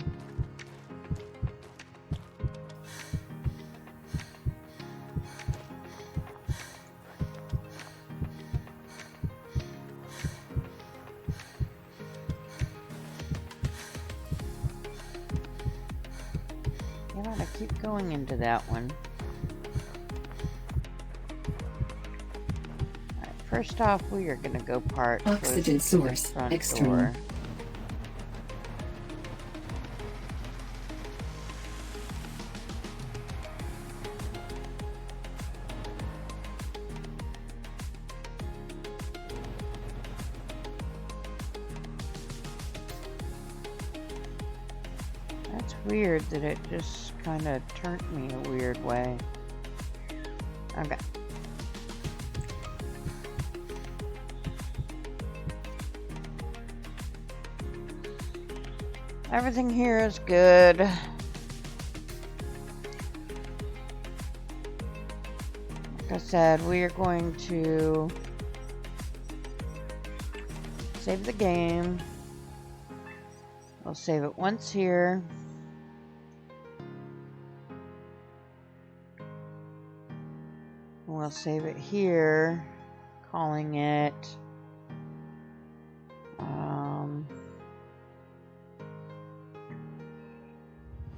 I keep going into that one. Alright, first off, we are going to go part Oxygen source front external. door. That's weird that it just kind of turned me a weird way. Okay. Everything here is good. Like I said, we are going to save the game. We'll save it once here. We'll save it here, calling it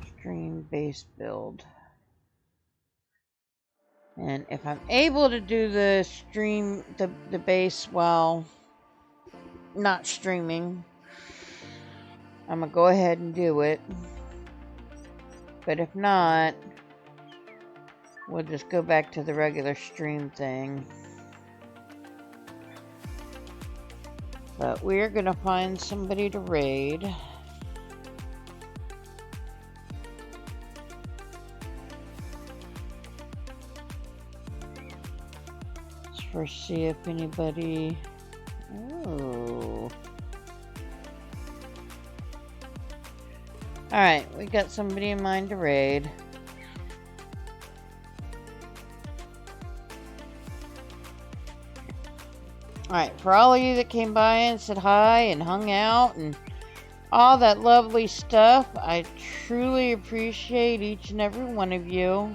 stream base build. And if I'm able to do the stream, the base while not streaming, I'm gonna go ahead and do it. But if not, we'll just go back to the regular stream thing. But we're gonna find somebody to raid. Let's first see if anybody... Oh. Alright, we got somebody in mind to raid. Alright, for all of you that came by and said hi and hung out and all that lovely stuff, I truly appreciate each and every one of you.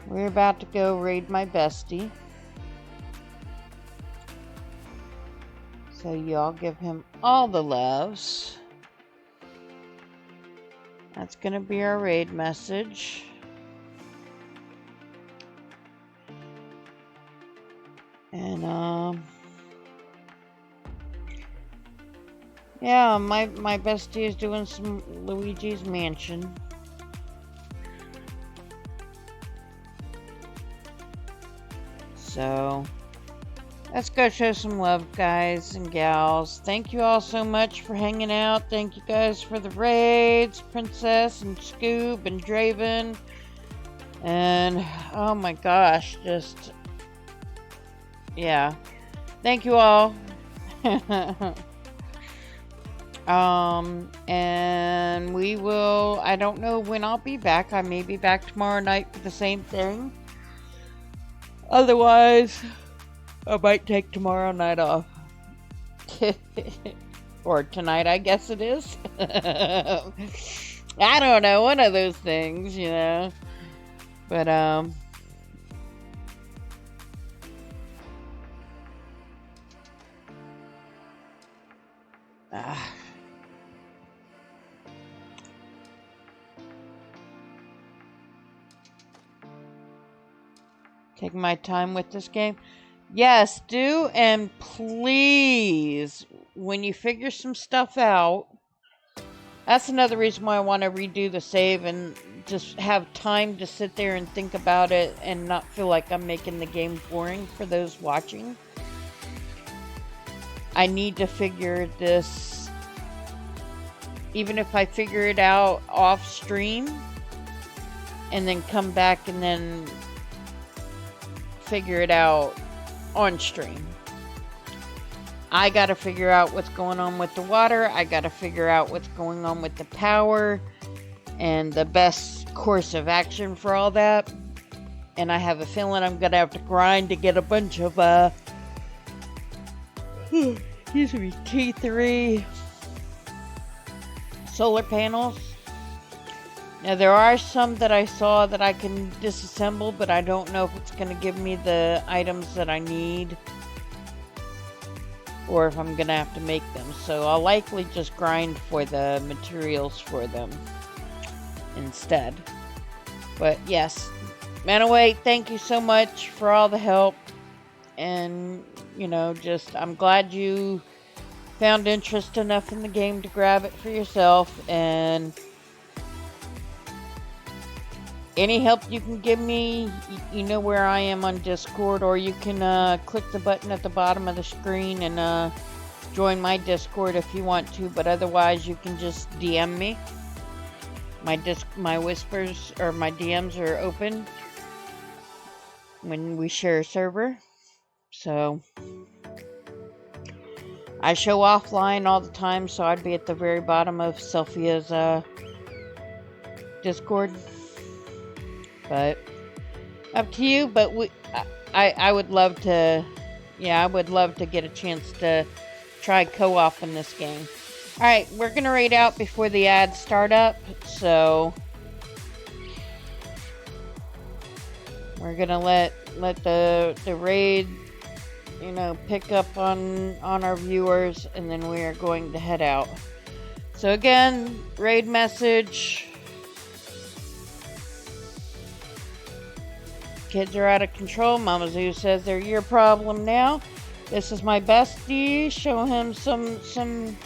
We're about to go raid my bestie. So y'all give him all the loves. That's gonna be our raid message. And yeah, my bestie is doing some Luigi's Mansion. So let's go show some love, guys and gals. Thank you all so much for hanging out. Thank you guys for the raids, Princess and Scoob and Draven. And oh my gosh, just yeah. Thank you all. And we will, I don't know when I'll be back. I may be back tomorrow night for the same thing. Otherwise, I might take tomorrow night off. Or tonight, I guess it is. I don't know, one of those things, you know. But, take my time with this game. Yes, do, and please, when you figure some stuff out, that's another reason why I want to redo the save and just have time to sit there and think about it and not feel like I'm making the game boring for those watching. I need to figure this, even if I figure it out off stream, and then come back and then figure it out on stream. I got to figure out what's going on with the water. I got to figure out what's going on with the power and the best course of action for all that. And I have a feeling I'm going to have to grind to get a bunch of, excuse me, T3 solar panels. Now, there are some that I saw that I can disassemble, but I don't know if it's going to give me the items that I need, or if I'm going to have to make them. So I'll likely just grind for the materials for them instead. But yes, Manaway, thank you so much for all the help. And, you know, just, I'm glad you found interest enough in the game to grab it for yourself. And any help you can give me, you know where I am on Discord, or you can click the button at the bottom of the screen and join my Discord if you want to, but otherwise you can just DM me. My whispers or my DMs are open when we share a server. So I show offline all the time, so I'd be at the very bottom of Sylphia's Discord. But up to you. But I would love to, yeah, I would love to get a chance to try co-op in this game. All right, we're gonna raid out before the ads start up, so we're gonna let the raid, you know, pick up on our viewers, and then we are going to head out. So again, raid message. Kids are out of control. Mama Zoo says they're your problem now. This is my bestie. Show him some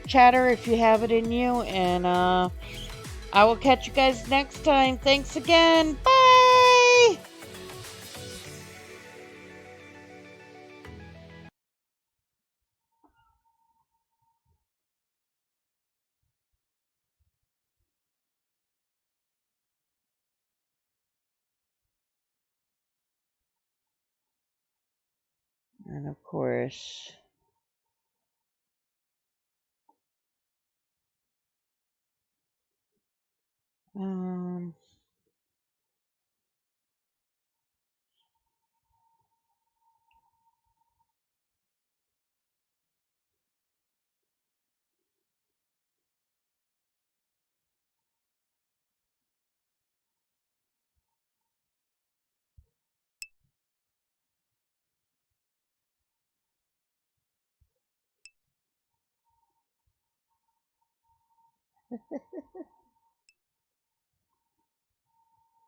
chatter if you have it in you. And I will catch you guys next time. Thanks again. Bye! And of course,